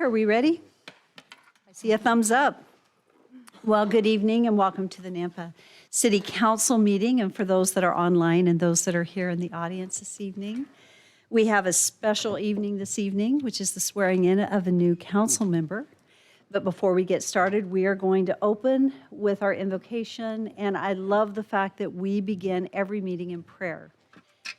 Are we ready? I see a thumbs up. Well, good evening and welcome to the Nampa City Council meeting. And for those that are online and those that are here in the audience this evening, we have a special evening this evening, which is the swearing in of a new council member. But before we get started, we are going to open with our invocation. And I love the fact that we begin every meeting in prayer.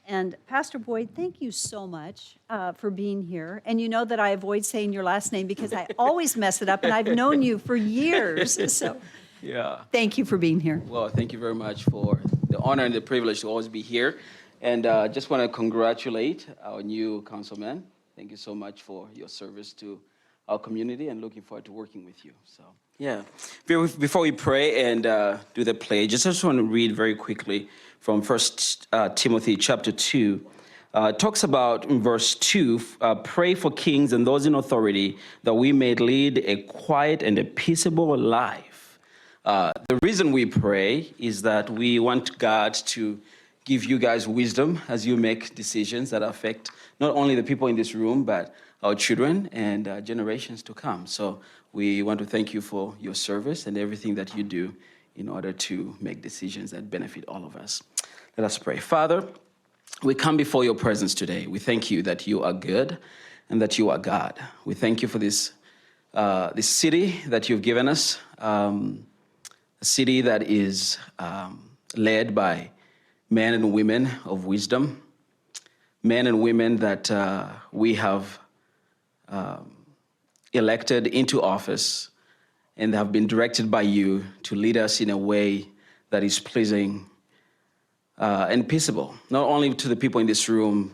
And Pastor Boyd, thank you so much for being here. And you know that I avoid saying your last name because I always mess it up, and I've known you for years. So Yeah. thank you for being here. Well, thank you very much for the honor and the privilege to always be here. And just want to congratulate our new councilman. Thank you so much for your service to our community and looking forward to working with you. So, yeah. Before we pray and do the pledge, I just want to read very quickly from 1 Timothy chapter 2. It talks about in verse 2, pray for kings and those in authority that we may lead a quiet and a peaceable life. The reason we pray is that we want God to give you guys wisdom as you make decisions that affect not only the people in this room, but our children and generations to come. So we want to thank you for your service and everything that you do in order to make decisions that benefit all of us. Let us pray. Father, we come before your presence today. We thank you that you are good and that you are God. We thank you for this city that you've given us, a city that is led by men and women of wisdom, men and women that we have elected into office and have been directed by you to lead us in a way that is pleasing and peaceable, not only to the people in this room,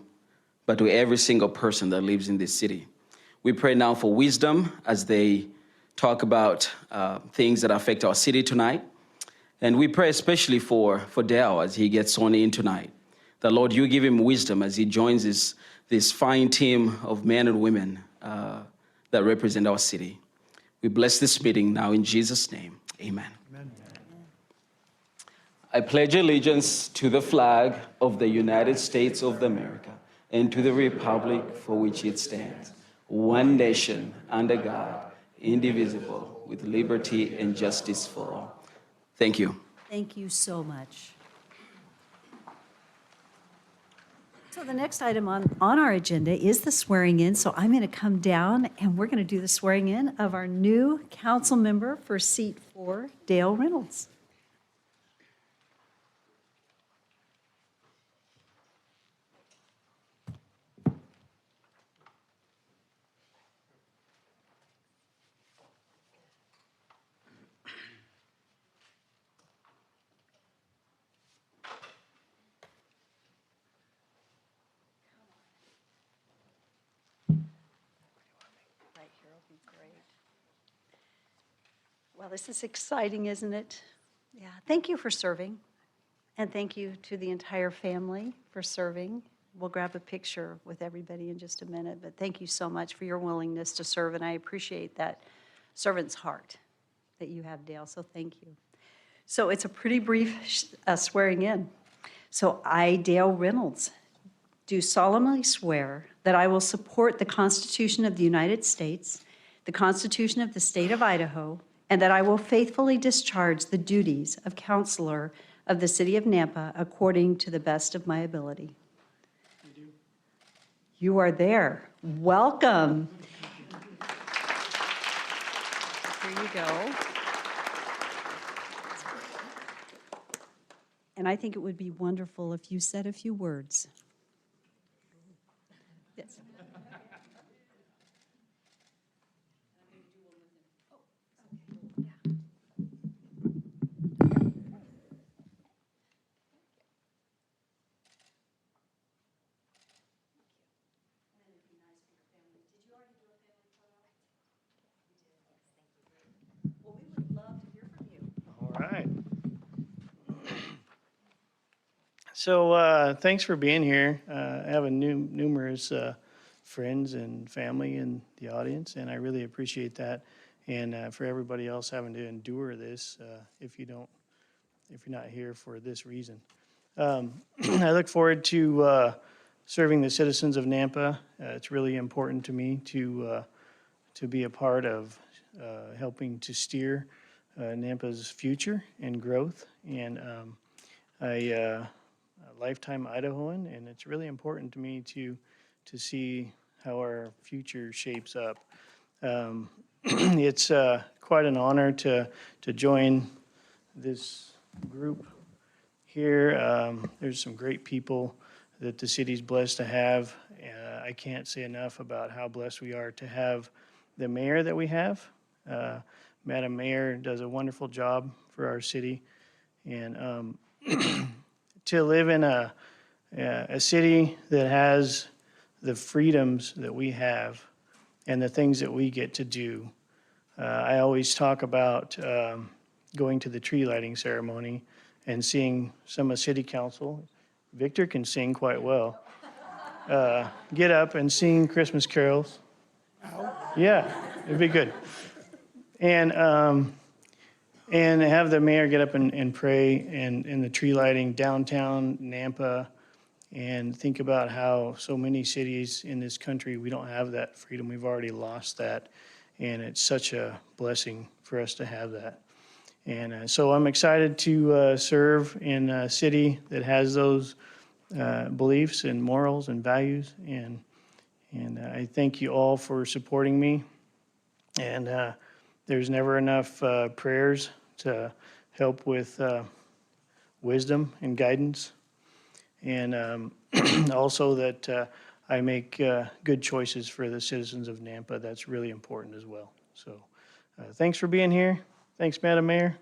but to every single person that lives in this city. We pray now for wisdom as they talk about things that affect our city tonight. And we pray especially for Dale as he gets sworn in tonight. That, Lord, you give him wisdom as he joins this fine team of men and women that represent our city. We bless this meeting now in Jesus' name. Amen. Amen. I pledge allegiance to the flag of the United States of America and to the republic for which it stands, one nation under God, indivisible, with liberty and justice for all. Thank you. Thank you so much. So the next item on our agenda is the swearing in. So I'm going to come down and we're going to do the swearing in of our new council member for seat 4, Dale Reynolds. Well, this is exciting, isn't it? Yeah. Thank you for serving. And thank you to the entire family for serving. We'll grab a picture with everybody in just a minute, but thank you so much for your willingness to serve, and I appreciate that servant's heart that you have, Dale, so thank you. So it's a pretty brief swearing in. So I, Dale Reynolds, do solemnly swear that I will support the Constitution of the United States, the Constitution of the State of Idaho, and that I will faithfully discharge the duties of counselor of the City of Nampa according to the best of my ability. I do. You are there. Welcome. Here you go. And I think it would be wonderful if you said a few words. Yes. All right. So thanks for being here. I have numerous friends and family in the audience, and I really appreciate that. And for everybody else having to endure this, if you're not here for this reason, I look forward to serving the citizens of Nampa. It's really important to me to to be a part of helping to steer Nampa's future and growth. And a lifetime Idahoan, and it's really important to me to see how our future shapes up. It's quite an honor to join this group here. There's some great people that the city's blessed to have. I can't say enough about how blessed we are to have the mayor that we have. Madam Mayor does a wonderful job for our city. And to live in a city that has the freedoms that we have and the things that we get to do. I always talk about going to the tree lighting ceremony and seeing some of city council. Victor can sing quite well. Get up and sing Christmas carols. Yeah, it'd be good. And have the mayor get up and pray in the tree lighting downtown Nampa, and think about how so many cities in this country, we don't have that freedom. We've already lost that. And it's such a blessing for us to have that. And so I'm excited to serve in a city that has those beliefs and morals and values. And I thank you all for supporting me. And there's never enough prayers to help with wisdom and guidance. And also that I make good choices for the citizens of Nampa. That's really important as well. So thanks for being here. Thanks, Madam Mayor.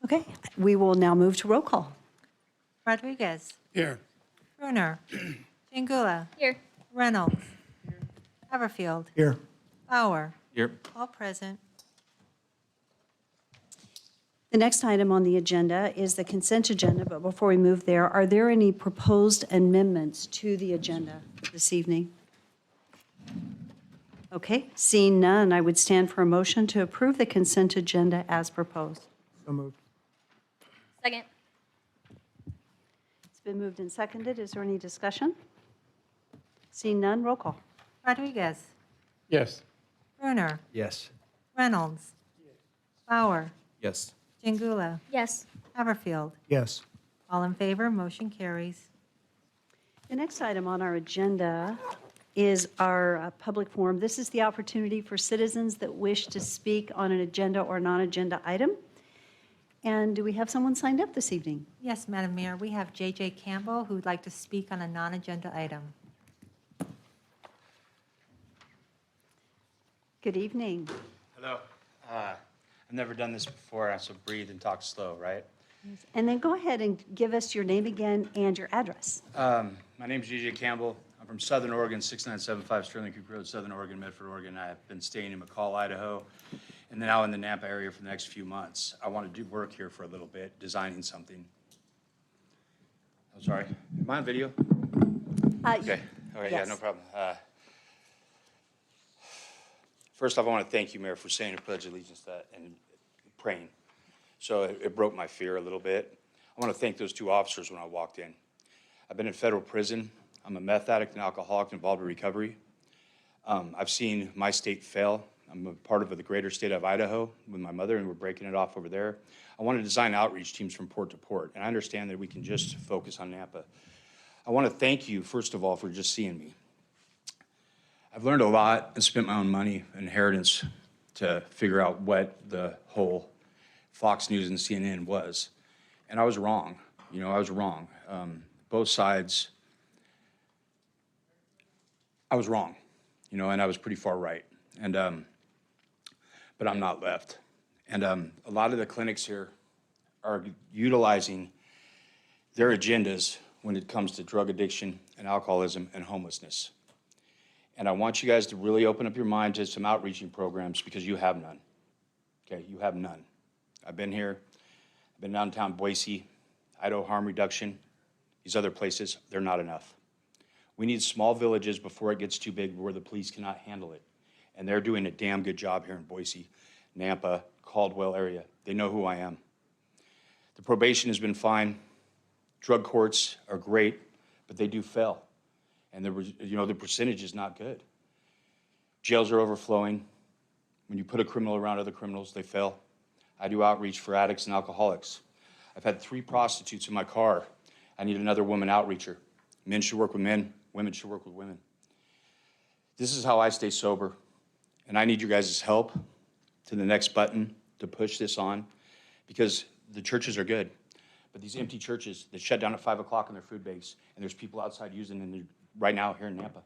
Okay, we will now move to roll call. Rodriguez. Here. Bruner. Jingula. Here. Reynolds. Everfield. Here. Bauer. Here. All present. The next item on the agenda is the consent agenda, but before we move there, are there any proposed amendments to the agenda this evening? Okay, seeing none, I would stand for a motion to approve the consent agenda as proposed. So moved. Second. It's been moved and seconded. Is there any discussion? Seeing none, roll call. Rodriguez. Yes. Bruner. Yes. Reynolds. Bauer. Yes. Jingula. Yes. Everfield. Yes. All in favor, motion carries. The next item on our agenda is our public forum. This is the opportunity for citizens that wish to speak on an agenda or non-agenda item. And do we have someone signed up this evening? Yes, Madam Mayor, we have J.J. Campbell who would like to speak on a non-agenda item. Good evening. Hello. I've never done this before, so breathe and talk slow, right? And then go ahead and give us your name again and your address. My name's J.J. Campbell. I'm from Southern Oregon, 6975 Sterling Creek Road, Southern Oregon, Medford, Oregon. I've been staying in McCall, Idaho, and then out in the Nampa area for the next few months. I want to do work here for a little bit, designing something. I'm sorry. Am I on video? Okay. All right. Yeah, Yes. no problem. First off, I want to thank you, Mayor, for saying a pledge of allegiance to that and praying. So it broke my fear a little bit. I want to thank those two officers when I walked in. I've been in federal prison. I'm a meth addict and alcoholic involved in recovery. I've seen my state fail. I'm a part of the greater state of Idaho with my mother, and we're breaking it off over there. I want to design outreach teams from port to port, and I understand that we can just focus on Nampa. I want to thank you, first of all, for just seeing me. I've learned a lot and spent my own money, inheritance, to figure out what the whole Fox News and CNN was. And I was wrong. I was wrong. Both sides, I was wrong, and I was pretty far right. and but I'm not left. And a lot of the clinics here are utilizing their agendas when it comes to drug addiction and alcoholism and homelessness. And I want you guys to really open up your mind to some outreaching programs because you have none. Okay, you have none. I've been here, I've been downtown Boise, Idaho Harm Reduction, these other places, they're not enough. We need small villages before it gets too big where the police cannot handle it. And they're doing a damn good job here in Boise, Nampa, Caldwell area. They know who I am. The probation has been fine. Drug courts are great, but they do fail. And the percentage is not good. Jails are overflowing. When you put a criminal around other criminals, they fail. I do outreach for addicts and alcoholics. I've had 3 prostitutes in my car. I need another woman outreacher. Men should work with men, women should work with women. This is how I stay sober, and I need you guys' help to the next button to push this on, because the churches are good, but these empty churches that shut down at 5 o'clock on their food banks, and there's people outside using them right now here in Nampa.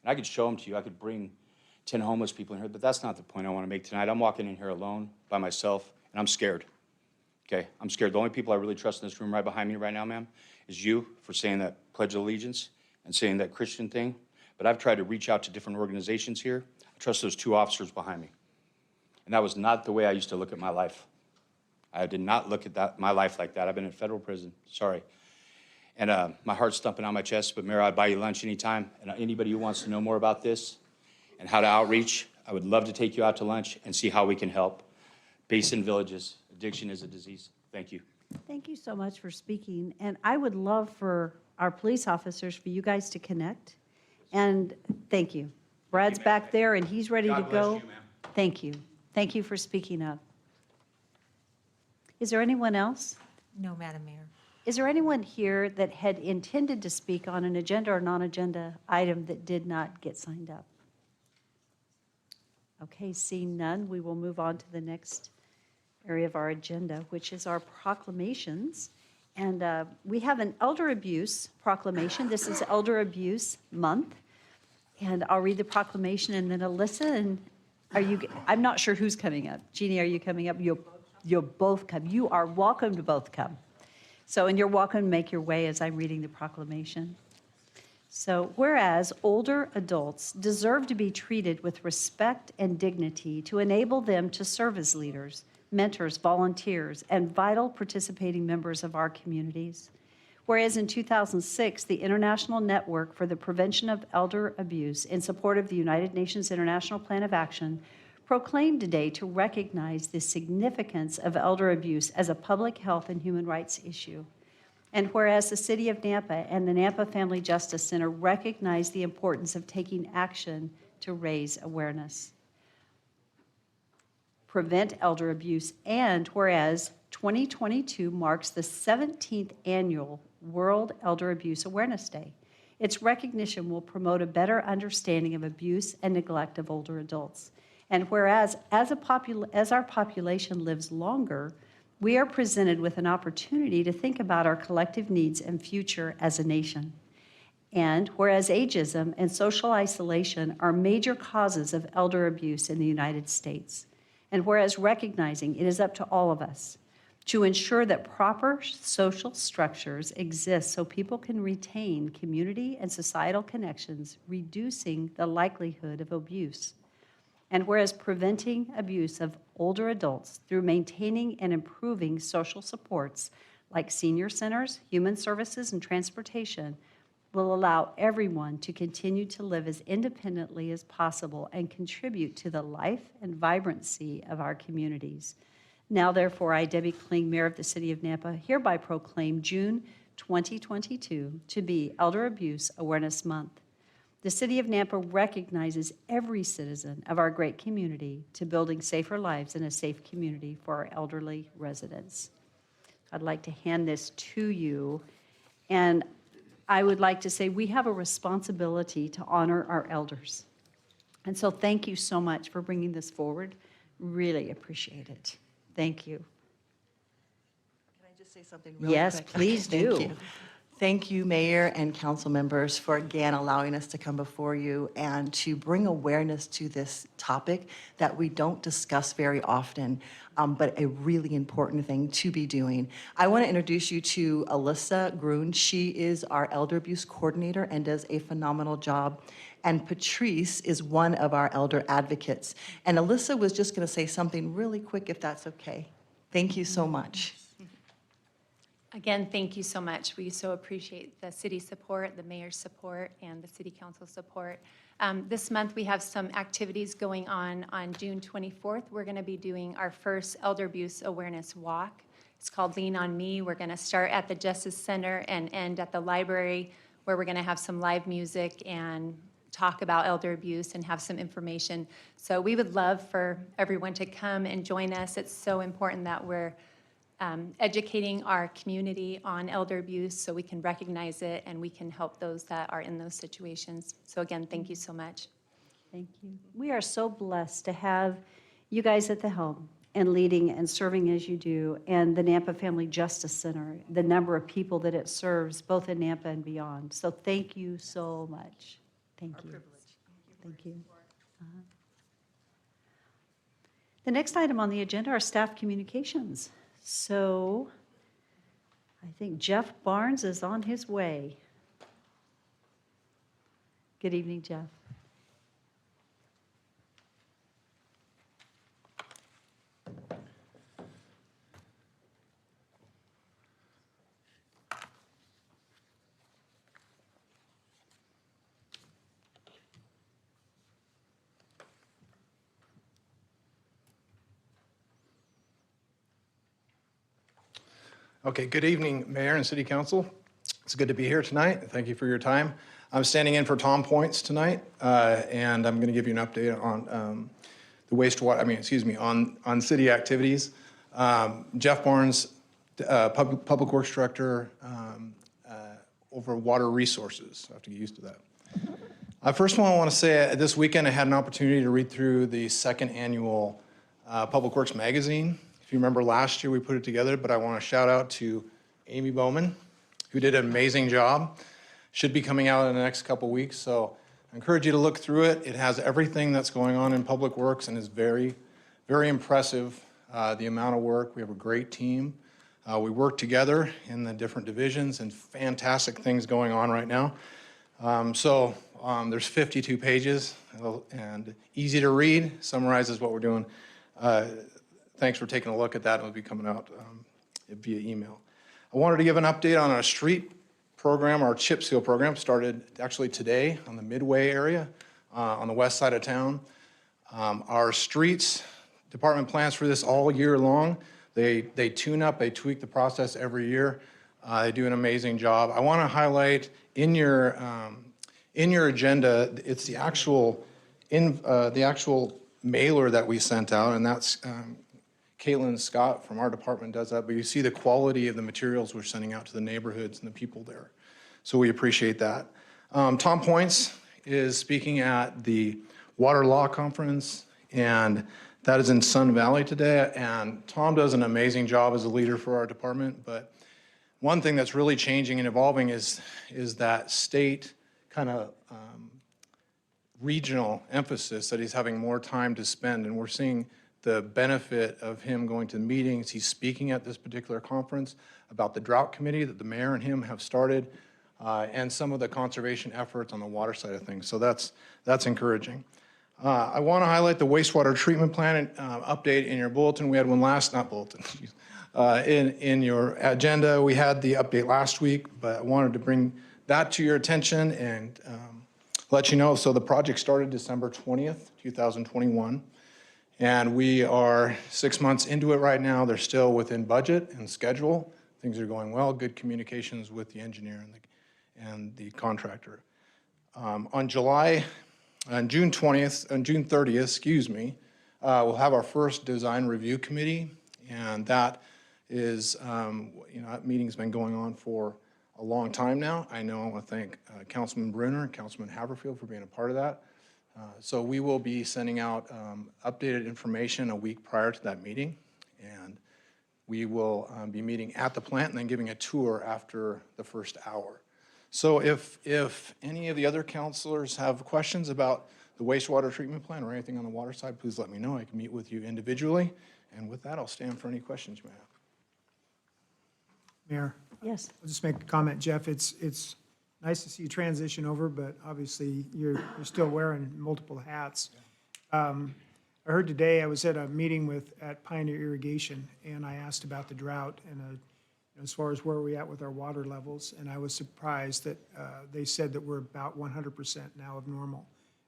And I could show them to you. I could bring 10 homeless people in here, but that's not the point I want to make tonight. I'm walking in here alone by myself, and I'm scared. Okay, I'm scared. The only people I really trust in this room right behind me right now, ma'am, is you for saying that Pledge of Allegiance and saying that Christian thing. But I've tried to reach out to different organizations here. I trust those 2 officers behind me. And that was not the way I used to look at my life. I did not look at my life like that. I've been in federal prison, sorry. And my heart's thumping on my chest, but Mayor, I'd buy you lunch anytime. And anybody who wants to know more about this and how to outreach, I would love to take you out to lunch and see how we can help. Basin Villages, addiction is a disease. Thank you. Thank you so much for speaking. And I would love for our police officers, for you guys to connect. And thank you. Brad's back there and he's ready to God go. bless you, ma'am. Thank you. Thank you for speaking up. Is there anyone else? No, Madam Mayor. Is there anyone here that had intended to speak on an agenda or non-agenda item that did not get signed up? Okay, seeing none, we will move on to the next area of our agenda, which is our proclamations. And we have an elder abuse proclamation. This is Elder Abuse Month. And I'll read the proclamation, and then Alyssa, and I'm not sure who's coming up. Jeannie, are you coming up? You'll both come. You are welcome to both come. So, and you're welcome to make your way as I'm reading the proclamation. So, whereas older adults deserve to be treated with respect and dignity to enable them to serve as leaders, mentors, volunteers, and vital participating members of our communities. Whereas in 2006, the International Network for the Prevention of Elder Abuse, in support of the United Nations International Plan of Action, proclaimed today to recognize the significance of elder abuse as a public health and human rights issue. And whereas the City of Nampa and the Nampa Family Justice Center recognize the importance of taking action to raise awareness, prevent elder abuse, and whereas 2022 marks the 17th annual World Elder Abuse Awareness Day. Its recognition will promote a better understanding of abuse and neglect of older adults. And whereas as our population lives longer, we are presented with an opportunity to think about our collective needs and future as a nation. And whereas ageism and social isolation are major causes of elder abuse in the United States, and whereas recognizing it is up to all of us to ensure that proper social structures exist so people can retain community and societal connections, reducing the likelihood of abuse. And whereas preventing abuse of older adults through maintaining and improving social supports like senior centers, human services, and transportation will allow everyone to continue to live as independently as possible and contribute to the life and vibrancy of our communities. Now, therefore, I, Debbie Kling, Mayor of the City of Nampa, hereby proclaim June 2022 to be Elder Abuse Awareness Month. The City of Nampa recognizes every citizen of our great community to building safer lives and a safe community for our elderly residents. I'd like to hand this to you, and I would like to say we have a responsibility to honor our elders. And so thank you so much for bringing this forward. Really appreciate it. Thank you. Can I just say something really Yes, quick? please Okay, do. Thank you. Thank you, Mayor and council members, for again allowing us to come before you and to bring awareness to this topic that we don't discuss very often, but a really important thing to be doing. I want to introduce you to Alyssa Grun. She is our elder abuse coordinator and does a phenomenal job. And Patrice is one of our elder advocates. And Alyssa was just going to say something really quick, if that's okay. Thank you so much. Again, thank you so much. We so appreciate the city support, the mayor's support, and the city council support. This month, we have some activities going on June 24th. We're going to be doing our first elder abuse awareness walk. It's called Lean on Me. We're going to start at the Justice Center and end at the library, where we're going to have some live music and talk about elder abuse and have some information. So we would love for everyone to come and join us. It's so important that we're educating our community on elder abuse so we can recognize it and we can help those that are in those situations. So again, thank you so much. Thank you. We are so blessed to have you guys at the helm and leading and serving as you do, and the Nampa Family Justice Center, the number of people that it serves, both in Nampa and beyond. So thank you so much. Thank you. Thank you. The next item on the agenda are staff communications. So I think Jeff Barnes is on his way. Good evening, Jeff. Okay, good evening, Mayor and City Council. It's good to be here tonight. Thank you for your time. I'm standing in for Tom Points tonight, and I'm going to give you an update on the wastewater, on city activities. Jeff Barnes, Public Works Director over water resources. I have to get used to that. First of all, I want to say this weekend I had an opportunity to read through the second annual Public Works magazine. If you remember last year, we put it together, but I want to shout out to Amy Bowman, who did an amazing job. Should be coming out in the next couple weeks, so I encourage you to look through it. It has everything that's going on in Public Works and is very, very impressive, the amount of work. We have a great team. We work together in the different divisions and fantastic things going on right now. There's 52 pages and easy to read, summarizes what we're doing. Thanks for taking a look at that. It'll be coming out via email. I wanted to give an update on our street program. Our chip seal program started actually today on the Midway area on the west side of town. Our streets department plans for this all year long. They tune up, they tweak the process every year. They do an amazing job. I want to highlight in your agenda, it's the actual mailer that we sent out, and that's Caitlin Scott from our department does that, but you see the quality of the materials we're sending out to the neighborhoods and the people there. So we appreciate that. Tom Points is speaking at the Water Law Conference, and that is in Sun Valley today. And Tom does an amazing job as a leader for our department, but one thing that's really changing and evolving is that state kind of regional emphasis that he's having more time to spend, and we're seeing the benefit of him going to meetings. He's speaking at this particular conference about the drought committee that the mayor and him have started, and some of the conservation efforts on the water side of things. So that's encouraging. I want to highlight the wastewater treatment plant update in your bulletin. We had one in your agenda. We had the update last week, but I wanted to bring that to your attention and let you know. So the project started December 20th, 2021. And we are 6 months into it right now. They're still within budget and schedule. Things are going well, good communications with the engineer and the contractor. On June 30th, we'll have our first design review committee. And that is, that meeting's been going on for a long time now. I want to thank Councilman Brunner and Councilman Haverfield for being a part of that. So we will be sending out updated information a week prior to that meeting, and We will be meeting at the plant and then giving a tour after the first hour. So if any of the other counselors have questions about the wastewater treatment plant or anything on the water side, please let me know. I can meet with you individually. And with that, I'll stand for any questions you may have. Mayor, Yes. I'll just make a comment, Jeff. It's nice to see you transition over, but obviously you're still wearing multiple hats. I heard today, I was at a meeting at Pioneer Irrigation, and I asked about the drought and as far as where are we at with our water levels, and I was surprised that they said that we're about 100% now of normal,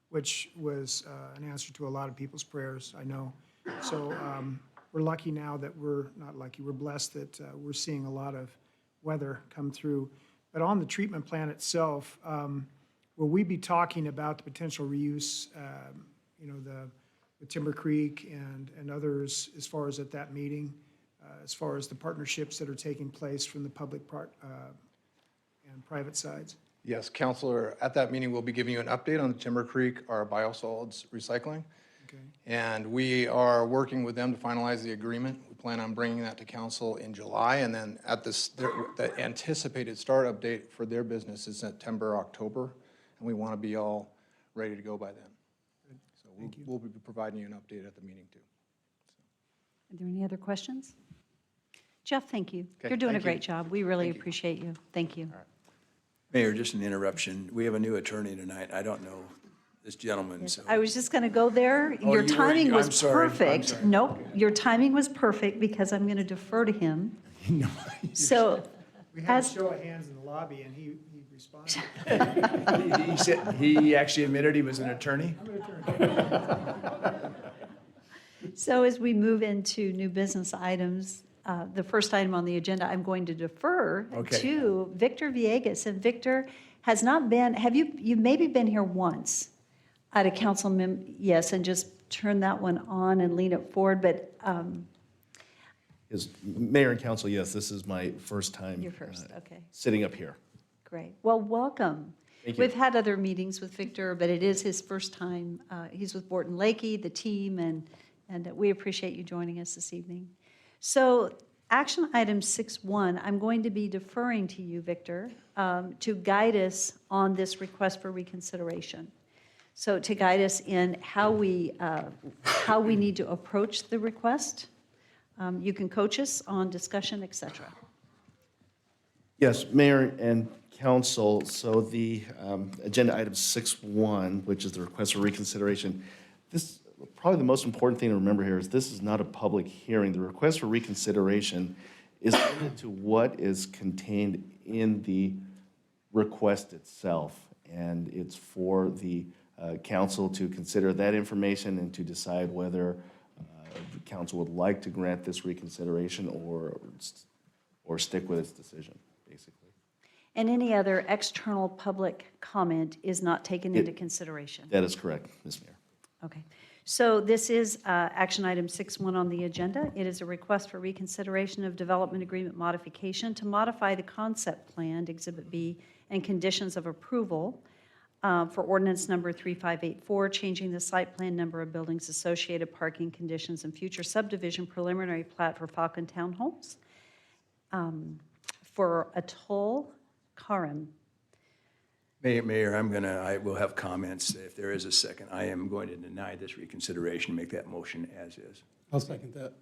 which was an answer to a lot of people's prayers, I know. So we're lucky now that not lucky, we're blessed that we're seeing a lot of weather come through. But on the treatment plant itself, will we be talking about the potential reuse, with Timber Creek and others as far as at that meeting, as far as the partnerships that are taking place from the public part and private sides? Yes, Counselor, at that meeting, we'll be giving you an update on Timber Creek, our biosolids recycling. Okay. And we are working with them to finalize the agreement. We plan on bringing that to council in July, and then at the anticipated startup date for their business is September, October, and we want to be all ready to go by then. So we'll be providing you an update at the meeting too. Are there any other questions? Jeff, thank you. Okay, You're doing a thank you. great job. We really Thank you. appreciate you. Thank you. Mayor, just an interruption. We have a new attorney tonight. I don't know this gentleman, so. I was just going to go there. Oh, Your you were- timing I'm was sorry, I'm perfect. sorry. Nope, your timing was perfect because I'm going to defer to him. So, We had a As- show of hands in the lobby, and he responded. He said, he actually admitted he was an attorney? so as we move into new business items, the first item on the agenda, I'm going to defer Okay. to Victor Villegas. And Victor has not been, you've maybe been here once at a council yes, and just turn that one on and lean it forward, but Is Mayor and Council, yes, this is my first time. you're first, okay. Sitting up here. Great. Well, welcome. Thank you. We've had other meetings with Victor, but it is his first time. He's with Borton Lakey, the team, and we appreciate you joining us this evening. So action item 6.1, I'm going to be deferring to you, Victor, to guide us on this request for reconsideration. So to guide us in how we need to approach the request. You can coach us on discussion, et cetera. Yes, Mayor and Council, so the agenda item 6.1, which is the request for reconsideration, this, probably the most important thing to remember here is this is not a public hearing. The request for reconsideration is limited to what is contained in the request itself. And it's for the council to consider that information and to decide whether the council would like to grant this reconsideration or stick with its decision, basically. And any other external public comment is not taken into consideration? That is correct, Ms. Mayor. Okay. So this is action item 6.1 on the agenda. It is a request for reconsideration of development agreement modification to modify the concept plan, Exhibit B, and conditions of approval for ordinance number 3584, changing the site plan number of buildings, associated parking conditions, and future subdivision preliminary plat for Falcon Townhomes for Atoll Karim. Mayor, I will have comments if there is a second. I am going to deny this reconsideration, make that motion as is. I'll second that.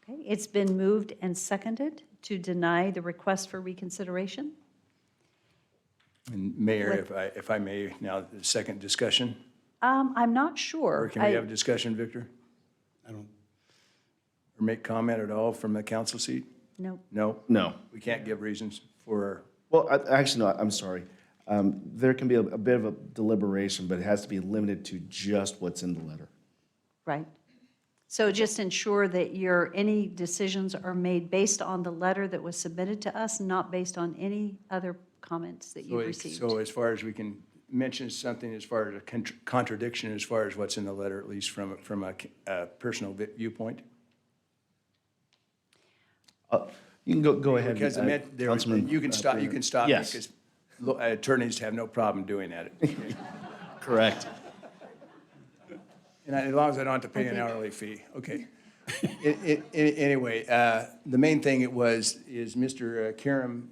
Okay, it's been moved and seconded to deny the request for reconsideration. And Mayor, if I may, now, the second discussion? I'm not sure. Or can we have a discussion, Victor? I don't, Or make comment at all from the council seat? No. No? No. We can't give reasons for, Well, actually, no, I'm sorry. There can be a bit of a deliberation, but it has to be limited to just what's in the letter. Right. So just ensure that any decisions are made based on the letter that was submitted to us, not based on any other comments that you've received. so as far as we can mention something as far as a contradiction as far as what's in the letter, at least from a personal viewpoint? You can go ahead. Because I meant, Councilman, you can stop me Yes. because attorneys have no problem doing that. Correct. And as long as I don't have to pay an hourly fee. Okay. Anyway, the main thing is Mr. Karam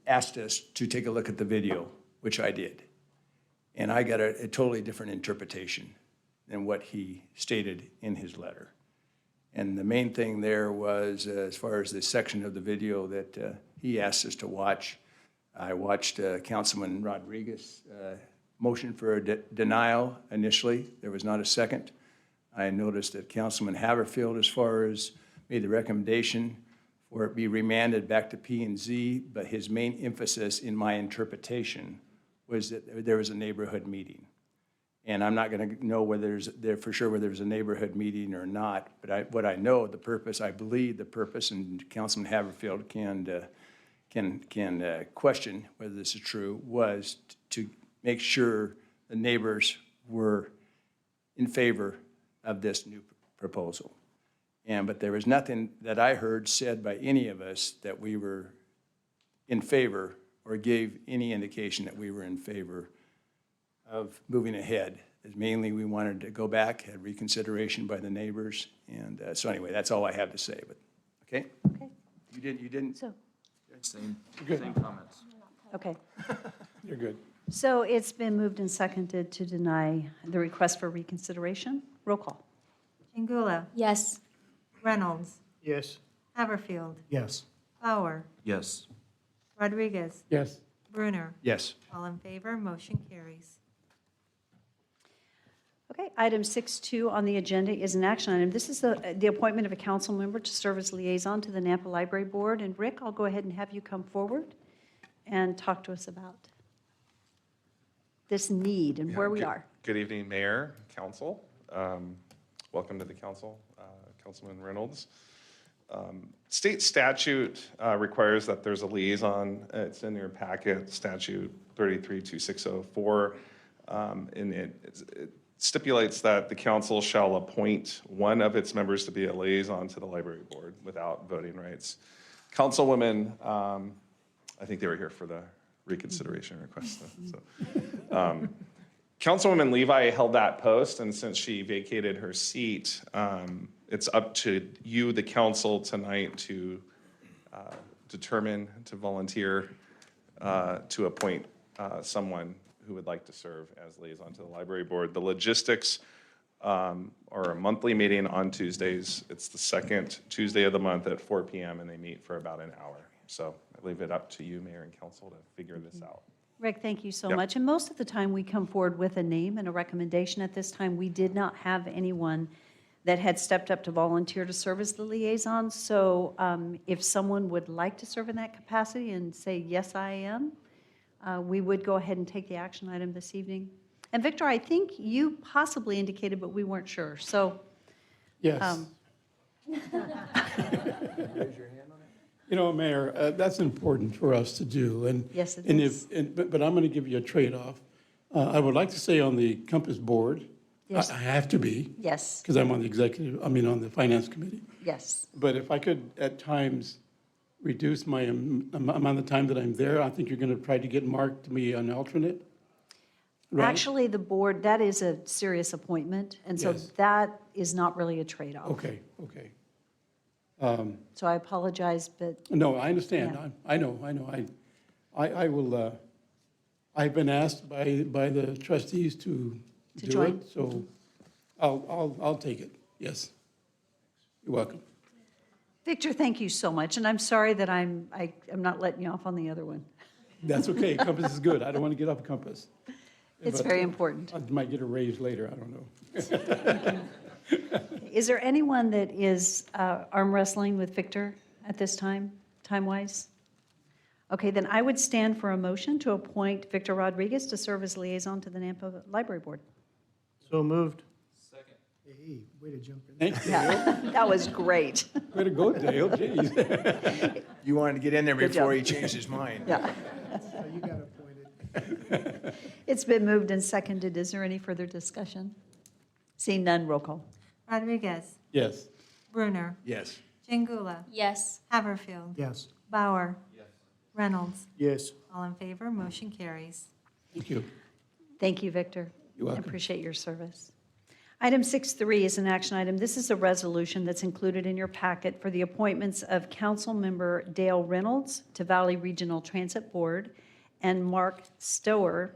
asked us to take a look at the video, which I did. And I got a totally different interpretation than what he stated in his letter. And the main thing there was, as far as the section of the video that he asked us to watch, I watched Councilman Rodriguez motion for a denial initially. There was not a second. I noticed that Councilman Haverfield, as far as made the recommendation for it be remanded back to P&Z, but his main emphasis in my interpretation was that there was a neighborhood meeting. And I'm not going to know whether for sure whether there's a neighborhood meeting or not, but what I know, the purpose, I believe the purpose, and Councilman Haverfield can question whether this is true, was to make sure the neighbors were in favor of this new proposal. But there was nothing that I heard said by any of us that we were in favor or gave any indication that we were in favor of moving ahead. As mainly we wanted to go back, had reconsideration by the neighbors. And so anyway, that's all I have to say, but, okay? Okay. You didn't? So, Same comments. okay. You're good. So it's been moved and seconded to deny the request for reconsideration. Roll call. Chingula. Yes. Reynolds. Yes. Haverfield. Yes. Bauer. Yes. Rodriguez. Yes. Brunner. Yes. All in favor, motion carries. Okay, item 6.2 on the agenda is an action item. This is the appointment of a council member to serve as liaison to the Nampa Library Board. And Rick, I'll go ahead and have you come forward and talk to us about this need and where we are. Good evening, Mayor, Council. Welcome to the council, Councilman Reynolds. State statute requires that there's a liaison. It's in your packet, statute 332604. And it stipulates that the council shall appoint one of its members to be a liaison to the library board without voting rights. Councilwoman, I think they were here for the reconsideration request. So, Councilwoman Levi held that post, and since she vacated her seat, it's up to you, the council, tonight to determine, to volunteer, to appoint someone who would like to serve as liaison to the library board. The logistics are a monthly meeting on Tuesdays. It's the second Tuesday of the month at 4 p.m. and they meet for about an hour. So I leave it up to you, Mayor and Council, to figure this out. Rick, thank you so Yep. much. And most of the time, we come forward with a name and a recommendation. At this time, we did not have anyone that had stepped up to volunteer to serve as the liaison. So if someone would like to serve in that capacity and say, yes, I am, we would go ahead and take the action item this evening. And Victor, I think you possibly indicated, but we weren't sure. So, Yes. You know, Mayor, that's important for us to do. And Yes, it and is. But I'm going to give you a trade-off. I would like to stay on the Compass Board. Yes. I have to be, yes, because I'm on on the Finance Committee. yes. But if I could, at times, reduce my amount of time that I'm there, I think you're going to try to get Mark to be an alternate, right? Actually, the board, that is a serious appointment, and so Yes. that is not really a trade-off. Okay, okay. So I apologize, but No, I understand. Yeah. I know. I will, I've been asked by the trustees to To do join? it, so I'll take it, yes. You're welcome. Victor, thank you so much, and I'm sorry that I'm not letting you off on the other one. That's okay, Compass is good. I don't want to get off Compass. It's But very important. I might get a raise later, I don't know. Is there anyone that is arm wrestling with Victor at this time, time-wise? Okay, then I would stand for a motion to appoint Victor Rodriguez to serve as liaison to the Nampa Library Board. So moved. Second. Hey, way to jump in. Thank you. Yeah, that was great. Way to go, Dale, jeez. You wanted to get in there Good before job. he changed his mind. Yeah. Oh, you got appointed. It's been moved and seconded. Is there any further discussion? Seeing none, roll call. Rodriguez. Yes. Brunner. Yes. Chingula. Yes. Haverfield. Yes. Bauer. Reynolds. Yes. All in favor, motion carries. Thank you. Thank you, Victor. You're welcome. I appreciate your service. Item 6.3 is an action item. This is a resolution that's included in your packet for the appointments of Councilmember Dale Reynolds to Valley Regional Transit Board and Mark Stower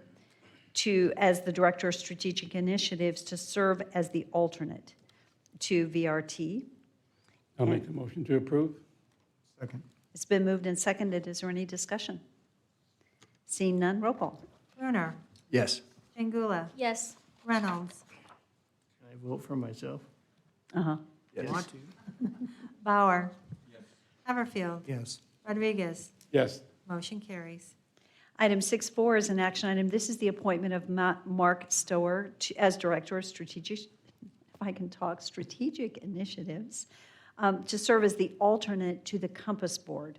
as the Director of Strategic Initiatives to serve as the alternate to VRT. I'll make the motion to approve. Second. It's been moved and seconded. Is there any discussion? Seeing none, roll call. Brunner, Yes. Jangula, Yes. Reynolds, Can I vote for myself? Uh-huh. Yes. Want to? Bauer. Haverfield, Yes. Rodriguez. Yes. Motion carries. Item 6.4 is an action item. This is the appointment of Mark Stower as Director of Strategic Initiatives to serve as the alternate to the Compass Board.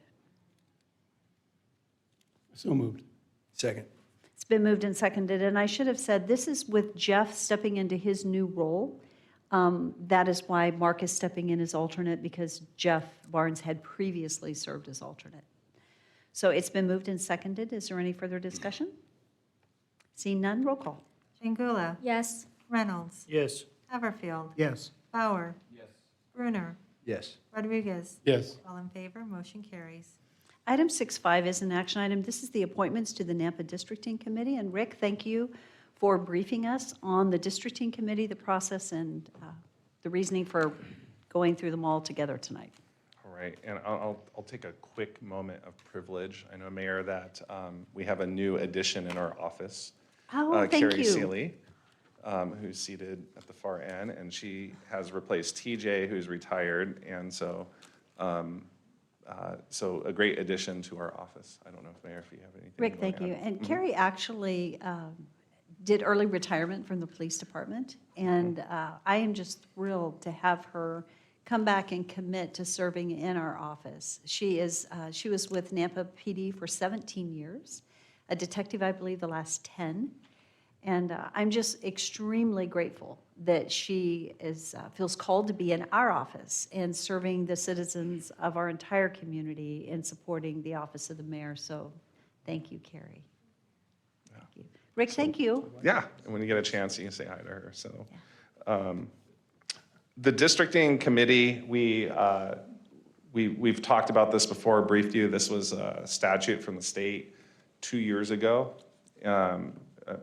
So moved. Second. It's been moved and seconded, and I should have said, this is with Jeff stepping into his new role. That is why Mark is stepping in as alternate, because Jeff Barnes had previously served as alternate. So it's been moved and seconded. Is there any further discussion? Seeing none, roll call. Jangula, Yes. Reynolds, Yes. Haverfield, Yes. Bauer. Yes. Brunner, Yes. Rodriguez. Yes. All in favor, motion carries. Item 6.5 is an action item. This is the appointments to the Nampa Districting Committee. And Rick, thank you for briefing us on the Districting Committee, the process, and the reasoning for going through them all together tonight. All right, and I'll take a quick moment of privilege. I know, Mayor, that we have a new addition in our office. Oh, thank Carrie you. Seeley, who's seated at the far end, and she has replaced TJ, who's retired, and so a great addition to our office. I don't know, Mayor, if you have anything. Rick, you thank wanna you. add. And Carrie actually did early retirement from the police department, and I am just thrilled to have her come back and commit to serving in our office. She was with Nampa PD for 17 years, a detective, I believe, the last 10. And I'm just extremely grateful that she feels called to be in our office and serving the citizens of our entire community and supporting the office of the mayor. So thank you, Carrie. Thank you. Rick, thank you. Yeah, and when you get a chance, you can say hi to her, so. The districting committee, we've talked about this before, briefed you. This was a statute from the state 2 years ago.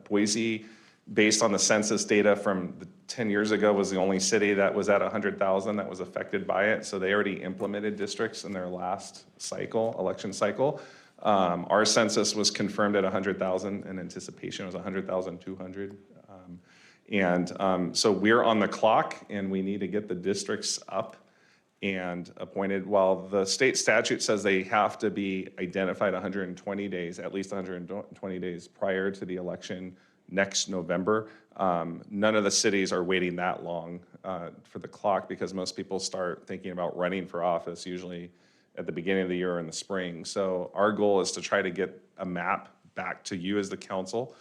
Boise, based on the census data from 10 years ago, was the only city that was at 100,000 that was affected by it. So they already implemented districts in their last cycle, election cycle. Our census was confirmed at 100,000, and anticipation was 100,200. So we're on the clock, and we need to get the districts up and appointed. While the state statute says they have to be identified 120 days, at least 120 days prior to the election next November, none of the cities are waiting that long for the clock, because most people start thinking about running for office usually at the beginning of the year or in the spring. So our goal is to try to get a map back to you as the council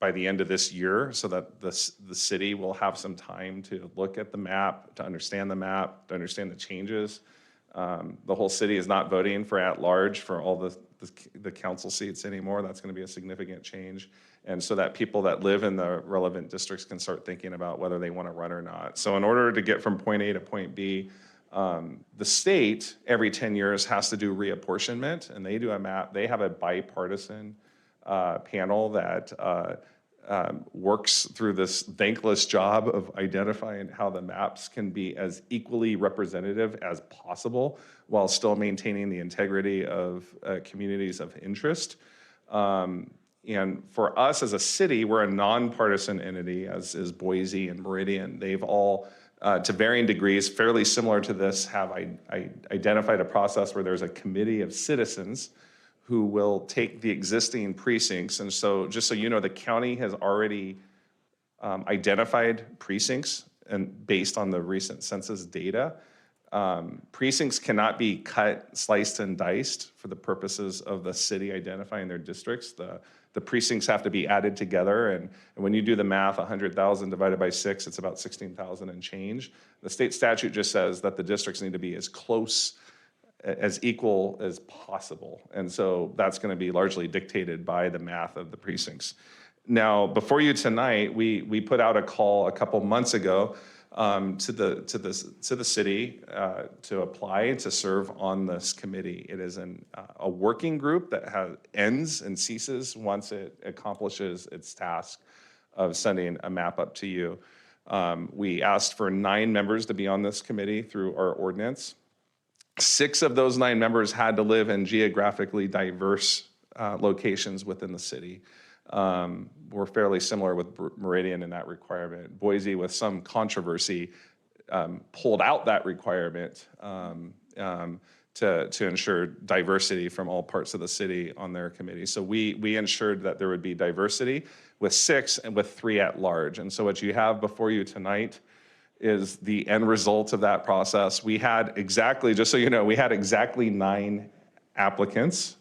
by the end of this year, so that the city will have some time to look at the map, to understand the changes. The whole city is not voting for at-large for all the council seats anymore. That's going to be a significant change. And so that people that live in the relevant districts can start thinking about whether they want to run or not. So in order to get from point A to point B, the state every 10 years has to do reapportionment, and they do a map. They have a bipartisan panel that works through this thankless job of identifying how the maps can be as equally representative as possible while still maintaining the integrity of communities of interest. And for us as a city, we're a nonpartisan entity, as is Boise and Meridian. They've all, to varying degrees, fairly similar to this, have identified a process where there's a committee of citizens who will take the existing precincts. And so, just so you know, the county has already identified precincts, and based on the recent census data. Precincts cannot be cut, sliced, and diced for the purposes of the city identifying their districts. The precincts have to be added together, and when you do the math, 100,000 divided by 6, it's about 16,000 and change. The state statute just says that the districts need to be as close, as equal as possible, and so that's going to be largely dictated by the math of the precincts. Now, before you tonight, we put out a call a couple months ago to the city to apply to serve on this committee. It is a working group that ends and ceases once it accomplishes its task of sending a map up to you. We asked for 9 members to be on this committee through our ordinance. 6 of those 9 members had to live in geographically diverse locations within the city. We're fairly similar with Meridian in that requirement. Boise, with some controversy, pulled out that requirement to ensure diversity from all parts of the city on their committee. So we ensured that there would be diversity with 6 and with 3 at large. And so what you have before you tonight is the end result of that process. We had exactly, just so you know, we had exactly 9 applicants.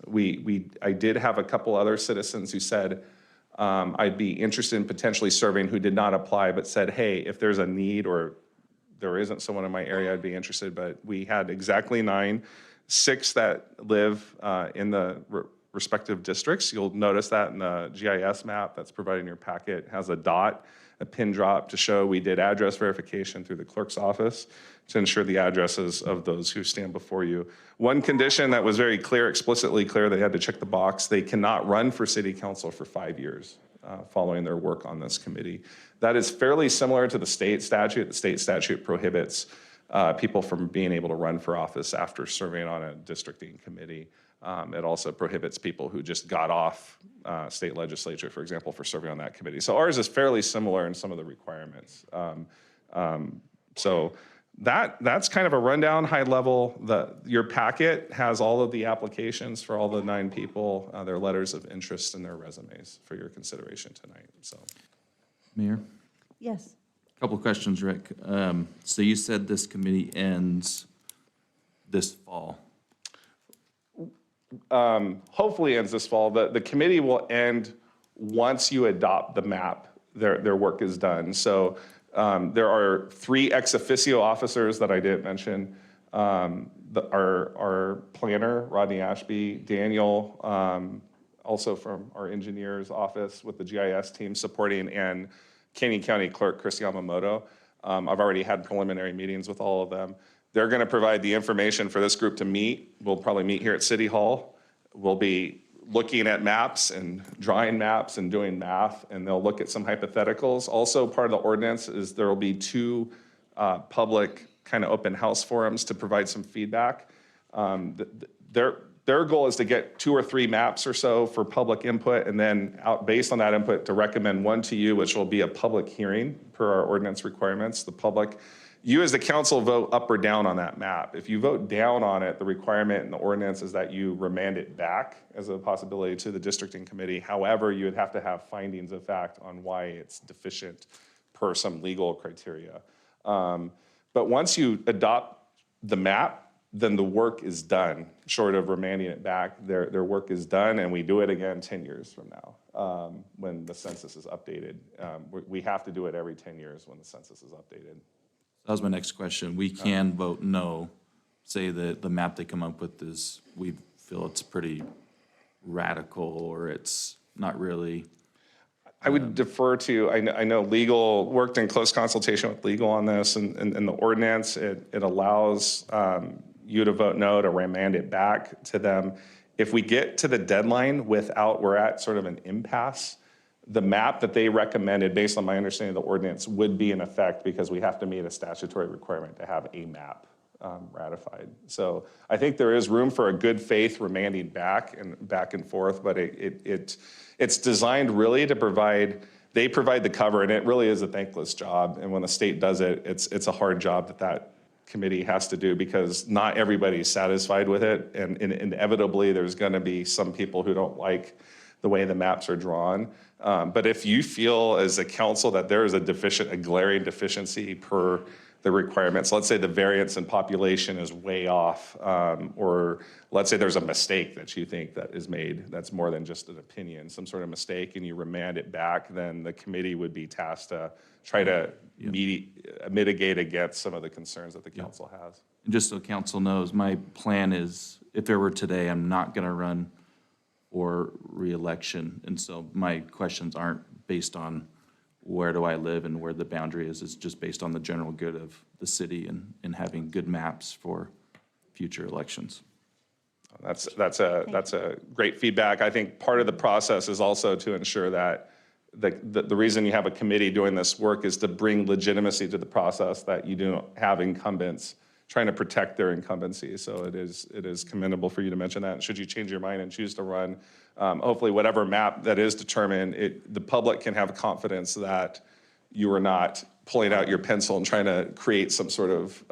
I did have a couple other citizens who said, I'd be interested in potentially serving, who did not apply, but said, hey, if there's a need or there isn't someone in my area, I'd be interested. But we had exactly 9, 6 that live in the respective districts. You'll notice that in the GIS map that's provided in your packet. It has a dot, a pin drop to show we did address verification through the clerk's office to ensure the addresses of those who stand before you. One condition that was very clear, explicitly clear, they had to check the box. They cannot run for city council for 5 years following their work on this committee. That is fairly similar to the state statute. The state statute prohibits people from being able to run for office after serving on a districting committee. It also prohibits people who just got off state legislature, for example, for serving on that committee. So ours is fairly similar in some of the requirements. So that's kind of a rundown, high level. Your packet has all of the applications for all the 9 people, their letters of interest and their resumes for your consideration tonight. So, Mayor, Yes. a couple of questions, Rick. So you said this committee ends this fall. hopefully ends this fall. The committee will end once you adopt the map. Their work is done. So there are 3 ex officio officers that I didn't mention. Our planner, Rodney Ashby, Daniel, also from our engineer's office with the GIS team supporting, and Canyon County Clerk Chris Yamamoto. I've already had preliminary meetings with all of them. They're going to provide the information for this group to meet. We'll probably meet here at City Hall. We'll be looking at maps and drawing maps and doing math, and they'll look at some hypotheticals. Also, part of the ordinance is there will be 2 public kind of open house forums to provide some feedback. Their goal is to get 2 or 3 maps or so for public input, and then based on that input to recommend one to you, which will be a public hearing per our ordinance requirements. You as the council vote up or down on that map. If you vote down on it, the requirement in the ordinance is that you remand it back as a possibility to the districting committee. However, you would have to have findings of fact on why it's deficient per some legal criteria. But once you adopt the map, then the work is done. Short of remanding it back, their work is done, and we do it again 10 years from now when the census is updated. We have to do it every 10 years when the census is updated. That was my next question. We can vote no, say that the map they come up with is, we feel it's pretty radical, or it's not really. I would defer to, I know legal, worked in close consultation with legal on this, and the ordinance, it allows you to vote no, to remand it back to them. If we get to the deadline we're at sort of an impasse, the map that they recommended, based on my understanding of the ordinance, would be in effect because we have to meet a statutory requirement to have a map ratified. So I think there is room for a good faith remanding back and forth, but it's designed really to provide the cover, and it really is a thankless job. And when the state does it, it's a hard job that committee has to do, because not everybody's satisfied with it, and inevitably there's going to be some people who don't like the way the maps are drawn. But if you feel as a council that there is a glaring deficiency per the requirements, let's say the variance in population is way off, or let's say there's a mistake that you think that is made that's more than just an opinion, some sort of mistake, and you remand it back, then the committee would be tasked to try to mitigate against some of the concerns that the council has. And just so council knows, my plan is, if there were today, I'm not going to run for re-election, and so my questions aren't based on where do I live and where the boundary is. It's just based on the general good of the city and having good maps for future elections. That's a great feedback. I think part of the process is also to ensure that the reason you have a committee doing this work is to bring legitimacy to the process, that you don't have incumbents trying to protect their incumbency. So it is commendable for you to mention that. And should you change your mind and choose to run, hopefully whatever map that is determined, the public can have confidence that you are not pulling out your pencil and trying to create some sort of,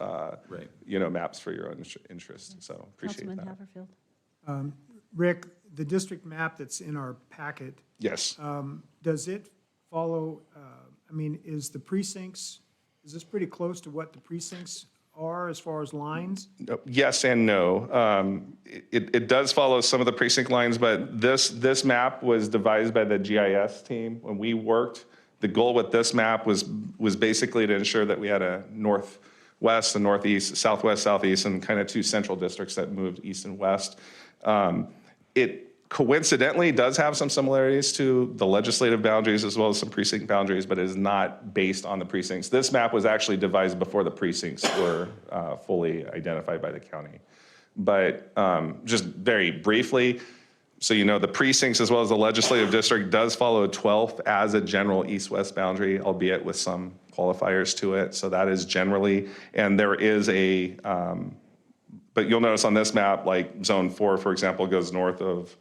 maps for your own interest. So appreciate Councilman that. Haverfield. Rick, the district map that's in our packet, Yes. does it follow, is the precincts, is this pretty close to what the precincts are as far as lines? Yes and no. It does follow some of the precinct lines, but this map was devised by the GIS team. When we worked, the goal with this map was basically to ensure that we had a northwest, a northeast, southwest, southeast, and kind of two central districts that moved east and west. It coincidentally does have some similarities to the legislative boundaries as well as some precinct boundaries, but it is not based on the precincts. This map was actually devised before the precincts were fully identified by the county. But just very briefly, so you know, the precincts as well as the legislative district does follow 12th as a general east-west boundary, albeit with some qualifiers to it. So that is generally, and there is but you'll notice on this map, like Zone 4, for example, goes north of,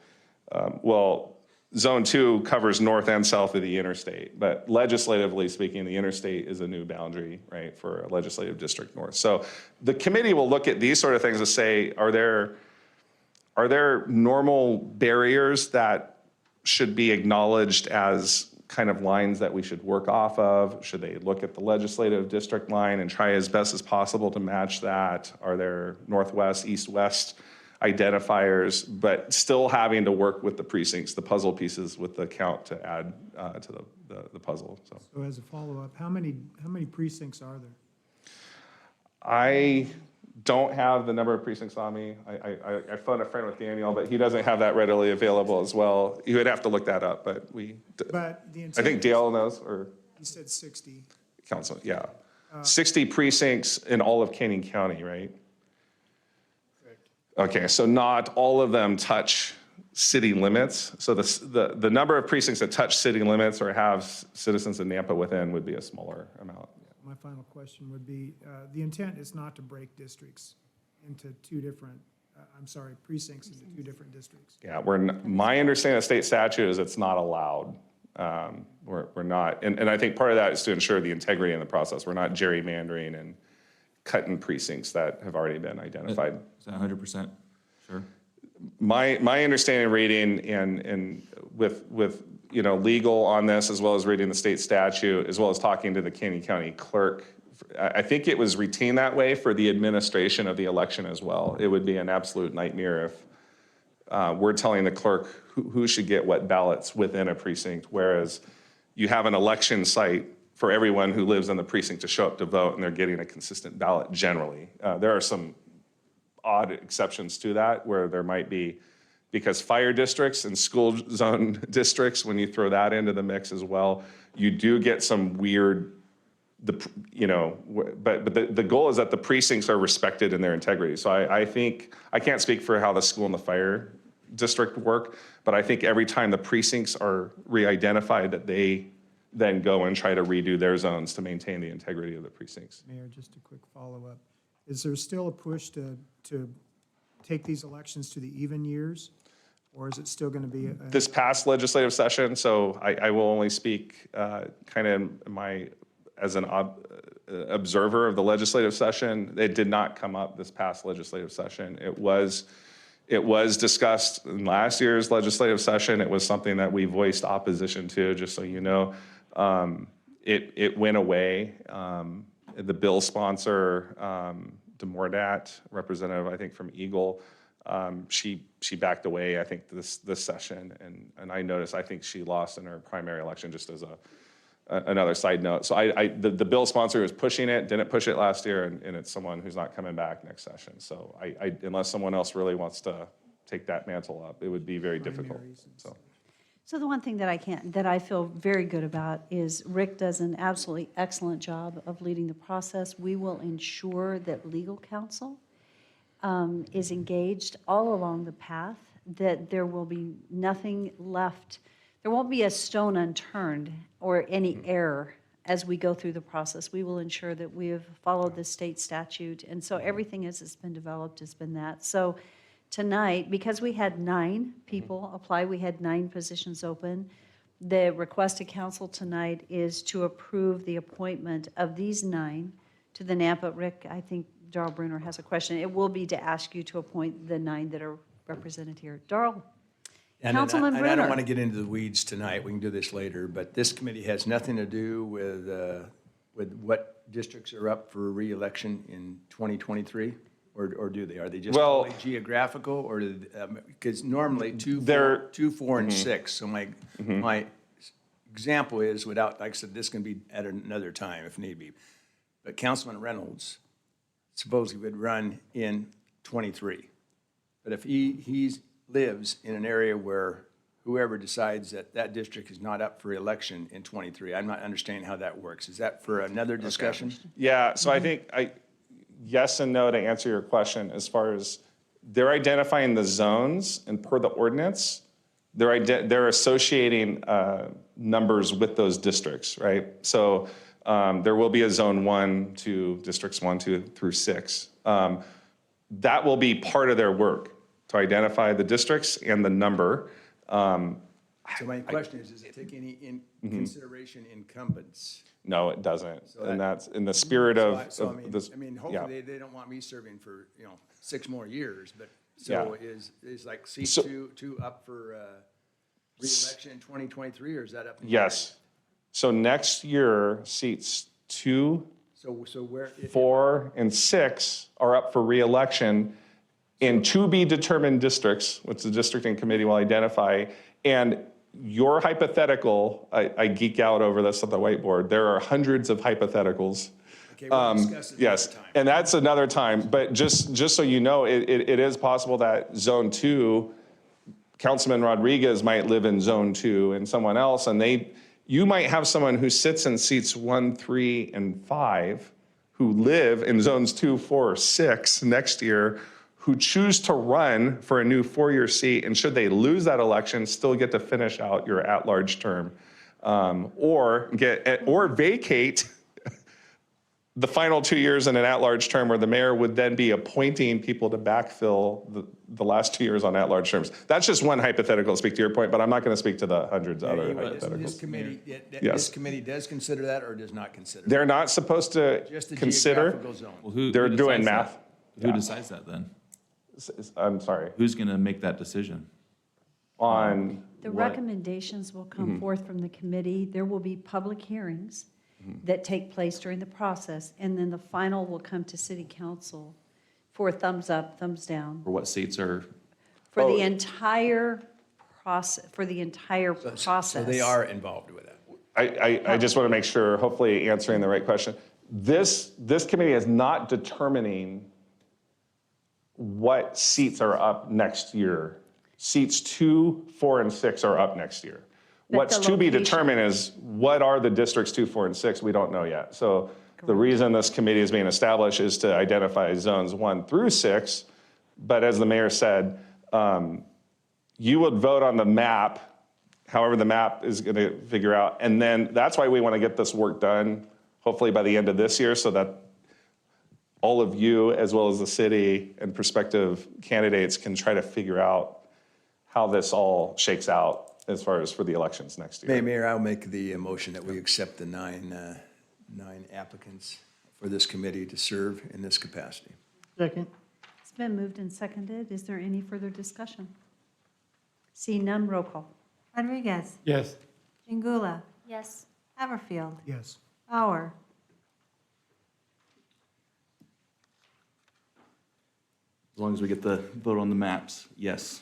Zone 2 covers north and south of the interstate, but legislatively speaking, the interstate is a new boundary, right, for a legislative district north. So the committee will look at these sort of things to say, are there normal barriers that should be acknowledged as kind of lines that we should work off of? Should they look at the legislative district line and try as best as possible to match that? Are there northwest, east-west identifiers, but still having to work with the precincts, the puzzle pieces with the count to add to the puzzle? So as a follow-up, how many precincts are there? I don't have the number of precincts on me. I phoned a friend with Daniel, but he doesn't have that readily available as well. You would have to look that up, but But the intent. I think Dale knows, or You said 60. council, yeah. 60 precincts in all of Canyon County, right? Okay, so not all of them touch city limits. So the number of precincts that touch city limits or have citizens in Nampa within would be a smaller amount. My final question would be, the intent is not to break districts into two different, precincts into two different districts. Yeah, my understanding of state statute is it's not allowed. We're not, and I think part of that is to ensure the integrity in the process. We're not gerrymandering and cutting precincts that have already been identified. Is that 100% sure? My understanding reading and with legal on this, as well as reading the state statute, as well as talking to the Canyon County clerk, I think it was retained that way for the administration of the election as well. It would be an absolute nightmare if we're telling the clerk who should get what ballots within a precinct, whereas you have an election site for everyone who lives in the precinct to show up to vote, and they're getting a consistent ballot generally. There are some odd exceptions to that where there might be, because fire districts and school zone districts, when you throw that into the mix as well, you do get some weird, but the goal is that the precincts are respected in their integrity. So I think, I can't speak for how the school and the fire district work, but I think every time the precincts are re-identified, that they then go and try to redo their zones to maintain the integrity of the precincts. Mayor, just a quick follow-up. Is there still a push to take these elections to the even years? Or is it still going to be? This past legislative session, so I will only speak kind of as an observer of the legislative session. It did not come up this past legislative session. It was discussed in last year's legislative session. It was something that we voiced opposition to, just so you know. It went away. The bill sponsor, DeMordat, representative, I think, from Eagle, she backed away, I think, this session. And I noticed, I think she lost in her primary election, just as another side note. So the bill sponsor is pushing it, didn't push it last year, and it's someone who's not coming back next session. So unless someone else really wants to take that mantle up, it would be very difficult. So. So the one thing that I feel very good about is Rick does an absolutely excellent job of leading the process. We will ensure that legal counsel is engaged all along the path, that there will be nothing left, there won't be a stone unturned or any error as we go through the process. We will ensure that we have followed the state statute, and so everything as it's been developed has been that. So tonight, because we had 9 people apply, we had 9 positions open, the request to council tonight is to approve the appointment of these 9 to the NAMPA. Rick, I think Darrell Bruner has a question. It will be to ask you to appoint the 9 that are represented here. Darrell? Councilman And I don't Bruner. want to get into the weeds tonight, we can do this later, but this committee has nothing to do with what districts are up for reelection in 2023? Or do they? Are they just Well- only geographical, or, because normally 2, They're- 2, 4, and 6, so my example is, without, like I said, this can be at another time if need be, but Councilman Reynolds supposedly would run in 23. But if he lives in an area where whoever decides that that district is not up for election in 23, I'm not understanding how that works. Is that for another discussion? Yeah, so I think yes and no to answer your question. As far as they're identifying the zones, and per the ordinance, they're associating numbers with those districts, right? So there will be a zone 1 to districts 1, 2 through 6. That will be part of their work, to identify the districts and the number. So my question is, does it take any consideration incumbents? No, it doesn't. So And that- that's in the spirit of So this. I mean, yeah. hopefully they don't want me serving for, 6 more years, but Yeah. so is like seat So- 2 up for reelection in 2023, or is that up? in the Yes. So next year, seats 2, air? So where? 4, and 6 are up for reelection in to be determined districts, which the districting committee will identify. And your hypothetical, I geek out over this at the whiteboard. There are hundreds of hypotheticals. Okay, we'll discuss it Yes, another time. and that's another time. But just so you know, it is possible that Zone 2, Councilman Rodriguez might live in Zone 2 and someone else, and you might have someone who sits in seats 1, 3, and 5 who live in Zones 2, 4, or 6 next year, who choose to run for a new 4-year seat, and should they lose that election, still get to finish out your at-large term, or vacate the final 2 years in an at-large term, where the mayor would then be appointing people to backfill the last 2 years on at-large terms. That's just one hypothetical to speak to your point, but I'm not going to speak to the hundreds of other This hypotheticals. committee, Yes. this committee does consider that or does not consider that? They're not supposed to Just the consider. geographical zone. Well, who They're doing decides that? math. Who Yeah. decides that then? I'm sorry. Who's going to make that decision? On The What? recommendations will come forth from the committee. There will be public hearings that take place during the process, and then the final will come to city council for thumbs up, thumbs down, Or what seats are, for Oh. the entire process, for the entire process. So they are involved with that. I just want to make sure, hopefully answering the right question. This committee is not determining what seats are up next year. Seats 2, 4, and 6 are up next year. But What's the to be location- determined is, what are the districts 2, 4, and 6? We don't know yet. So the reason this committee is being established is to identify zones 1 through 6. But as the mayor said, you would vote on the map, however the map is going to figure out. And then that's why we want to get this work done, hopefully by the end of this year, so that all of you, as well as the city and prospective candidates, can try to figure out how this all shakes out as far as for the elections next year. Mayor, I'll make the motion that we accept the nine applicants for this committee to serve in this capacity. Second. It's been moved and seconded. Is there any further discussion? See none, roll call. Rodriguez, Yes. Chingula, Yes. Haverfield, Yes. Bauer, As long as we get the vote on the maps, yes.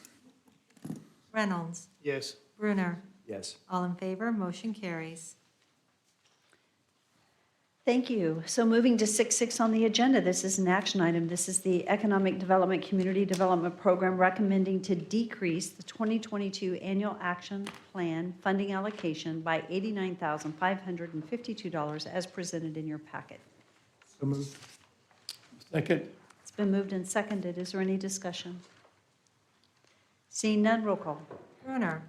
Reynolds, Yes. Brunner. Yes. All in favor, motion carries. Thank you. So moving to 6.6 on the agenda, this is an action item. This is the Economic Development Community Development Program recommending to decrease the 2022 Annual Action Plan funding allocation by $89,552 as presented in your packet. So moved. Second. It's been moved and seconded. Is there any discussion? Seeing none, roll call. Brunner,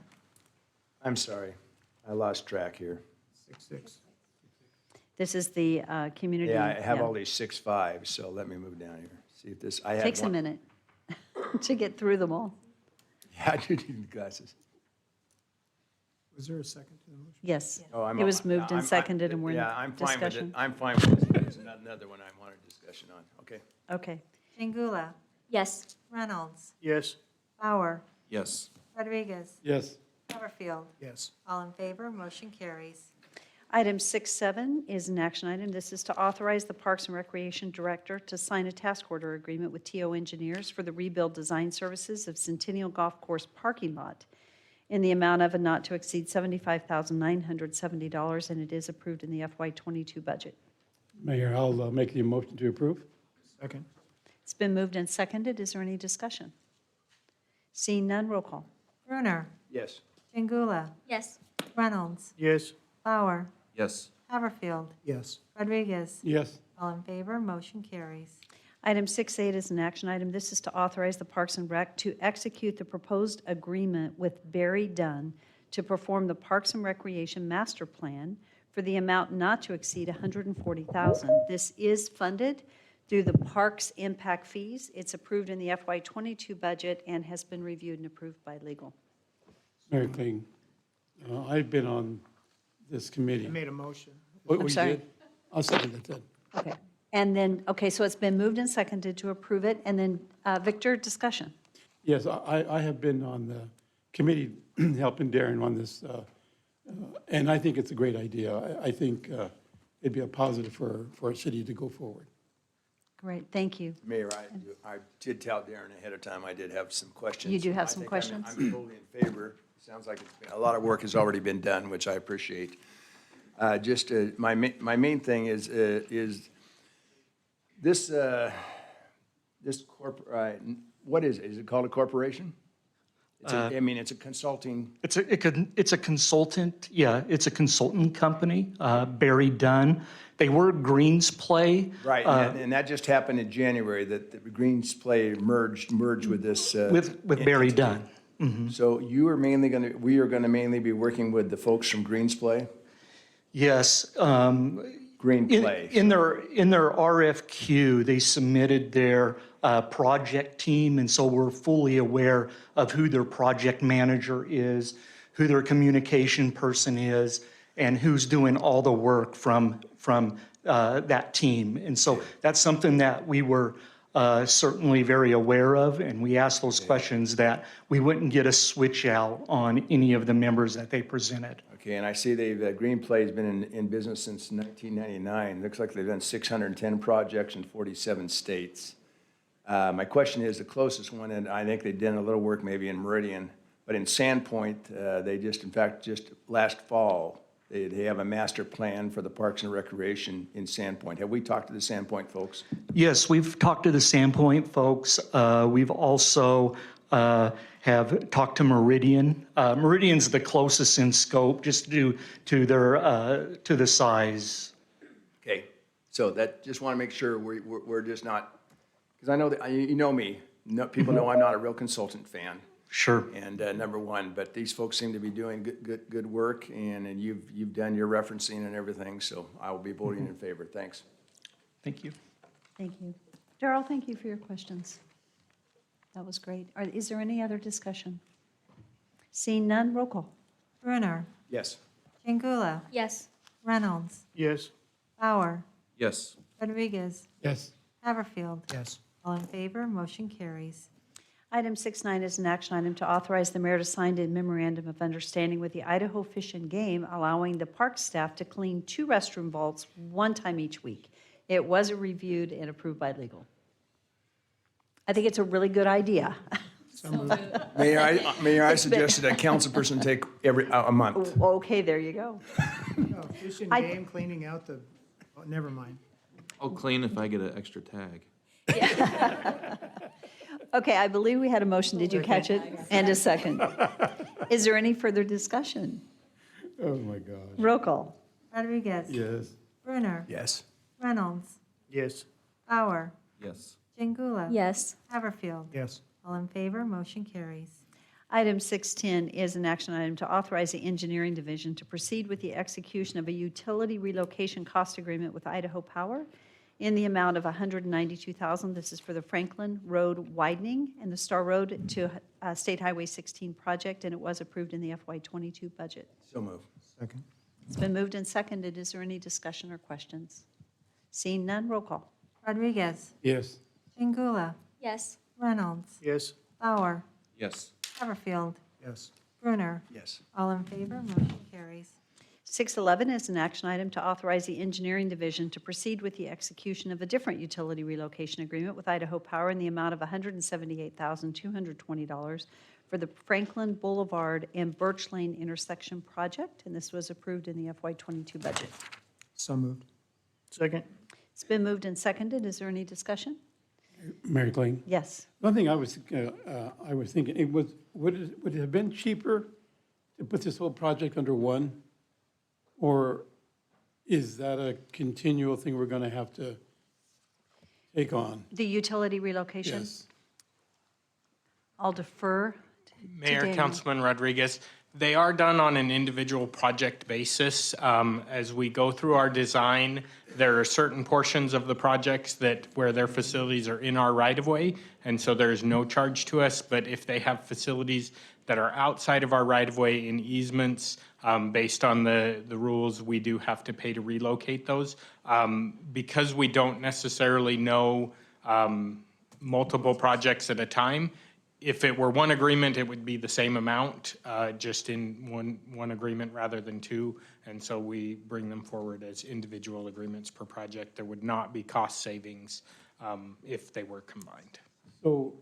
I'm sorry, I lost track here. 6.6. This is the community. Yeah, I have all these 6.5, so let me move down here. See if this, I had Takes a one- minute to get through them all. Yeah, I do need glasses. Was there a second to the motion? Yes. Oh, I'm- It was moved and I'm- seconded, and we're in Yeah, I'm fine with it. discussion. I'm fine with it. There's another one I wanted discussion on. Okay. Okay. Chingula, Yes. Reynolds, Yes. Bauer, Yes. Rodriguez, Yes. Haverfield. Yes. All in favor, motion carries. Item 6.7 is an action item. This is to authorize the Parks and Recreation Director to sign a task order agreement with TO Engineers for the rebuild design services of Centennial Golf Course parking lot in the amount of a not to exceed $75,970, and it is approved in the FY22 budget. Mayor, I'll make the motion to approve. Second. It's been moved and seconded. Is there any discussion? Seeing none, roll call. Brunner, Yes. Chingula, Yes. Reynolds, Yes. Bauer, Yes. Haverfield, Yes. Rodriguez. Yes. All in favor, motion carries. Item 6.8 is an action item. This is to authorize the Parks and Rec to execute the proposed agreement with Barry Dunn to perform the Parks and Recreation Master Plan for the amount not to exceed $140,000. This is funded through the Parks Impact Fees. It's approved in the FY22 budget and has been reviewed and approved by legal. Mary Clayton, I've been on this committee. I made a motion. Oh, I'm you sorry. did? I'll second that then. Okay. And then, okay, so it's been moved and seconded to approve it. And then, Victor, discussion. Yes, I have been on the committee helping Darren on this, and I think it's a great idea. I think it'd be a positive for our city to go forward. Great, thank you. Mayor, I did tell Darren ahead of time I did have some questions. You do have I some think questions? I'm totally in favor. Sounds like a lot of work has already been done, which I appreciate. My main thing is this, what is it? Is it called a corporation? I mean, it's a consulting, It's a consultant, yeah, it's a consultant company, Barry Dunn. They were Greens Play. right, and that just happened in January, that the Greens Play merged with this. With Barry entity. Dunn. So we are gonna mainly be working with the folks from Greens Play? Yes. Green Play. In their RFQ, they submitted their project team, and so we're fully aware of who their project manager is, who their communication person is, and who's doing all the work from that team. And so that's something that we were certainly very aware of, and we asked those questions that we wouldn't get a switch out on any of the members that they presented. Okay, and I see Green Play has been in business since 1999. Looks like they've done 610 projects in 47 states. My question is, the closest one, and I think they've done a little work maybe in Meridian, but in Sandpoint, they just last fall, they have a master plan for the Parks and Recreation in Sandpoint. Have we talked to the Sandpoint folks? Yes, we've talked to the Sandpoint folks. We've also have talked to Meridian. Meridian's the closest in scope, just due to to the size. Okay, so just want to make sure we're just not, because I know that, you know me, people know I'm not a real consultant fan. Sure. And number one, but these folks seem to be doing good work, and you've done your referencing and everything, so I will be voting in favor. Thanks. Thank you. Thank you. Darrell, thank you for your questions. That was great. Is there any other discussion? Seeing none, roll call. Brunner, Yes. Chingula, Yes. Reynolds, Yes. Bauer, Yes. Rodriguez, Yes. Haverfield. Yes. All in favor, motion carries. Item 6.9 is an action item to authorize the mayor to sign a memorandum of understanding with the Idaho Fish and Game, allowing the park staff to clean 2 restroom vaults one time each week. It was reviewed and approved by legal. I think it's a really good idea. Mayor, I suggested a council person take a month. Okay, there you go. Fish and I- Game cleaning out the Oh, never mind. I'll clean if I get an extra tag. Okay, I believe we had a motion. Did you catch it? And a second. Is there any further discussion? Oh, my gosh. Roll call. Rodriguez. Yes. Brunner. Yes. Reynolds. Yes. Bauer. Yes. Jangula. Yes. Haverfield. Yes. All in favor, motion carries. Item 610 is an action item to authorize the Engineering Division to proceed with the execution of a utility relocation cost agreement with Idaho Power in the amount of $192,000. This is for the Franklin Road widening and the Star Road to State Highway 16 project, and it was approved in the FY22 budget. So move. Second. It's been moved and seconded. Is there any discussion or questions? Seeing none, roll call. Rodriguez. Yes. Jangula. Yes. Reynolds. Yes. Bauer. Yes. Haverfield. Yes. Brunner. Yes. All in favor, motion carries. 611 is an action item to authorize the Engineering Division to proceed with the execution of a different utility relocation agreement with Idaho Power in the amount of $178,220 for the Franklin Boulevard and Birch Lane intersection project, and this was approved in the FY22 budget. So moved. Second. It's been moved and seconded. Is there any discussion? Mary Clayton? Yes. One thing I was thinking, would it have been cheaper to put this whole project under one? Or is that a continual thing we're going to have to take on? The utility relocation? Yes. I'll defer to Mayor, Daniel. Councilman Rodriguez, they are done on an individual project basis. As we go through our design, there are certain portions of the projects where their facilities are in our right-of-way, and so there is no charge to us. But if they have facilities that are outside of our right-of-way in easements, based on the rules, we do have to pay to relocate those. Because we don't necessarily know multiple projects at a time, if it were one agreement, it would be the same amount, just in one agreement rather than two. And so we bring them forward as individual agreements per project. There would not be cost savings if they were combined. So,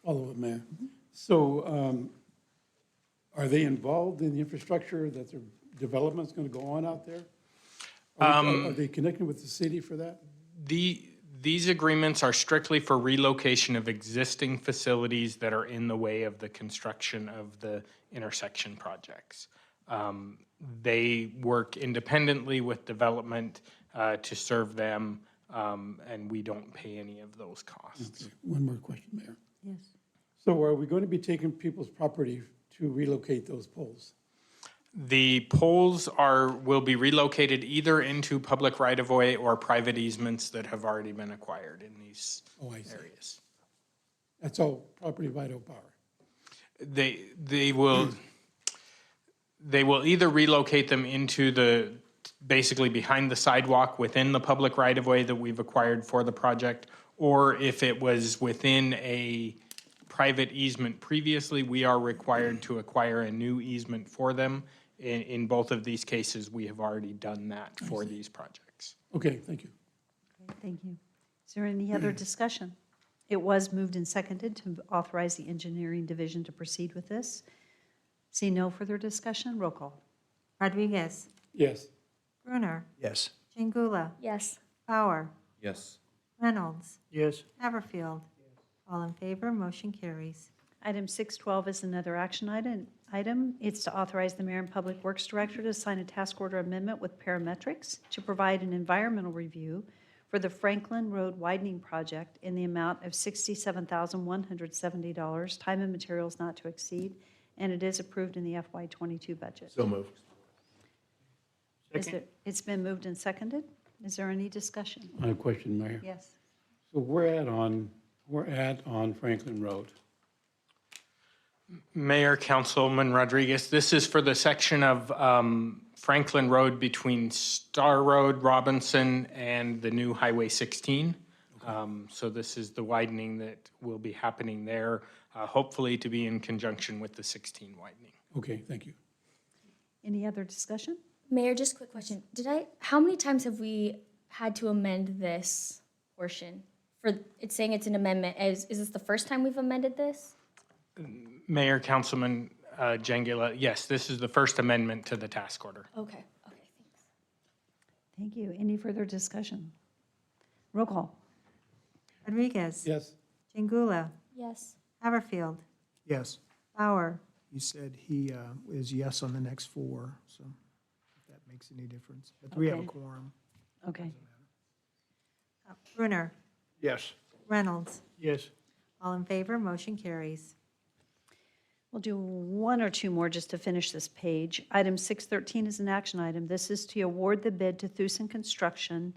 follow up, Mayor. So, are they involved in the infrastructure that their development's going to go on out there? Are they connected with the city for that? These agreements are strictly for relocation of existing facilities that are in the way of the construction of the intersection projects. They work independently with development to serve them, and we don't pay any of those costs. Okay. One more question, Mayor. Yes. So are we going to be taking people's property to relocate those poles? The poles will be relocated either into public right-of-way or private easements that have already been acquired in these areas. That's all property of Idaho Power? They will either relocate them into basically behind the sidewalk within the public right-of-way that we've acquired for the project, or if it was within a private easement previously, we are required to acquire a new easement for them. In both of these cases, we have already done that for these projects. Okay, thank you. Okay, thank you. Is there any other discussion? It was moved and seconded to authorize the Engineering Division to proceed with this. See no further discussion, roll call. Rodriguez. Yes. Brunner. Yes. Jangula. Yes. Bauer. Yes. Reynolds. Yes. Haverfield. All in favor, motion carries. Item 612 is another action item. It's to authorize the Mayor and Public Works Director to sign a task order amendment with Parametrics to provide an environmental review for the Franklin Road widening project in the amount of $67,170, time and materials not to exceed, and it is approved in the FY22 budget. So move. It's been moved and seconded. Is there any discussion? I have a question, Mayor. Yes. So we're at on Franklin Road. Mayor, Councilman Rodriguez, this is for the section of Franklin Road between Star Road, Robinson, and the new Highway 16. So this is the widening that will be happening there, hopefully to be in conjunction with the 16 widening. Okay, thank you. Any other discussion? Mayor, just a quick question. How many times have we had to amend this portion? It's saying it's an amendment. Is this the first time we've amended this? Mayor, Councilman Jangula, yes, this is the first amendment to the task order. Okay, thanks. Thank you. Any further discussion? Roll call. Rodriguez. Yes. Chingula. Yes. Haverfield. Yes, Bauer. you said he is yes on the next four, so if that makes any difference. But we have a Okay. quorum. Okay. Brunner. Yes. Reynolds. Yes. All in favor, motion carries. We'll do one or two more just to finish this page. Item 613 is an action item. This is to award the bid to Thusen Construction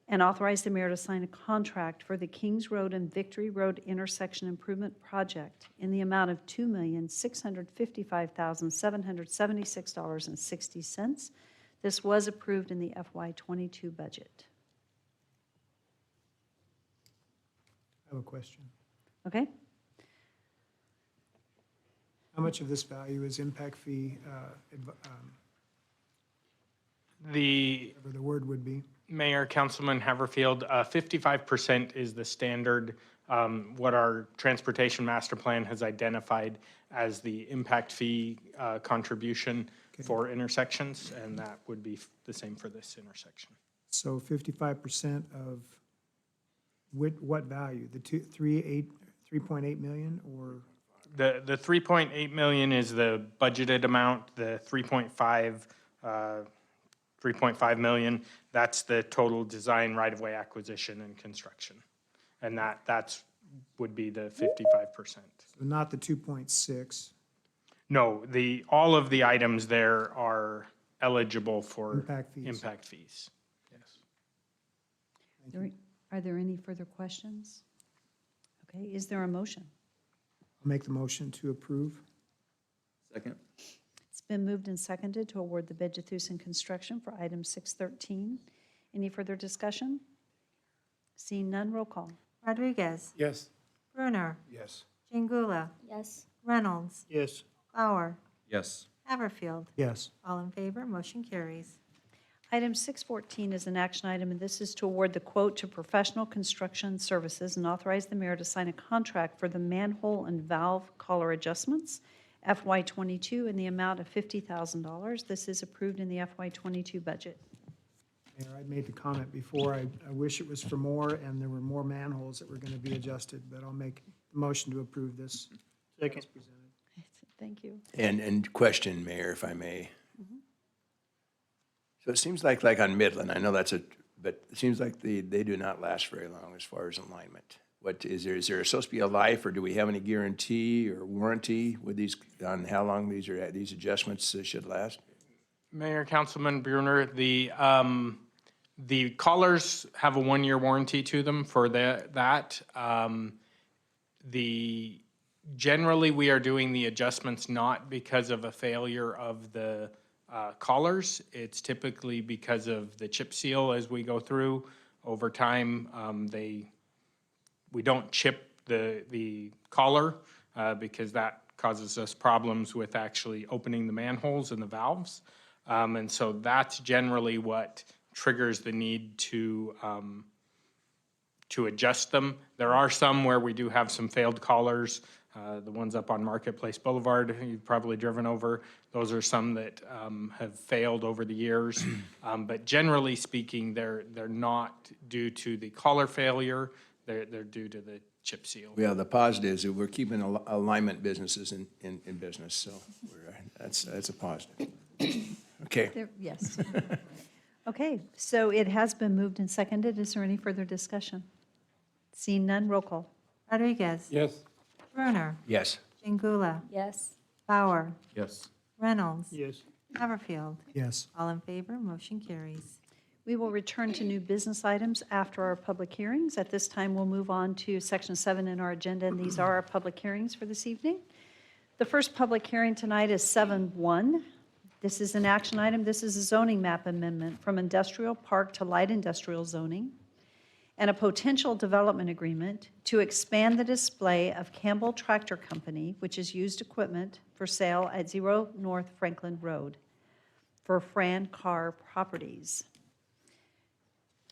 and authorize the mayor to sign a contract for the Kings Road and Victory Road intersection improvement project in the amount of $2,655,776.60. This was approved in the FY22 budget. I have a question. Okay? How much of this value is impact fee, The whatever the word would be? Mayor, Councilman Haverfield, 55% is the standard, what our transportation master plan has identified as the impact fee contribution for intersections, and that would be the same for this intersection. So 55% of what value? The 3.8 million or? The 3.8 million is the budgeted amount, the 3.5 million, that's the total design, right-of-way acquisition and construction. And that's, would be the 55%. So not the 2.6. No, all of the items there are eligible for Impact fees. impact fees. Yes. Are there any further questions? Okay, is there a motion? I'll make the motion to approve. Second? It's been moved and seconded to award the bid to Thusen Construction for item 613. Any further discussion? Seeing none, roll call. Rodriguez. Yes. Brunner. Yes. Chingula. Yes. Reynolds. Yes. Bauer. Yes. Haverfield. Yes. All in favor, motion carries. Item 614 is an action item, and this is to award the quote to Professional Construction Services and authorize the mayor to sign a contract for the manhole and valve collar adjustments, FY22, in the amount of $50,000. This is approved in the FY22 budget. Mayor, I made the comment before, I wish it was for more and there were more manholes that were going to be adjusted, but I'll make the motion to approve this. Second. as presented. Thank you. And question, Mayor, if I may. So it seems like on Midland, I know but it seems like they do not last very long as far as alignment. What, is there supposed to be a life, or do we have any guarantee or warranty with these, on how long these adjustments should last? Mayor, Councilman Brunner, the collars have a 1-year warranty to them for that. Generally, we are doing the adjustments not because of a failure of the collars. It's typically because of the chip seal as we go through. Over time, we don't chip the collar because that causes us problems with actually opening the manholes and the valves. And so that's generally what triggers the need to adjust them. There are some where we do have some failed collars. The ones up on Marketplace Boulevard, you've probably driven over. Those are some that have failed over the years. But generally speaking, they're not due to the collar failure. They're due to the chip seal. Well, the positive is that we're keeping alignment businesses in business, so that's a positive. Okay. Yes. Okay, so it has been moved and seconded. Is there any further discussion? Seeing none, roll call. Rodriguez. Yes. Brunner. Yes. Chingula. Yes. Bauer. Yes. Reynolds. Yes. Haverfield. Yes. All in favor, motion carries. We will return to new business items after our public hearings. At this time, we'll move on to Section 7 in our agenda, and these are our public hearings for this evening. The first public hearing tonight is 7-1. This is an action item. This is a zoning map amendment from industrial park to light industrial zoning and a potential development agreement to expand the display of Campbell Tractor Company, which is used equipment, for sale at 0 North Franklin Road for Fran Carr Properties.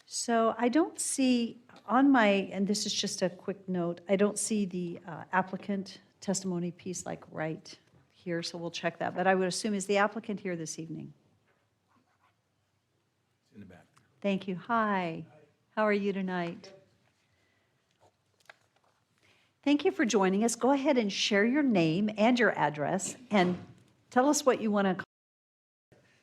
So I don't see on my, and this is just a quick note, I don't see the applicant testimony piece like right here, so we'll check that. But I would assume, is the applicant here this evening? In the back. Thank you. Hi. How are you tonight? Thank you for joining us. Go ahead and share your name and your address and tell us what you want to.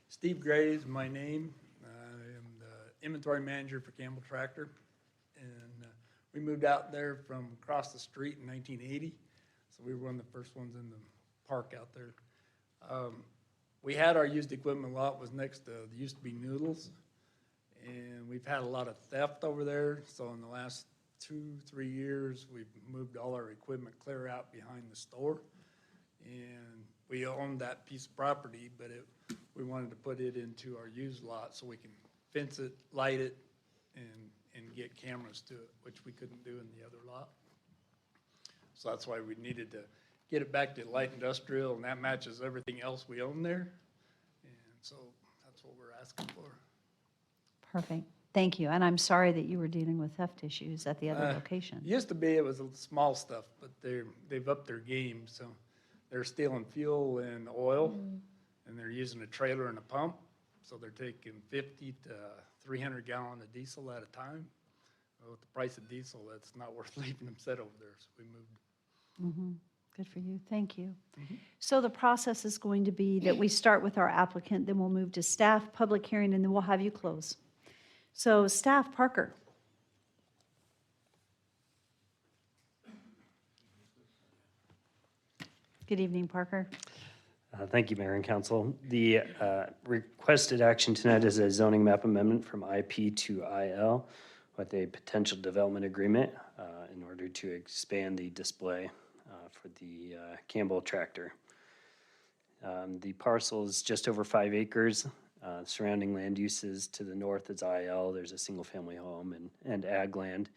Steve Gray is my name. I am the inventory manager for Campbell Tractor. And we moved out there from across the street in 1980. So we were one of the first ones in the park out there. We had our used equipment lot was next to, there used to be Noodles. And we've had a lot of theft over there. So in the last 2-3 years, we've moved all our equipment clear out behind the store. And we owned that piece of property, but we wanted to put it into our used lot so we can fence it, light it, and get cameras to it, which we couldn't do in the other lot. So that's why we needed to get it back to light industrial, and that matches everything else we own there. And so that's what we're asking for. Perfect. Thank you. And I'm sorry that you were dealing with theft issues at the other location. Used to be, it was small stuff, but they've upped their game, so they're stealing fuel and oil, and they're using a trailer and a pump, so they're taking 50 to 300 gallon of diesel at a time. Well, with the price of diesel, that's not worth leaving them set over there, so we moved. Good for you. Thank you. So the process is going to be that we start with our applicant, then we'll move to staff, public hearing, and then we'll have you close. So staff, Parker. Good evening, Parker. Thank you, Mayor and Council. The requested action tonight is a zoning map amendment from IP to IL with a potential development agreement in order to expand the display for the Campbell tractor. The parcel is just over 5 acres. Surrounding land uses to the north is IL. There's a single-family home and ag land.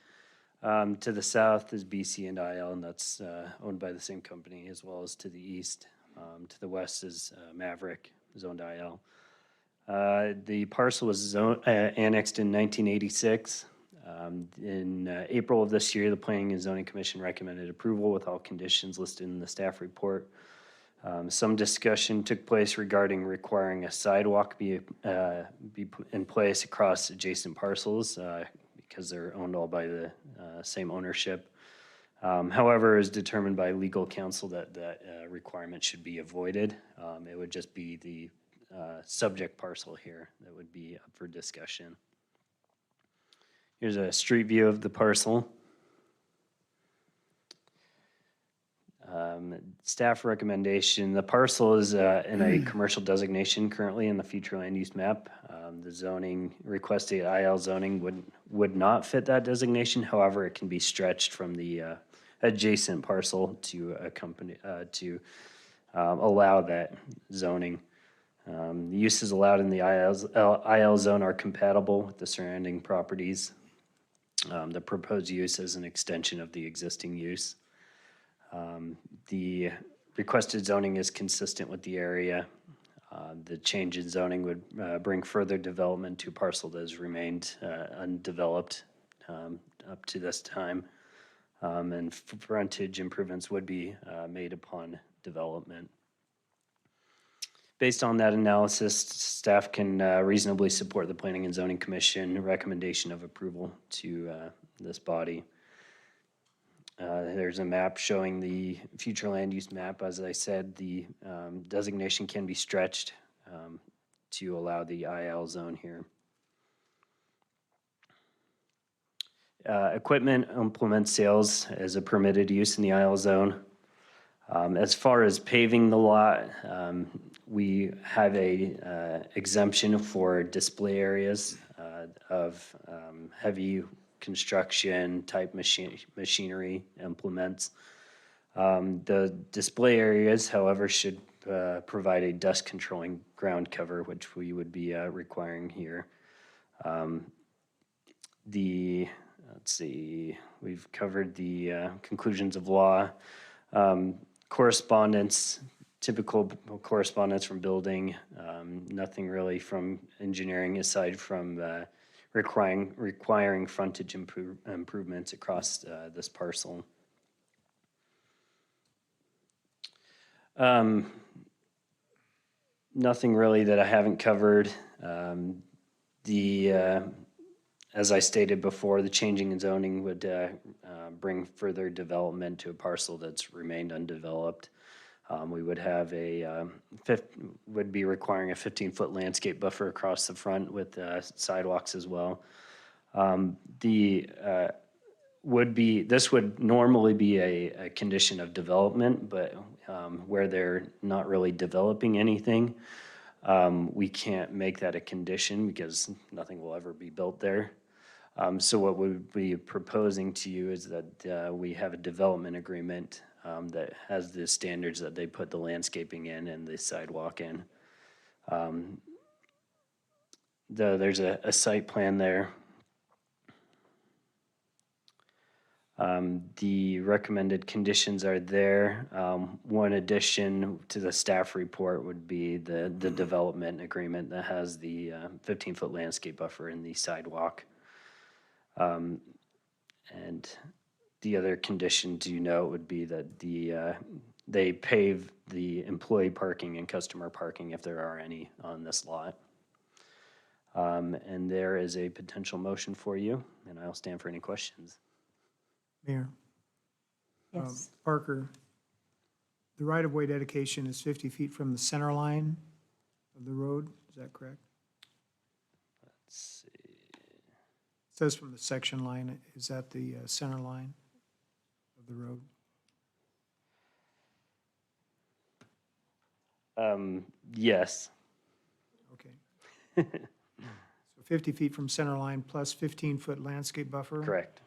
To the south is BC and IL, and that's owned by the same company, as well as to the east. To the west is Maverick, zoned IL. The parcel was annexed in 1986. In April of this year, the Planning and Zoning Commission recommended approval with all conditions listed in the staff report. Some discussion took place regarding requiring a sidewalk be put in place across adjacent parcels because they're owned all by the same ownership. However, it was determined by legal counsel that requirement should be avoided. It would just be the subject parcel here that would be up for discussion. Here's a street view of the parcel. Staff recommendation, the parcel is in a commercial designation currently in the future land use map. The zoning, requested IL zoning would not fit that designation. However, it can be stretched from the adjacent parcel to accompany, to allow that zoning. The uses allowed in the IL zone are compatible with the surrounding properties. The proposed use is an extension of the existing use. The requested zoning is consistent with the area. The change in zoning would bring further development to a parcel that has remained undeveloped up to this time. And frontage improvements would be made upon development. Based on that analysis, staff can reasonably support the Planning and Zoning Commission recommendation of approval to this body. There's a map showing the future land use map. As I said, the designation can be stretched to allow the IL zone here. Equipment implement sales is a permitted use in the IL zone. As far as paving the lot, we have a exemption for display areas of heavy construction type machinery implements. The display areas, however, should provide a dust controlling ground cover, which we would be requiring here. Let's see, we've covered the conclusions of law. Correspondence, typical correspondence from building, nothing really from engineering aside from requiring frontage improvements across this parcel. Nothing really that I haven't covered. The As I stated before, the changing in zoning would bring further development to a parcel that's remained undeveloped. We would have would be requiring a 15-foot landscape buffer across the front with sidewalks as well. This would normally be a condition of development, but where they're not really developing anything, we can't make that a condition because nothing will ever be built there. So what we'll be proposing to you is that we have a development agreement that has the standards that they put the landscaping in and the sidewalk in. There's a site plan there. The recommended conditions are there. One addition to the staff report would be the development agreement that has the 15-foot landscape buffer in the sidewalk. And the other condition to note would be that they pave the employee parking and customer parking if there are any on this lot. And there is a potential motion for you, and I'll stand for any questions. Mayor? Yes. Parker, the right-of-way dedication is 50 feet from the center line of the road, is that correct? Let's see. It says from the section line, is that the center line of the road? Yes. Okay. So 50 feet from center line plus 15-foot landscape buffer? Correct.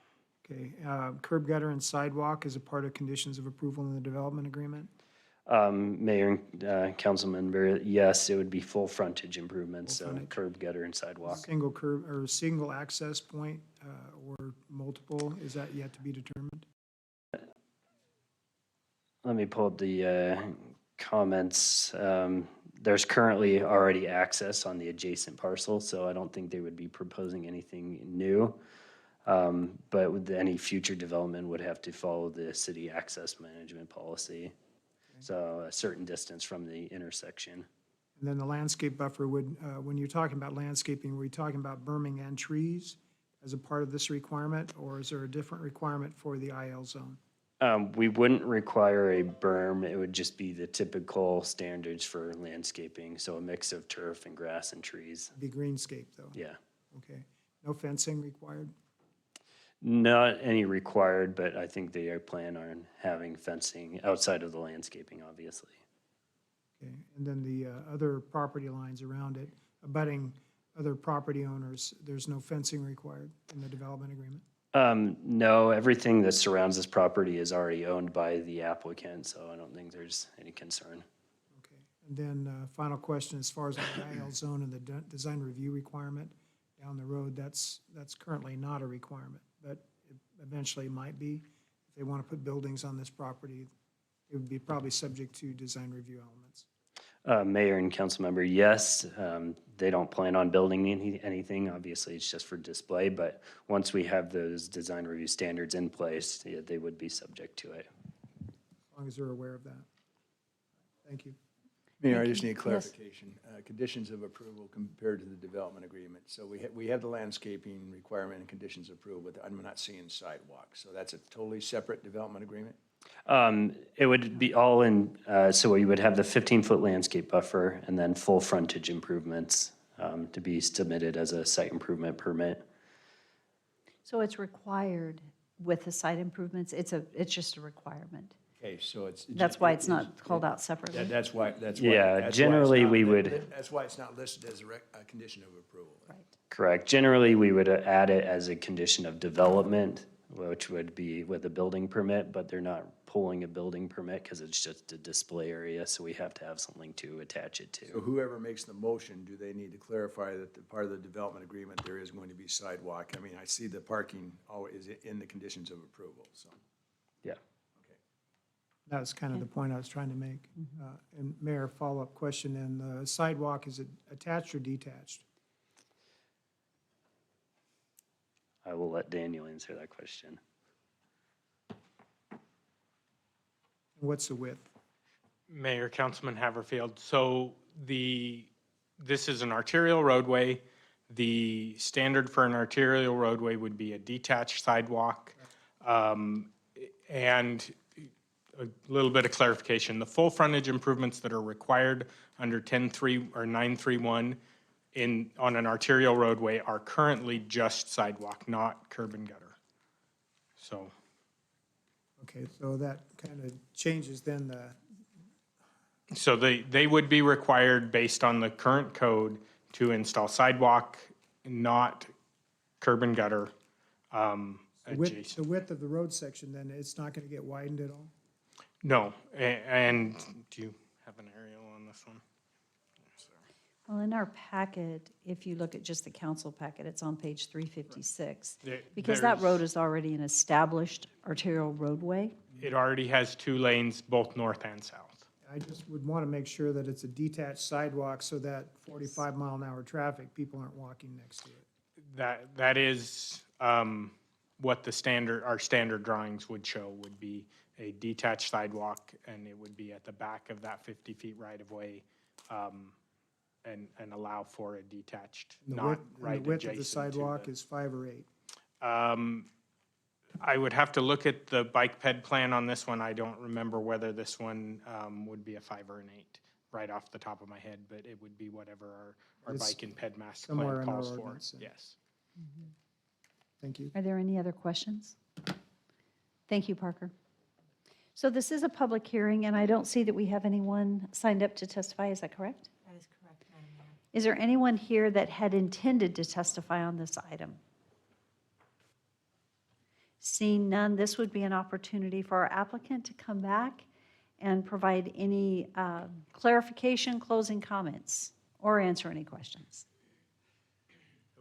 Okay, curb gutter and sidewalk is a part of conditions of approval in the development agreement? Mayor and council member, yes, it would be full frontage improvements, Full so frontage. curb, gutter, and sidewalk. Single curb, or single access point, or multiple, is that yet to be determined? Let me pull up the comments. There's currently already access on the adjacent parcel, so I don't think they would be proposing anything new. But with any future development would have to follow the city access management policy. So a certain distance from the intersection. And then the landscape buffer would, when you're talking about landscaping, were you talking about berming and trees as a part of this requirement, or is there a different requirement for the IL zone? We wouldn't require a berm. It would just be the typical standards for landscaping. So a mix of turf and grass and trees. Be greenscape, though? Yeah. Okay. No fencing required? Not any required, but I think they are plan on having fencing outside of the landscaping, obviously. Okay, and then the other property lines around it, abutting other property owners, there's no fencing required in the development agreement? No, everything that surrounds this property is already owned by the applicant, so I don't think there's any concern. Okay, and then final question, as far as the IL zone and the design review requirement down the road, that's currently not a requirement, but it eventually might be. If they want to put buildings on this property, it would be probably subject to design review elements. Mayor and council member, yes, they don't plan on building anything. Obviously, it's just for display, but once we have those design review standards in place, yeah, they would be subject to it. As long as they're aware of that. Thank you. Mayor, I just need clarification. Conditions of approval compared to the development agreement. So we have the landscaping requirement and conditions of approval, but I'm not seeing sidewalks. So that's a totally separate development agreement? It would be all in, so you would have the 15-foot landscape buffer and then full frontage improvements to be submitted as a site improvement permit. So it's required with the site improvements, it's just a requirement. Okay, so it's. That's why it's not called out separately? That's why. Yeah, that's why it's generally not we li- would- That's why it's not listed as a condition of approval. Right. Correct. Generally, we would add it as a condition of development, which would be with a building permit, but they're not pulling a building permit because it's just a display area, so we have to have something to attach it So to. whoever makes the motion, do they need to clarify that the part of the development agreement, there is going to be sidewalk? I mean, I see the parking is in the conditions of approval, so. Yeah. That's kind of the point I was trying to make. And Mayor, follow-up question, and the sidewalk, is it attached or detached? I will let Daniel answer that question. And what's the width? Mayor, Councilman Haverfield, so this is an arterial roadway. The standard for an arterial roadway would be a detached sidewalk. And a little bit of clarification, the full frontage improvements that are required under 10.3 or 931 on an arterial roadway are currently just sidewalk, not curb and gutter. So, Okay, so that kind of changes then the, so they would be required based on the current code to install sidewalk, not curb and gutter, adjacent. the width of the road section, then it's not going to get widened at all? No, and do you have an aerial on this one? Well, in our packet, if you look at just the council packet, it's on page 356. Because that road is already an established arterial roadway. It already has 2 lanes, both north and south. I just would want to make sure that it's a detached sidewalk so that 45-mile-an-hour traffic, people aren't walking next to it. That is what our standard drawings would show, would be a detached sidewalk, and it would be at the back of that 50 feet right-of-way, and allow for a detached, And not right the width of the adjacent to sidewalk the- is 5 or 8. I would have to look at the bike ped plan on this one. I don't remember whether this one would be a 5 or an 8 right off the top of my head, but it would be whatever our It's bike and ped master somewhere plan in our calls for. ordinance, then. Yes. Thank you. Are there any other questions? Thank you, Parker. So this is a public hearing, and I don't see that we have anyone signed up to testify. Is that correct? That is correct, Madam Mayor. Is there anyone here that had intended to testify on this item? Seeing none, this would be an opportunity for our applicant to come back and provide any clarification, closing comments, or answer any questions.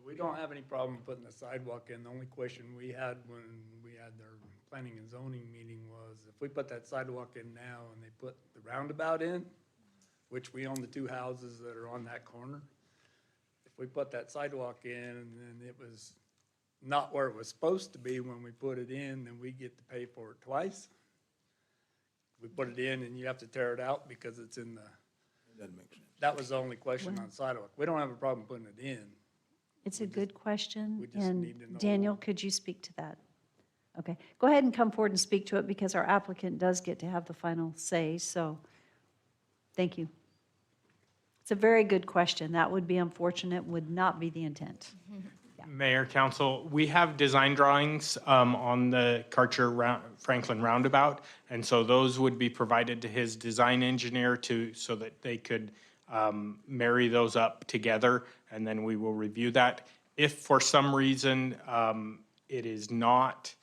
We don't have any problem putting the sidewalk in. The only question we had when we had our planning and zoning meeting was if we put that sidewalk in now and they put the roundabout in, which we own the 2 houses that are on that corner, if we put that sidewalk in and then it was not where it was supposed to be when we put it in, then we get to pay for it twice. We put it in and you have to tear it out because it's in the, Doesn't make sense. that was the only question on sidewalk. We don't have a problem putting it in. It's a good question, we just need to know. and Daniel, could you speak to that? Okay, go ahead and come forward and speak to it, because our applicant does get to have the final say, so, thank you. It's a very good question. That would be unfortunate, would not be the intent. Mayor, Council, we have design drawings on the Franklin roundabout, and so those would be provided to his design engineer so that they could marry those up together, and then we will review that. If for some reason it is not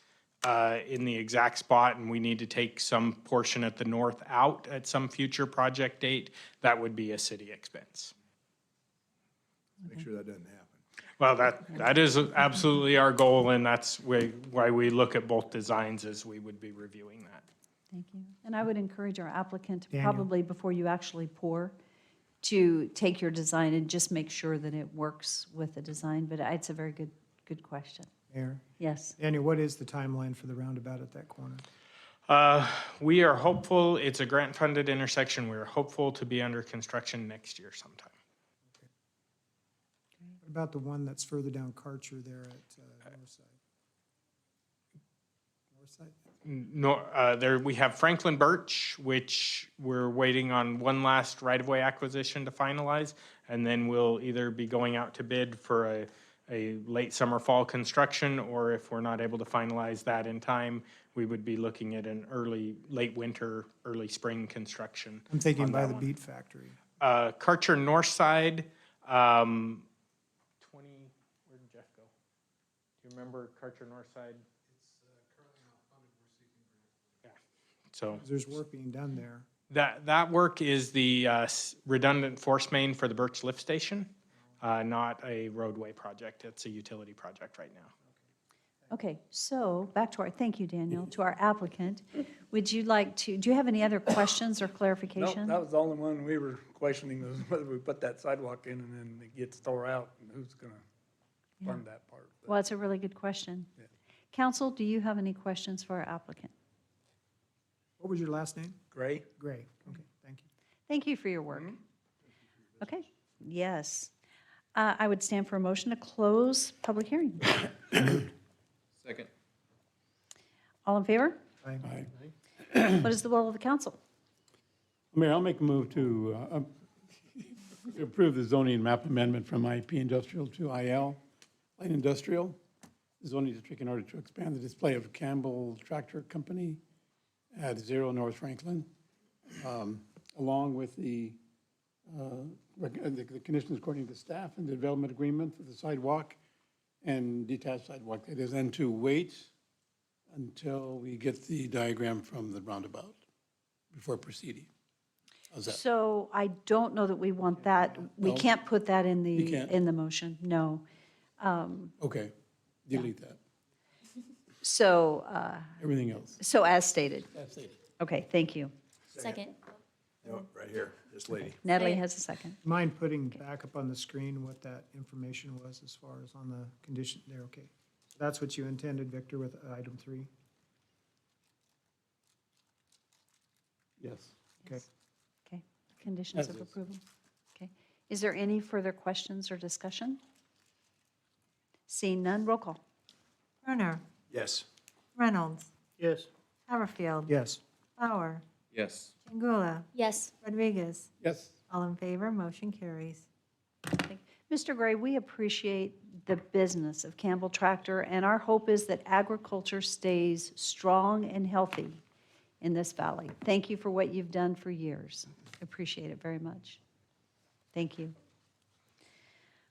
in the exact spot and we need to take some portion at the north out at some future project date, that would be a city expense. Make sure that doesn't happen. Well, that is absolutely our goal, and that's why we look at both designs, as we would be reviewing that. Thank you. And I would encourage our applicant to Daniel. probably, before you actually pour, to take your design and just make sure that it works with the design, but it's a very good question. Mayor? Yes. Daniel, what is the timeline for the roundabout at that corner? We are hopeful, it's a grant-funded intersection, we're hopeful to be under construction next year sometime. What about the one that's further down Karcher there at Northside? Northside? There, we have Franklin Birch, which we're waiting on one last right-of-way acquisition to finalize, and then we'll either be going out to bid for a late summer, fall construction, or if we're not able to finalize that in time, we would be looking at an late winter, early spring construction. I'm thinking on by that the one. Beat Factory. Karcher North Side, 20, where did Jeff go? Do you remember Karcher North Side? So 'Cause there's work being done there. that work is the redundant force main for the Birch Lift Station, not a roadway project. It's a utility project right now. Okay, so back to thank you, Daniel, to our applicant. Would you like to, do you have any other questions or No, clarification? that was the only one we were questioning, was whether we put that sidewalk in and then it gets tore out, and who's gonna fund that part. But Well, it's a really good question. Council, do you have any questions for our applicant? What was your last name? Gray? Gray. Okay, thank you. Thank you for your work. Okay, yes. I would stand for a motion to close public hearing. Second. All in favor? Aye. What is the will of the council? Mayor, I'll make a move to approve the zoning map amendment from IP Industrial to IL, Light Industrial zoning district in order to expand the display of Campbell Tractor Company at 0 North Franklin, along with the conditions according to staff and the development agreement for the sidewalk and detached sidewalk. That is, and to wait until we get the diagram from the roundabout before proceeding. How's that? So I don't know that we want that. We No? can't put that in You can't? the motion, no. Okay, delete that. So, Everything else. so as stated. That's stated. Okay, thank you. Second. No, right here, this lady. Natalie has a second. Mind putting back up on the screen what that information was as far as on the condition there, okay? That's what you intended, Victor, with item 3? Yes. Okay. Okay, conditions As of is. approval. Okay. Is there any further questions or discussion? Seeing none, roll call. Turner, Yes. Reynolds, Yes. Haverfield. Yes. Bauer, Yes. Chingula, Yes. Rodriguez. Yes. All in favor, motion carries. Mr. Gray, we appreciate the business of Campbell Tractor, and our hope is that agriculture stays strong and healthy in this valley. Thank you for what you've done for years. Appreciate it very much. Thank you.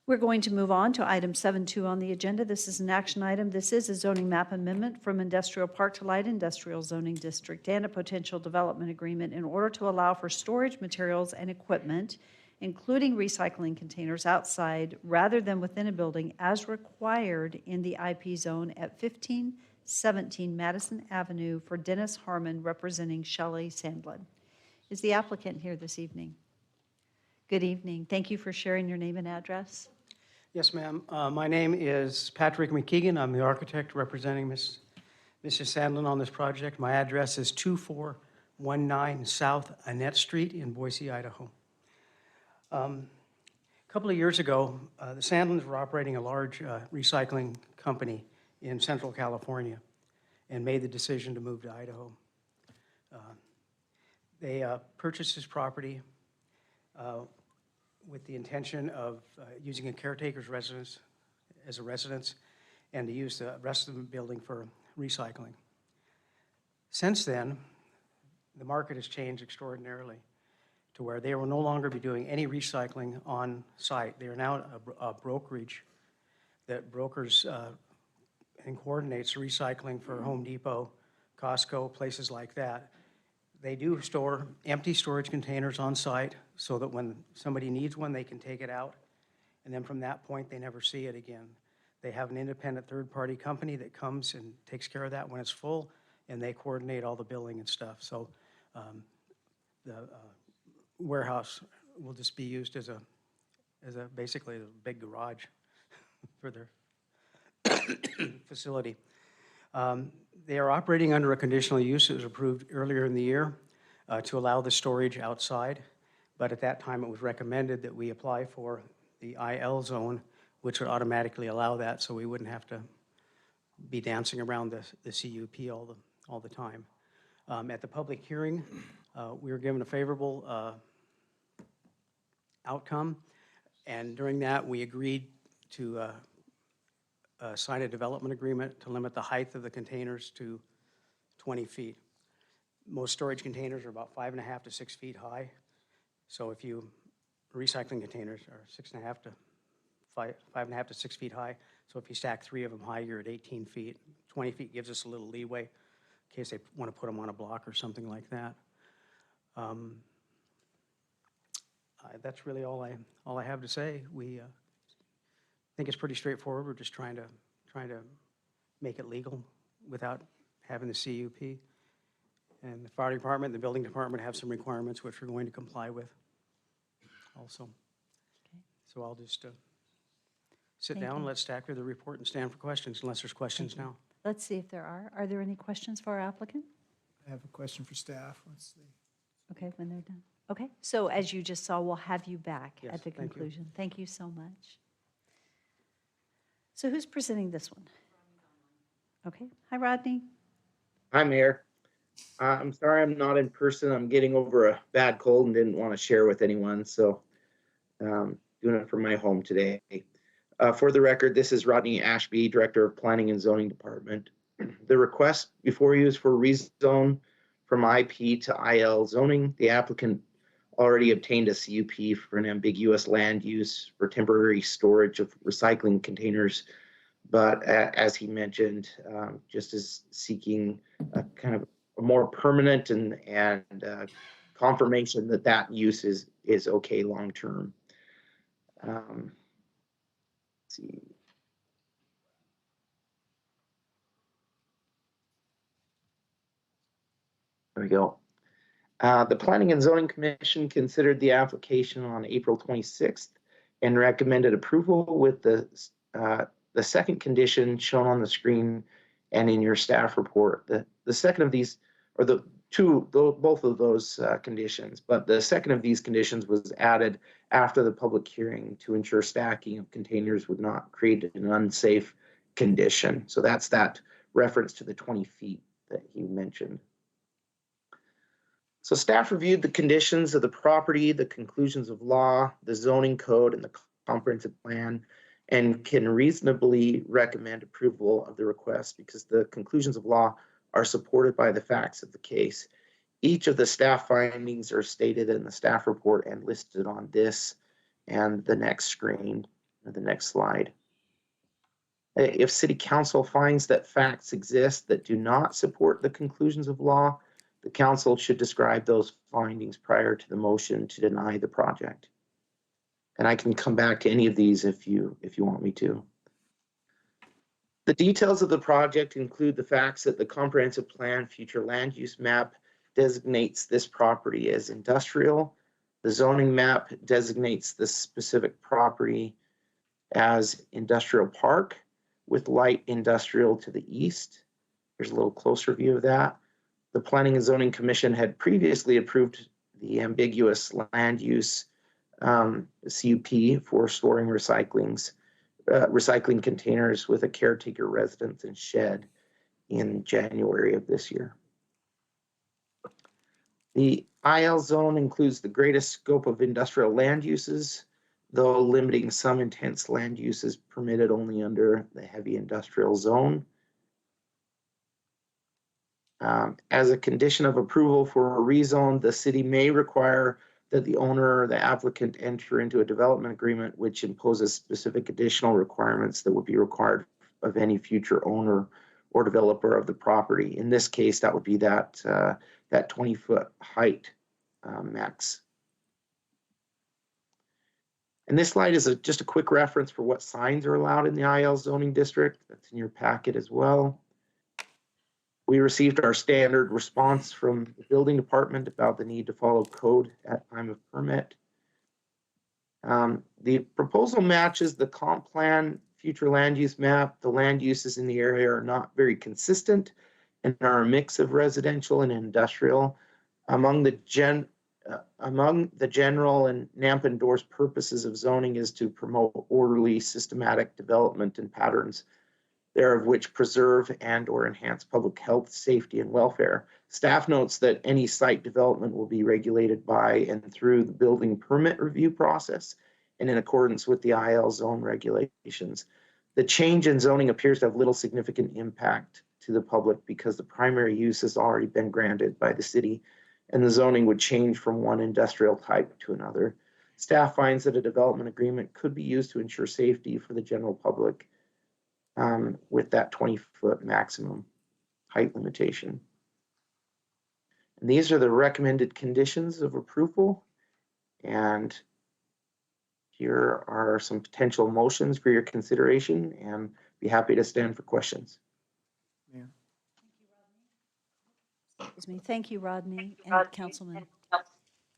We're going to move on to item 7.2 on the agenda. This is an action item. This is a zoning map amendment from Industrial Park to Light Industrial Zoning District and a potential development agreement in order to allow for storage materials and equipment, including recycling containers outside rather than within a building as required in the IP zone at 1517 Madison Avenue for Dennis Harmon representing Shelley Sandlin. Is the applicant here this evening? Good evening. Thank you for sharing your name and address. Yes, ma'am. My name is Patrick McKeegan. I'm the architect representing Mrs. Sandlin on this project. My address is 2419 South Annette Street in Boise, Idaho. A couple of years ago, the Sandlins were operating a large recycling company in Central California and made the decision to move to Idaho. They purchased this property with the intention of using a caretaker's residence as a residence and to use the rest of the building for recycling. Since then, the market has changed extraordinarily to where they will no longer be doing any recycling on site. They are now a brokerage that brokers and coordinates recycling for Home Depot, Costco, places like that. They do store empty storage containers on site so that when somebody needs one, they can take it out. And then from that point, they never see it again. They have an independent third-party company that comes and takes care of that when it's full, and they coordinate all the billing and stuff. So the warehouse will just be used as a basically a big garage for their facility. They are operating under a conditional use that was approved earlier in the year to allow the storage outside, but at that time it was recommended that we apply for the IL zone, which would automatically allow that, so we wouldn't have to be dancing around the CUP all the time. At the public hearing, we were given a favorable outcome, and during that we agreed to sign a development agreement to limit the height of the containers to 20 feet. Most storage containers are about 5.5 to 6 feet high. So recycling containers are 6.5 to 5.5 to 6 feet high. So if you stack 3 of them high, you're at 18 feet. 20 feet gives us a little leeway in case they want to put them on a block or something like that. That's really all I have to say. We think it's pretty straightforward. We're just trying to make it legal without having the CUP. And the fire department, the building department have some requirements which we're going to comply with also. So I'll just sit Thank down, you. let staff do the report and stand for questions unless there's questions now. Let's see if there are. Are there any questions for our applicant? I have a question for staff. Let's see. Okay, when they're done. Okay, so as you just saw, we'll have you back Yes, at the thank you. conclusion. Thank you so much. So who's presenting this one? Okay. Hi, Rodney. Hi, Mayor. I'm sorry I'm not in person. I'm getting over a bad cold and didn't want to share with anyone, so doing it from my home today. For the record, this is Rodney Ashby, Director of Planning and Zoning Department. The request before you is for rezone from IP to IL zoning. The applicant already obtained a CUP for an ambiguous land use for temporary storage of recycling containers, but as he mentioned, just is seeking a kind of a more permanent and confirmation that that use is okay long term. Let's see. There we go. The Planning and Zoning Commission considered the application on April 26th and recommended approval with the second condition shown on the screen and in your staff report. The second of these, or both of those conditions, but the second of these conditions was added after the public hearing to ensure stacking of containers would not create an unsafe condition. So that's that reference to the 20 feet that he mentioned. So staff reviewed the conditions of the property, the conclusions of law, the zoning code, and the comprehensive plan, and can reasonably recommend approval of the request because the conclusions of law are supported by the facts of the case. Each of the staff findings are stated in the staff report and listed on this and the next screen, or the next slide. If City Council finds that facts exist that do not support the conclusions of law, the council should describe those findings prior to the motion to deny the project. And I can come back to any of these if you want me to. The details of the project include the facts that the comprehensive plan future land use map designates this property as industrial. The zoning map designates this specific property as industrial park with light industrial to the east. Here's a little closer view of that. The Planning and Zoning Commission had previously approved the ambiguous land use CUP for storing recycling containers with a caretaker residence and shed in January of this year. The IL zone includes the greatest scope of industrial land uses, though limiting some intense land uses permitted only under the heavy industrial zone. As a condition of approval for a rezone, the city may require that the owner or the applicant enter into a development agreement which imposes specific additional requirements that would be required of any future owner or developer of the property. In this case, that would be that 20-foot height max. And this slide is just a quick reference for what signs are allowed in the IL zoning district. That's in your packet as well. We received our standard response from the building department about the need to follow code at time of permit. The proposal matches the comp plan future land use map. The land uses in the area are not very consistent and are a mix of residential and industrial. Among the general and NAMP endorsed purposes of zoning is to promote orderly, systematic development and patterns thereof which preserve and or enhance public health, safety, and welfare. Staff notes that any site development will be regulated by and through the building permit review process and in accordance with the IL zone regulations. The change in zoning appears to have little significant impact to the public because the primary use has already been granted by the city and the zoning would change from one industrial type to another. Staff finds that a development agreement could be used to ensure safety for the general public with that 20-foot maximum height limitation. And these are the recommended conditions of approval. And here are some potential motions for your consideration, and be happy to stand for questions. Mayor. Excuse me. Thank you, Rodney and Councilman.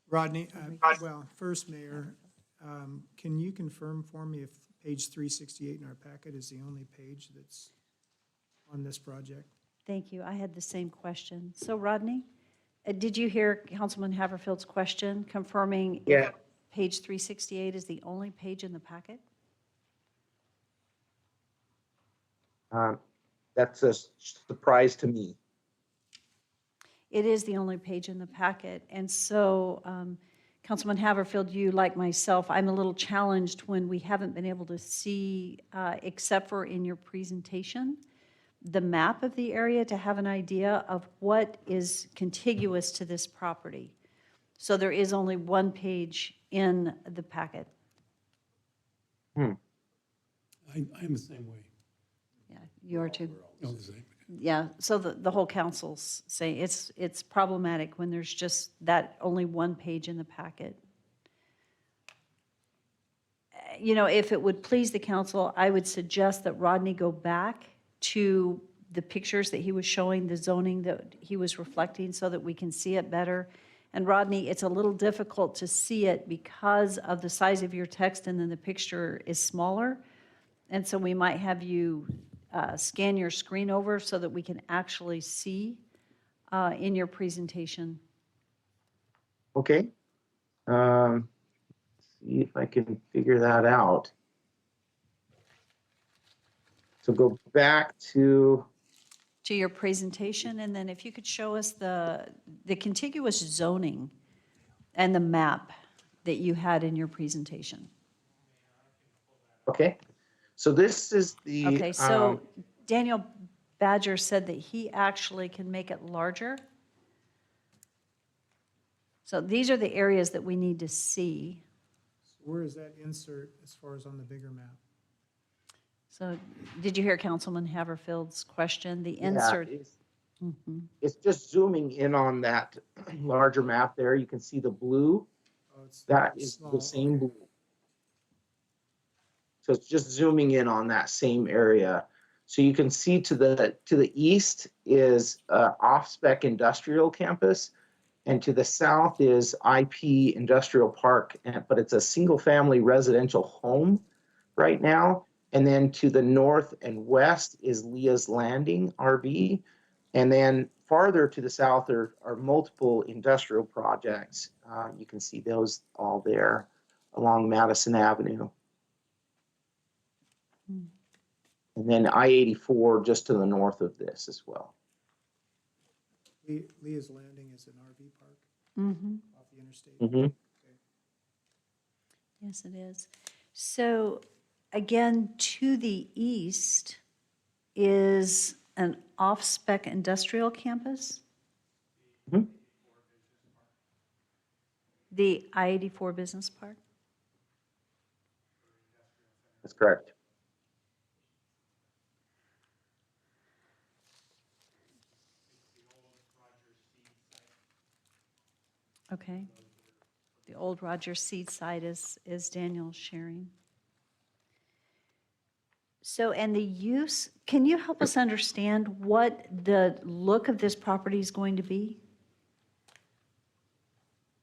Rodney, well, first, Mayor, can you confirm for me if page 368 in our packet is the only page that's on this project? Thank you. I had the same question. So Rodney, did you hear Councilman Haverfield's question confirming Yeah. if page 368 is the only page in the packet? That's a surprise to me. It is the only page in the packet. And so, Councilman Haverfield, you, like myself, I'm a little challenged when we haven't been able to see, except for in your presentation, the map of the area to have an idea of what is contiguous to this property. So there is only one page in the packet. I'm the same way. Yeah, you are too. All the same. Yeah, so the whole council's saying it's problematic when there's just that only one page in the packet. You know, if it would please the council, I would suggest that Rodney go back to the pictures that he was showing, the zoning that he was reflecting, so that we can see it better. And Rodney, it's a little difficult to see it because of the size of your text, and then the picture is smaller. And so we might have you scan your screen over so that we can actually see in your presentation. Okay. See if I can figure that out. So go back to, Your presentation, and then if you could show us the contiguous zoning and the map that you had in your presentation. okay. So this is the. Okay, so Daniel Badger said that he actually can make it larger. So these are the areas that we need to see. Where is that insert as far as on the bigger map? So did you hear Councilman Haverfield's question? The Yeah, insert. it's just zooming in on that larger map there. You can see the blue. That is the same blue. So it's just zooming in on that same area. So you can see to the east is off-spec industrial campus, and to the south is IP Industrial Park, but it's a single-family residential home right now. And then to the north and west is Leah's Landing RV. And then farther to the south are multiple industrial projects. You can see those all there along Madison Avenue. And then I-84 just to the north of this as well. Leah's Landing is an RV park Mm-hmm. off the interstate. Mm-hmm. Yes, it is. So again, to the east is an off-spec industrial campus? Mhm. The I-84 Business Park? That's correct. Okay. The old Rogers Seed site is Daniel sharing. So, and the use, can you help us understand what the look of this property is going to be?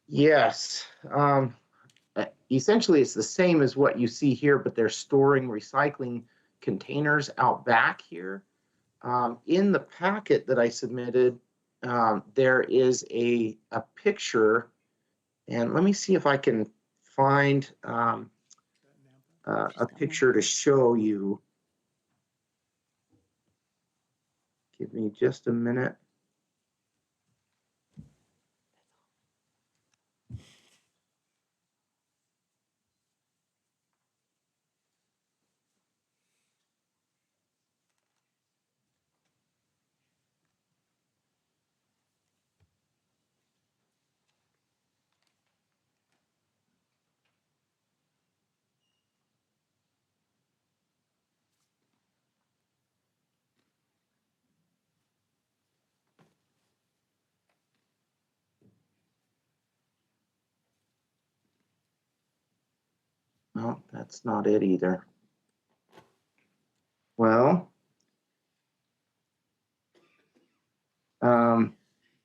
Yes. Essentially, it's the same as what you see here, but they're storing recycling containers out back here. In the packet that I submitted, there is a picture, and let me see if I can find a picture to show you. Give me just a minute. No, that's not it either. Well,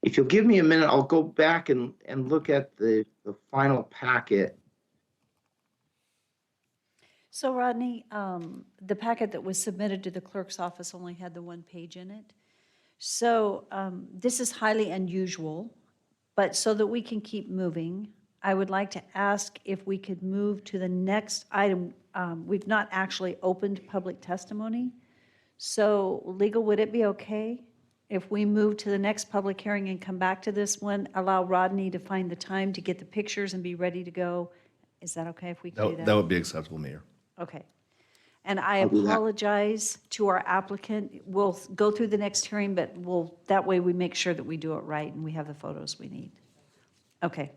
if you'll give me a minute, I'll go back and look at the final packet. So Rodney, the packet that was submitted to the clerk's office only had the one page in it. So this is highly unusual, but so that we can keep moving, I would like to ask if we could move to the next item. We've not actually opened public testimony, So legal, would it be okay if we move to the next public hearing and come back to this one? Allow Rodney to find the time to get the pictures and be ready to go? Is that okay if we can do That that? that would be acceptable, Mayor. Okay. And I I'll do that. apologize to our applicant. We'll go through the next hearing, but that way we make sure that we do it right and we have the photos we need. Okay.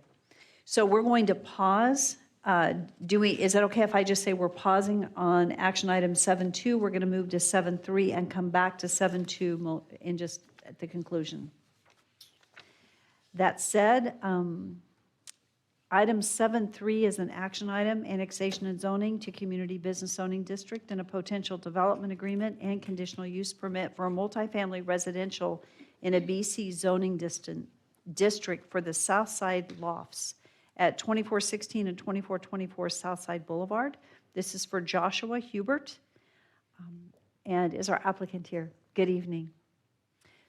So we're going to pause. Is it okay if I just say we're pausing on action item 7.2? We're going to move to 7.3 and come back to 7.2 in just at the conclusion. That said, item 7.3 is an action item, annexation and zoning to community business zoning district and a potential development agreement and conditional use permit for a multifamily residential in a BC zoning district for the South Side Lofts at 2416 and 2424 Southside Boulevard. This is for Joshua Hubert, and is our applicant here. Good evening.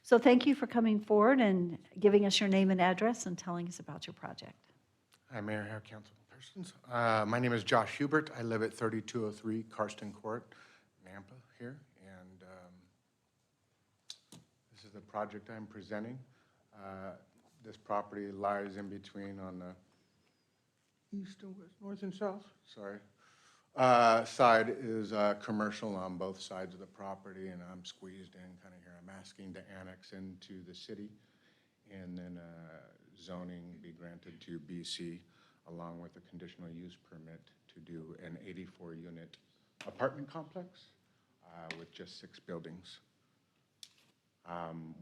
So thank you for coming forward and giving us your name and address and telling us about your project. Hi, Mayor, council persons. My name is Josh Hubert. I live at 3203 Karsten Court, Nampa here, and this is the project I'm presenting. This property lies in between on the east and west, north and south, sorry. Side is commercial on both sides of the property, and I'm squeezed in kind of here. I'm asking to annex into the city, and then zoning be granted to BC, along with a conditional use permit to do an 84-unit apartment complex with just 6 buildings.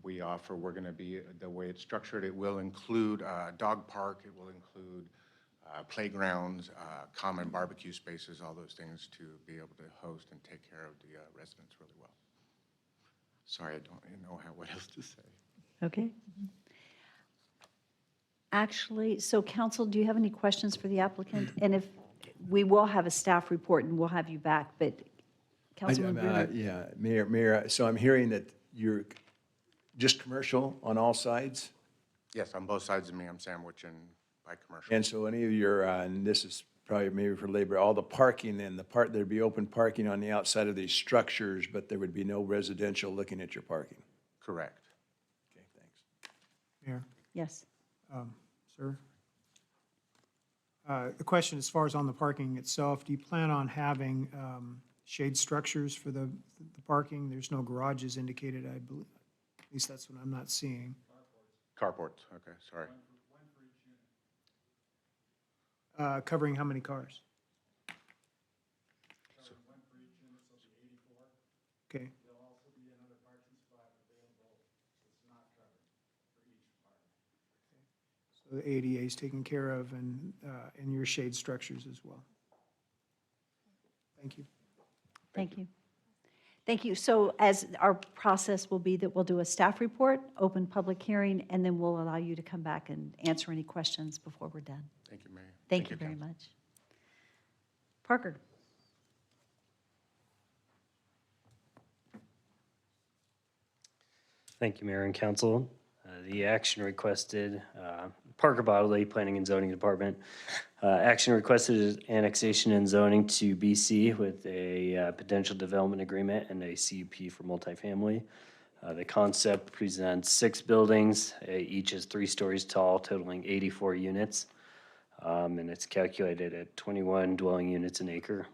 We're going to be, the way it's structured, it will include a dog park, it will include playgrounds, common barbecue spaces, all those things to be able to host and take care of the residents really well. Sorry, I don't know what else to say. Okay. Actually, so council, do you have any questions for the applicant? And if, we will have a staff report and we'll have you back, but Councilman Bruner. Yeah, Mayor, so I'm hearing that you're just commercial on all sides? Yes, on both sides of me, I'm sandwiching by commercial. And so any of your, and this is probably maybe for labor, all the parking and there'd be open parking on the outside of these structures, but there would be no residential looking at your parking? Correct. Okay, thanks. Mayor? Yes. Sir? The question as far as on the parking itself, do you plan on having shade structures for the parking? There's no garages indicated, I believe. At least that's what I'm not seeing. Carports, okay, sorry. Covering how many cars? Okay. So the ADA is taken care of and your shade structures as well. Thank you. Thank you. Thank you. So as our process will be that we'll do a staff report, open public hearing, and then we'll allow you to come back and answer any questions before we're done. Thank you, Mayor. Thank you very much. Parker? Thank you, Mayor and Council. The action requested, Parker Bodley, Planning and Zoning Department. Action requested is annexation and zoning to BC with a potential development agreement and a CUP for multifamily. The concept presents 6 buildings, each is 3 stories tall, totaling 84 units. And it's calculated at 21 dwelling units an acre.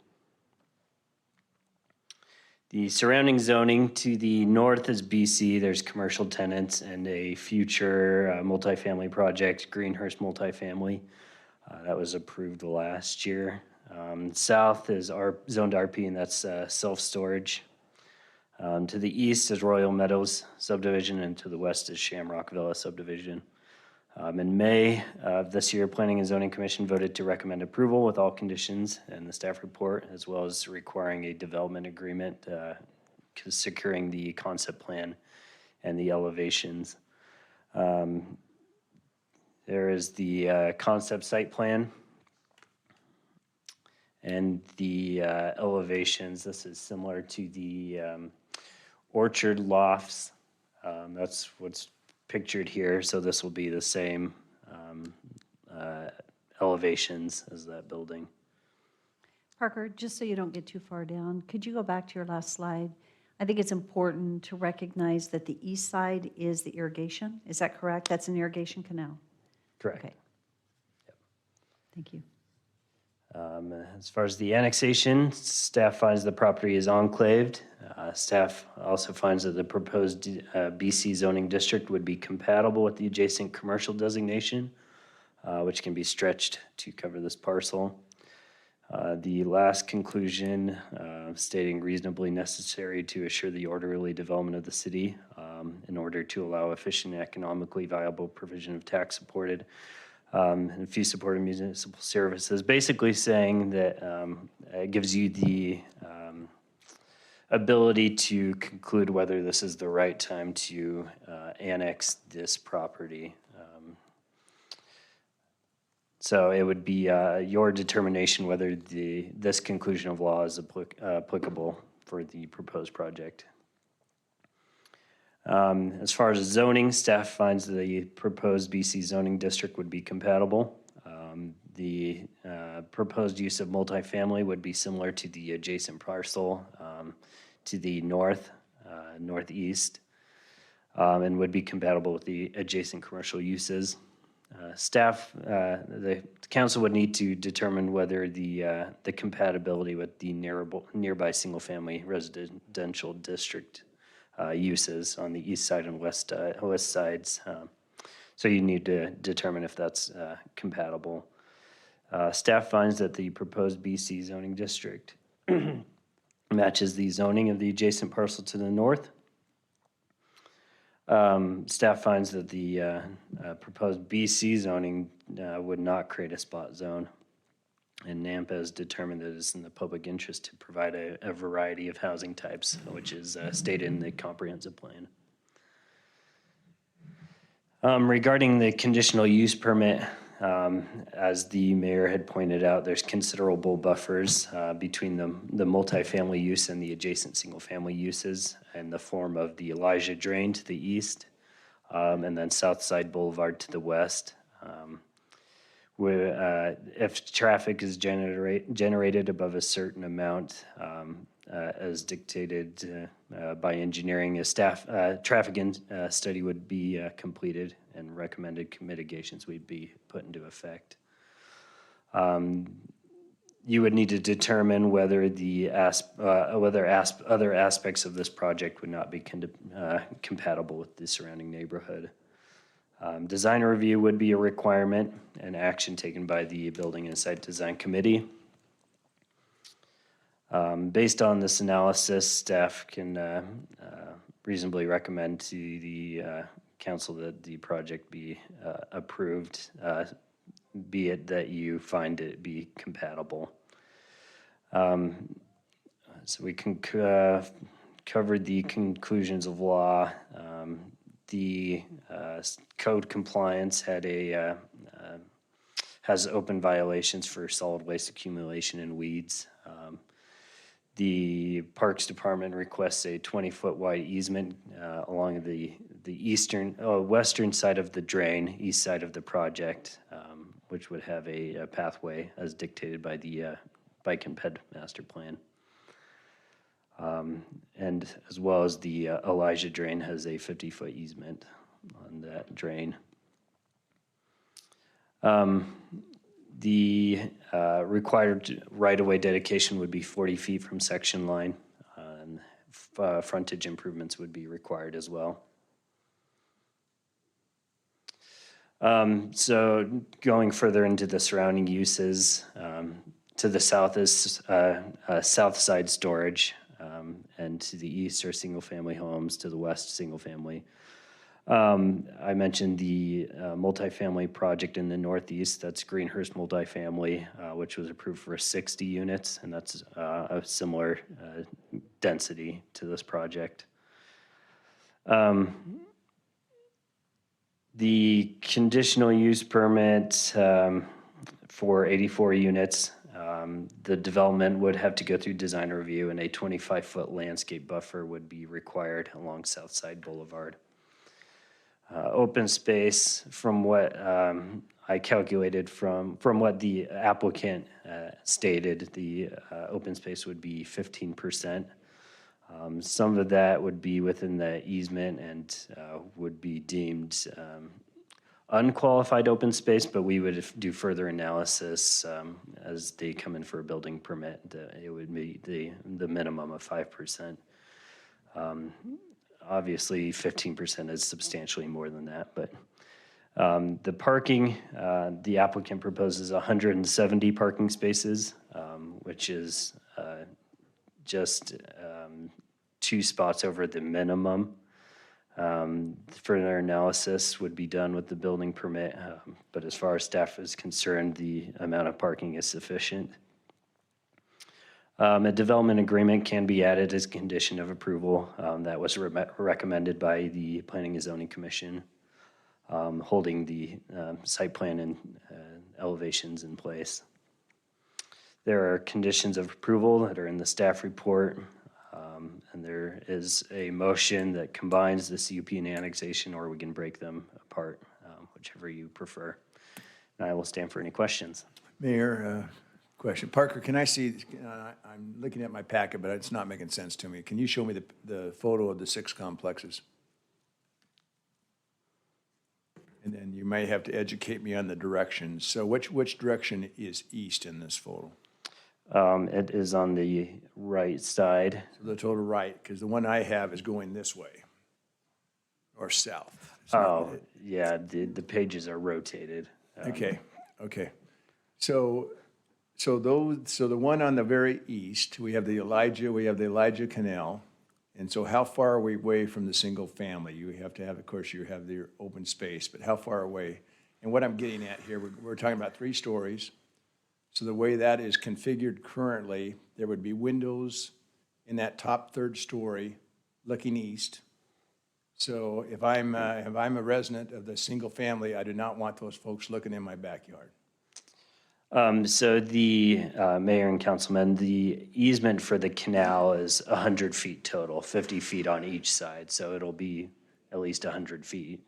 The surrounding zoning to the north is BC. There's commercial tenants and a future multifamily project, Greenhurst Multifamily. That was approved last year. South is our zoned RP, and that's self-storage. To the east is Royal Meadows subdivision, and to the west is Shamrock Villa subdivision. In May of this year, Planning and Zoning Commission voted to recommend approval with all conditions in the staff report, as well as requiring a development agreement, securing the concept plan and the elevations. There is the concept site plan and the elevations. This is similar to the orchard lofts. That's what's pictured here, so this will be the same elevations as that building. Parker, just so you don't get too far down, could you go back to your last slide? I think it's important to recognize that the east side is the irrigation. Is that correct? That's an irrigation canal. Correct. Okay. Thank you. As far as the annexation, staff finds the property is enclaved. Staff also finds that the proposed BC zoning district would be compatible with the adjacent commercial designation, which can be stretched to cover this parcel. The last conclusion, stating reasonably necessary to assure the orderly development of the city in order to allow efficient and economically viable provision of tax-supported and fee-supported municipal services, basically saying that it gives you the ability to conclude whether this is the right time to annex this property. So it would be your determination whether this conclusion of law is applicable for the proposed project. As far as zoning, staff finds the proposed BC zoning district would be compatible. The proposed use of multifamily would be similar to the adjacent parcel to the northeast, and would be compatible with the adjacent commercial uses. The council would need to determine whether the compatibility with the nearby single-family residential district uses on the east side and west sides. So you need to determine if that's compatible. Staff finds that the proposed BC zoning district matches the zoning of the adjacent parcel to the north. Staff finds that the proposed BC zoning would not create a spot zone. And NAMPA has determined that it's in the public interest to provide a variety of housing types, which is stated in the comprehensive plan. Regarding the conditional use permit, as the mayor had pointed out, there's considerable buffers between the multifamily use and the adjacent single-family uses in the form of the Elijah Drain to the east, and then Southside Boulevard to the west. If traffic is generated above a certain amount, as dictated by engineering, a traffic study would be completed and recommended mitigations would be put into effect. You would need to determine whether other aspects of this project would not be compatible with the surrounding neighborhood. Design review would be a requirement and action taken by the Building and Site Design Committee. Based on this analysis, staff can reasonably recommend to the council that the project be approved, be it that you find it be compatible. So we can cover the conclusions of law. The code compliance has open violations for solid waste accumulation and weeds. The Parks Department requests a 20-foot wide easement along the western side of the drain, east side of the project, which would have a pathway as dictated by the Bike and Ped Master Plan. And as well as the Elijah Drain has a 50-foot easement on that drain. The required right-of-way dedication would be 40 feet from section line, and frontage improvements would be required as well. So going further into the surrounding uses, to the south is south side storage, and to the east are single-family homes, to the west, single-family. I mentioned the multifamily project in the northeast, that's Greenhurst Multifamily, which was approved for 60 units, and that's a similar density to this project. The conditional use permit for 84 units, the development would have to go through design review, and a 25-foot landscape buffer would be required along Southside Boulevard. Open space, from what I calculated from what the applicant stated, the open space would be 15%. Some of that would be within the easement and would be deemed unqualified open space, but we would do further analysis as they come in for a building permit. It would meet the minimum of 5%. Obviously, 15% is substantially more than that, but the parking, the applicant proposes 170 parking spaces, which is just 2 spots over the minimum. Further analysis would be done with the building permit, but as far as staff is concerned, the amount of parking is sufficient. A development agreement can be added as a condition of approval. That was recommended by the Planning and Zoning Commission, holding the site plan and elevations in place. There are conditions of approval that are in the staff report, and there is a motion that combines the CUP and annexation, or we can break them apart, whichever you prefer. And I will stand for any questions. Mayor, question. Parker, can I see, I'm looking at my packet, but it's not making sense to me. Can you show me the photo of the 6 complexes? And then you may have to educate me on the directions. So which direction is east in this photo? It is on the right side. So the total right, because the one I have is going this way, or south. Yeah, the pages are rotated. Okay. So the one on the very east, we have the Elijah Canal. And so how far are we away from the single family? You have to have, of course, you have the open space, but how far away? And what I'm getting at here, we're talking about 3 stories. So the way that is configured currently, there would be windows in that top 3rd story looking east. So if I'm a resident of the single family, I do not want those folks looking in my backyard. So the mayor and councilman, the easement for the canal is 100 feet total, 50 feet on each side. So it'll be at least 100 feet.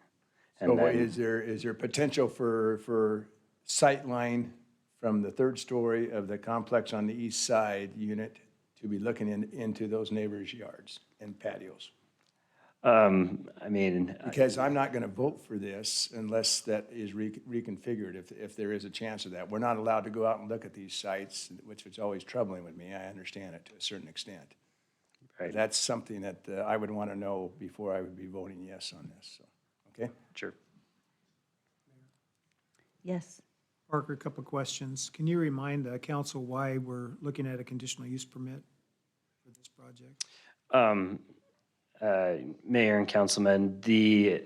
And So then, is there potential for sight line from the 3rd story of the complex on the east side unit to be looking into those neighbors' yards and patios? I mean, Because I'm not going to vote for this unless that is reconfigured, if there is a chance of that. We're not allowed to go out and look at these sites, which is always troubling with me. I understand it to a certain extent. Right. That's something that I would want to know before I would be voting yes on this, so, okay? Sure. Yes. Parker, a couple of questions. Can you remind the council why we're looking at a conditional use permit for this project? Mayor and councilman, the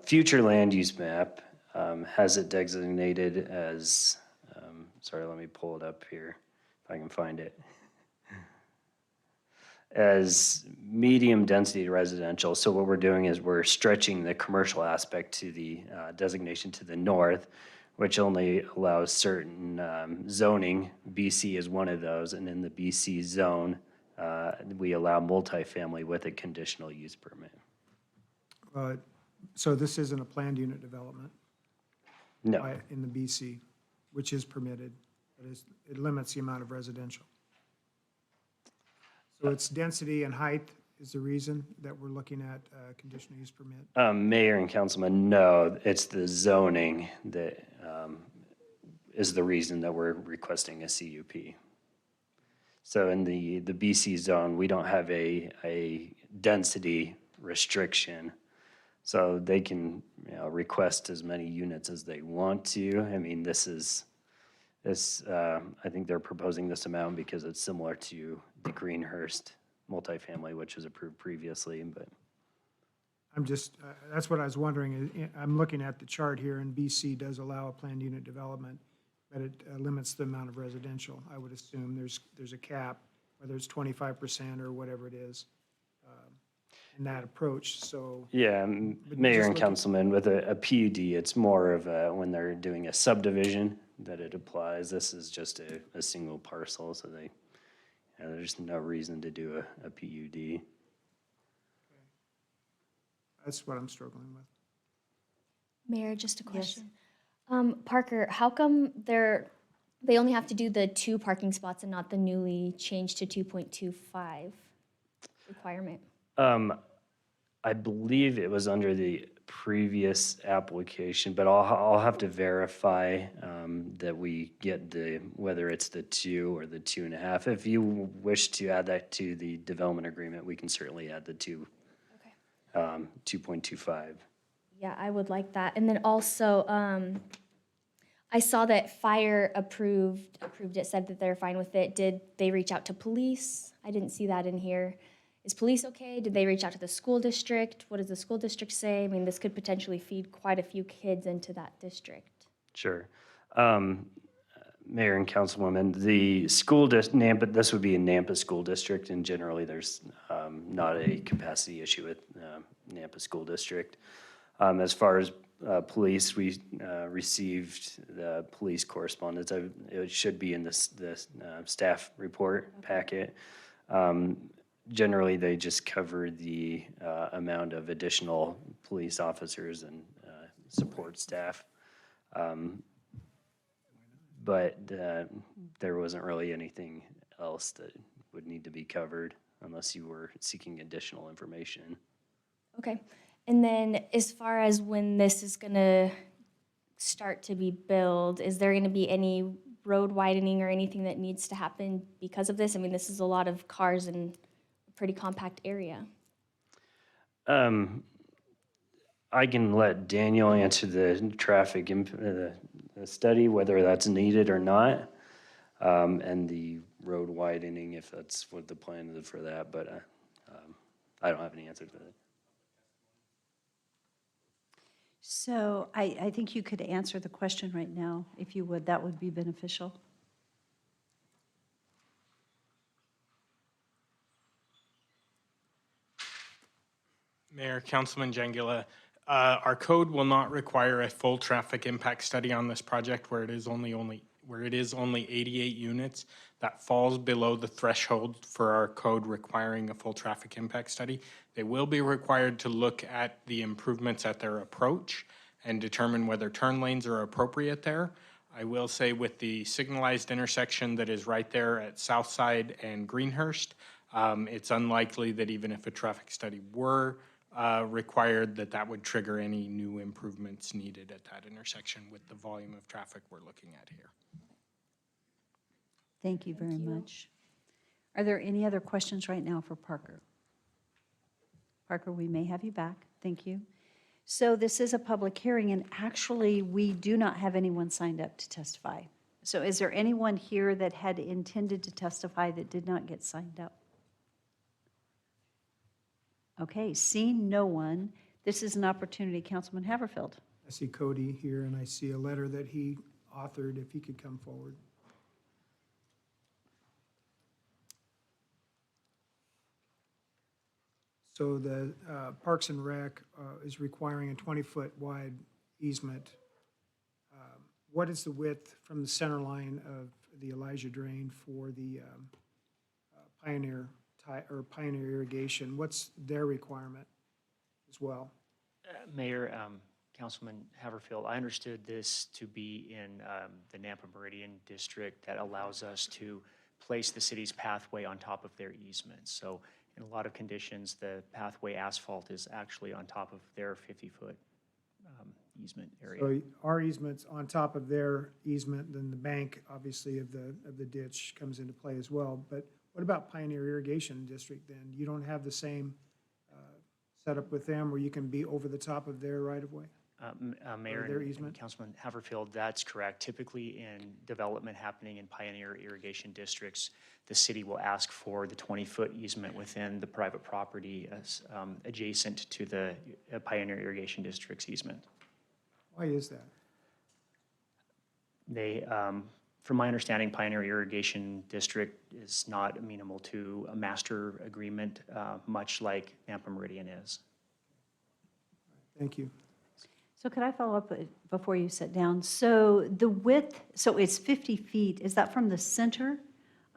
future land use map has it designated as, sorry, let me pull it up here if I can find it, as medium density residential. So what we're doing is we're stretching the commercial aspect to the designation to the north, which only allows certain zoning. BC is one of those, and in the BC zone, we allow multifamily with a conditional use permit. So this isn't a planned unit development? No. In the BC, which is permitted, but it limits the amount of residential. So it's density and height is the reason that we're looking at a conditional use permit? Mayor and councilman, no, it's the zoning that is the reason that we're requesting a CUP. So in the BC zone, we don't have a density restriction. So they can, request as many units as they want to. I mean, I think they're proposing this amount because it's similar to the Greenhurst multifamily, which was approved previously, but. I'm just, that's what I was wondering. I'm looking at the chart here, and BC does allow a planned unit development, but it limits the amount of residential. I would assume there's a cap, whether it's 25% or whatever it is, in that approach, so. Yeah, But mayor just and looking- councilman, with a PUD, it's more of when they're doing a subdivision that it applies. This is just a single parcel, so there's no reason to do a PUD. That's what I'm struggling with. Mayor, just a question. Parker, how come they only have to do the 2 parking spots and not the newly changed to 2.25? requirement? I believe it was under the previous application, but I'll have to verify that we get whether it's the 2 or the 2.5. If you wish to add that to the development agreement, we can certainly add the 2.25. Yeah, I would like that. And then also, I saw that fire approved it, said that they're fine with it. Did they reach out to police? I didn't see that in here. Is police okay? Did they reach out to the school district? What does the school district say? I mean, this could potentially feed quite a few kids into that district. Sure. Mayor and Councilwoman, the school Nampa, this would be a Nampa school district, and generally there's not a capacity issue with Nampa school district. As far as police, we received the police correspondence. It should be in the staff report packet. Generally, they just cover the amount of additional police officers and support staff. But there wasn't really anything else that would need to be covered unless you were seeking additional information. Okay. And then as far as when this is going to start to be built, is there going to be any road widening or anything that needs to happen because of this? I mean, this is a lot of cars in a pretty compact area. I can let Daniel answer the traffic the study, whether that's needed or not, and the road widening, if that's what the plan is for that, but I don't have any answer to that. So I think you could answer the question right now, if you would. That would be beneficial. Mayor, Councilman Jangula, our code will not require a full traffic impact study on this project where it is only 88 units. That falls below the threshold for our code requiring a full traffic impact study. They will be required to look at the improvements at their approach and determine whether turn lanes are appropriate there. I will say with the signalized intersection that is right there at Southside and Greenhurst, it's unlikely that even if a traffic study were required, that would trigger any new improvements needed at that intersection with the volume of traffic we're looking at here. Thank you very much. Are there any other questions right now for Parker? Parker, we may have you back. Thank you. So this is a public hearing, and actually, we do not have anyone signed up to testify. So is there anyone here that had intended to testify that did not get signed up? Okay, seeing no one, this is an opportunity. Councilman Haverfield. I see Cody here, and I see a letter that he authored, if he could come forward. So the Parks and Rec is requiring a 20-foot wide easement. What is the width from the center line of the Elijah Drain for the Pioneer Irrigation? What's their requirement as well? Mayor, Councilman Haverfield, I understood this to be in the Nampa Meridian District that allows us to place the city's pathway on top of their easements. So in a lot of conditions, the pathway asphalt is actually on top of their 50-foot easement area. So our easement's on top of their easement, then the bank, obviously, of the ditch comes into play as well. But what about Pioneer Irrigation District then? You don't have the same setup with them where you can be over the top of their right-of-way? Mayor their and easement? Councilman Haverfield, that's correct. Typically in development happening in Pioneer Irrigation Districts, the city will ask for the 20-foot easement within the private property as adjacent to the Pioneer Irrigation District's easement. Why is that? They, from my understanding, Pioneer Irrigation District is not amenable to a master agreement, much like Nampa Meridian is. Thank you. So could I follow up before you sit down? So the width, so it's 50 feet. Is that from the center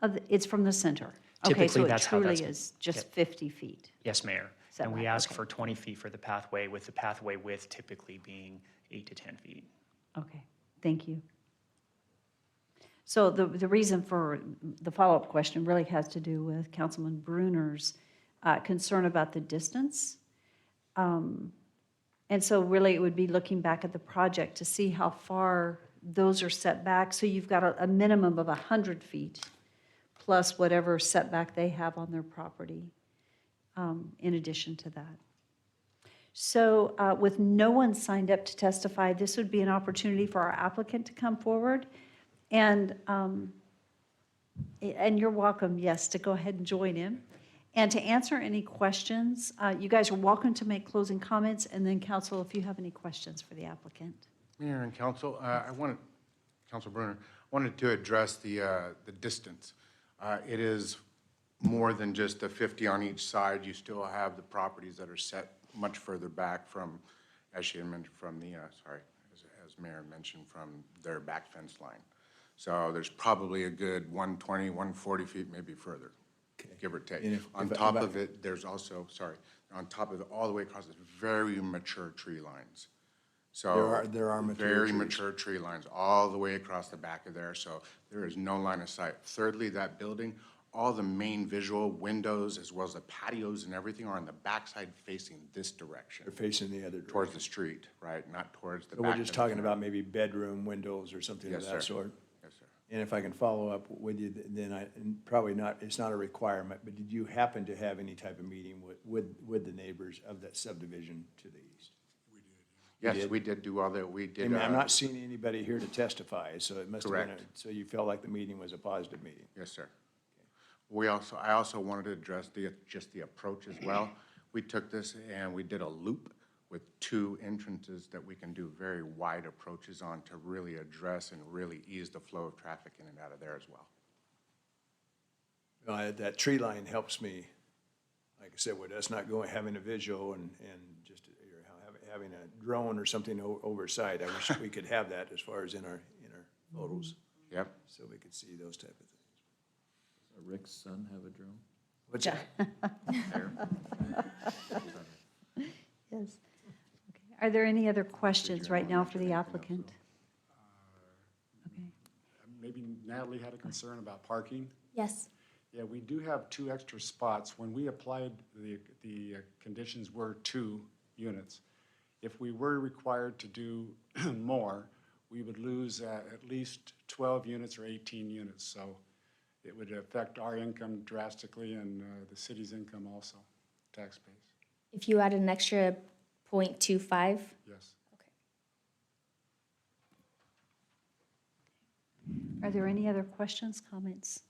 of, it's from the center? Okay, so Typically, it that's how truly that's- is just Yep. 50 feet. Yes, Mayor. And we Setback, ask okay. for 20 feet for the pathway, with the pathway width typically being 8 to 10 feet. Okay, thank you. So the reason for the follow-up question really has to do with Councilman Bruner's concern about the distance. And so really, it would be looking back at the project to see how far those are set back. So you've got a minimum of 100 feet plus whatever setback they have on their property in addition to that. So with no one signed up to testify, this would be an opportunity for our applicant to come forward. And you're welcome, yes, to go ahead and join in. And to answer any questions, you guys are welcome to make closing comments, and then council, if you have any questions for the applicant. Mayor and council, Council Bruner, wanted to address the distance. It is more than just the 50 on each side. You still have the properties that are set much further back from, as she had mentioned, from the, as Mayor mentioned, from their back fence line. So there's probably a good 120, 140 feet, maybe further, give or take. On top of it, there's also, on top of it, all the way across, there's very mature tree lines. So There are mature very trees. mature tree lines all the way across the back of there, so there is no line of sight. Thirdly, that building, all the main visual windows as well as the patios and everything are on the backside facing this direction. They're facing the other direction. Towards the street, right, not towards the So back. we're just talking about maybe bedroom windows or something of Yes, that sir. sort? Yes, sir. And if I can follow up with you, then and probably not, it's not a requirement, but did you happen to have any type of meeting with the neighbors of that subdivision to the east? Yes, we did do all that, we did. And I'm not seeing anybody here to testify, so it must have been, Correct. so you felt like the meeting was a positive meeting? Yes, sir. I also wanted to address just the approach as well. We took this and we did a loop with 2 entrances that we can do very wide approaches on to really address and really ease the flow of traffic in and out of there as well. That tree line helps me, like I said, with us not having a visual and just having a drone or something oversight. I wish we could have that as far as in our photos. Yep. So we could see those type of things. Does Rick's son have a drone? What's that? Yes. Okay. Are there any other questions right now for the applicant? Okay. Maybe Natalie had a concern about parking. Yes. Yeah, we do have 2 extra spots. When we applied, the conditions were 2 units. If we were required to do more, we would lose at least 12 units or 18 units. So it would affect our income drastically and the city's income also, tax base. If you add an extra 0.25? Yes. Are there any other questions, comments?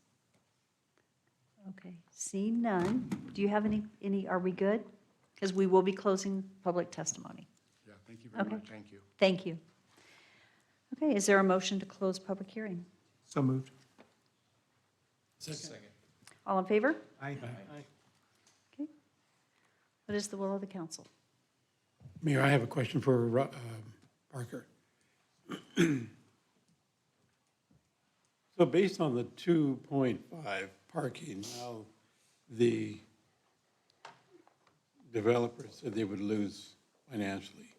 Okay, seeing none. Do you have any, are we good? Because we will be closing public testimony. Yeah, thank you very Okay. much. Thank you. Thank you. Okay, is there a motion to close public hearing? So moved. Second. All in favor? Aye. Okay. What is the will of the council? Mayor, I have a question for Parker. So based on the 2.5 parking, now the developers said they would lose financially.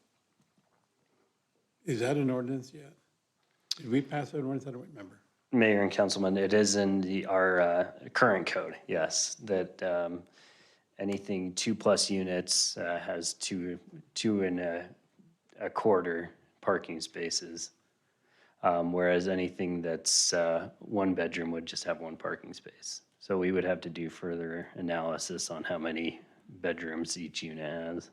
Is that an ordinance yet? Did we pass that ordinance? I don't remember. Mayor and Councilman, it is in our current code, yes, that anything 2+ units has two and a quarter parking spaces. Whereas anything that's 1 bedroom would just have 1 parking space. So we would have to do further analysis on how many bedrooms each unit has.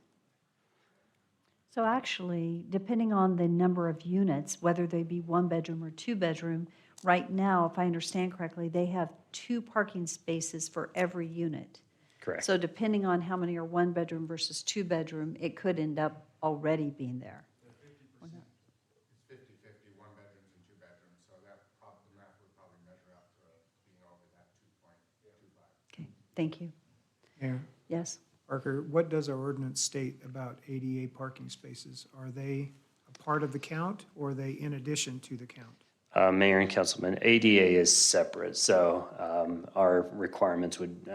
So actually, depending on the number of units, whether they be 1 bedroom or 2 bedroom, right now, if I understand correctly, they have 2 parking spaces for every unit. Correct. So depending on how many are 1 bedroom versus 2 bedroom, it could end up already being there. It's 50/50, 1 bedrooms and 2 bedrooms, so that the math would probably measure out to being over that 2.25. Okay, thank you. Mayor, Yes? Parker, what does our ordinance state about ADA parking spaces? Are they a part of the count, or are they in addition to the count? Mayor and Councilman, ADA is separate, so our requirements would,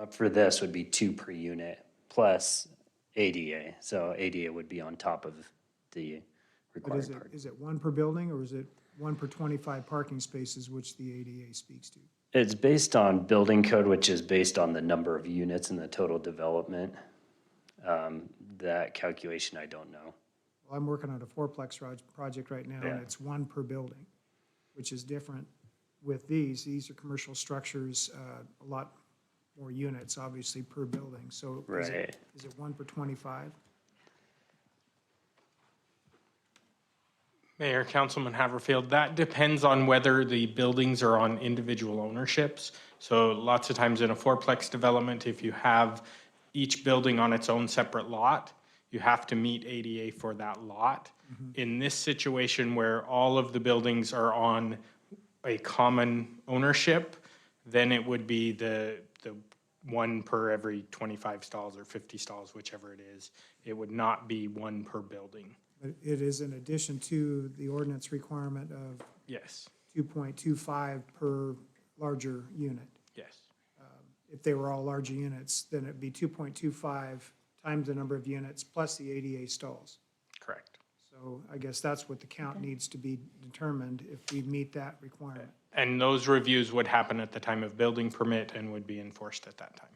for this would be 2 per unit plus ADA. So ADA would be on top of the But required is it, parking. is it 1 per building, or is it 1 per 25 parking spaces, which the ADA speaks to? It's based on building code, which is based on the number of units in the total development. That calculation, I don't know. Well, I'm working on a fourplex project right now, and Yeah. it's one per building, which is different with these. These are commercial structures, a lot more units, obviously, per building. So Right. is it one per 25? Mayor, Councilman Haverfield, that depends on whether the buildings are on individual ownerships. So lots of times in a fourplex development, if you have each building on its own separate lot, you have to meet ADA for that lot. In this situation where all of the buildings are on a common ownership, then it would be the one per every 25 stalls or 50 stalls, whichever it is. It would not be one per building. But it is in addition to the ordinance requirement of Yes, 2.25 per larger unit. yes. If they were all larger units, then it'd be 2.25 times the number of units plus the ADA stalls. Correct. So I guess that's what the count needs to be determined if we meet that requirement. And those reviews would happen at the time of building permit and would be enforced at that time.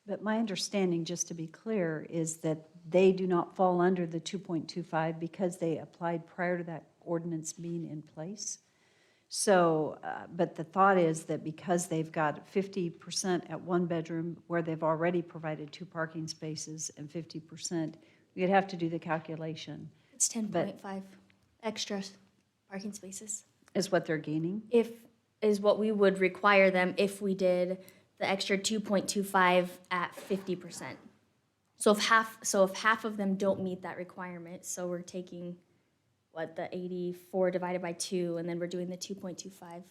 But my understanding, just to be clear, is that they do not fall under the 2.25 because they applied prior to that ordinance being in place. So, but the thought is that because they've got 50% at one bedroom where they've already provided 2 parking spaces and 50%, you'd have to do the calculation. It's 10.5 extra parking spaces. Is what they're gaining? Is what we would require them if we did the extra 2.25 at 50%. So if half of them don't meet that requirement, so we're taking the 84 divided by 2, and then we're doing the 2.25.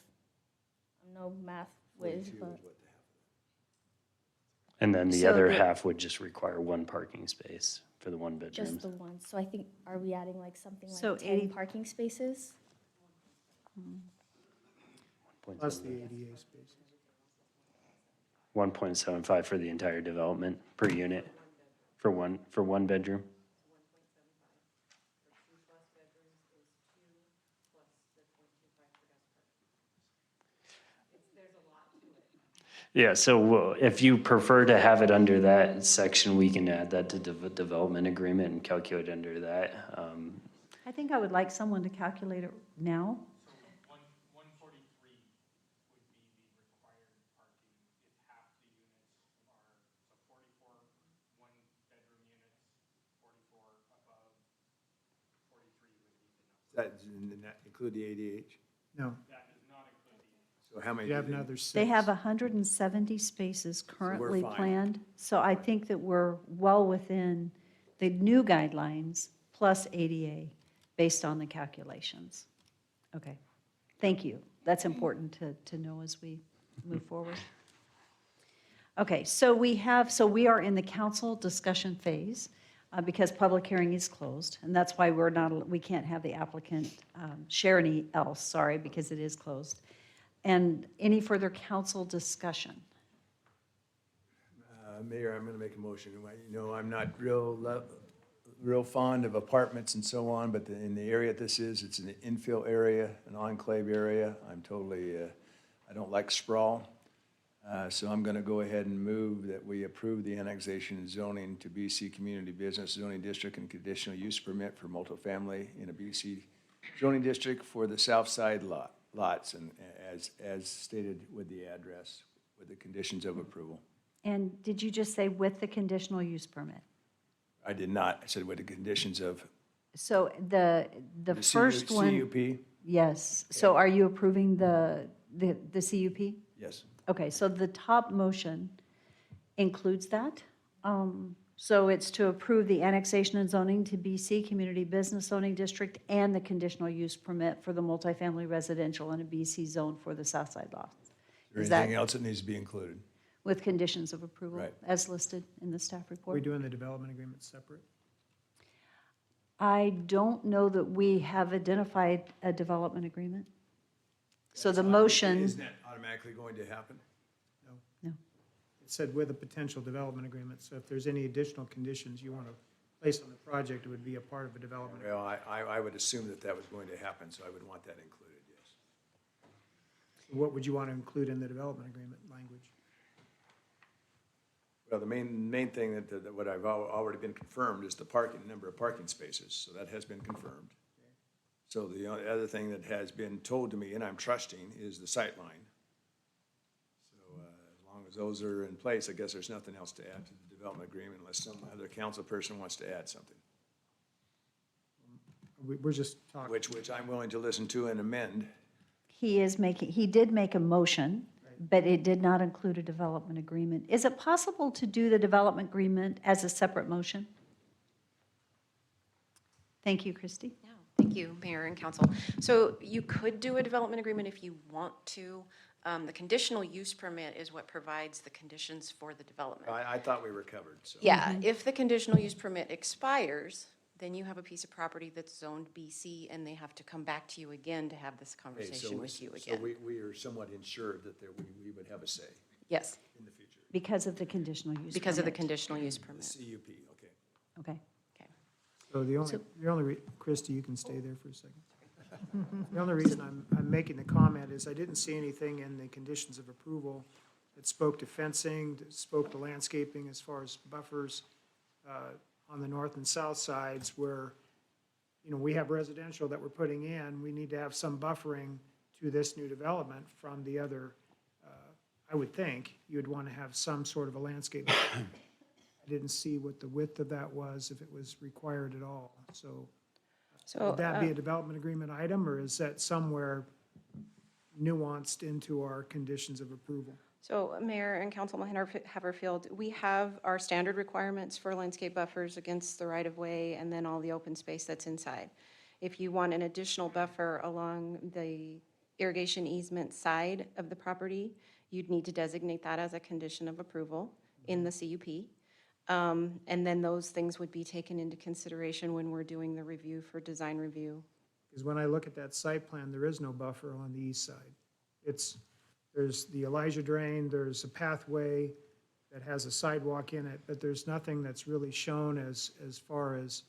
No math whiz, but And then the So other the- half would just require one parking space for the one bedrooms. just the one. So I think, are we adding like something like So 10 80 parking spaces? Plus the ADA spaces. 1.75 for the entire development per unit for one bedroom. Yeah, so if you prefer to have it under that section, we can add that to the development agreement and calculate under that. I think I would like someone to calculate it now. 143 would be the required parking if half the units are, so 44 one-bedroom units, 44 above, 43 would be the number. Does that include the ADH? No, That does not include the So how many? you have do they- another 6. They have 170 spaces currently fine. planned, so I think that we're well within the new guidelines plus ADA based on the calculations. Okay, thank you. That's important to know as we move forward. Okay, so we are in the council discussion phase because public hearing is closed, and that's why we can't have the applicant share any else, sorry, because it is closed. And any further council discussion? Mayor, I'm going to make a motion. You know, I'm not real fond of apartments and so on, but in the area this is, it's an infill area, an enclave area. I'm totally, I don't like sprawl. So I'm going to go ahead and move that we approve the annexation and zoning to BC Community Business Zoning District and conditional use permit for multifamily in a BC zoning district for the south side lots, and as stated with the address, with the conditions of approval. And did you just say with the conditional use permit? I did not. I said with the conditions of So the first one. CUP? Yes, so are you approving the CUP? Yes. Okay, so the top motion includes that. So it's to approve the annexation and zoning to BC Community Business Zoning District and the conditional use permit for the multifamily residential in a BC zone for the south side lots. Is Is there anything that else that needs to be included? with conditions of approval Right. as listed in the staff Are we report? doing the development agreement separate? I don't know that we have identified a development agreement. So the That's not- motion, Isn't that automatically going to happen? no. It said with a potential development agreement, so if there's any additional conditions you want to place on the project, it would be a part of a development. Well, I would assume that that was going to happen, so I would want that included, yes. What would you want to include in the development agreement language? Well, the main thing that what I've already been confirmed is the parking, number of parking spaces, so that has been confirmed. So the only other thing that has been told to me, and I'm trusting, is the sight line. So as long as those are in place, I guess there's nothing else to add to the development agreement unless some other council person wants to add something. We're just talking. Which I'm willing to listen to and amend. He did make a motion, but it did not include a development agreement. Is it possible to do the development agreement as a separate motion? Thank you, Christy. Yeah, thank you, Mayor and Council. So you could do a development agreement if you want to. The conditional use permit is what provides the conditions for the development. I thought we were covered, so. Yeah, if the conditional use permit expires, then you have a piece of property that's zoned BC, and they have to come back to you again to have this Okay, conversation with you So again. we are somewhat ensured that we would have a say Yes, in the future. Because of the conditional use because of the permit. conditional use permit. CUP, okay. Okay. So the only, Christie, you can stay there for a second. The only reason I'm making the comment is I didn't see anything in the conditions of approval that spoke to fencing, that spoke to landscaping as far as buffers on the north and south sides where, we have residential that we're putting in. We need to have some buffering to this new development from the other, I would think you'd want to have some sort of a landscape. I didn't see what the width of that was, if it was required at all. So would that be a development agreement item, or is that somewhere nuanced into our conditions of approval? So Mayor and Councilman Haverfield, we have our standard requirements for landscape buffers against the right-of-way and then all the open space that's inside. If you want an additional buffer along the irrigation easement side of the property, you'd need to designate that as a condition of approval in the CUP. And then those things would be taken into consideration when we're doing the review for design review. Because when I look at that site plan, there is no buffer on the east side. There's the Elijah Drain, there's a pathway that has a sidewalk in it, but there's nothing that's really shown as far as,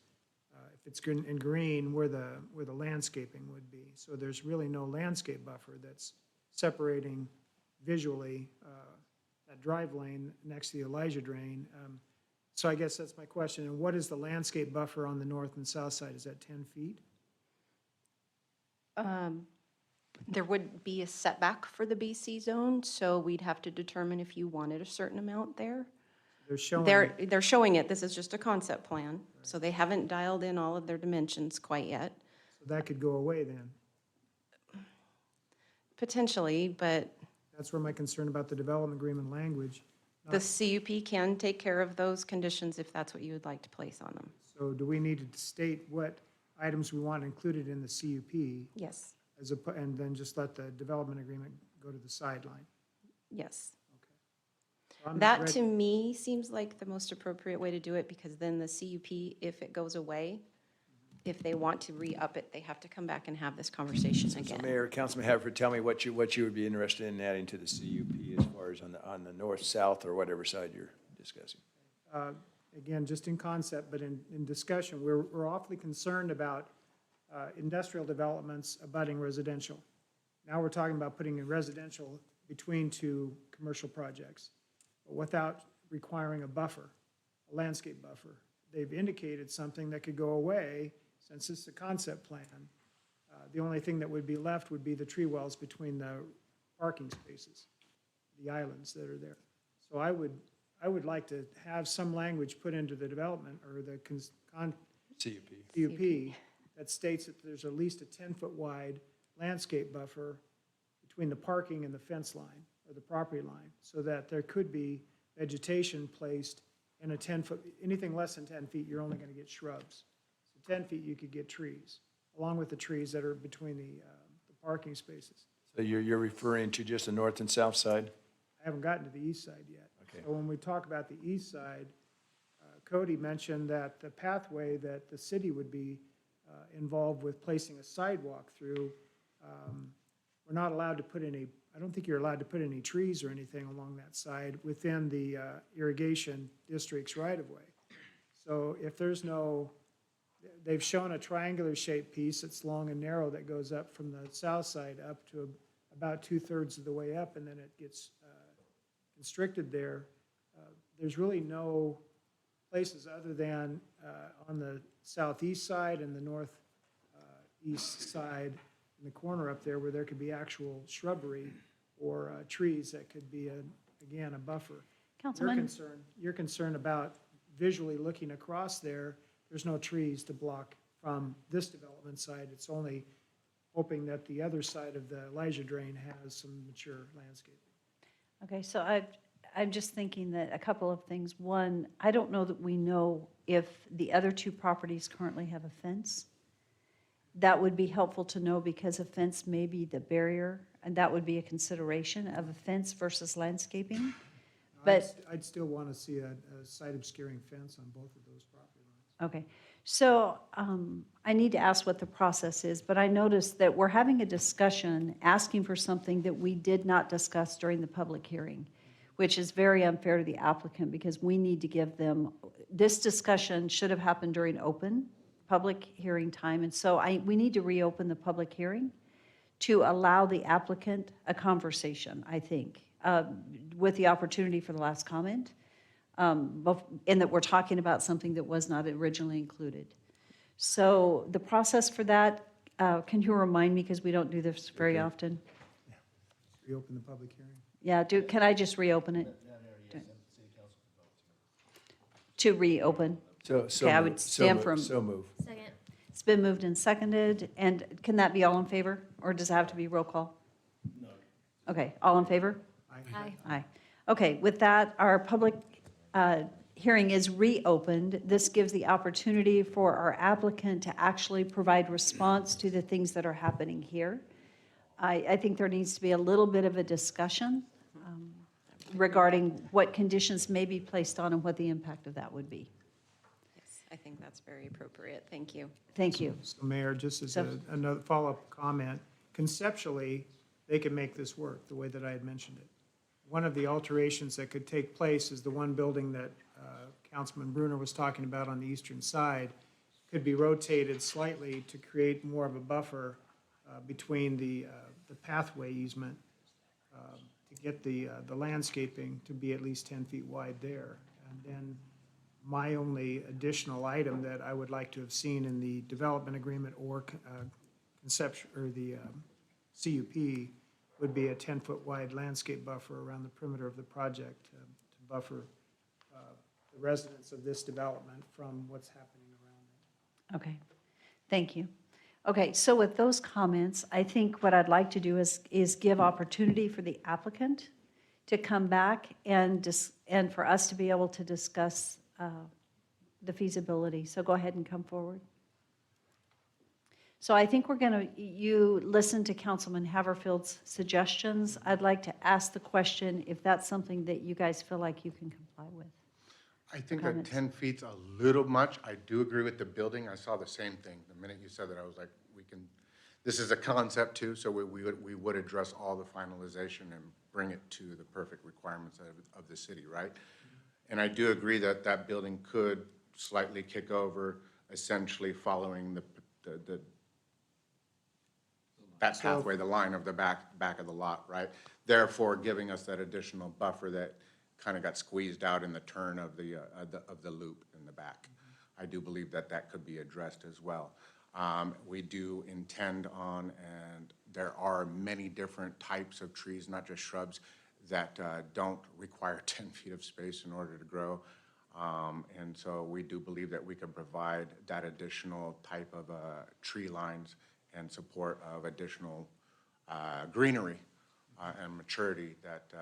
if it's in green, where the landscaping would be. So there's really no landscape buffer that's separating visually that drive lane next to the Elijah Drain. So I guess that's my question. And what is the landscape buffer on the north and south side? Is that 10 feet? There would be a setback for the BC zone, so we'd have to determine if you wanted a certain amount there. They're showing. They're showing it, this is just a concept plan, so they haven't dialed in all of their dimensions quite yet. So that could go away then. Potentially, but That's where my concern about the development agreement language. the CUP can take care of those conditions if that's what you would like to place on them. So do we need to state what items we want included in the CUP? Yes, And then just let the development agreement go to the sideline? yes. So I'm not That ready- to me seems like the most appropriate way to do it, because then the CUP, if it goes away, if they want to re-up it, they have to come back and have this conversation So again. Mayor, Councilman Haverford, tell me what you would be interested in adding to the CUP as far as on the north, south, or whatever side you're discussing. Again, just in concept, but in discussion, we're awfully concerned about industrial developments abutting residential. Now we're talking about putting in residential between two commercial projects, but without requiring a buffer, a landscape buffer. They've indicated something that could go away since it's a concept plan. The only thing that would be left would be the tree wells between the parking spaces, the islands that are there. So I would like to have some language put into the development or the CUP that states that there's at least a 10-foot wide landscape buffer between the parking and the fence line or the property line, so that there could be vegetation placed in a 10-foot, anything less than 10 feet, you're only going to get shrubs. So 10 feet, you could get trees, along with the trees that are between the parking spaces. So you're referring to just the north and south side? I haven't gotten to the east side yet. Okay. So when we talk about the east side, Cody mentioned that the pathway that the city would be involved with placing a sidewalk through, we're not allowed to put any, I don't think you're allowed to put any trees or anything along that side within the irrigation district's right-of-way. So if there's no, they've shown a triangular shaped piece that's long and narrow that goes up from the south side up to about 2/3 of the way up, and then it gets constricted there. There's really no places other than on the southeast side and the northeast side in the corner up there where there could be actual shrubbery or trees that could be, again, a buffer. Councilman? You're concerned about visually looking across there, there's no trees to block from this development side. It's only hoping that the other side of the Elijah Drain has some mature landscaping. Okay, so I'm just thinking that a couple of things. One, I don't know that we know if the other two properties currently have a fence. That would be helpful to know because a fence may be the barrier, and that would be a consideration of a fence versus landscaping. But, I'd still want to see a site obscuring fence on both of those property lines. okay, so I need to ask what the process is, but I noticed that we're having a discussion asking for something that we did not discuss during the public hearing, which is very unfair to the applicant because we need to give them, this discussion should have happened during open public hearing time, and so we need to reopen the public hearing to allow the applicant a conversation, I think, with the opportunity for the last comment, in that we're talking about something that was not originally included. So the process for that, can you remind me, because we don't do this very often? Reopen the public hearing. Yeah, can I just reopen it? To reopen? Okay, I would stand from. So move. Second. It's been moved and seconded, and can that be all in favor, or does it have to be roll call? No. Okay, all in favor? Aye. Aye. Okay, with that, our public hearing is reopened. This gives the opportunity for our applicant to actually provide response to the things that are happening here. I think there needs to be a little bit of a discussion regarding what conditions may be placed on and what the impact of that would be. Yes, I think that's very appropriate. Thank you. Thank you. So Mayor, just as So- another follow-up comment, conceptually, they can make this work the way that I had mentioned it. One of the alterations that could take place is the one building that Councilman Bruner was talking about on the eastern side could be rotated slightly to create more of a buffer between the pathway easement to get the landscaping to be at least 10 feet wide there. And then my only additional item that I would like to have seen in the development agreement or conception, or the CUP, would be a 10-foot wide landscape buffer around the perimeter of the project to buffer the residents of this development from what's happening around it. Okay, thank you. Okay, so with those comments, I think what I'd like to do is give opportunity for the applicant to come back and for us to be able to discuss the feasibility. So go ahead and come forward. So I think we're going to, you listen to Councilman Haverfield's suggestions. I'd like to ask the question if that's something that you guys feel like you can comply with. I think that Comments? 10 feet's a little much. I do agree with the building. I saw the same thing. The minute you said that, I was like, this is a concept too, so we would address all the finalization and bring it to the perfect requirements of the city, right? And I do agree that that building could slightly kick over, essentially following that pathway, the line of the back of the lot, right? Therefore, giving us that additional buffer that kind of got squeezed out in the turn of the loop in the back. I do believe that that could be addressed as well. We do intend on, and there are many different types of trees, not just shrubs, that don't require 10 feet of space in order to grow. And so we do believe that we can provide that additional type of tree lines and support of additional greenery and maturity that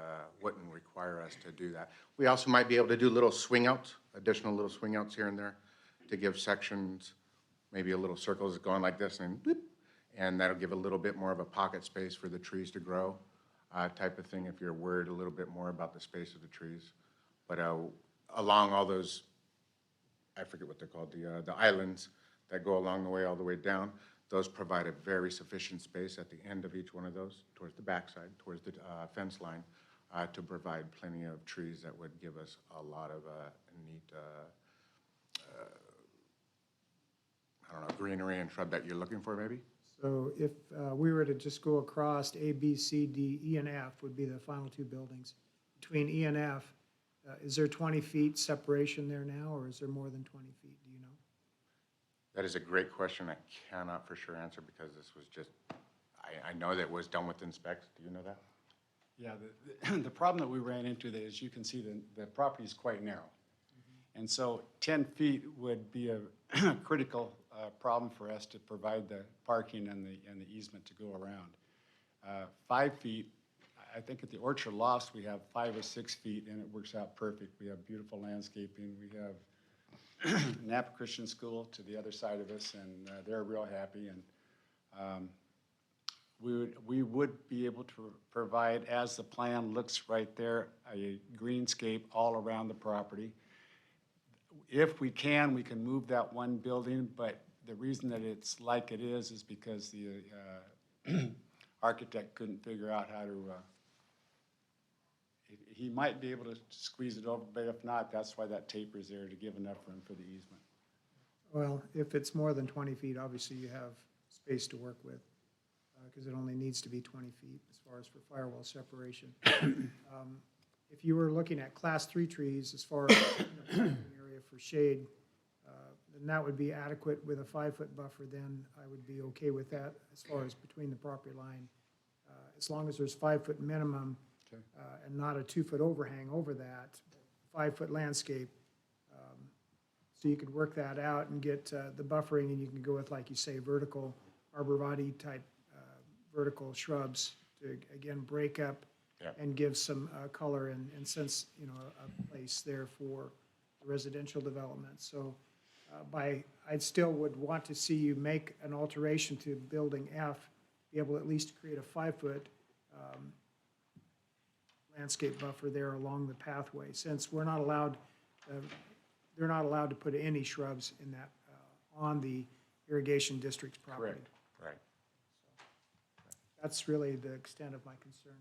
wouldn't require us to do that. We also might be able to do little swing outs, additional little swing outs here and there to give sections, maybe a little circles going like this and whoop, and that'll give a little bit more of a pocket space for the trees to grow type of thing if you're worried a little bit more about the space of the trees. But along all those, I forget what they're called, the islands that go along the way all the way down, those provide a very sufficient space at the end of each one of those, towards the backside, towards the fence line, to provide plenty of trees that would give us a lot of neat, I don't know, greenery and shrub that you're looking for, maybe? So if we were to just go across A, B, C, D, E, and F would be the final two buildings. Between E and F, is there 20 feet separation there now, or is there more than 20 feet? Do you know? That is a great question. I cannot for sure answer because this was just, I know that it was done within specs. Do you know that? Yeah, the problem that we ran into there, as you can see, the property is quite narrow. And so 10 feet would be a critical problem for us to provide the parking and the easement to go around. 5 feet, I think at the Orchard Lofts, we have 5 or 6 feet, and it works out perfect. We have beautiful landscaping. We have Napa Christian School to the other side of us, and they're real happy. And we would be able to provide, as the plan looks right there, a greenscape all around the property. If we can move that one building, but the reason that it's like it is because the architect couldn't figure out how to, he might be able to squeeze it over, but if not, that's why that taper is there, to give enough room for the easement. Well, if it's more than 20 feet, obviously you have space to work with, because it only needs to be 20 feet as far as for firewall separation. If you were looking at class 3 trees as far as an area for shade, then that would be adequate with a 5-foot buffer, then I would be okay with that as far as between the property line. As long as there's 5-foot minimum and not a 2-foot overhang over that, 5-foot landscape. So you could work that out and get the buffering, and you can go with, like you say, vertical arborvitae type vertical shrubs to, again, break up and give some color and sense, you know, a place there for residential development. So I still would want to see you make an alteration to building F, be able to at least create a 5-foot landscape buffer there along the pathway, since we're not allowed, they're not allowed to put any shrubs in that, on the irrigation district's property. Correct. Right. That's really the extent of my concern.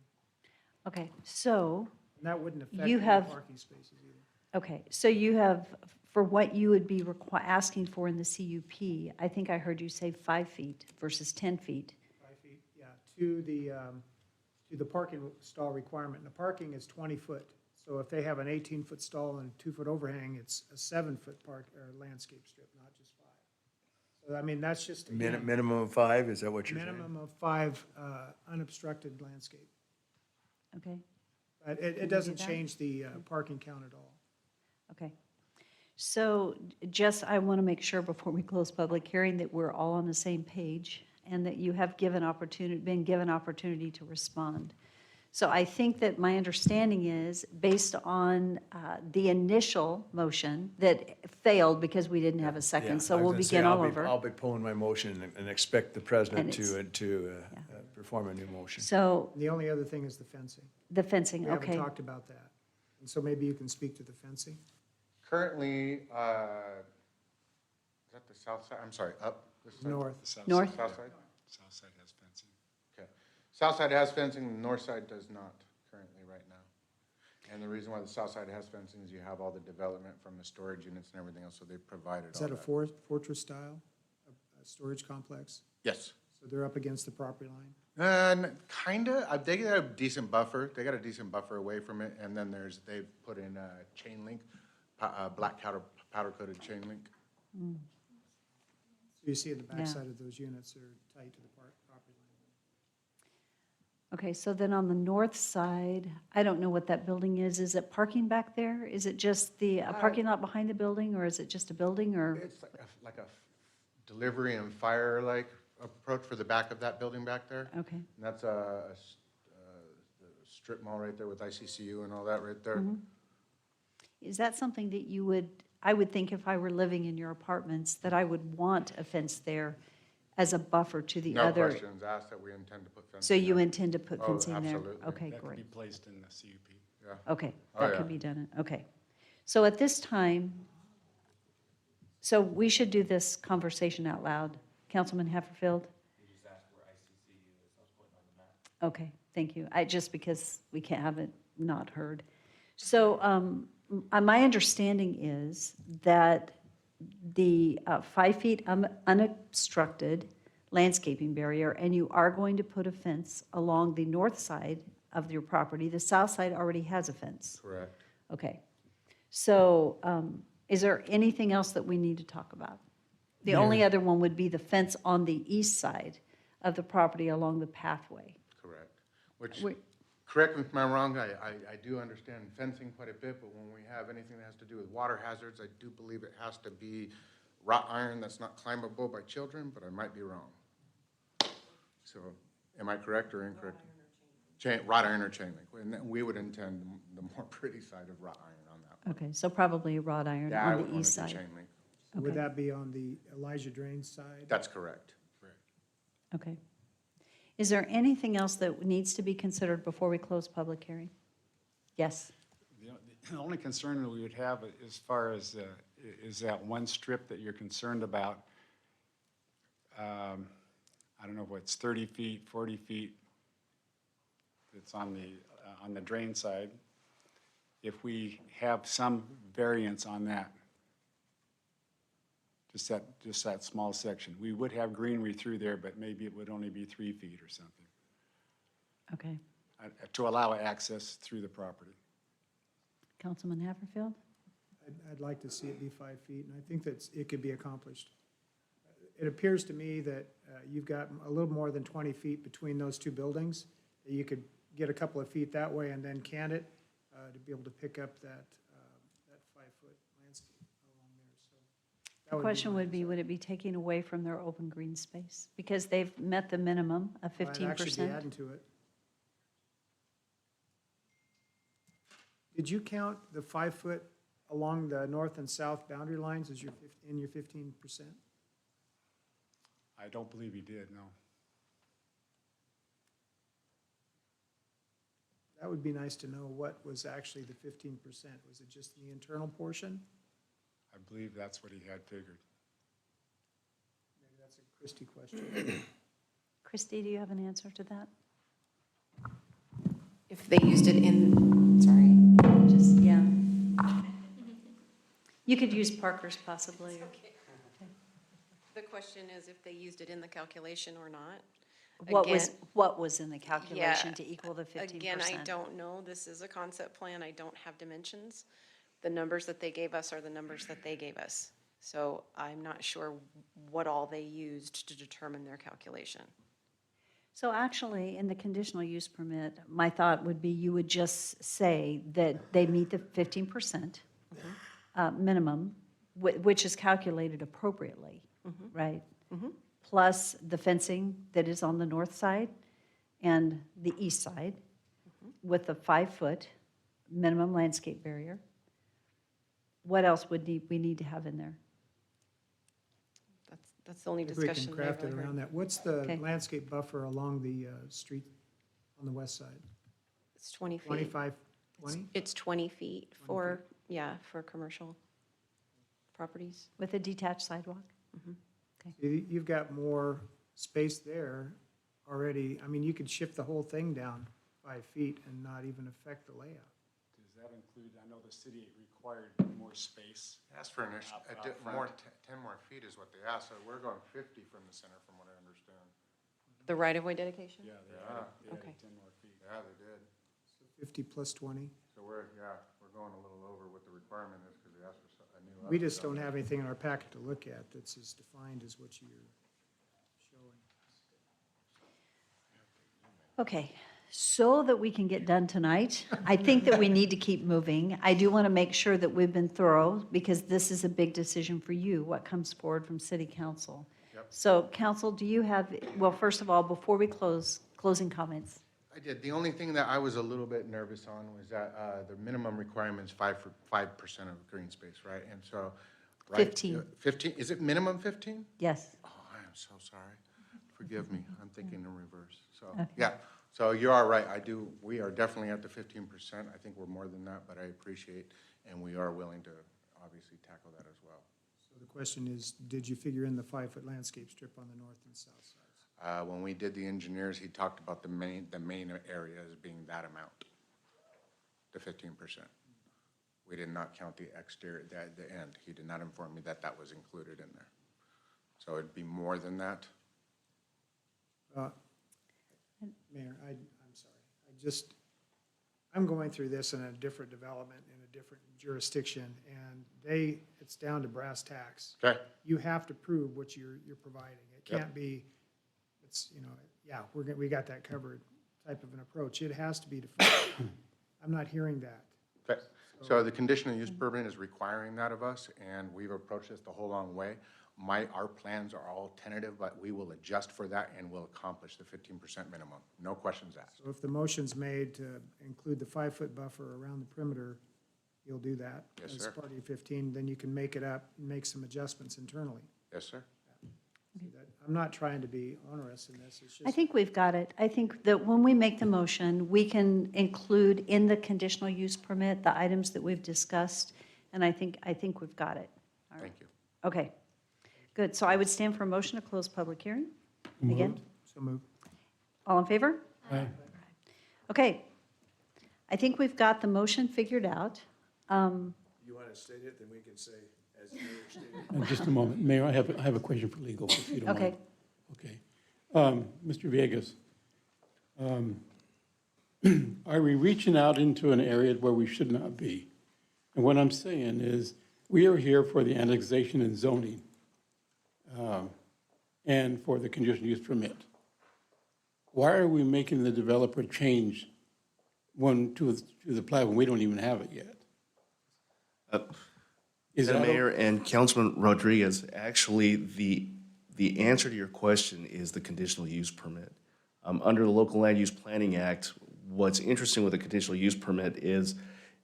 Okay, so, And that wouldn't affect You any have- parking spaces either. okay, so you have, for what you would be asking for in the CUP, I think I heard you say 5 feet versus 10 feet. 5 feet, yeah, to the parking stall requirement. And the parking is 20 foot. So if they have an 18-foot stall and a 2-foot overhang, it's a 7-foot park or landscape strip, not just 5. So I mean, that's just, again, Minimum of 5, is that what you're saying? minimum of 5 unobstructed landscape. Okay, But it do doesn't that? change the parking count at all. okay. So just, I want to make sure before we close public hearing that we're all on the same page and that you have been given opportunity to respond. So I think that my understanding is, based on the initial motion that failed because we didn't have a Yeah, second, I so was we'll gonna say, begin all I'll over. I'll be pulling my motion and expect the president And to perform a new motion. So And the only other thing is the fencing. the fencing, We haven't okay. talked about that. And so maybe you can speak to the fencing. Currently, is that the south side? I'm sorry, up? This side? North. The south North? side- South side? South side has fencing. Okay. South side has fencing, the north side does not currently right now. And the reason why the south side has fencing is you have all the development from the storage units and everything else, so they provided Is all that a fortress style, a storage complex? Yes. So they're up against the property line? And kinda, they got a decent buffer, they got a decent buffer away from it, and then they've put in a chain link, black powder coated chain link. So you see at the Yeah. backside of those units are tight to the property line. Okay, so then on the north side, I don't know what that building is. Is it parking back there? Is it just the parking lot behind the building, or is it just a building, or? It's like a delivery and fire-like approach for the back of that building back there. Okay. And that's a strip mall right there with ICCU and all that right there. Mhm. Is that something that you would, I would think if I were living in your apartments, that I would want a fence there as a buffer to the No other? questions asked that we intend to put fencing. So you there. intend to put Oh, fencing there? absolutely. Okay, That could be great. placed in the CUP. Yeah. Okay, Oh, that yeah. could be done, okay. So at this time, so we should do this conversation out loud. Councilman Hefferfield? Okay, thank you. Just because we can't have it not heard. So my understanding is that the 5 feet unobstructed landscaping barrier, and you are going to put a fence along the north side of your property. The south side already has a fence. Correct. Okay. So is there anything else that we need to talk about? The only other one would be the fence on the east side of the property along the pathway. Correct. Which, Wait. correct me if I'm wrong, I do understand fencing quite a bit, but when we have anything that has to do with water hazards, I do believe it has to be wrought iron that's not climbable by children, but I might be wrong. So, am I correct or incorrect? Wrought iron or chain link, and then we would intend the more pretty side of wrought iron on that. Okay, so probably a wrought iron Yeah, I on would the want east to do side. chain link. Would Okay. that be on the Elijah Drain side? That's correct. Okay. Is there anything else that needs to be considered before we close public hearing? Yes. The only concern that we would have as far as, is that one strip that you're concerned about. I don't know if it's 30 feet, 40 feet. It's on the drain side. If we have some variance on that, just that small section. We would have greenery through there, but maybe it would only be 3 feet or something, Okay. to allow access through the property. Councilman Haverfield? I'd like to see it be 5 feet, and I think that it could be accomplished. It appears to me that you've got a little more than 20 feet between those two buildings, that you could get a couple of feet that way and then can it to be able to pick up that 5-foot landscape along there, so. that The would be question my would be, would it be taking away from their open green space? Because they've met the minimum of I'd actually be 15%. adding to it. Did you count the 5-foot along the north and south boundary lines as in your 15%? I don't believe he did, no. That would be nice to know what was actually the 15%. Was it just the internal portion? I believe that's what he had figured. Maybe that's a Christie question. Christie, do you have an answer to that? If they used it in, sorry. Just, yeah. You could use Parker's possibly. The question is if they used it in the calculation or not. What Again- was in the calculation Yeah, to equal the 15%? Again, I don't know. This is a concept plan. I don't have dimensions. The numbers that they gave us are the numbers that they gave us. So I'm not sure what all they used to determine their calculation. So actually, in the conditional use permit, my thought would be you would just say that they meet the 15% minimum, which is calculated appropriately, right? Plus the fencing that is on the north side and the east side with the 5-foot minimum landscape barrier. What else would we need to have in there? That's the only If we discussion can that I've craft it really heard. around that. What's the Okay. landscape buffer along the street on the west side? It's 20 feet. 25, It's- 20? It's 20 feet for, yeah, for commercial properties. With a detached sidewalk? You've got more space there already. I mean, you could shift the whole thing down 5 feet and not even affect the layout. Does that include, I know the city required more space. Asked for an Up more, front. 10 more feet is what they asked, so we're going 50 from the center, from what I understand. The right-of-way dedication? Yeah, they Yeah. added Okay. 10 more feet. Yeah, they did. 50 plus 20. So we're going a little over what the requirement is, because they asked for a new. We just don't have anything in our packet to look at that's as defined as what you're showing. Okay, so that we can get done tonight, I think that we need to keep moving. I do want to make sure that we've been thorough, because this is a big decision for you, what comes forward from city council. Yep. So council, do you have, well, first of all, before we close, closing comments? I did. The only thing that I was a little bit nervous on was that the minimum requirement is 5% of green space, right? And so. right, 15. 15, is it minimum 15? Yes. Oh, I am so sorry. Forgive me. I'm thinking in reverse. So, Okay. yeah. So you are right. We are definitely at the 15%. I think we're more than that, but I appreciate, and we are willing to obviously tackle that as well. So the question is, did you figure in the 5-foot landscape strip on the north and south sides? When we did the engineers, he talked about the main area as being that amount, the 15%. We did not count the exterior, the end. He did not inform me that that was included in there. So it'd be more than that. Mayor, I'm sorry. I'm going through this in a different development, in a different jurisdiction, and it's down to brass tacks. Okay. You have to prove what you're providing. It Yep. can't be, yeah, we got that covered type of an approach. It has to be defined. I'm not hearing that. Okay. So the conditional use permit is requiring that of us, and we've approached this the whole long way. Our plans are all tentative, but we will adjust for that and we'll accomplish the 15% minimum. No questions asked. So if the motion's made to include the 5-foot buffer around the perimeter, you'll do that? Yes, As sir. part of your 15, then you can make it up and make some adjustments internally. Yes, sir. See that? I'm not trying to be onerous in this, it's I just, think we've got it. I think that when we make the motion, we can include in the conditional use permit the items that we've discussed, and I think we've got it. All right. Thank you. Okay, good. So I would stand for a motion to close public hearing. Again, so move. all in favor? Aye. Okay. I think we've got the motion figured out. You want to state it, then we can say, as the mayor stated. Just a moment. Mayor, I have a question for legal, if you don't mind. Okay. Okay. Mr. Villegas, are we reaching out into an area where we should not be? And what I'm saying is, we are here for the annexation and zoning, and for the conditional use permit. Why are we making the developer change one to the plat when we don't even have it yet? Is Madam that Mayor and Councilman Rodriguez, actually, the answer to your question is the conditional use permit. Under the Local Land Use Planning Act, what's interesting with the conditional use permit is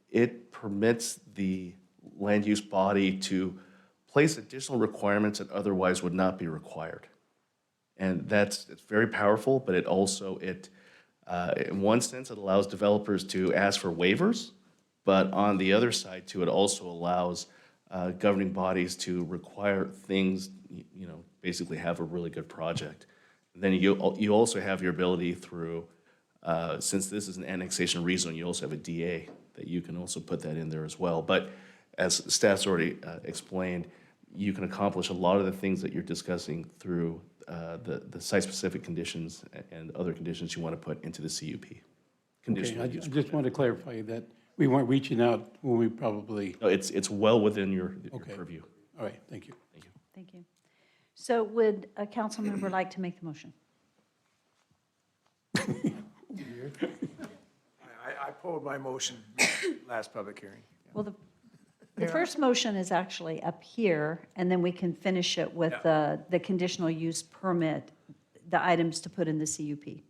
it permits the land use body to place additional requirements that otherwise would not be required. And it's very powerful, but it also, in one sense, it allows developers to ask for waivers, but on the other side too, it also allows governing bodies to require things, basically have a really good project. And then you also have your ability through, since this is an annexation rezone, you also have a DA that you can also put that in there as well. But as staff's already explained, you can accomplish a lot of the things that you're discussing through the site-specific conditions and other conditions you want to put into the CUP. Okay, Conditional I use just want to clarify that we weren't reaching out when we probably, No, it's well within your Okay. purview. all right, thank you. Thank you. Thank you. So would a council member like to make the motion? I pulled my motion last public hearing. Well, the first motion is actually up here, and then we can finish it with the conditional use permit, the items to put in the CUP.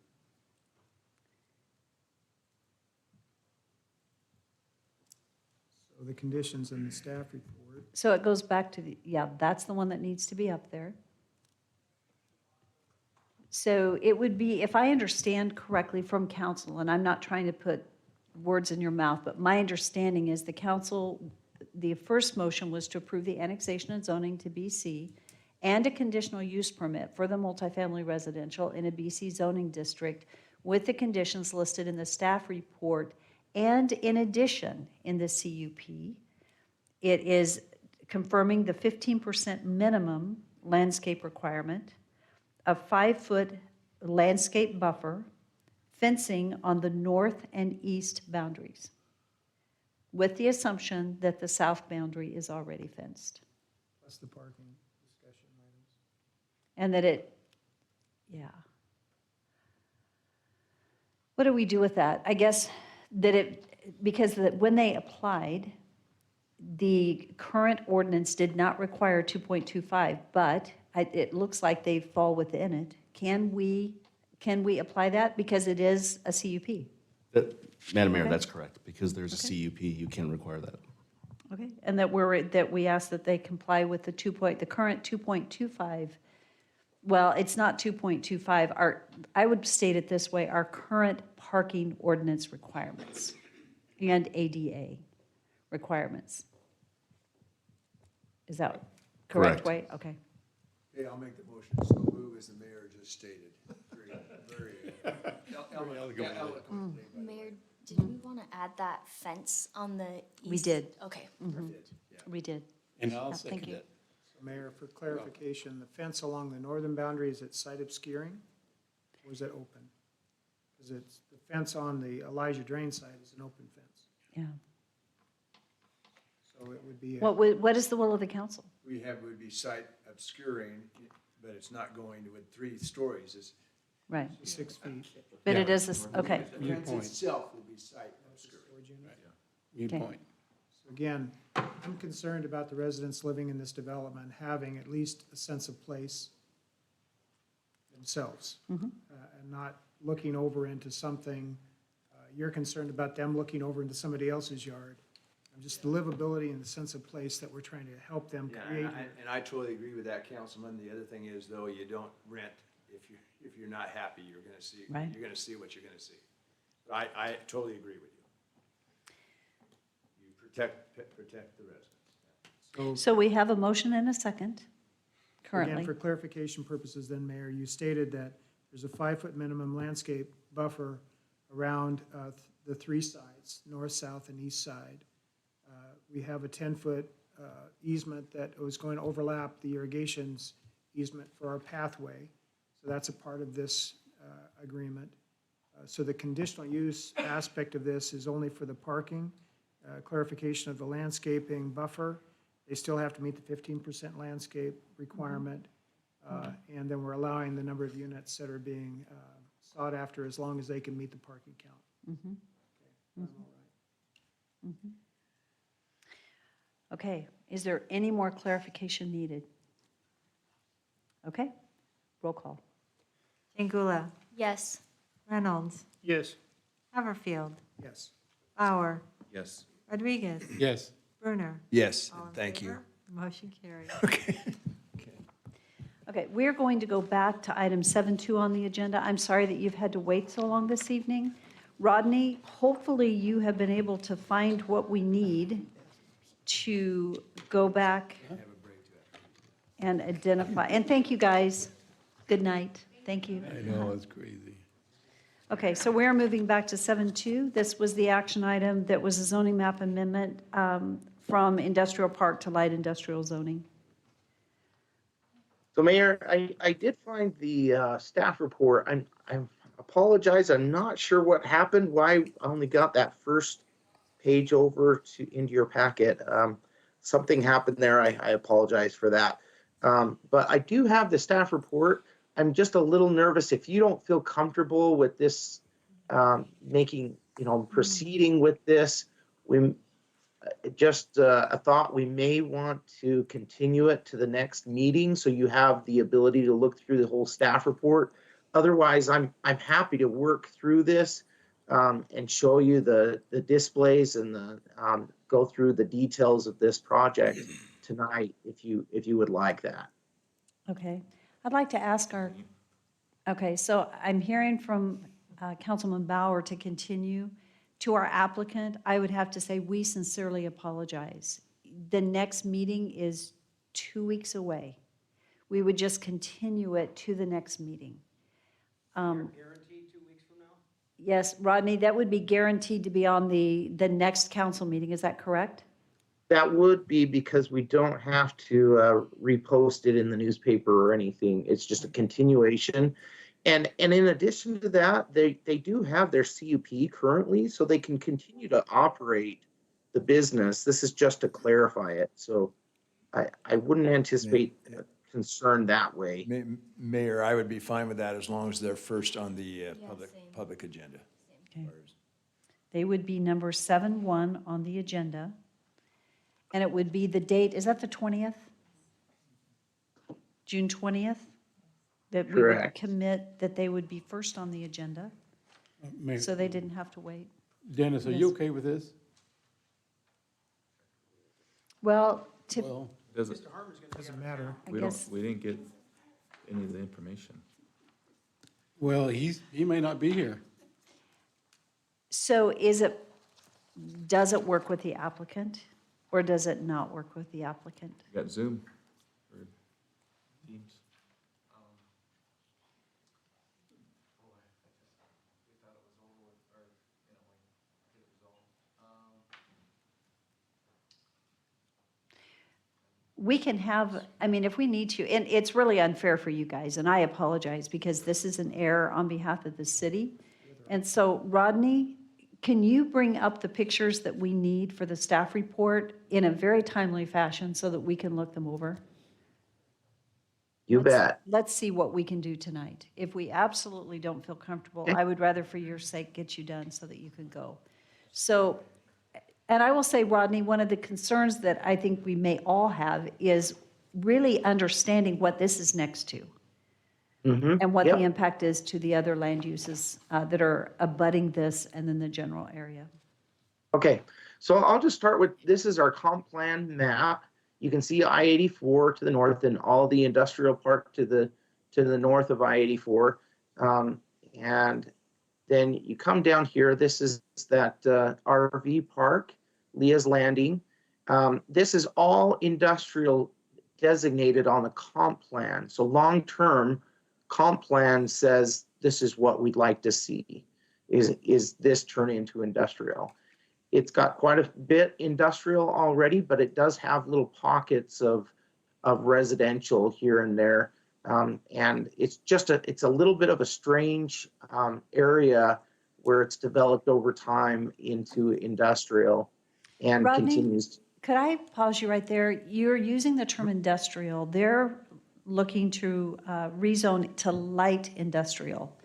So the conditions in the staff report. So it goes back to that's the one that needs to be up there. So it would be, if I understand correctly from council, and I'm not trying to put words in your mouth, but my understanding is the council, the first motion was to approve the annexation and zoning to BC and a conditional use permit for the multifamily residential in a BC zoning district with the conditions listed in the staff report. And in addition, in the CUP, it is confirming the 15% minimum landscape requirement, a 5-foot landscape buffer, fencing on the north and east boundaries, with the assumption that the south boundary is already fenced. Plus the parking discussion items. And that what do we do with that? I guess that because when they applied, the current ordinance did not require 2.25, but it looks like they fall within it. Can we apply that because it is a CUP? Madam Mayor, Okay. that's correct. Because there's a CUP, you can require that. Okay, and that we ask that they comply with the current 2.25. Well, it's not 2.25. I would state it this way, our current parking ordinance requirements and ADA requirements. Is that correct Correct. way? Okay. Okay, I'll make the motion. So move as the mayor just stated. Very eloquent. Mayor, did we want to add that fence on the east? We did. Okay. We did. And I'll Thank second you. it. So Mayor, for clarification, the fence along the northern boundary is at site obscuring? or is it open? Because it's, the fence on the Elijah Drain side is an open fence, Yeah. so it would be. What is the will of the council? Would be site obscuring, but it's not going to with 3 stories, it's. Right. 6 feet. But it is, okay. The fence itself will be site obscuring. Good Okay. point. So again, I'm concerned about the residents living in this development having at least a sense of place themselves, and not looking over into something, you're concerned about them looking over into somebody else's yard. Just the livability and the sense of place that we're trying to help them create. And I totally agree with that, Councilman. The other thing is, though, you don't rent if you're not happy, you're gonna see, Right. you're gonna see what you're gonna see. I totally agree with you. You protect the residents. So we have a motion and a second currently. Again, for clarification purposes then, Mayor, you stated that there's a 5-foot minimum landscape buffer around the 3 sides, north, south, and east side. We have a 10-foot easement that was going to overlap the irrigations easement for our pathway. So that's a part of this agreement. So the conditional use aspect of this is only for the parking, clarification of the landscaping buffer. They still have to meet the 15% landscape requirement. And then we're allowing the number of units that are being sought after as long as they can meet the parking count. Okay, is there any more clarification needed? Okay, roll call. Jangula, Yes. Reynolds, Yes. Haverfield, Yes. Bauer, Yes. Rodriguez, Yes. Brunner. Yes, All in thank you. favor? Motion carried. Okay, we're going to go back to item 7.2 on the agenda. I'm sorry that you've had to wait so long this evening. Rodney, hopefully you have been able to find what we need to go back and identify. And thank you, guys. Good night. Thank you. I know, it's crazy. Okay, so we're moving back to 7.2. This was the action item that was a zoning map amendment from industrial park to light industrial zoning. So Mayor, I did find the staff report. I apologize. I'm not sure what happened, why I only got that first page over into your packet. Something happened there. I apologize for that. But I do have the staff report. I'm just a little nervous if you don't feel comfortable with this, proceeding with this. We just a thought, we may want to continue it to the next meeting so you have the ability to look through the whole staff report. Otherwise, I'm happy to work through this and show you the displays and go through the details of this project tonight if you would like that. Okay, I'd like to ask okay, so I'm hearing from Councilman Bauer to continue. To our applicant, I would have to say we sincerely apologize. The next meeting is 2 weeks away. We would just continue it to the next meeting. Guaranteed 2 weeks from now? Yes, Rodney, that would be guaranteed to be on the next council meeting, is that correct? That would be because we don't have to repost it in the newspaper or anything. It's just a continuation. And in addition to that, they do have their CUP currently, so they can continue to operate the business. This is just to clarify it. So I wouldn't anticipate concern that way. Mayor, I would be fine with that as long as they're first on the same. public agenda. Okay. They would be number 7.1 on the agenda. And it would be the date, is that the 20th? June 20th? That we would Correct. commit that they would be first on the agenda, Mayor, so they didn't have to wait. Dennis, are you okay with this? Well, Well, Doesn't, Doesn't matter. I we guess, don't, we didn't get any of the information. well, he may not be here. so does it work with the applicant, or does it not work with the applicant? Got Zoom or Teams? we can have, I mean, if we need to, and it's really unfair for you guys, and I apologize because this is an error on behalf of the city. And so Rodney, can you bring up the pictures that we need for the staff report in a very timely fashion so that we can look them over? You bet. Let's see what we can do tonight. If we absolutely don't feel comfortable, I would rather for your sake get you done so that you can go. So, and I will say, Rodney, one of the concerns that I think we may all have is really understanding what this is next to and what the impact is to the other land uses that are abutting this and then the general area. Okay, so I'll just start with, this is our comp plan map. You can see I-84 to the north and all the industrial park to the north of I-84. And then you come down here, this is that RV park, Leah's Landing. This is all industrial designated on the comp plan. So long-term, comp plan says this is what we'd like to see, is this turn into industrial. It's got quite a bit industrial already, but it does have little pockets of residential here and there. And it's just it's a little bit of a strange area where it's developed over time into industrial and Rodney, continues. could I pause you right there? You're using the term industrial. They're looking to rezone to light industrial.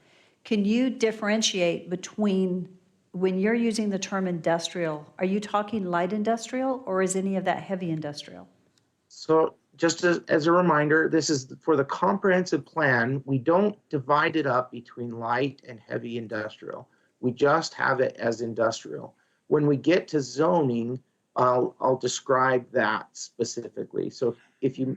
Can you differentiate between, when you're using the term industrial, are you talking light industrial or is any of that heavy industrial? So just as a reminder, this is for the comprehensive plan. We don't divide it up between light and heavy industrial. We just have it as industrial. When we get to zoning, I'll describe that specifically. So if you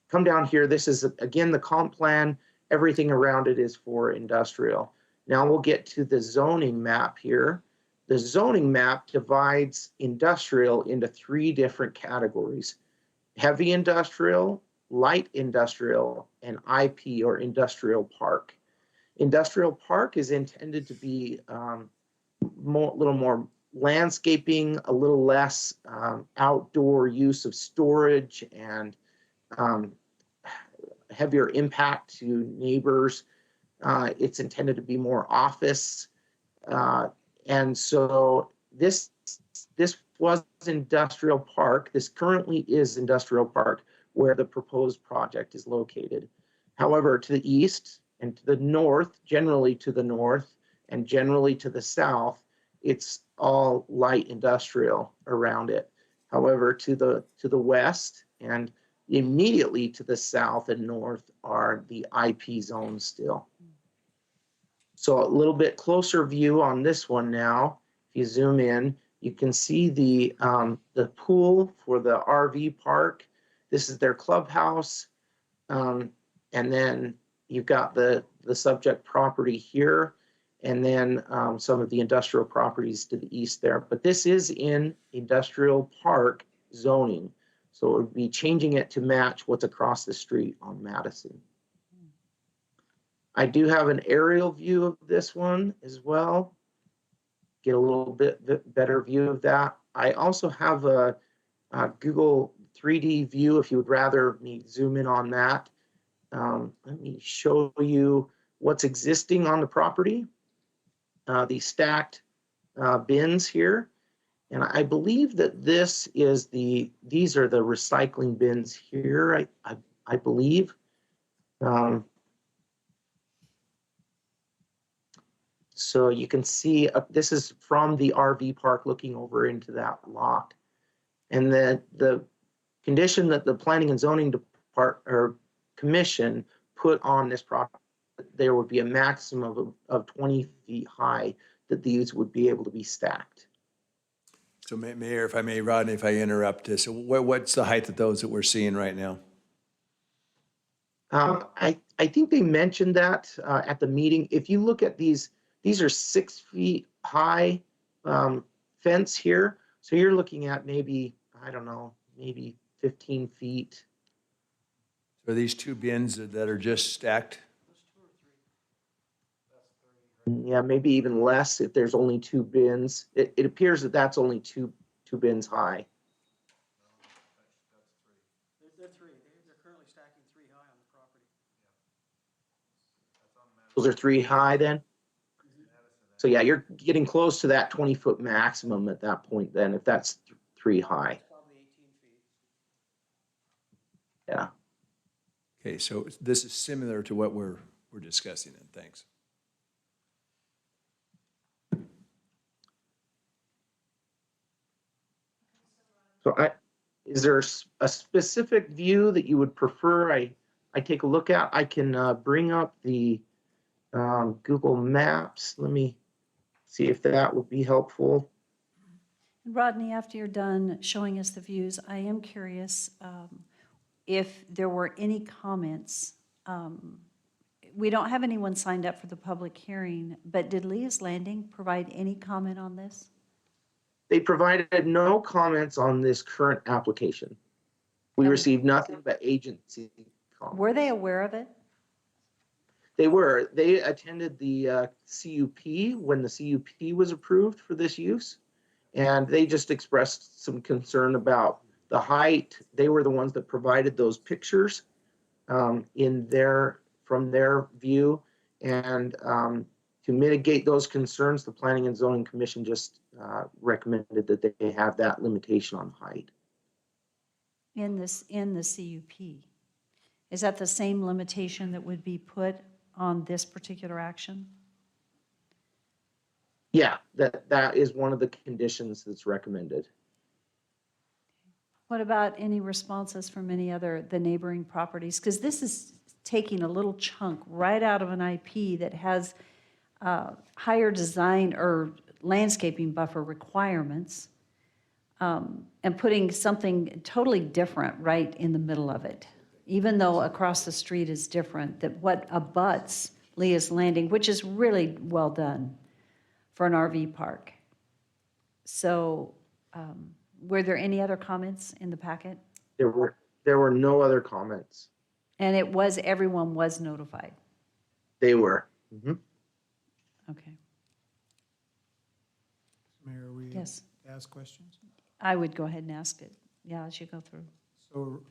come down here, this is, again, the comp plan. Everything around it is for industrial. Now we'll get to the zoning map here. The zoning map divides industrial into 3 different categories: heavy industrial, light industrial, and IP, or industrial park. Industrial park is intended to be a little more landscaping, a little less outdoor use of storage, and heavier impact to neighbors. It's intended to be more office. And so this was industrial park. This currently is industrial park where the proposed project is located. However, to the east and to the north, generally to the north and generally to the south, it's all light industrial around it. However, to the west and immediately to the south and north are the IP zones still. So a little bit closer view on this one now. If you zoom in, you can see the pool for the RV park. This is their clubhouse. And then you've got the subject property here, and then some of the industrial properties to the east there. But this is in industrial park zoning. So it would be changing it to match what's across the street on Madison. I do have an aerial view of this one as well. Get a little bit better view of that. I also have a Google 3D view if you would rather me zoom in on that. Let me show you what's existing on the property. These stacked bins here. And I believe that these are the recycling bins here, I believe. So you can see this is from the RV park looking over into that lot. And then the condition that the Planning and Zoning Department or Commission put on this property, there would be a maximum of 20 feet high that these would be able to be stacked. So Mayor, if I may, Rodney, if I interrupt this, what's the height of those that we're seeing right now? I think they mentioned that at the meeting. If you look at these are 6 feet high fence here. So you're looking at maybe, I don't know, maybe 15 feet. Are these 2 bins that are just stacked? Yeah, maybe even less if there's only 2 bins. It appears that that's only two bins high. Those are 3 high then? So yeah, you're getting close to that 20-foot maximum at that point then, if that's 3 high. Yeah. Okay, so this is similar to what we're discussing then, thanks. So is there a specific view that you would prefer I take a look at? I can bring up the Google Maps. Let me see if that would be helpful. Rodney, after you're done showing us the views, I am curious if there were any comments. We don't have anyone signed up for the public hearing, but did Leah's Landing provide any comment on this? They provided no comments on this current application. We received nothing but agency comments. Were they aware of it? They were. They attended the CUP when the CUP was approved for this use, and they just expressed some concern about the height. They were the ones that provided those pictures from their view, and to mitigate those concerns, the Planning and Zoning Commission just recommended that they have that limitation on height. In the CUP? Is that the same limitation that would be put on this particular action? Yeah, that is one of the conditions that's recommended. What about any responses from the neighboring properties? Because this is taking a little chunk right out of an IP that has higher design or landscaping buffer requirements, and putting something totally different right in the middle of it, even though across the street is different, that what abuts Leah's Landing, which is really well done for an RV park. So were there any other comments in the packet? There were no other comments. And everyone was notified? They were. Mm-hmm. Okay. Mayor, we Yes. ask questions? I would go ahead and ask it, yeah, as you go through. So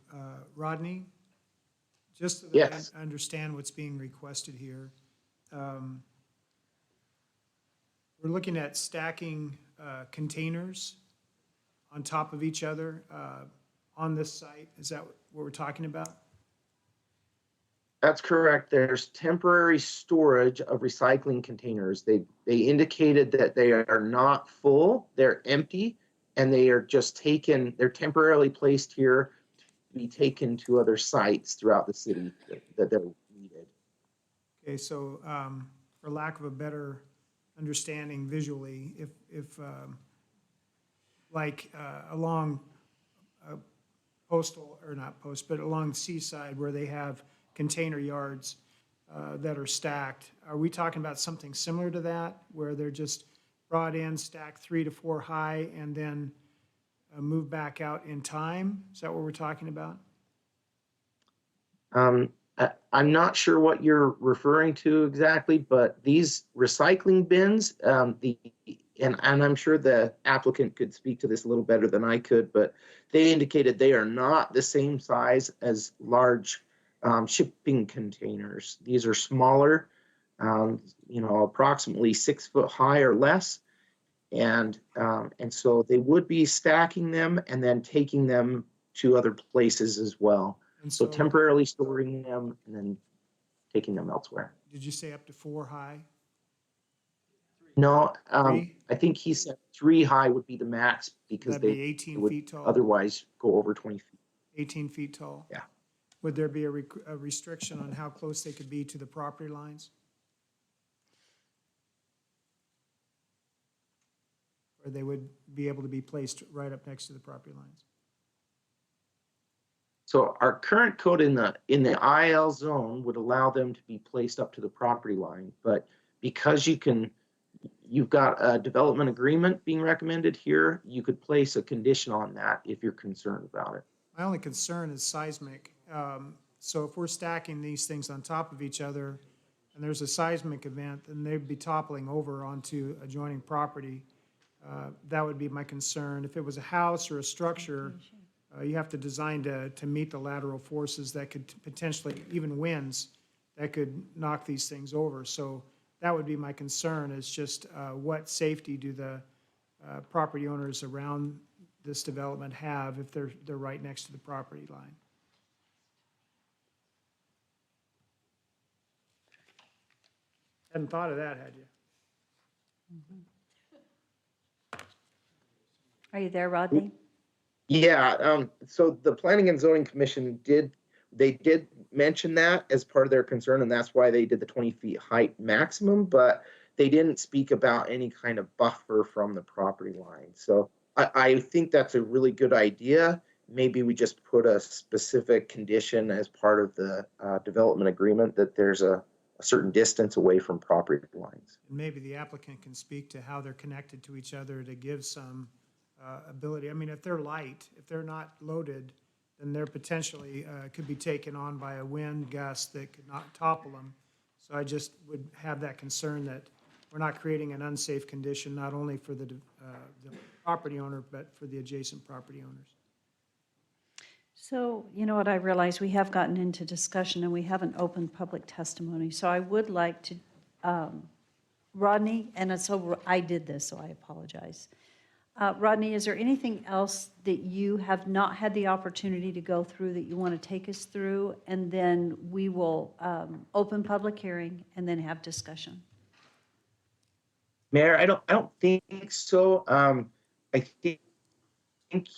Rodney, just so that Yes. I understand what's being requested here, we're looking at stacking containers on top of each other on this site. Is that what we're talking about? That's correct. There's temporary storage of recycling containers. They indicated that they are not full, they're empty, and they are just they're temporarily placed here to be taken to other sites throughout the city that they're needed. Okay, so for lack of a better understanding visually, if along postal, or not post, but along Seaside where they have container yards that are stacked, are we talking about something similar to that, where they're just brought in, stacked 3 to 4 high, and then move back out in time? Is that what we're talking about? I'm not sure what you're referring to exactly, but these recycling bins, and I'm sure the applicant could speak to this a little better than I could, but they indicated they are not the same size as large shipping containers. These are smaller, approximately 6 foot high or less. And so they would be stacking them and then taking them to other places as well. And So temporarily storing them and then taking them elsewhere. Did you say up to 4 high? No, 3? I think he said 3 high would be the max because That'd be they 18 would feet tall? otherwise go over 20 feet. 18 feet tall? Yeah. Would there be a restriction on how close they could be to the property lines? Or they would be able to be placed right up next to the property lines? So our current code in the IL zone would allow them to be placed up to the property line, but because you've got a development agreement being recommended here, you could place a condition on that if you're concerned about it. My only concern is seismic. So if we're stacking these things on top of each other and there's a seismic event, then they'd be toppling over onto adjoining property. That would be my concern. If it was a house or a structure, you have to design to meet the lateral forces that could potentially, even winds, that could knock these things over. So that would be my concern, is just what safety do the property owners around this development have if they're right next to the property line? Hadn't thought of that, had you? Are you there, Rodney? Yeah, so the Planning and Zoning Commission did mention that as part of their concern, and that's why they did the 20 feet height maximum, but they didn't speak about any kind of buffer from the property line. So I think that's a really good idea. Maybe we just put a specific condition as part of the development agreement that there's a certain distance away from property lines. Maybe the applicant can speak to how they're connected to each other to give some ability. I mean, if they're light, if they're not loaded, then they're potentially could be taken on by a wind gust that could not topple them. So I just would have that concern that we're not creating an unsafe condition, not only for the property owner, but for the adjacent property owners. So, you know what, I realize we have gotten into discussion and we haven't opened public testimony. So I would like to, Rodney, and so I did this, so I apologize. Rodney, is there anything else that you have not had the opportunity to go through that you want to take us through? And then we will open public hearing and then have discussion. Mayor, I don't think so. I think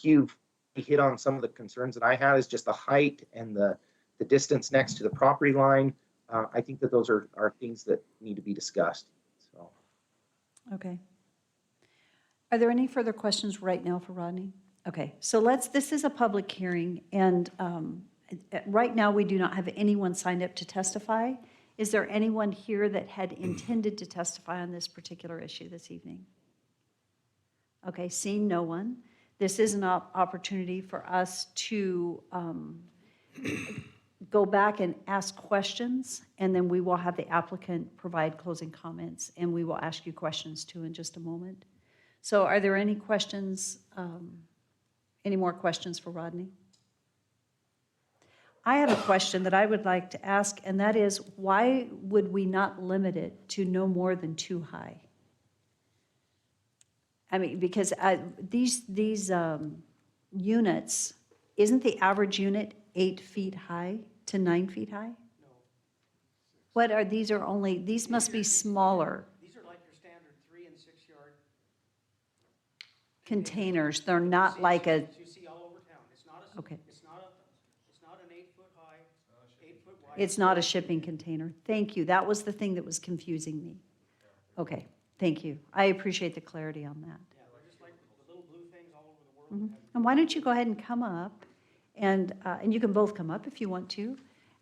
you've hit on some of the concerns that I had, is just the height and the distance next to the property line. I think that those are things that need to be discussed. So. Okay. Are there any further questions right now for Rodney? Okay, so this is a public hearing, and right now we do not have anyone signed up to testify. Is there anyone here that had intended to testify on this particular issue this evening? Okay, seeing no one, this is an opportunity for us to go back and ask questions, and then we will have the applicant provide closing comments, and we will ask you questions too in just a moment. So are there any questions, any more questions for Rodney? I have a question that I would like to ask, and that is, why would we not limit it to no more than 2 high? I mean, because these units, isn't the average unit 8 feet high to 9 feet high? No. What are, these must be smaller. These are like your standard 3- and 6-yard containers. They're not like a, you see all over town. It's not okay. It's not an 8-foot high, 8-foot wide. It's not a shipping container. Thank you. That was the thing that was confusing me. Okay, thank you. I appreciate the clarity on that. Yeah, they're just like the little blue things all over the world. And why don't you go ahead and come up, and you can both come up if you want to.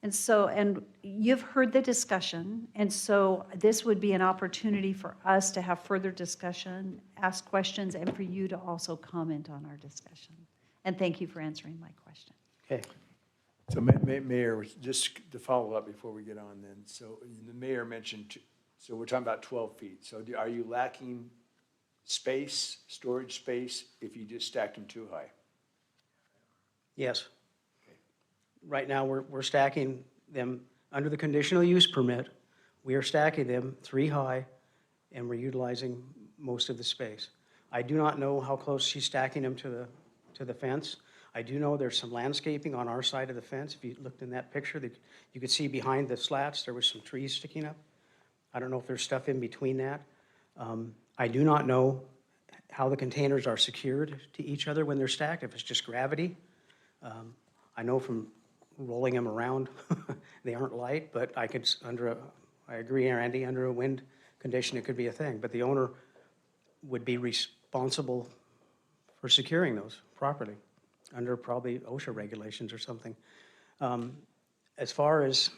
And so, and you've heard the discussion, and so this would be an opportunity for us to have further discussion, ask questions, and for you to also comment on our discussion. And thank you for answering my question. Okay. So Mayor, just to follow up before we get on then, so the mayor mentioned, so we're talking about 12 feet. So are you lacking space, storage space, if you just stacked them too high? Yes. Right now, we're stacking them under the conditional use permit. We are stacking them 3 high, and we're utilizing most of the space. I do not know how close she's stacking them to the fence. I do know there's some landscaping on our side of the fence. If you looked in that picture, you could see behind the slats, there was some trees sticking up. I don't know if there's stuff in between that. I do not know how the containers are secured to each other when they're stacked, if it's just gravity. I know from rolling them around, they aren't light, but I agree, Randy, under a wind condition, it could be a thing. But the owner would be responsible for securing those properly under probably OSHA regulations or something. As far as,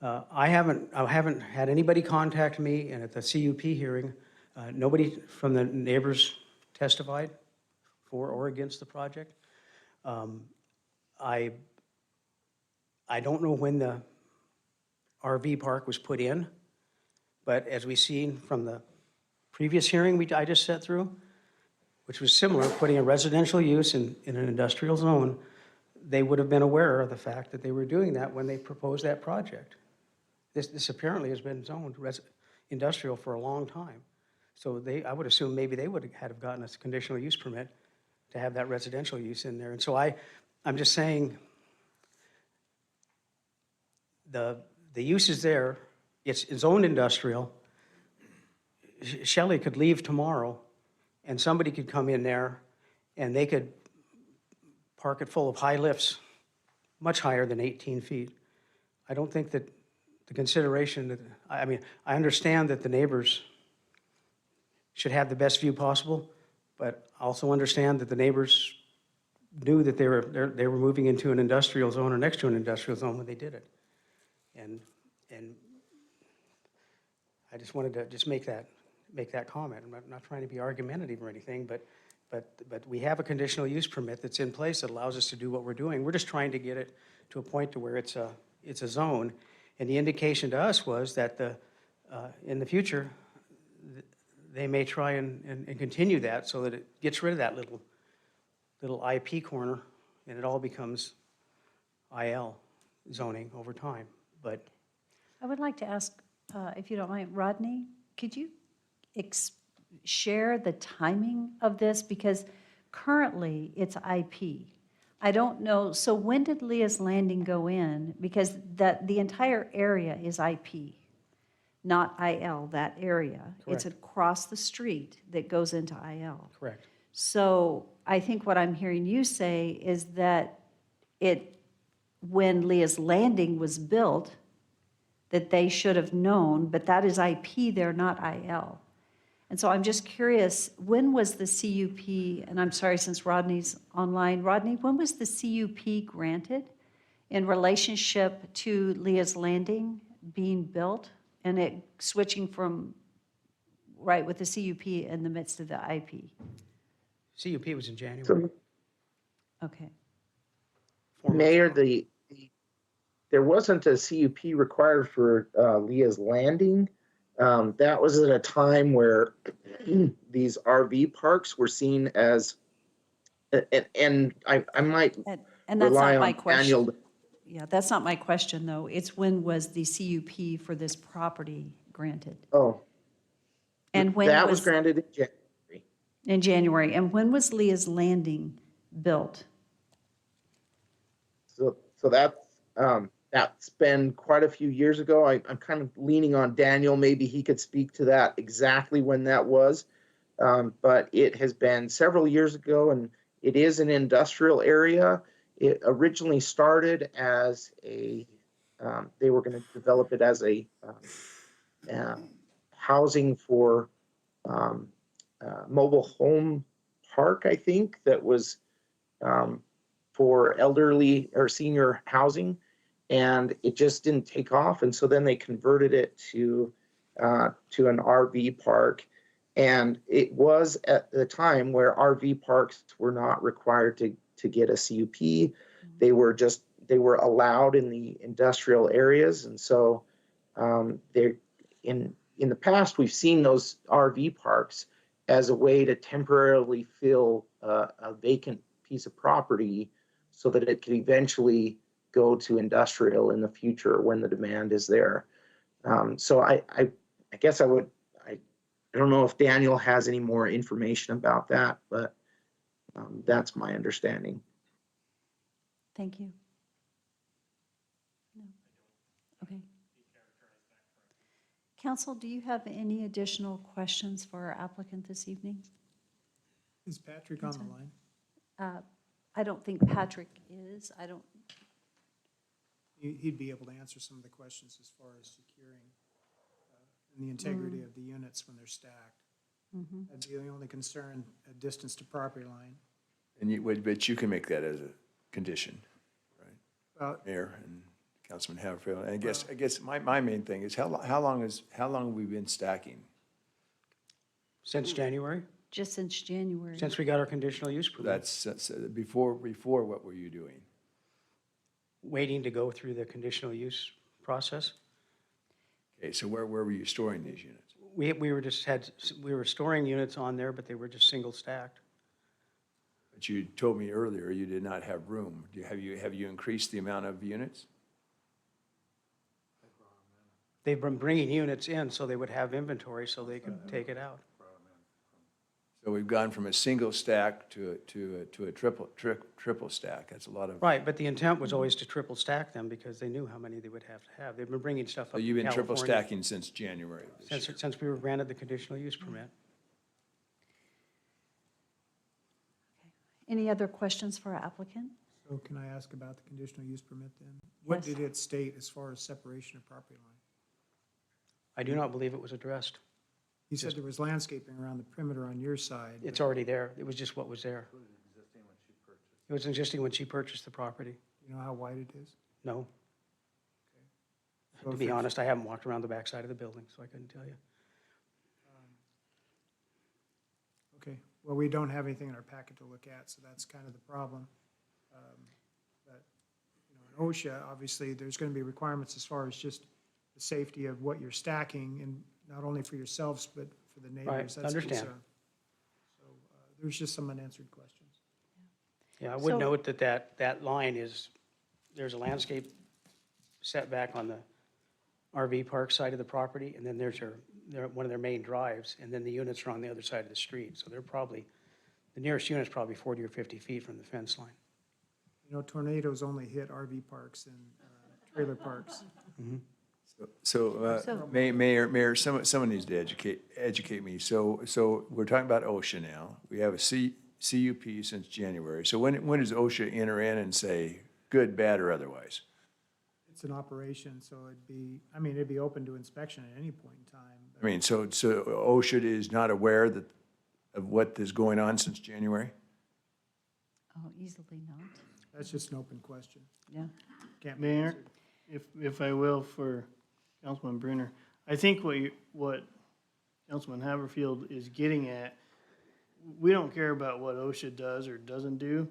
I haven't had anybody contact me, and at the CUP hearing, nobody from the neighbors testified for or against the project. I don't know when the RV park was put in, but as we've seen from the previous hearing I just sat through, which was similar, putting a residential use in an industrial zone, they would have been aware of the fact that they were doing that when they proposed that project. This apparently has been zoned industrial for a long time. So I would assume maybe they would have gotten a conditional use permit to have that residential use in there. And so I'm just saying, the use is there, it's zoned industrial. Shelley could leave tomorrow, and somebody could come in there, and they could park it full of high lifts, much higher than 18 feet. I don't think that the consideration that, I mean, I understand that the neighbors should have the best view possible, but I also understand that the neighbors knew that they were moving into an industrial zone or next to an industrial zone when they did it. And I just wanted to just make that comment. I'm not trying to be argumentative or anything, but we have a conditional use permit that's in place that allows us to do what we're doing. We're just trying to get it to a point to where it's a zone. And the indication to us was that in the future, they may try and continue that so that it gets rid of that little IP corner, and it all becomes IL zoning over time. But I would like to ask, if you don't mind, Rodney, could you share the timing of this? Because currently it's IP. I don't know, so when did Leah's Landing go in? Because the entire area is IP, not IL, that area. It's Correct. across the street that goes into IL. correct. So I think what I'm hearing you say is that when Leah's Landing was built, that they should have known, but that is IP there, not IL. And so I'm just curious, when was the CUP, and I'm sorry since Rodney's online, Rodney, when was the CUP granted in relationship to Leah's Landing being built and it switching from, right, with the CUP in the midst of the IP? CUP was in January. Okay. Mayor, there wasn't a CUP required for Leah's Landing. That was at a time where these RV parks were seen as, and I might And that's rely not my on question. Daniel. Yeah, that's not my question, though. It's when was the CUP for this property granted? Oh, And when that was granted in January. in January. And when was Leah's Landing built? So that's been quite a few years ago. I'm kind of leaning on Daniel. Maybe he could speak to that exactly when that was. But it has been several years ago, and it is an industrial area. It originally started as they were going to develop it as a housing for mobile home park, I think, that was for elderly or senior housing, and it just didn't take off. And so then they converted it to an RV park. And it was at the time where RV parks were not required to get a CUP. They were allowed in the industrial areas. And so in the past, we've seen those RV parks as a way to temporarily fill a vacant piece of property so that it could eventually go to industrial in the future when the demand is there. So I guess I don't know if Daniel has any more information about that, but that's my understanding. Thank you. No. Okay. Council, do you have any additional questions for our applicant this evening? Is Patrick on the line? I don't think Patrick is. He'd be able to answer some of the questions as far as securing and the integrity of the units when they're stacked. That'd be the only concern, a distance to property line. But you can make that as a condition, right? Well, Mayor and Councilman Haverfield. And I guess my main thing is how long have we been stacking? Since January, Just since January. since we got our conditional use permit. That's before what were you doing? Waiting to go through the conditional use process. Okay, so where were you storing these units? We were storing units on there, but they were just single stacked. But you told me earlier you did not have room. Have you increased the amount of units? They've been bringing units in so they would have inventory so they could take it out. So we've gone from a single stack to a triple stack. That's a lot of. Right, but the intent was always to triple stack them because they knew how many they would have to have. They've been bringing stuff up So from you've been triple California stacking since January of this year. since we were granted the conditional use permit. Any other questions for our applicant? So can I ask about the conditional use permit then? What Yes. did it state as far as separation of property line? I do not believe it was addressed. You said there was landscaping around the perimeter on your side. It's already there. It was just what was there. It was existing when she purchased the property. You know how wide it is? No. So To if be it's- honest, I haven't walked around the backside of the building, so I couldn't tell you. Okay, well, we don't have anything in our packet to look at, so that's kind of the problem. But, you know, in OSHA, obviously, there's going to be requirements as far as just the safety of what you're stacking, and not only for yourselves, but for the neighbors. Right, That's a understand. concern. So there's just some unanswered questions. Yeah, I would So- note that line is, there's a landscape setback on the RV park side of the property, and then there's one of their main drives, and then the units are on the other side of the street. So they're probably, the nearest unit's probably 40 or 50 feet from the fence line. You know, tornadoes only hit RV parks and trailer parks. So- Mayor, someone needs to educate me. So we're talking about OSHA now. We have a CUP since January. So when does OSHA enter in and say good, bad, or otherwise? It's an operation, so it'd be open to inspection at any point in time. I mean, so OSHA is not aware of what is going on since January? Oh, easily not. That's just an open question. Yeah. Can't be Mayor, answered. if I will, for Councilman Brunner, I think what Councilman Haverfield is getting at, we don't care about what OSHA does or doesn't do.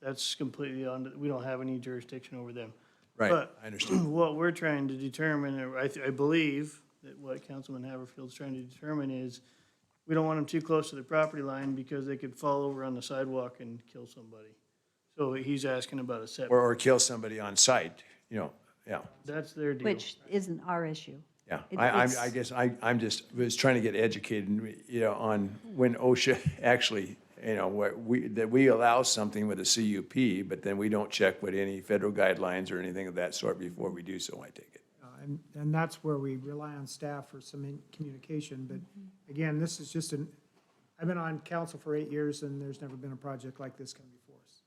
That's completely we don't have any jurisdiction over them. Right, But I understand. what we're trying to determine, or I believe that what Councilman Haverfield's trying to determine is, we don't want them too close to the property line because they could fall over on the sidewalk and kill somebody. So he's asking about a setback. Or kill somebody on site, yeah. That's their deal. Which isn't our issue. Yeah, It- I it's- guess was trying to get educated, on when OSHA actually, that we allow something with a CUP, but then we don't check with any federal guidelines or anything of that sort before we do so, I take it. And that's where we rely on staff for some communication, but again, this is just I've been on council for 8 years, and there's never been a project like this come before us.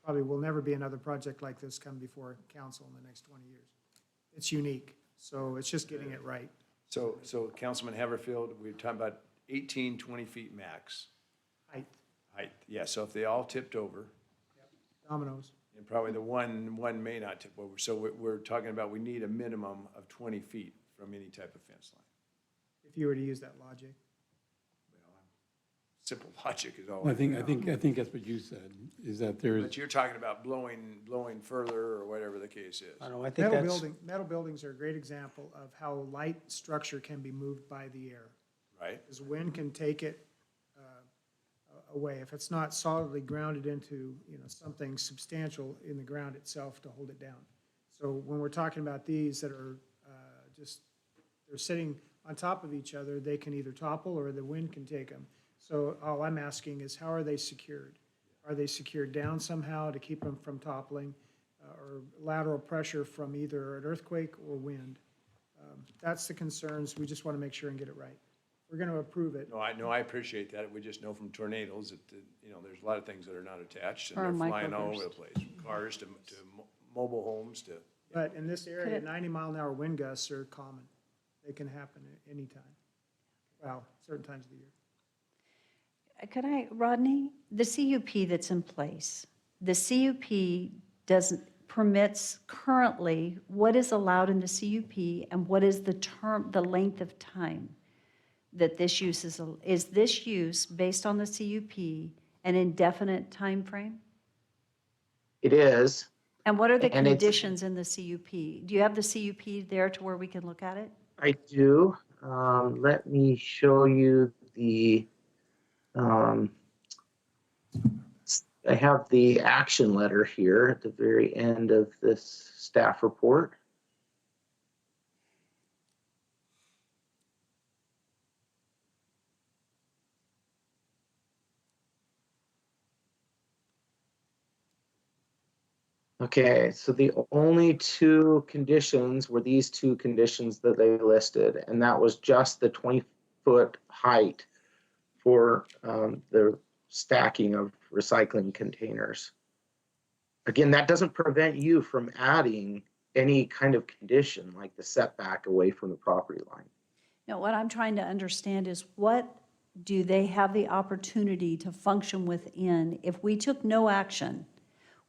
Probably will never be another project like this come before council in the next 20 years. It's unique, so it's just getting it right. So Councilman Haverfield, we're talking about 18, 20 feet max height. Yeah, so if they all tipped over, Dominoes. and probably the one may not tip over, so we're talking about we need a minimum of 20 feet from any type of fence line. If you were to use that logic. Simple logic is all. Well, I think that's what you said, is that there's, But you're talking about blowing further or whatever the case is. I don't know, I think that's, Metal buildings are a great example of how light structure can be moved by the air. Right? Because wind can take it away. If it's not solidly grounded into, something substantial in the ground itself to hold it down. So when we're talking about these that are they're sitting on top of each other, they can either topple or the wind can take them. So all I'm asking is, how are they secured? Are they secured down somehow to keep them from toppling, or lateral pressure from either an earthquake or wind? That's the concerns. We just want to make sure and get it right. We're going to approve it. No, I appreciate that. We just know from tornadoes that, there's a lot of things that are not attached and Or they're flying all over microburst. the place. From cars to mobile homes to. But in this area, it- 90-mile-an-hour wind gusts are common. They can happen at any time. Well, certain times of the year. Rodney, the CUP that's in place, the CUP permits currently what is allowed in the CUP and what is the length of time that this use is this use based on the CUP an indefinite time frame? It is. And what are the And it's- conditions in the CUP? Do you have the CUP there to where we can look at it? I do. Let me show you I have the action letter here at the very end of this staff report. Okay, so the only two conditions were these two conditions that they listed, and that was just the 20-foot height for the stacking of recycling containers. Again, that doesn't prevent you from adding any kind of condition like the setback away from the property line. Now, what I'm trying to understand is what do they have the opportunity to function within if we took no action?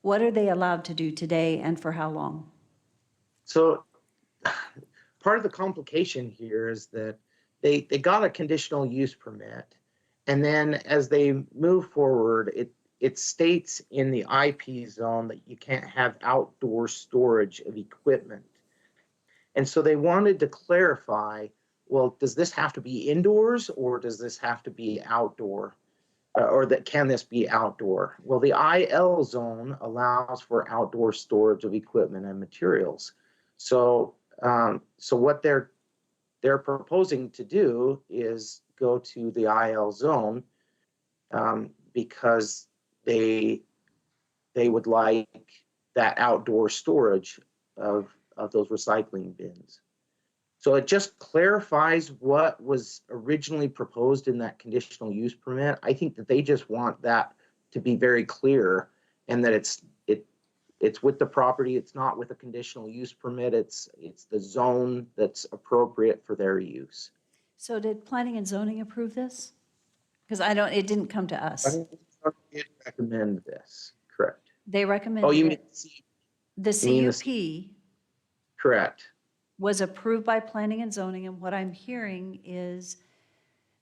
What are they allowed to do today and for how long? So part of the complication here is that they got a conditional use permit. And then as they move forward, it states in the IP zone that you can't have outdoor storage of equipment. And so they wanted to clarify, well, does this have to be indoors or does this have to be outdoor? Or that can this be outdoor? Well, the IL zone allows for outdoor storage of equipment and materials. So, so what they're proposing to do is go to the IL zone because they would like that outdoor storage of those recycling bins. So it just clarifies what was originally proposed in that conditional use permit. I think that they just want that to be very clear and that it's with the property, it's not with a conditional use permit, it's the zone that's appropriate for their use. So did planning and zoning approve this? Because it didn't come to us. I did recommend this, correct. They recommended Oh, you mean it. The you mean CUP correct. was approved by planning and zoning, and what I'm hearing is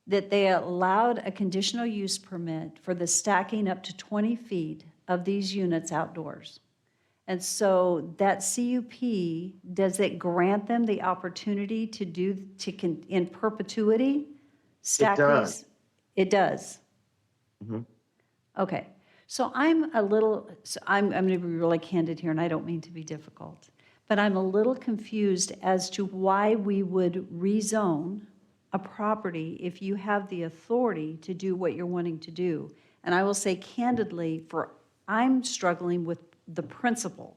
that they allowed a conditional use permit for the stacking up to 20 feet of these units outdoors. And so that CUP, does it grant them the opportunity to do, in perpetuity, stack does. these? It does. Mhm. Okay, so I'm going to be really candid here, and I don't mean to be difficult, but I'm a little confused as to why we would rezone a property if you have the authority to do what you're wanting to do. And I will say candidly, I'm struggling with the principle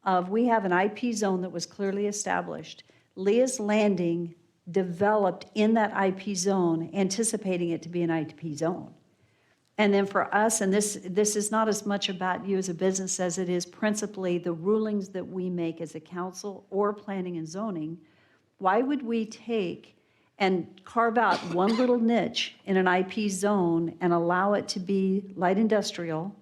of we have an IP zone that was clearly established. Leah's Landing developed in that IP zone, anticipating it to be an IP zone. And then for us, and this is not as much about you as a business as it is principally the rulings that we make as a council or planning and zoning, why would we take and carve out one little niche in an IP zone and allow it to be light industrial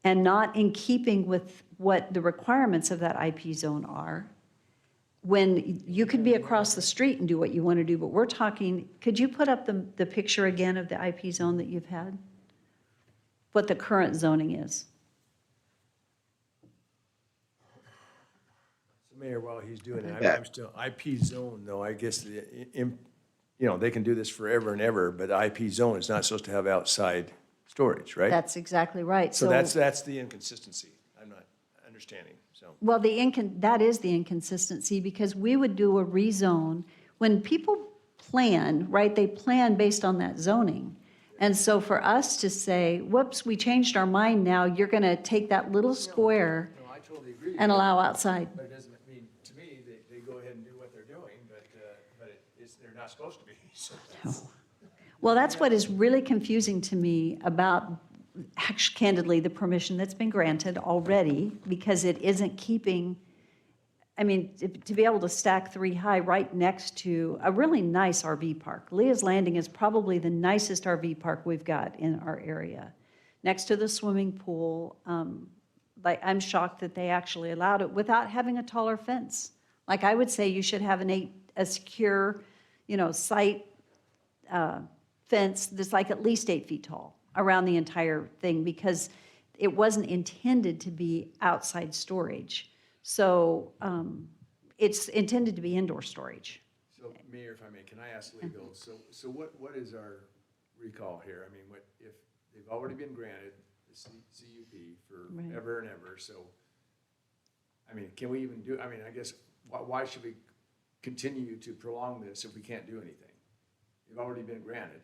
and not in keeping with what the requirements of that IP zone are, when you could be across the street and do what you want to do, but we're talking, could you put up the picture again of the IP zone that you've had? What the current zoning is? So Mayor, while he's doing it, Yeah. I'm still, IP zone though, I guess, they can do this forever and ever, but IP zone is not supposed to have outside storage, right? That's exactly right. So that's the inconsistency. I'm not understanding, so. Well, that is the inconsistency, because we would do a rezone. When people plan, right, they plan based on that zoning. And so for us to say, whoops, we changed our mind now, you're going to take that little square No, I totally agree. and allow outside. But it doesn't mean, to me, they go ahead and do what they're doing, but they're not supposed to be, so. Well, that's what is really confusing to me about, actually, candidly, the permission that's been granted already, because it isn't keeping, I mean, to be able to stack 3 high right next to a really nice RV park. Leah's Landing is probably the nicest RV park we've got in our area. Next to the swimming pool, I'm shocked that they actually allowed it without having a taller fence. Like, I would say you should have a secure, site fence that's like at least 8 feet tall around the entire thing, because it wasn't intended to be outside storage. So it's intended to be indoor storage. So, Mayor, if I may, can I ask legal, so what is our recall here? I mean, what, if they've already been granted the CUP for ever and ever, so, I mean, can we even do, I mean, I guess, why should we continue to prolong this if we can't do anything? They've already been granted.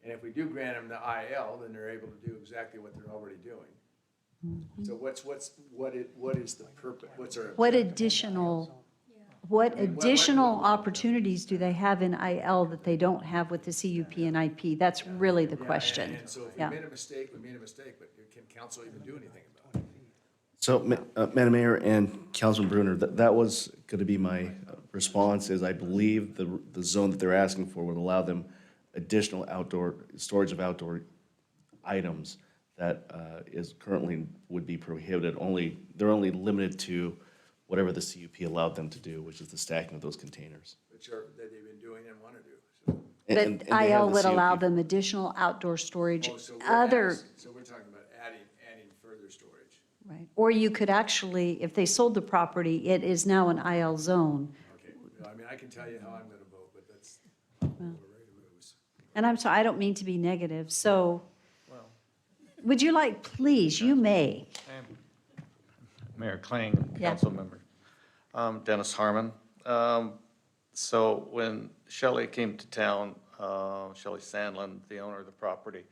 And if we do grant them the IL, then they're able to do exactly what they're already doing. So what is the purpose, what's our? What additional opportunities do they have in IL that they don't have with the CUP and IP? That's really the question. And so if we Yeah. made a mistake, we made a mistake, but can council even do anything about it? So, Madam Mayor and Councilman Bruner, that was going to be my response, is I believe the zone that they're asking for would allow them additional outdoor, storage of outdoor items that is currently would be prohibited. They're only limited to whatever the CUP allowed them to do, which is the stacking of those containers. Which are, that they've been doing and want to do, so. But And they have IL the would allow CUP. them additional outdoor storage, Oh, so we're So we're talking about adding further storage. right? Or you could actually, if they sold the property, it is now an IL zone. Okay, well, I mean, I can tell you how I'm gonna vote, but that's, we're ready to lose. And I'm sorry, I don't mean to be negative, so would you like, please, you may. Mayor Kling, Yeah. council member. Dennis Harmon. So when Shelley came to town, Shelley Sandlin, the owner of the property,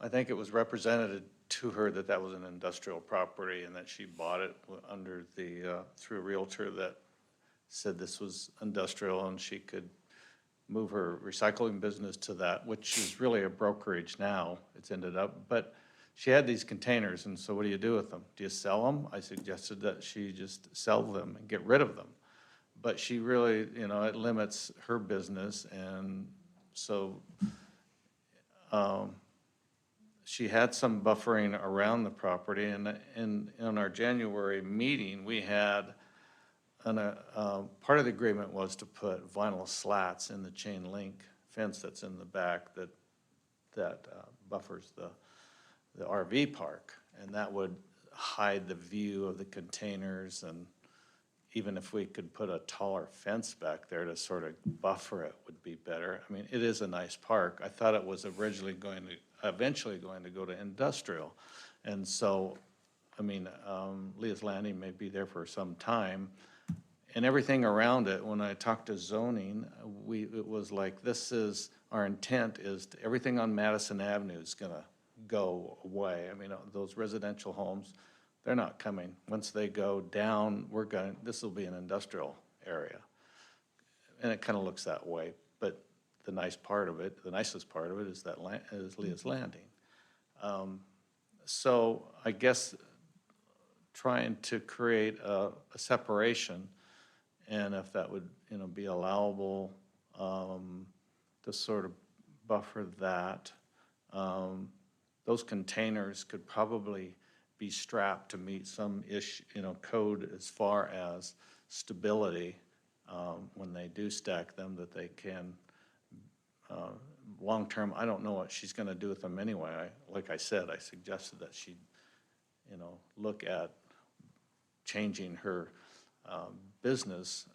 I think it was represented to her that that was an industrial property and that she bought it under through a realtor that said this was industrial and she could move her recycling business to that, which is really a brokerage now. It's ended up, but she had these containers, and so what do you do with them? Do you sell them? I suggested that she just sell them and get rid of them. But she really, it limits her business, and so she had some buffering around the property, and in our January meeting, we had part of the agreement was to put vinyl slats in the chain link fence that's in the back that buffers the RV park, and that would hide the view of the containers, and even if we could put a taller fence back there to sort of buffer it would be better. I mean, it is a nice park. I thought it was eventually going to go to industrial. And so, I mean, Leah's Landing may be there for some time, and everything around it, when I talked to zoning, it was like, our intent is everything on Madison Avenue is gonna go away. I mean, those residential homes, they're not coming. Once they go down, this will be an industrial area. And it kind of looks that way, but the nicest part of it is Leah's Landing. So I guess trying to create a separation, and if that would, be allowable, to sort of buffer that. Those containers could probably be strapped to meet some code as far as stability when they do stack them, that they can, long-term, I don't know what she's gonna do with them anyway. Like I said, I suggested that she, look at changing her business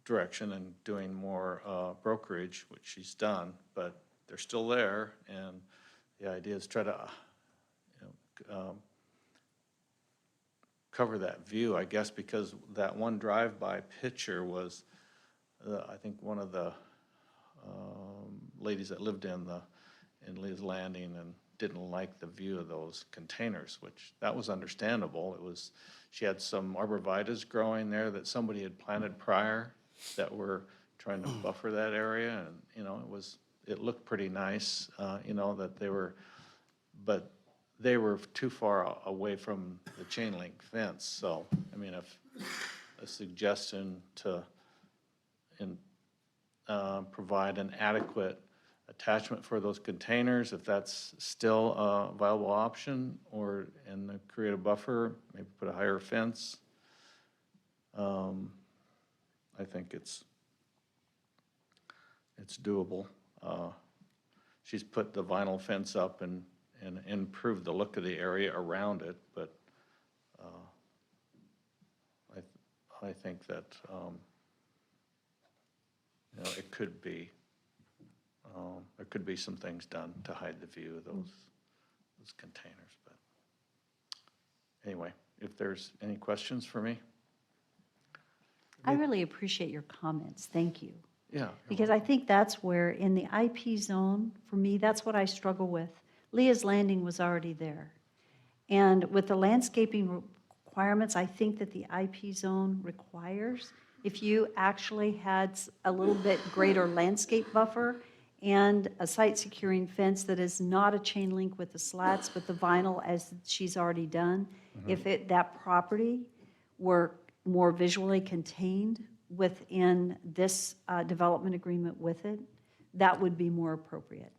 direction and doing more brokerage, which she's done, but they're still there, and the idea is try to, cover that view, I guess, because that one drive-by picture was, I think one of the ladies that lived in Lee's Landing and didn't like the view of those containers, which that was understandable. She had some arborvitaes growing there that somebody had planted prior that were trying to buffer that area, and, it looked pretty nice, that but they were too far away from the chain link fence. So, I mean, if a suggestion to provide an adequate attachment for those containers, if that's still a viable option, and create a buffer, maybe put a higher fence. I think it's doable. She's put the vinyl fence up and improved the look of the area around it, but I think that it could be there could be some things done to hide the view of those containers. But anyway, if there's any questions for me. I really appreciate your comments. Thank you. Yeah. Because I think that's where, in the IP zone, for me, that's what I struggle with. Leah's Landing was already there. And with the landscaping requirements, I think that the IP zone requires, if you actually had a little bit greater landscape buffer and a site securing fence that is not a chain link with the slats, but the vinyl as she's already done, if that property were more visually contained within this development agreement with it, that would be more appropriate.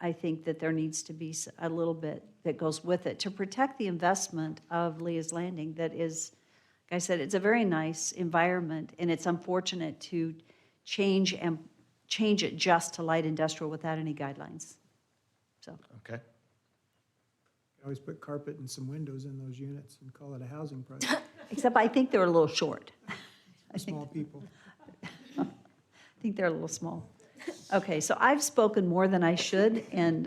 I think that there needs to be a little bit that goes with it to protect the investment of Leah's Landing that is, like I said, it's a very nice environment, and it's unfortunate to change it just to light industrial without any guidelines. So, Okay. Always put carpet and some windows in those units and call it a housing project. except I think they're a little short. Small people. I think they're a little small. Okay, so I've spoken more than I should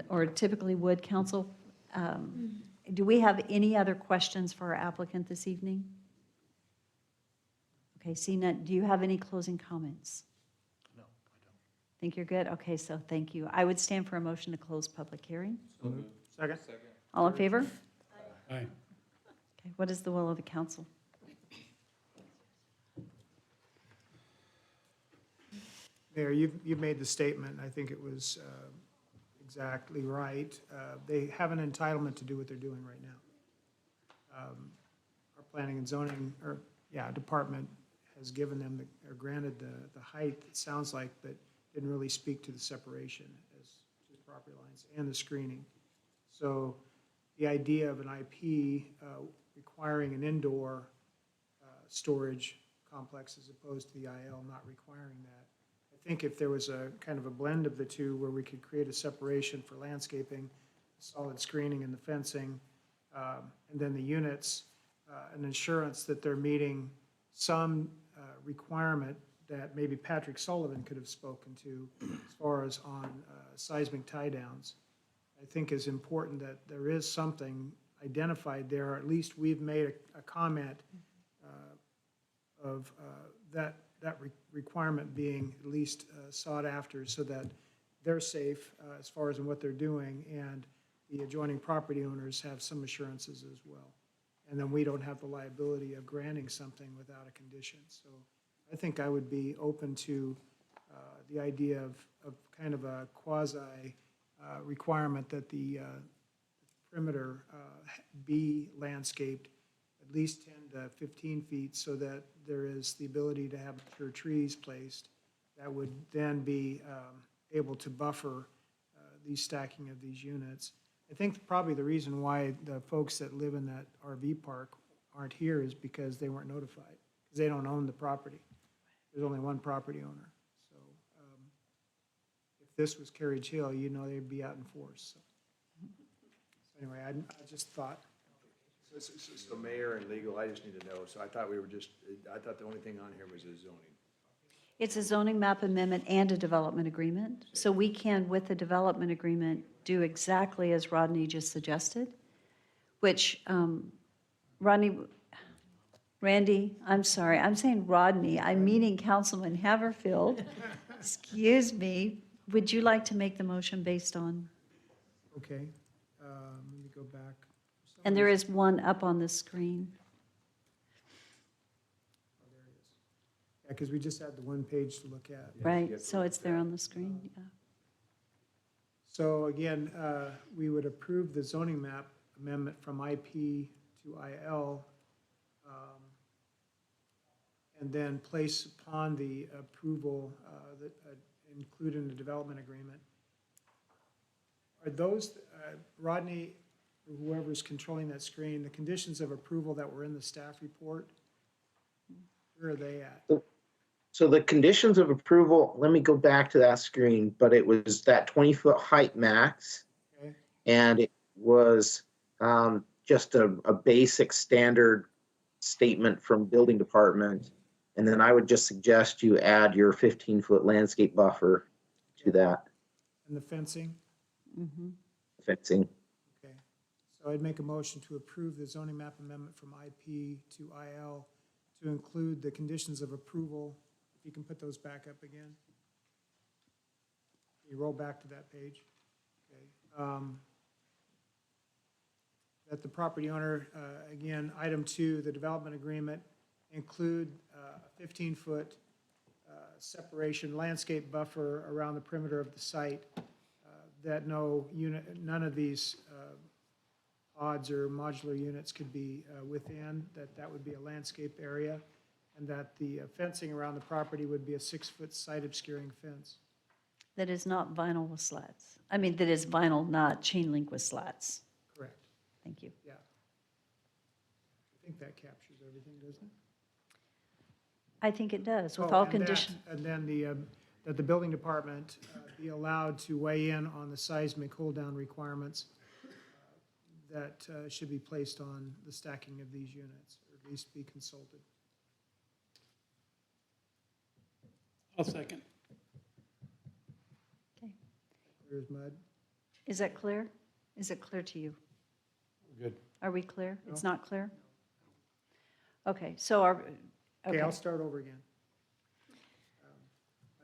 or typically would, council. Do we have any other questions for our applicant this evening? Okay, Sina, do you have any closing comments? No, I don't. Think you're good? Okay, so thank you. I would stand for a motion to close public hearing. Second. All in favor? Aye. Okay, what is the will of the council? Mayor, you've made the statement, I think it was exactly right. They have an entitlement to do what they're doing right now. Our planning and zoning, department has given them, or granted the height, it sounds like, but didn't really speak to the separation as to the property lines and the screening. So the idea of an IP requiring an indoor storage complex as opposed to the IL not requiring that. I think if there was a kind of a blend of the two where we could create a separation for landscaping, solid screening and the fencing, and then the units, an assurance that they're meeting some requirement that maybe Patrick Sullivan could have spoken to as far as on seismic tie downs, I think is important that there is something identified there, or at least we've made a comment of that requirement being at least sought after so that they're safe as far as in what they're doing, and the adjoining property owners have some assurances as well. And then we don't have the liability of granting something without a condition. So I think I would be open to the idea of kind of a quasi requirement that the perimeter be landscaped at least 10 to 15 feet so that there is the ability to have mature trees placed that would then be able to buffer the stacking of these units. I think probably the reason why the folks that live in that RV park aren't here is because they weren't notified, because they don't own the property. There's only one property owner. So if this was Carriage Hill, you know they'd be out in force. So anyway, I just thought. So mayor and legal, I just need to know, so I thought the only thing on here was the zoning. It's a zoning map amendment and a development agreement. So we can, with the development agreement, do exactly as Rodney just suggested, which, Randy, I'm sorry, I'm saying Rodney, I'm meaning Councilman Haverfield. Excuse me. Would you like to make the motion based on? Okay, let me go back. And there is one up on the screen. Yeah, because we just had the one page to look at. Right, so it's there on the screen, yeah. So again, we would approve the zoning map amendment from IP to IL, and then place upon the approval that included in the development agreement. Are those, Rodney, or whoever's controlling that screen, the conditions of approval that were in the staff report, where are they at? So the conditions of approval, let me go back to that screen, but it was that 20-foot height max. Okay. And it was just a basic standard statement from building department. And then I would just suggest you add your 15-foot landscape buffer to that And the fencing? fencing. Okay. So I'd make a motion to approve the zoning map amendment from IP to IL to include the conditions of approval. If you can put those back up again. You roll back to that page. Okay. that the property owner, again, item 2, the development agreement, include a 15-foot separation landscape buffer around the perimeter of the site, that none of these pods or modular units could be within, that would be a landscape area, and that the fencing around the property would be a 6-foot site obscuring fence. That is not vinyl with slats. I mean, that is vinyl, not chain link with slats. Correct. Thank you. Yeah. I think that captures everything, doesn't it? I think it does, with Oh, all and that- conditions. And then that the building department be allowed to weigh in on the seismic hold-down requirements that should be placed on the stacking of these units, or at least be consulted. I'll second. Okay. Clear as mud. Is that clear? Is it clear to you? Good. Are we clear? It's No. not clear? Okay, so Okay, I'll start over again.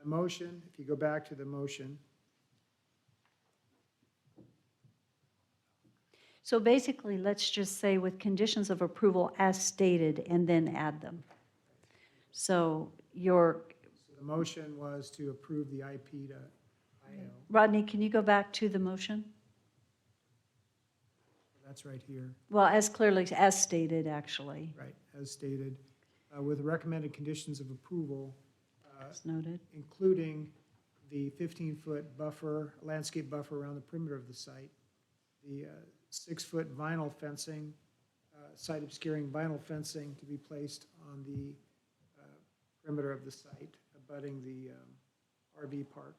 A motion, if you go back to the motion, So basically, let's just say with conditions of approval as stated and then add them. So so the motion was to approve the IP to IL. Rodney, can you go back to the motion? That's right here, Well, as clearly, as stated, actually, right, as stated, with recommended conditions of approval, as noted. including the 15-foot buffer, landscape buffer around the perimeter of the site, the 6-foot vinyl fencing, site obscuring vinyl fencing to be placed on the perimeter of the site, abutting the RV park,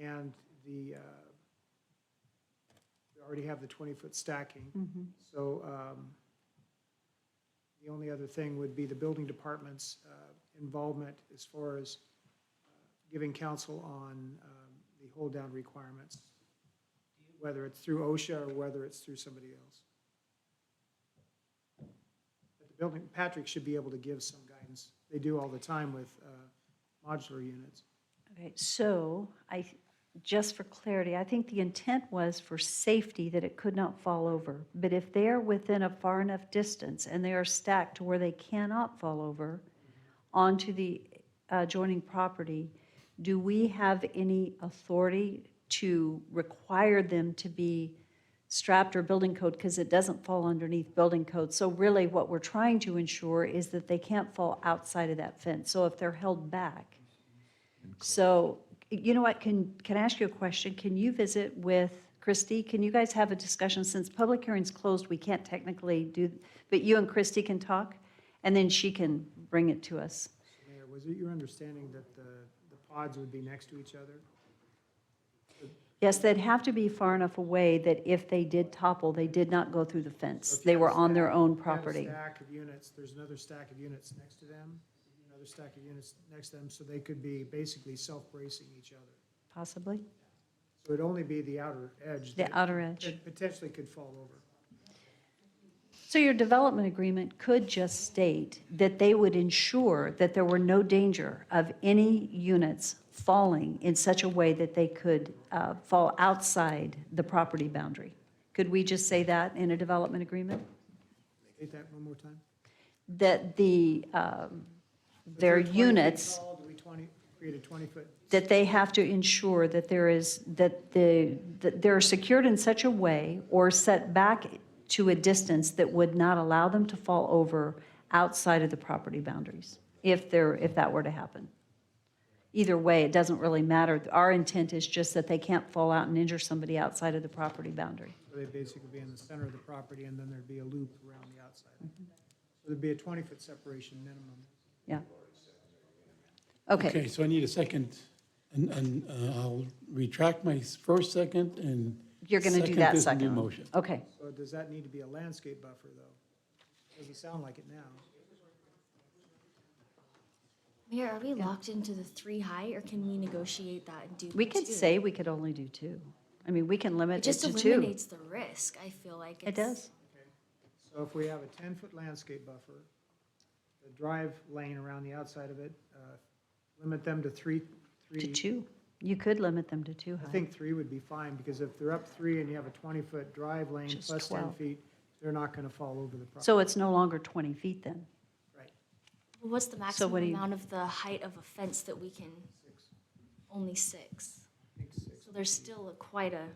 and we already have the 20-foot stacking. Mhm. So the only other thing would be the building department's involvement as far as giving counsel on the hold-down requirements, whether it's through OSHA or whether it's through somebody else. But the building, Patrick should be able to give some guidance. They do all the time with modular units. Okay, so just for clarity, I think the intent was for safety that it could not fall over. But if they are within a far enough distance and they are stacked to where they cannot fall over onto the adjoining property, do we have any authority to require them to be strapped or building code? Because it doesn't fall underneath building code. So really what we're trying to ensure is that they can't fall outside of that fence. So if they're held back. So, you know what, can I ask you a question? Can you visit with Christie? Can you guys have a discussion? Since public hearing's closed, we can't technically do, but you and Christie can talk, and then she can bring it to us. Mayor, was it your understanding that the pods would be next to each other? Yes, they'd have to be far enough away that if they did topple, they did not go through the fence. So if They you were have a on their stack- own if you have a property. stack of units, there's another stack of units next to them, another stack of units next to them, so they could be basically self-bracing each other. Possibly. So it'd only be the outer edge. The that outer edge. Potentially could fall over. So your development agreement could just state that they would ensure that there were no danger of any units falling in such a way that they could fall outside the property boundary. Could we just say that in a development agreement? State that one more time. That their If they're 20 feet units, tall, do we create a 20-foot? that they have to ensure that that they're secured in such a way or set back to a distance that would not allow them to fall over outside of the property boundaries, if that were to happen. Either way, it doesn't really matter. Our intent is just that they can't fall out and injure somebody outside of the property boundary. So they'd basically be in the center of the property, and then there'd be a loop around the outside. So there'd be a 20-foot separation minimum. Yeah. Okay. Okay, so I need a second, and I'll retract my first second and. You're going to do that this second new one. motion. Okay. So does that need to be a landscape buffer, though? Doesn't sound like it now. Mayor, are we locked into the 3 high, or can we negotiate that and do We could 2? say we could only do 2. I mean, we can limit It it just to 2. eliminates the risk, I feel like. It does. So if we have a 10-foot landscape buffer, the drive lane around the outside of it, limit them to three. To 2. You could limit them to 2 high. I think 3 would be fine, because if they're up 3 and you have a 20-foot drive lane Just plus 10 12. feet, they're not gonna fall over the property. So it's no longer 20 feet then? What's the So maximum what do you- amount of the height of a fence that we can? Only 6. So there's still quite a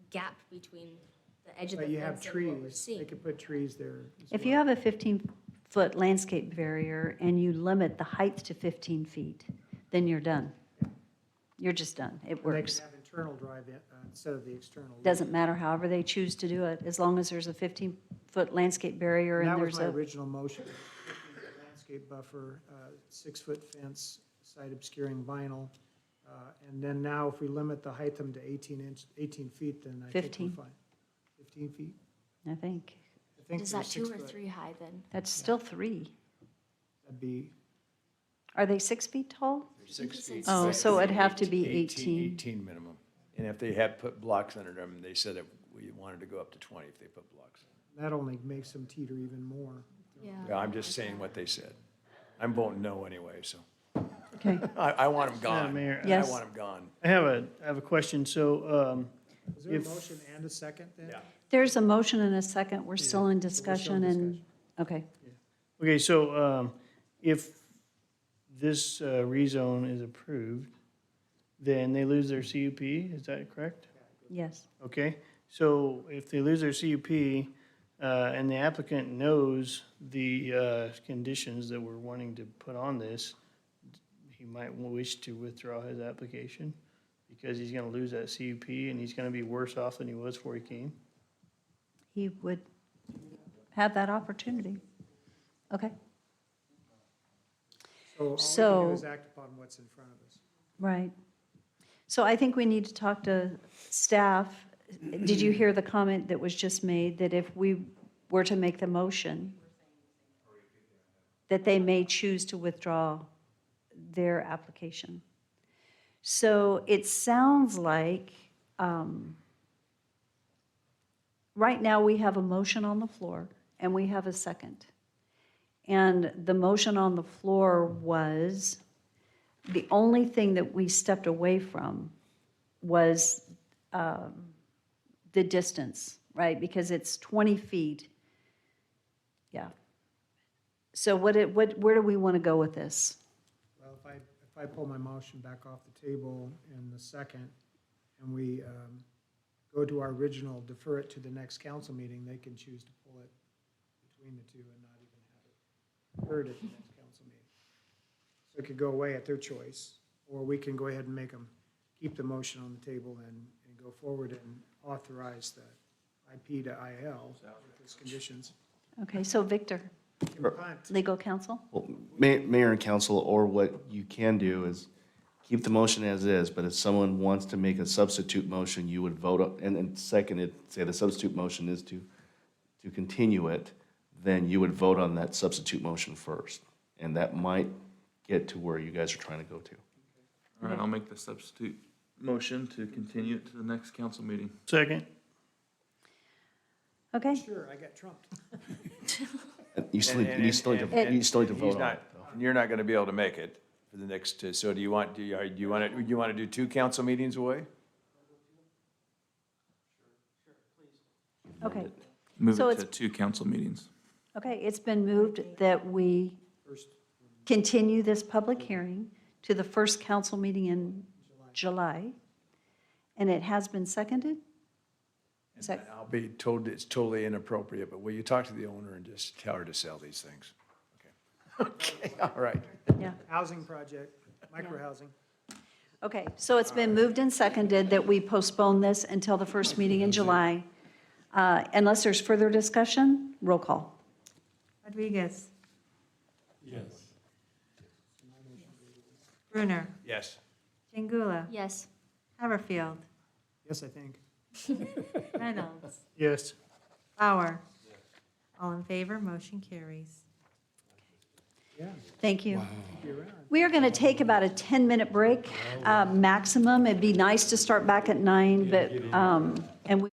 gap between the edge of the But you have fence and what we're trees, seeing. they could put trees there. as If you well. have a 15-foot landscape barrier and you limit the height to 15 feet, then you're done. You're just done. It And they works. could have internal drive in, instead of the external. Doesn't matter however they choose to do it, as long as there's a 15-foot landscape barrier And and that was there's my a, original motion, 15-foot landscape buffer, 6-foot fence, side obscuring vinyl. And then now if we limit the height them to 18 feet, then I think 15. we're fine. 15 feet? I think. I think Is they're that 2 or 6 foot. 3 high then? That's still 3. That'd be Are they 6 feet tall? 6 feet. Oh, so it'd have to be 18. 18 minimum. And if they had put blocks under them, they said that we wanted to go up to 20 if they put blocks. that only makes them teeter even more. Yeah, I'm just saying what they said. I'm voting no anyway, so. Okay. I want them Madam gone. Mayor, I Yes. want them gone. I have a question. So, Is there a If- motion and a second then? Yeah. There's a motion and a second. We're still in so we're still in discussion and, okay. okay, so, if this rezone is approved, then they lose their CUP, is that correct? Yes. Okay, so if they lose their CUP, and the applicant knows the conditions that we're wanting to put on this, he might wish to withdraw his application because he's gonna lose that CUP and he's gonna be worse off than he was before he came. He would have that opportunity. Okay, So all we can So- do is act upon what's in front of us. right. So I think we need to talk to staff. Did you hear the comment that was just made, that if we were to make the motion, that they may choose to withdraw their application? So it sounds like, right now, we have a motion on the floor, and we have a second. And the motion on the floor was, the only thing that we stepped away from was the distance, right? Because it's 20 feet. Yeah. So where do we want to go with this? Well, if I pull my motion back off the table in the second, and we go to our original, defer it to the next council meeting, they can choose to pull it between the two and not even have it heard at the next council meeting. So it could go away at their choice, or we can go ahead and make them keep the motion on the table and go forward and authorize the IP to IL with those conditions. Okay, so Victor, legal counsel? Well, Mayor and council, or what you can do is keep the motion as is, but if someone wants to make a substitute motion, you would vote, and then second it, say the substitute motion is to continue it, then you would vote on that substitute motion first. And that might get to where you guys are trying to go to. All right, I'll make the substitute motion to continue it to the next council meeting. Second. Okay, Sure, I got trumped. You still need, you still need to, you still need to He's vote on not- it, though. You're not gonna be able to make it for the next, so do you want to do 2 council meetings away? okay. Move So it it's- to 2 council meetings. Okay, it's been moved that we continue this public hearing to the first council meeting in July. And it has been seconded? Is that, I'll be told it's totally inappropriate, but will you talk to the owner and just tell her to sell these things? Okay, all right. yeah. Housing project, micro-housing. Okay, so it's been moved and seconded that we postpone this until the first meeting in July. Unless there's further discussion, roll call. Rodriguez. Yes. Brunner. Yes. Chingula. Yes. Haverfield. Yes, I think. Reynolds. Yes. Bauer. All in favor, motion carries. Yeah. Thank you. Be around. We are going to take about a 10-minute break maximum. It'd be nice to start back at 9, but, and we.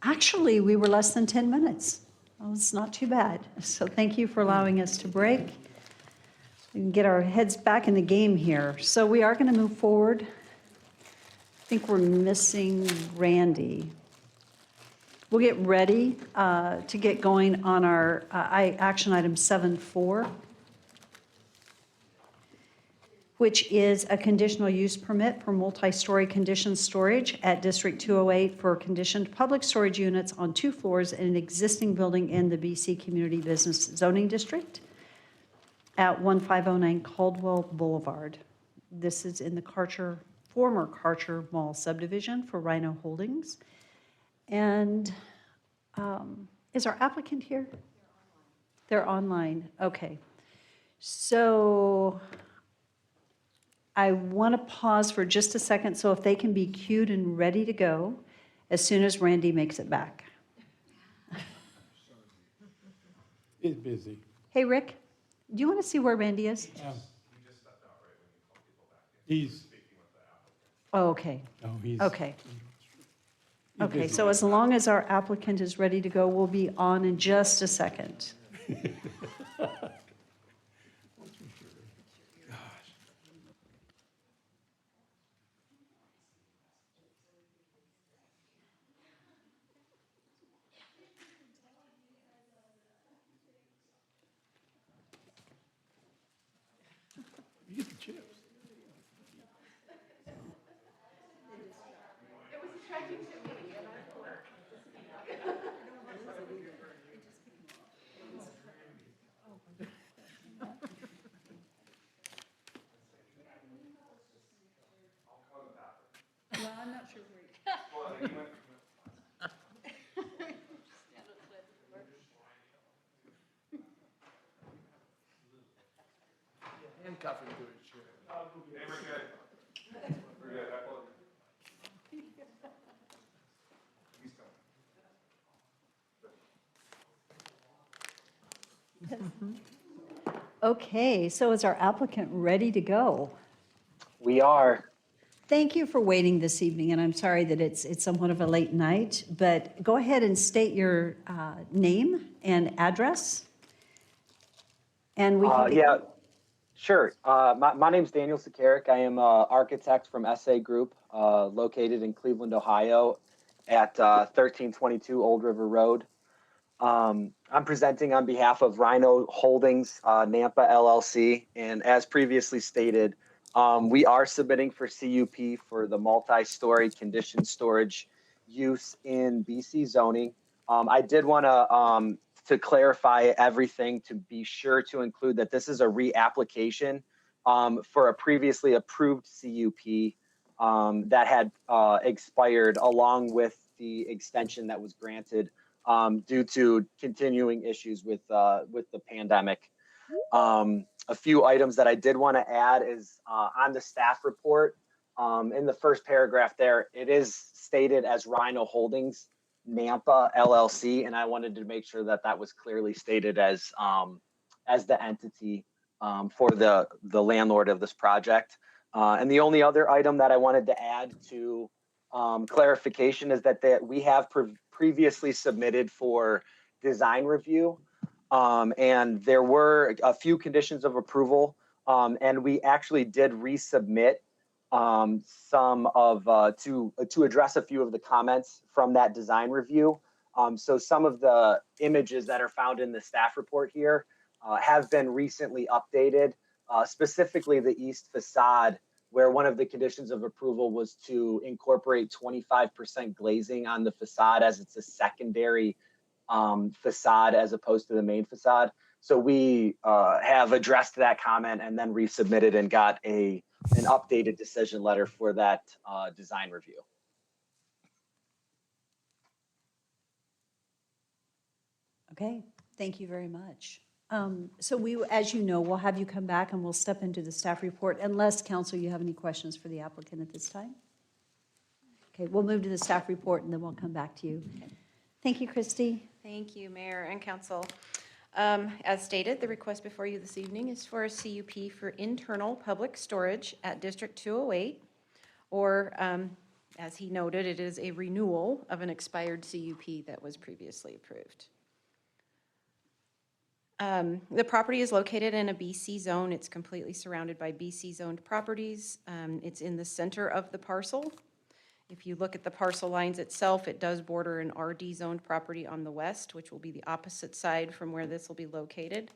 Actually, we were less than 10 minutes. Well, it's not too bad. So thank you for allowing us to break. We can get our heads back in the game here. So we are going to move forward. I think we're missing Randy. We'll get ready to get going on our action item 7.4, which is a conditional use permit for multi-story conditioned storage at District 208 for conditioned public storage units on 2 floors in an existing building in the BC Community Business Zoning District at 1509 Caldwell Boulevard. This is in the former Karcher Mall subdivision for Rhino Holdings. And is our applicant here? They're online. Okay. So I want to pause for just a second, so if they can be queued and ready to go as soon as Randy makes it back. He's busy. Hey, Rick, do you want to see where Randy is? He's, Oh, okay. no, he's. Okay. he's Okay, busy. so as long as our applicant is ready to go, we'll be on in just a second. You get the chips. Handcuff him to his chair. Okay, so is our applicant ready to go? We are. Thank you for waiting this evening, and I'm sorry that it's somewhat of a late night, but go ahead and state your name and address. And we can. Yeah, sure. My name's Daniel Sakarik. I am an architect from SA Group, located in Cleveland, Ohio, at 1322 Old River Road. I'm presenting on behalf of Rhino Holdings, Nampa LLC, and as previously stated, we are submitting for CUP for the multi-story conditioned storage use in BC zoning. I did want to clarify everything to be sure to include that this is a reapplication for a previously approved CUP that had expired along with the extension that was granted due to continuing issues with the pandemic. A few items that I did want to add is on the staff report, in the first paragraph there, it is stated as Rhino Holdings, Nampa LLC, and I wanted to make sure that that was clearly stated as the entity for the landlord of this project. And the only other item that I wanted to add to clarification is that we have previously submitted for design review. And there were a few conditions of approval, and we actually did resubmit some of to address a few of the comments from that design review. So some of the images that are found in the staff report here have been recently updated, specifically the east facade, where one of the conditions of approval was to incorporate 25% glazing on the facade as it's a secondary facade as opposed to the main facade. So we have addressed that comment and then resubmitted and got an updated decision letter for that design review. Okay, thank you very much. So we, as you know, we'll have you come back and we'll step into the staff report unless, council, you have any questions for the applicant at this time. Okay, we'll move to the staff report and then we'll come back to you. Thank you, Christy. Thank you, Mayor and Council. As stated, the request before you this evening is for a CUP for internal public storage at District 208, or As he noted, it is a renewal of an expired CUP that was previously approved. The property is located in a BC zone. It's completely surrounded by BC zoned properties. It's in the center of the parcel. If you look at the parcel lines itself, it does border an RD zoned property on the west, which will be the opposite side from where this will be located.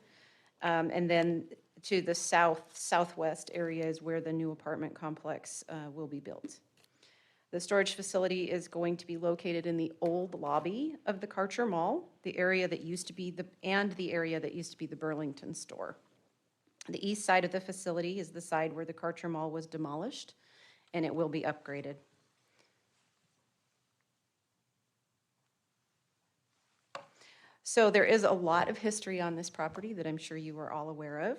And then to the southwest area is where the new apartment complex will be built. The storage facility is going to be located in the old lobby of the Karcher Mall, the area that used to be the area that used to be the Burlington store. The east side of the facility is the side where the Karcher Mall was demolished, and it will be upgraded. So there is a lot of history on this property that I'm sure you are all aware of,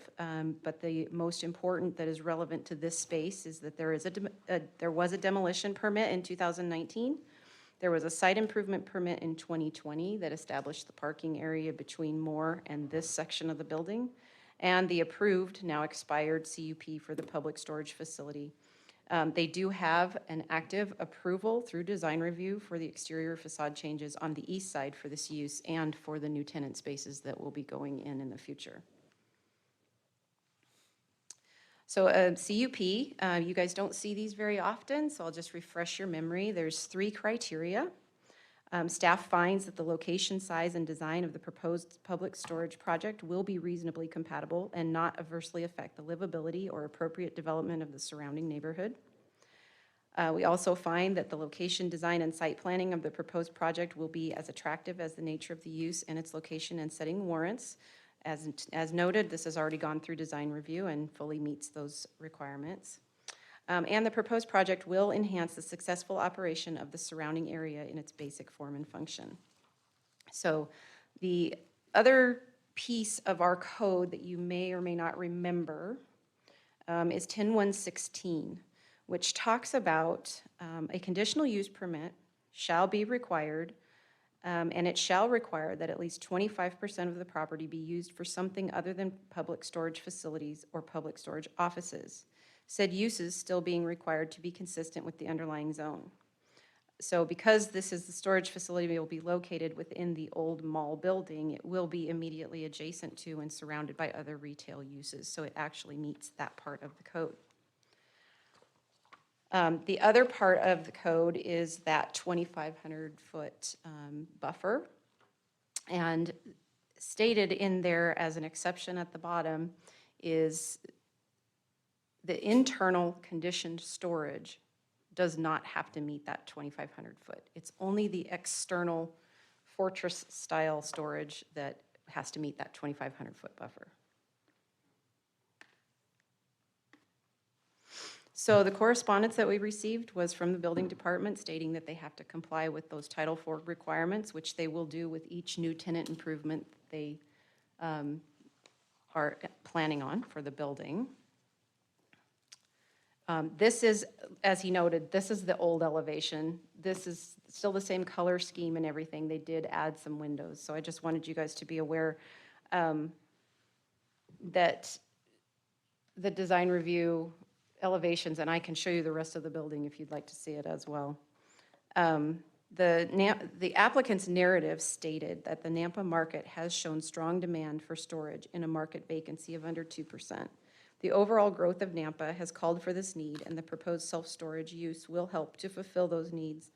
but the most important that is relevant to this space is that there was a demolition permit in 2019. There was a site improvement permit in 2020 that established the parking area between Moore and this section of the building, and the approved, now expired CUP for the public storage facility. They do have an active approval through design review for the exterior facade changes on the east side for this use and for the new tenant spaces that will be going in the future. So CUP, you guys don't see these very often, so I'll just refresh your memory. There's 3 criteria. Staff finds that the location, size, and design of the proposed public storage project will be reasonably compatible and not adversely affect the livability or appropriate development of the surrounding neighborhood. We also find that the location, design, and site planning of the proposed project will be as attractive as the nature of the use and its location and setting warrants. As noted, this has already gone through design review and fully meets those requirements. And the proposed project will enhance the successful operation of the surrounding area in its basic form and function. So the other piece of our code that you may or may not remember is 10.116, which talks about a conditional use permit shall be required, and it shall require that at least 25% of the property be used for something other than public storage facilities or public storage offices. Said uses still being required to be consistent with the underlying zone. So because this is the storage facility will be located within the old mall building, it will be immediately adjacent to and surrounded by other retail uses. So it actually meets that part of the code. The other part of the code is that 2,500-foot buffer. And stated in there as an exception at the bottom is the internal conditioned storage does not have to meet that 2,500 foot. It's only the external fortress style storage that has to meet that 2,500 foot buffer. So the correspondence that we received was from the building department stating that they have to comply with those Title IV requirements, which they will do with each new tenant improvement they are planning on for the building. This is, as he noted, this is the old elevation. This is still the same color scheme and everything. They did add some windows. So I just wanted you guys to be aware that the design review elevations, and I can show you the rest of the building if you'd like to see it as well. The applicant's narrative stated that the Nampa market has shown strong demand for storage in a market vacancy of under 2%. The overall growth of Nampa has called for this need, and the proposed self-storage use will help to fulfill those needs,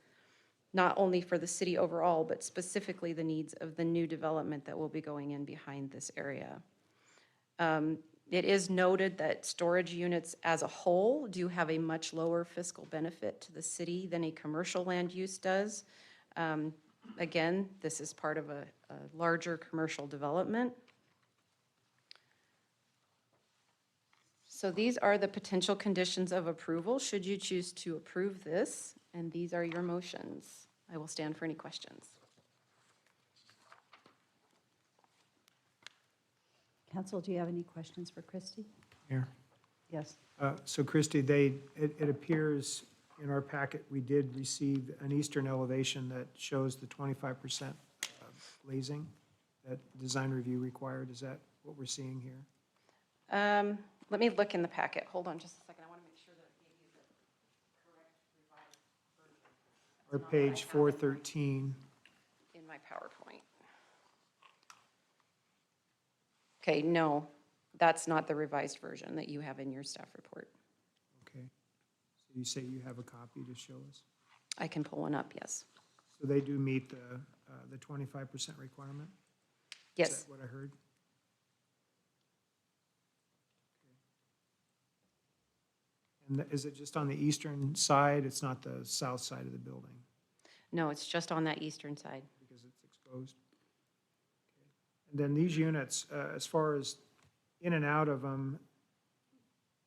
not only for the city overall, but specifically the needs of the new development that will be going in behind this area. It is noted that storage units as a whole do have a much lower fiscal benefit to the city than a commercial land use does. Again, this is part of a larger commercial development. So these are the potential conditions of approval should you choose to approve this, and these are your motions. I will stand for any questions. Council, do you have any questions for Christy? Mayor? Yes. So Christy, it appears in our packet, we did receive an eastern elevation that shows the 25% glazing that design review required. Is that what we're seeing here? Let me look in the packet. Hold on just a second. I want to make sure that I gave you the correct revised version. or page 413. in my PowerPoint. Okay, no, that's not the revised version that you have in your staff report. Okay. So you say you have a copy to show us? I can pull one up, yes. So they do meet the 25% requirement? Is Yes. that what I heard? And is it just on the eastern side? It's not the south side of the building No, it's just on that eastern side. because it's exposed? Okay. And then these units, as far as in and out of them,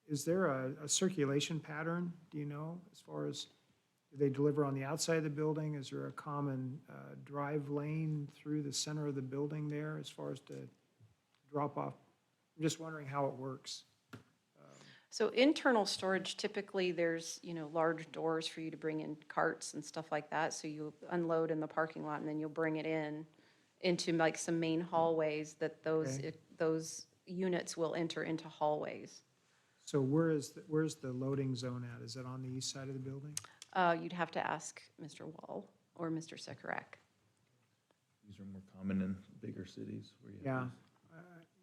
is there a circulation pattern, do you know, as far as, do they deliver on the outside of the building? Is there a common drive lane through the center of the building there as far as to drop off? I'm just wondering how it works. So internal storage, typically there's, large doors for you to bring in carts and stuff like that. So you unload in the parking lot and then you'll bring it into like some main hallways that Okay. those units will enter into hallways. So where's the loading zone at? Is it on the east side of the building? You'd have to ask Mr. Wall or Mr. Sekarak. These are more common in bigger cities where you have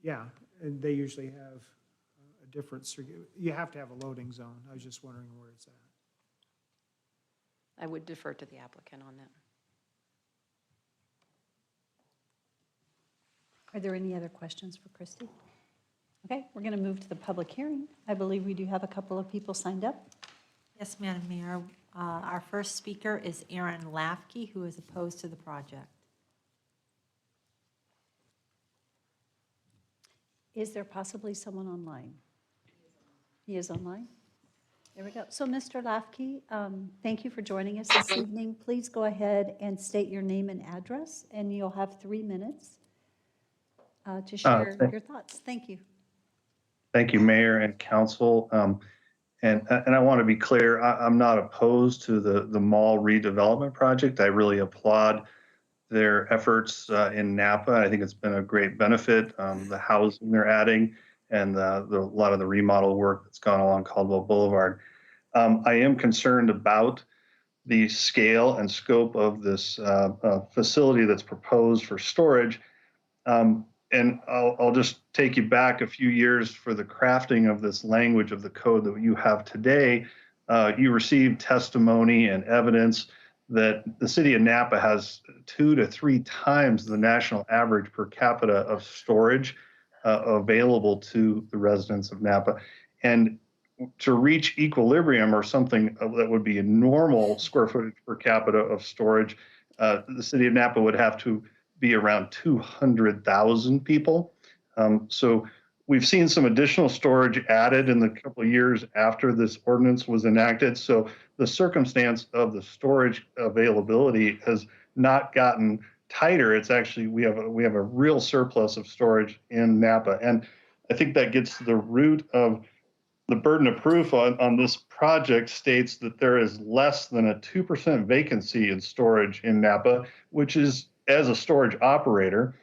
Yeah, and they usually have a different, you have to have a loading zone. I was just wondering where it's at. I would defer to the applicant on that. Are there any other questions for Christy? Okay, we're going to move to the public hearing. I believe we do have a couple of people signed up. Yes, Madam Mayor. Our first speaker is Aaron Lafke, who is opposed to the project. Is there possibly someone online? He is online? There we go. So, Mr. Lafke, thank you for joining us this evening. Please go ahead and state your name and address, and you'll have 3 minutes to share your thoughts. Thank you. Thank you, Mayor and Council. And I want to be clear, I'm not opposed to the mall redevelopment project. I really applaud their efforts in Napa. I think it's been a great benefit, the housing they're adding and a lot of the remodel work that's gone along Caldwell Boulevard. I am concerned about the scale and scope of this facility that's proposed for storage. And I'll just take you back a few years for the crafting of this language of the code that you have today. You received testimony and evidence that the city of Napa has 2 to 3 times the national average per capita of storage available to the residents of Napa. And to reach equilibrium or something that would be a normal square footage per capita of storage, the city of Napa would have to be around 200,000 people. So we've seen some additional storage added in the couple of years after this ordinance was enacted. So the circumstance of the storage availability has not gotten tighter. It's actually, we have a real surplus of storage in Napa. And I think that gets to the root of the burden of proof on this project states that there is less than a 2% vacancy in storage in Napa, which is, as a storage operator,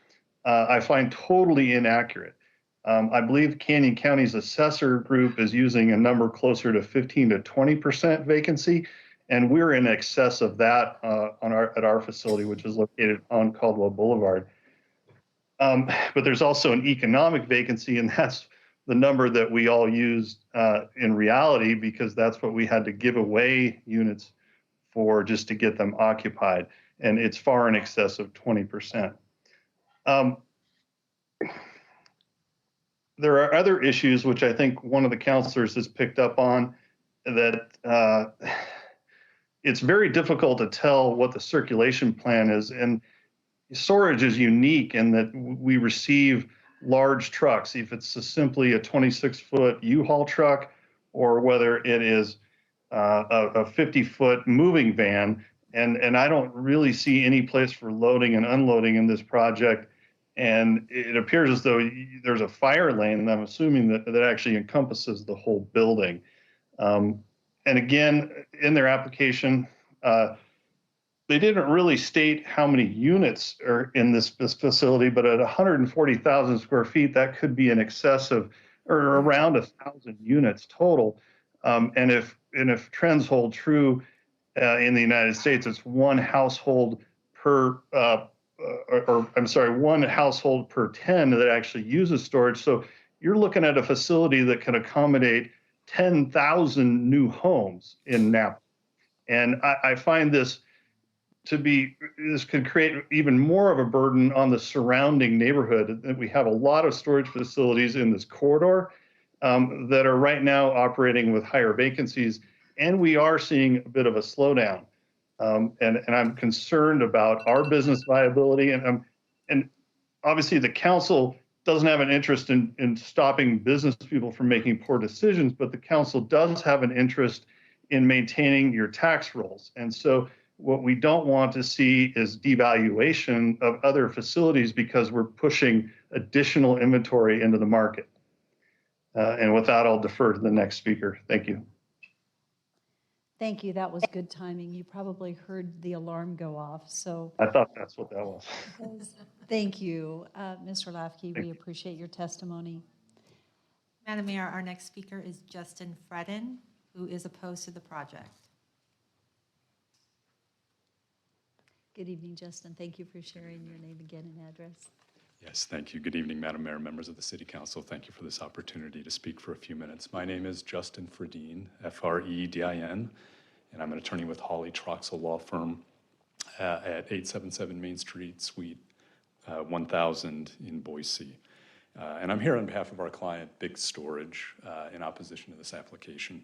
I find totally inaccurate. I believe Canyon County's assessor group is using a number closer to 15 to 20% vacancy, and we're in excess of that at our facility, which is located on Caldwell Boulevard. But there's also an economic vacancy, and that's the number that we all use in reality, because that's what we had to give away units for just to get them occupied. And it's far in excess of 20%. There are other issues which I think one of the counselors has picked up on, that it's very difficult to tell what the circulation plan is. And storage is unique in that we receive large trucks, if it's simply a 26-foot U-Haul truck, or whether it is a 50-foot moving van. And I don't really see any place for loading and unloading in this project. And it appears as though there's a fire lane, and I'm assuming that actually encompasses the whole building. And again, in their application, they didn't really state how many units are in this facility, but at 140,000 square feet, that could be in excess of, or around 1,000 units total. And if trends hold true, in the United States, it's one household per, one household per 10 that actually uses storage. So you're looking at a facility that can accommodate 10,000 new homes in Napa. And I find this could create even more of a burden on the surrounding neighborhood. That we have a lot of storage facilities in this corridor that are right now operating with higher vacancies, and we are seeing a bit of a slowdown. And I'm concerned about our business viability, and obviously the council doesn't have an interest in stopping business people from making poor decisions, but the council does have an interest in maintaining your tax rolls. And so what we don't want to see is devaluation of other facilities because we're pushing additional inventory into the market. And with that, I'll defer to the next speaker. Thank you. Thank you. That was good timing. You probably heard the alarm go off, so. I thought that's what that was. Thank you, Mr. Lafke. We appreciate your testimony. Madam Mayor, our next speaker is Justin Fredden, who is opposed to the project. Good evening, Justin. Thank you for sharing your name again and address. Yes, thank you. Good evening, Madam Mayor, members of the City Council. Thank you for this opportunity to speak for a few minutes. My name is Justin Fredin, F-R-E-D-I-N, and I'm an attorney with Hawley Troxel Law Firm at 877 Main Street, Suite 1000 in Boise. And I'm here on behalf of our client, Big Storage, in opposition to this application.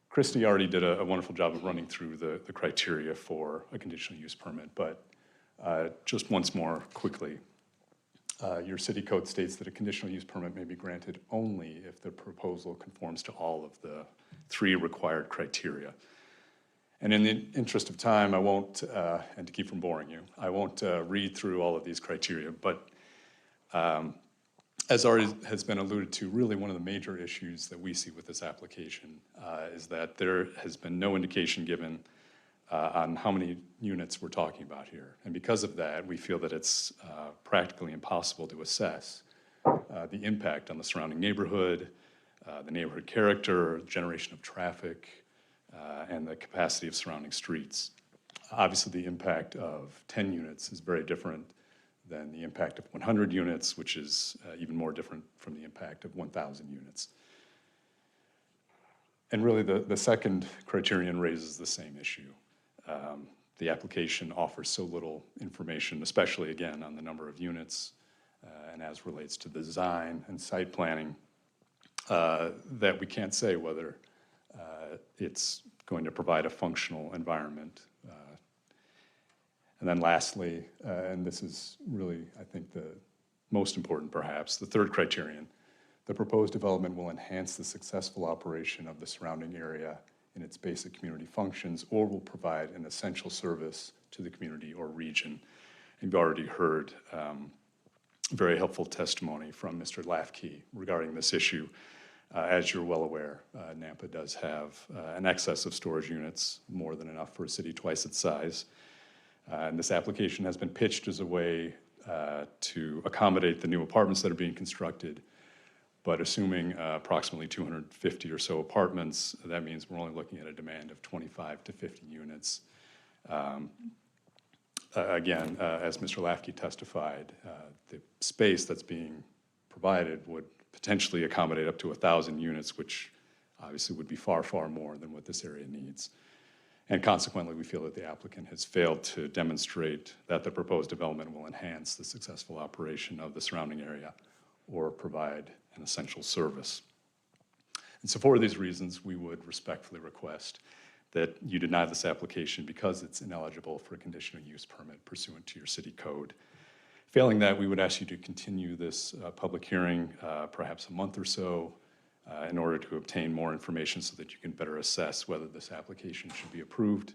Christy already did a wonderful job of running through the criteria for a conditional use permit, but just once more quickly, your city code states that a conditional use permit may be granted only if the proposal conforms to all of the 3 required criteria. And in the interest of time, I won't, and to keep from boring you, I won't read through all of these criteria, but as already has been alluded to, really one of the major issues that we see with this application is that there has been no indication given on how many units we're talking about here. And because of that, we feel that it's practically impossible to assess the impact on the surrounding neighborhood, the neighborhood character, generation of traffic, and the capacity of surrounding streets. Obviously, the impact of 10 units is very different than the impact of 100 units, which is even more different from the impact of 1,000 units. And really, the second criterion raises the same issue. The application offers so little information, especially, again, on the number of units and as relates to the design and site planning, that we can't say whether it's going to provide a functional environment. And then lastly, and this is really, I think, the most important perhaps, the third criterion, the proposed development will enhance the successful operation of the surrounding area in its basic community functions or will provide an essential service to the community or region. And you've already heard very helpful testimony from Mr. Lafke regarding this issue. As you're well aware, Napa does have an excess of storage units, more than enough for a city twice its size. And this application has been pitched as a way to accommodate the new apartments that are being constructed. But assuming approximately 250 or so apartments, that means we're only looking at a demand of 25 to 50 units. Again, as Mr. Lafke testified, the space that's being provided would potentially accommodate up to 1,000 units, which obviously would be far, far more than what this area needs. And consequently, we feel that the applicant has failed to demonstrate that the proposed development will enhance the successful operation of the surrounding area or provide an essential service. And so for these reasons, we would respectfully request that you deny this application because it's ineligible for a conditional use permit pursuant to your city code. Failing that, we would ask you to continue this public hearing perhaps a month or so in order to obtain more information so that you can better assess whether this application should be approved.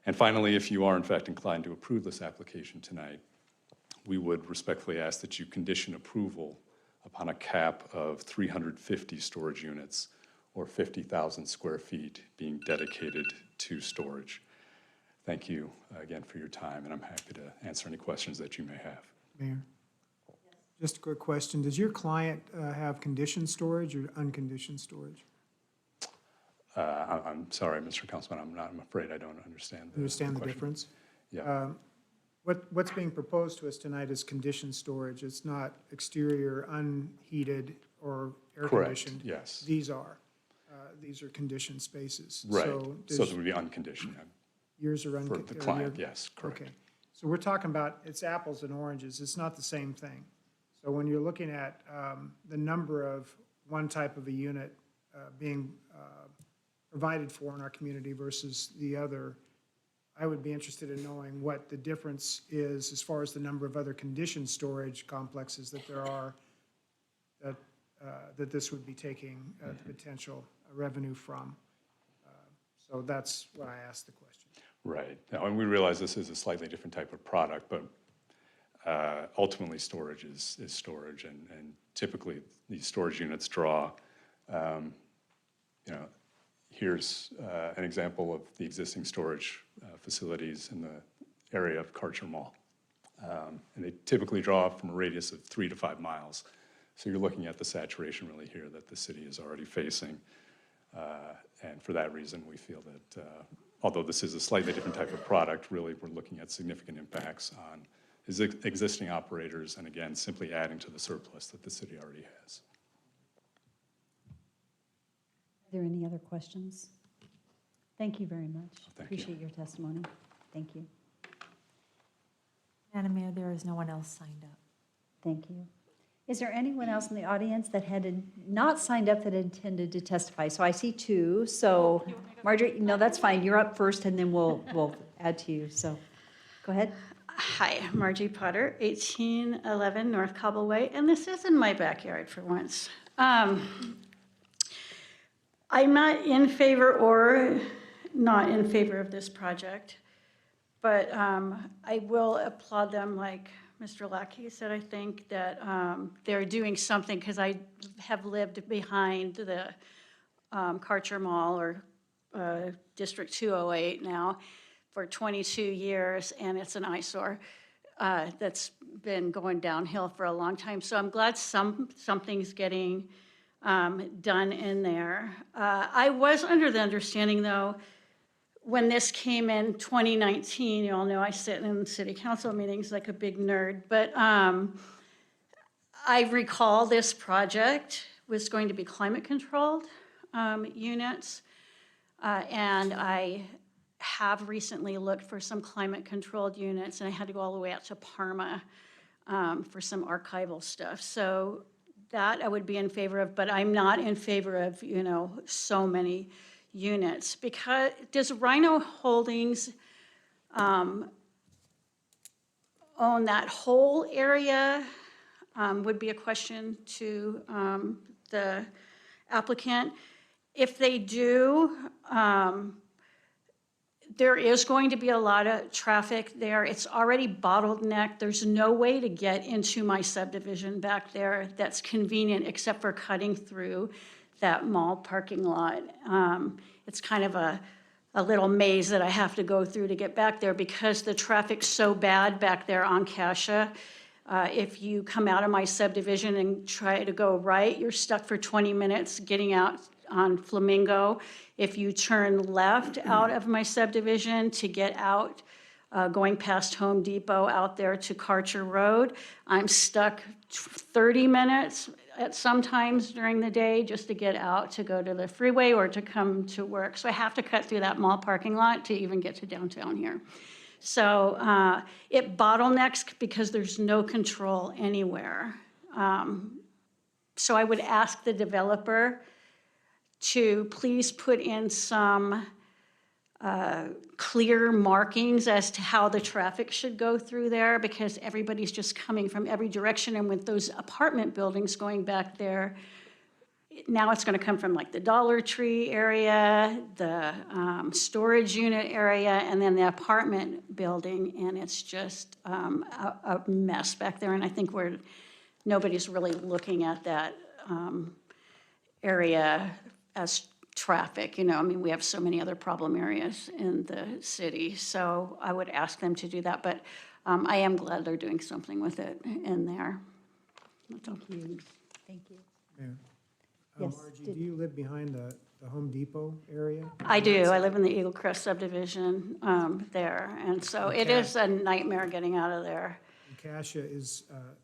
And finally, if you are in fact inclined to approve this application tonight, we would respectfully ask that you condition approval upon a cap of 350 storage units or 50,000 square feet being dedicated to storage. Thank you again for your time, and I'm happy to answer any questions that you may have. Mayor? Just a quick question. Does your client have conditioned storage or unconditioned storage? I'm sorry, Mr. Councilman, I'm afraid I don't understand Understand the question. difference? Yeah. What's being proposed to us tonight is conditioned storage. It's not exterior, unheated, or air Correct, conditioned. yes. These are conditioned spaces. Right, So so does it would be unconditioned. yours are For unconditioned? the client, yes, correct. Okay. So we're talking about, it's apples and oranges. It's not the same thing. So when you're looking at the number of one type of a unit being provided for in our community versus the other, I would be interested in knowing what the difference is as far as the number of other conditioned storage complexes that there are that this would be taking potential revenue from. So that's why I asked the question. Right. Now, and we realize this is a slightly different type of product, but ultimately storage is storage, and typically these storage units draw, here's an example of the existing storage facilities in the area of Karcher Mall. And they typically draw from a radius of 3 to 5 miles. So you're looking at the saturation really here that the city is already facing. And for that reason, we feel that although this is a slightly different type of product, really we're looking at significant impacts on existing operators, and again, simply adding to the surplus that the city already has. Are there any other questions? Thank you very much. Thank you. Appreciate your testimony. Thank you. Madam Mayor, there is no one else signed up. Thank you. Is there anyone else in the audience that had not signed up that intended to testify? So I see two. So Marjorie, no, that's fine. You're up first, and then we'll add to you. So go ahead. Hi, Margie Potter, 1811 North Cobble Way, and this is in my backyard for once. I'm not in favor or not in favor of this project, but I will applaud them, like Mr. Lackey said. I think that they're doing something, because I have lived behind the Karcher Mall, or District 208 now, for 22 years, and it's an eyesore that's been going downhill for a long time. So I'm glad something's getting done in there. I was under the understanding, though, when this came in 2019, you all know I sit in city council meetings like a big nerd, but I recall this project was going to be climate-controlled units, and I have recently looked for some climate-controlled units, and I had to go all the way out to Parma for some archival stuff. So that I would be in favor of, but I'm not in favor of, so many units. Because does Rhino Holdings own that whole area? Would be a question to the applicant. If they do, there is going to be a lot of traffic there. It's already bottlenecked. There's no way to get into my subdivision back there that's convenient, except for cutting through that mall parking lot. It's kind of a little maze that I have to go through to get back there, because the traffic's so bad back there on Cascia. If you come out of my subdivision and try to go right, you're stuck for 20 minutes getting out on Flamingo. If you turn left out of my subdivision to get out, going past Home Depot out there to Karcher Road, I'm stuck 30 minutes at sometimes during the day just to get out to go to the freeway or to come to work. So I have to cut through that mall parking lot to even get to downtown here. So it bottlenecks because there's no control anywhere. So I would ask the developer to please put in some clear markings as to how the traffic should go through there, because everybody's just coming from every direction. And with those apartment buildings going back there, now it's going to come from like the Dollar Tree area, the storage unit area, and then the apartment building. And it's just a mess back there. And I think nobody's really looking at that area as traffic. We have so many other problem areas in the city. So I would ask them to do that, but I am glad they're doing something with it in there. Thank you. Thank you. Yeah. Yes, Margie, do you live behind the the Home Depot area? I do. I live in the Eagle Crest subdivision there, and so it is a nightmare getting out of there. Acacia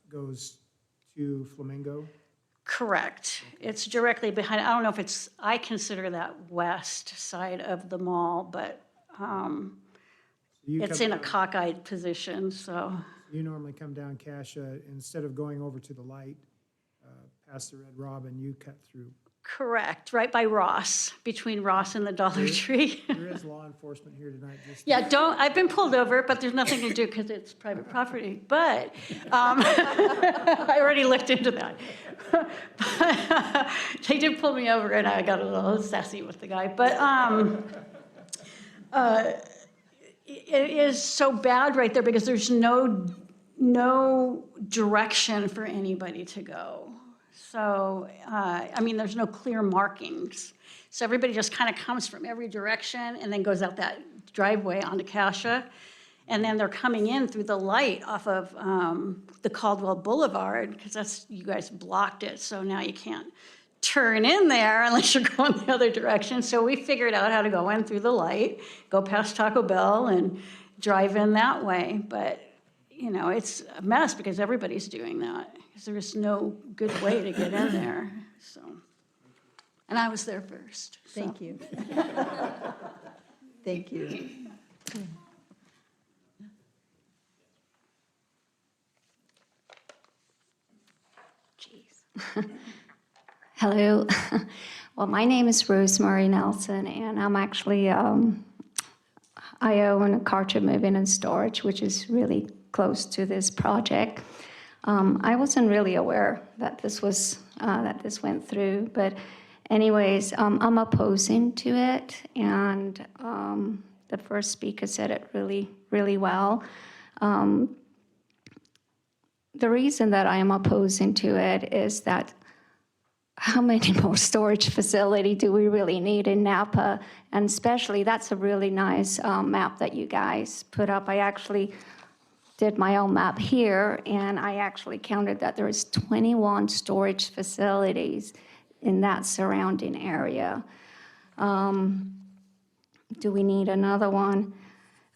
goes to Flamingo? Correct. It's directly behind, I don't know if it's, I consider that west side of the mall, but it's in a cockeyed position, so. You normally come down Acacia, instead of going over to the light, past the Red Robin, you cut through. Correct, right by Ross, between Ross and the Dollar Tree. There is law enforcement here tonight. Yeah, I've been pulled over, but there's nothing to do because it's private property. But I already looked into that. But, they did pull me over and I got a little sassy with the guy. But it is so bad right there because there's no direction for anybody to go. So, I mean, there's no clear markings. So everybody just kind of comes from every direction and then goes out that driveway onto Acacia. And then they're coming in through the light off of the Caldwell Boulevard, because you guys blocked it. So now you can't turn in there unless you're going the other direction. So we figured out how to go in through the light, go past Taco Bell and drive in that way. But, you know, it's a mess because everybody's doing that. Because there is no good way to get in there, so. And I was there first. So. Thank you. Thank you. Hello. Well, my name is Rosemary Nelson, and I'm actually, I own Karcher Moving and Storage, which is really close to this project. I wasn't really aware that this went through, but anyways, I'm opposing to it, and the first speaker said it really, really well. The reason that I am opposing to it is that how many more storage facility do we really need in Napa? And especially, that's a really nice map that you guys put up. I actually did my own map here, and I actually counted that there is 21 storage facilities in that surrounding area. Do we need another one?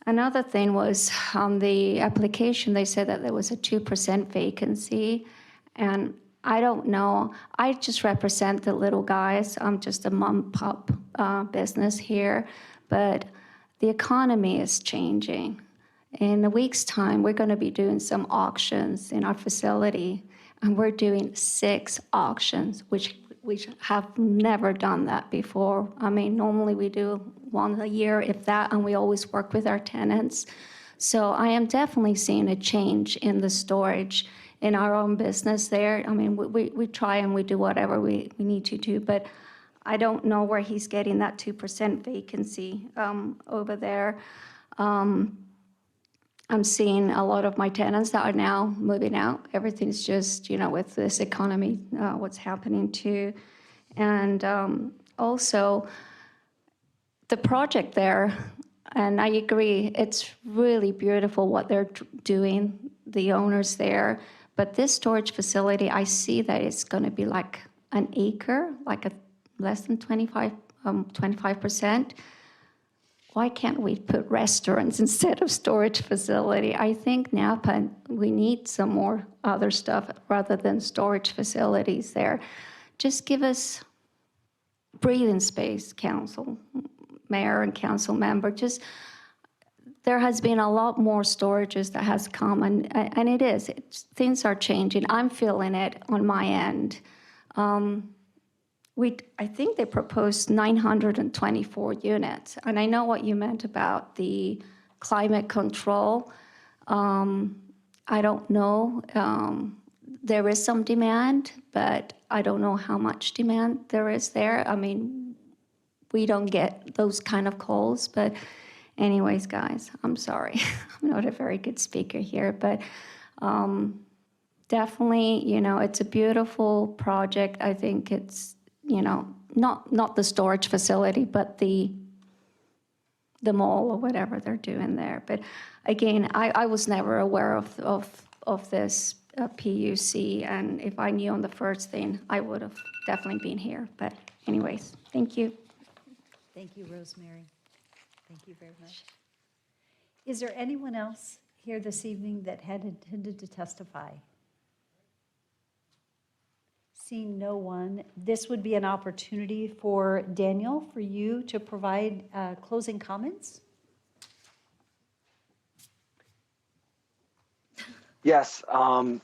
Another thing was on the application, they said that there was a 2% vacancy, and I don't know. I just represent the little guys. I'm just a mom-pop business here, but the economy is changing. In a week's time, we're going to be doing some auctions in our facility, and we're doing 6 auctions, which we have never done that before. I mean, normally we do 1 a year, if that, and we always work with our tenants. So I am definitely seeing a change in the storage in our own business there. I mean, we try and we do whatever we need to do, but I don't know where he's getting that 2% vacancy over there. I'm seeing a lot of my tenants that are now moving out. Everything's just, you know, with this economy, what's happening too. And also, the project there, and I agree, it's really beautiful what they're doing, the owners there. But this storage facility, I see that it's going to be like an acre, like a less than 25%. Why can't we put restaurants instead of storage facility? I think Napa, we need some more other stuff rather than storage facilities there. Just give us breathing space, council, mayor and council member. Just, there has been a lot more storages that has come, and it is. Things are changing. I'm feeling it on my end. I think they proposed 924 units, and I know what you meant about the climate control. I don't know. There is some demand, but I don't know how much demand there is there. I mean, we don't get those kind of calls, but anyways, guys, I'm sorry. I'm not a very good speaker here, but definitely, you know, it's a beautiful project. I think it's, you know, not the storage facility, but the mall or whatever they're doing there. But again, I was never aware of this PUC, and if I knew on the first thing, I would have definitely been here. But anyways, thank you. Thank you, Rosemary. Thank you very much. Is there anyone else here this evening that had intended to testify? Seeing no one, this would be an opportunity for Daniel, for you to provide closing comments. Yes. Mayor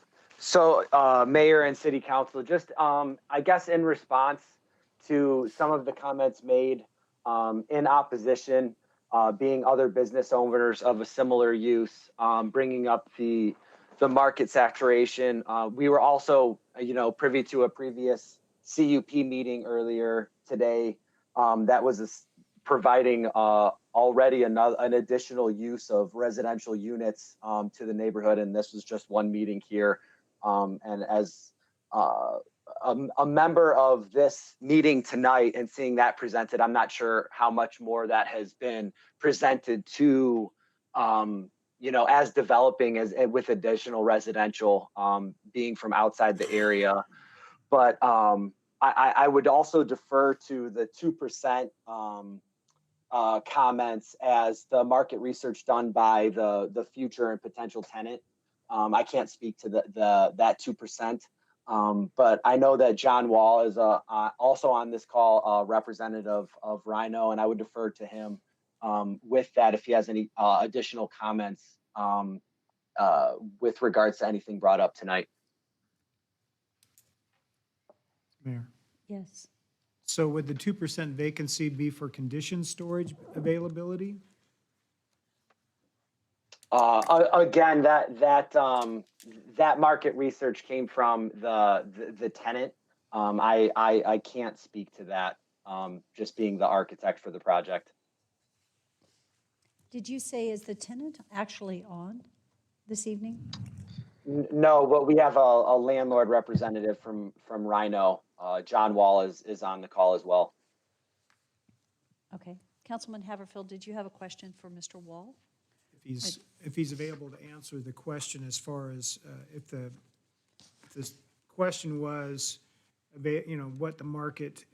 and City Council, just I guess in response to some of the comments made in opposition, being other business owners of a similar use, bringing up the market saturation. We were also, privy to a previous CUP meeting earlier today that was providing already an additional use of residential units to the neighborhood, and this was just one meeting here. And as a member of this meeting tonight and seeing that presented, I'm not sure how much more that has been presented to, as developing as with additional residential being from outside the area. But I would also defer to the 2% comments as the market research done by the future and potential tenant. I can't speak to that 2%, but I know that John Wall is also on this call, a representative of Rhino, and I would defer to him with that if he has any additional comments with regards to anything brought up tonight. Mayor. Yes. So would the 2% vacancy be for conditioned storage availability? Again, that market research came from the tenant. I can't speak to that, just being the architect for the project. Did you say, is the tenant actually on this evening? No, but we have a landlord representative from Rhino. John Wall is on the call as well. Okay. Councilman Haverfield, did you have a question for Mr. Wall? If he's available to answer the question as far as if the question was, what the market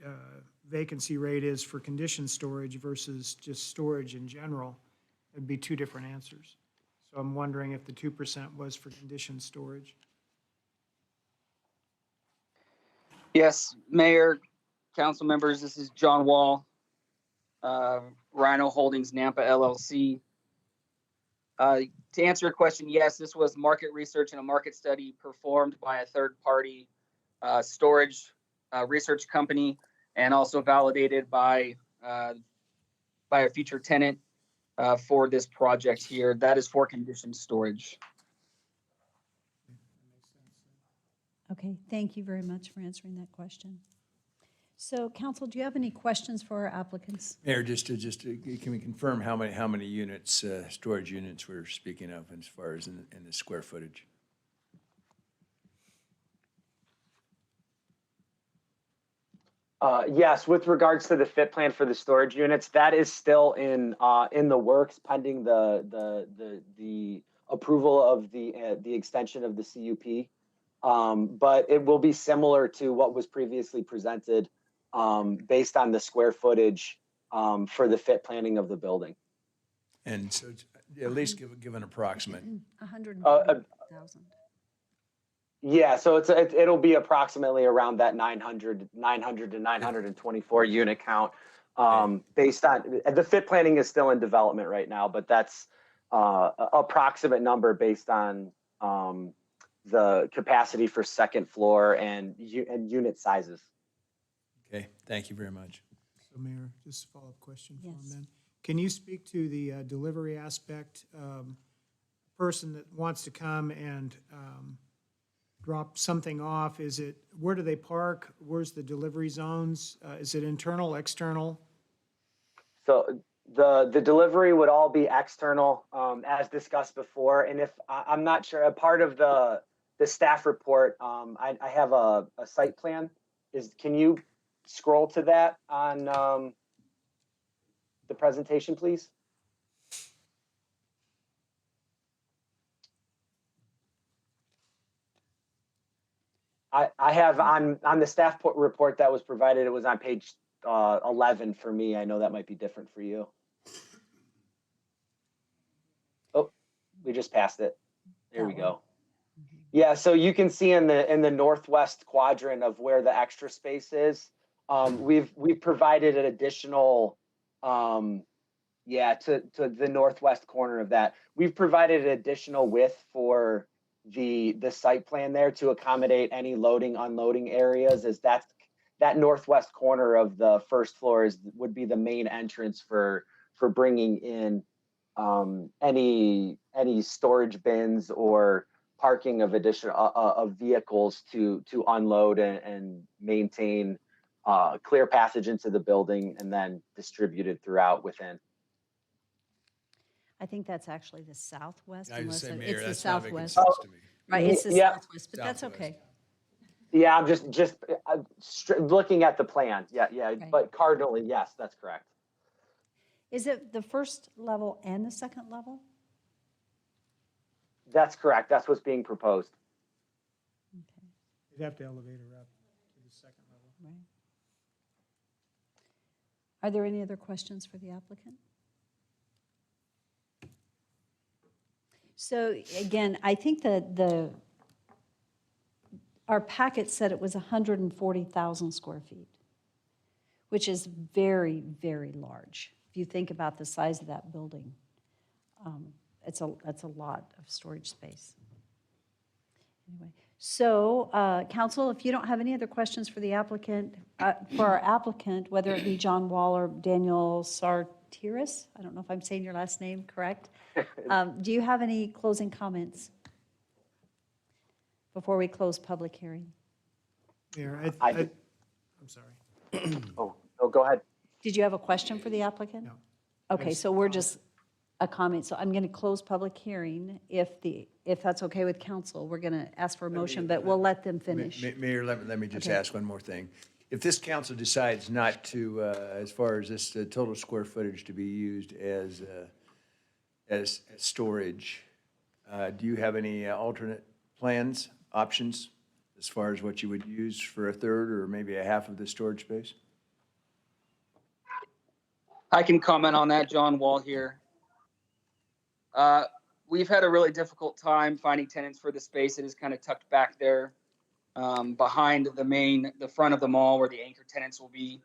vacancy rate is for conditioned storage versus just storage in general, it'd be two different answers. So I'm wondering if the 2% was for conditioned storage. Yes, Mayor, council members, this is John Wall, Rhino Holdings Nampa LLC. To answer your question, yes, this was market research and a market study performed by a third-party storage research company, and also validated by a future tenant for this project here. That is for conditioned storage. Okay, thank you very much for answering that question. So, council, do you have any questions for our applicants? Mayor, can we confirm how many units, storage units we're speaking of as far as in the square footage? Yes, with regards to the fit plan for the storage units, that is still in the works pending the approval of the extension of the CUP. But it will be similar to what was previously presented based on the square footage for the fit planning of the building. And so at least give an approximate. 140,000. Yeah, so it'll be approximately around that 900 to 924 unit count based on, the fit planning is still in development right now, but that's approximate number based on the capacity for second floor and unit sizes. Okay, thank you very much. So Mayor, just a follow-up question for him Yes. then. Can you speak to the delivery aspect? Person that wants to come and drop something off, where do they park? Where's the delivery zones? Is it internal, external? So the delivery would all be external, as discussed before. And if I'm not sure, a part of the staff report, I have a site plan. Can you scroll to that on the presentation, please? I have on the staff report that was provided, it was on page 11 for me. I know that might be different for you. Oh, we just passed it. There we go. Yeah, so you can see in the northwest quadrant of where the extra space is, we've provided an additional, to the northwest corner of that. We've provided an additional width for the site plan there to accommodate any loading, unloading areas, as that northwest corner of the first floor would be the main entrance for bringing in any storage bins or parking of additional of vehicles to unload and maintain clear passage into the building and then distributed throughout within. I think that's actually the southwest. I was unless saying, it- Mayor, it's the that's not making southwest. sense to me. Right, it's the Yeah. southwest, but that's Southwest. okay. Yeah, I'm just looking at the plan. Yeah, but cardinally, yes, that's correct. Is it the first level and the second level? That's correct. That's what's being proposed. You'd have to elevate her up to the second level. Right. Are there any other questions for the applicant? So again, I think that our packet said it was 140,000 square feet, which is very, very large. If you think about the size of that building, that's a lot of storage space. Anyway, so council, if you don't have any other questions for the applicant, for our applicant, whether it be John Wall or Daniel Sartiris, I don't know if I'm saying your last name correct. Do you have any closing comments before we close public hearing? Mayor, I I'm sorry. Oh, go ahead. Did you have a question for the applicant? No. Okay, so we're just a comment. So I'm going to close public hearing. If that's okay with council, we're going to ask for a motion, but we'll let them finish. Mayor, let me just Okay. ask one more thing. If this council decides not to, as far as this total square footage to be used as storage, do you have any alternate plans, options, as far as what you would use for a third or maybe a half of the storage space? I can comment on that. John Wall here. We've had a really difficult time finding tenants for the space. It is kind of tucked back there behind the front of the mall where the anchor tenants will be.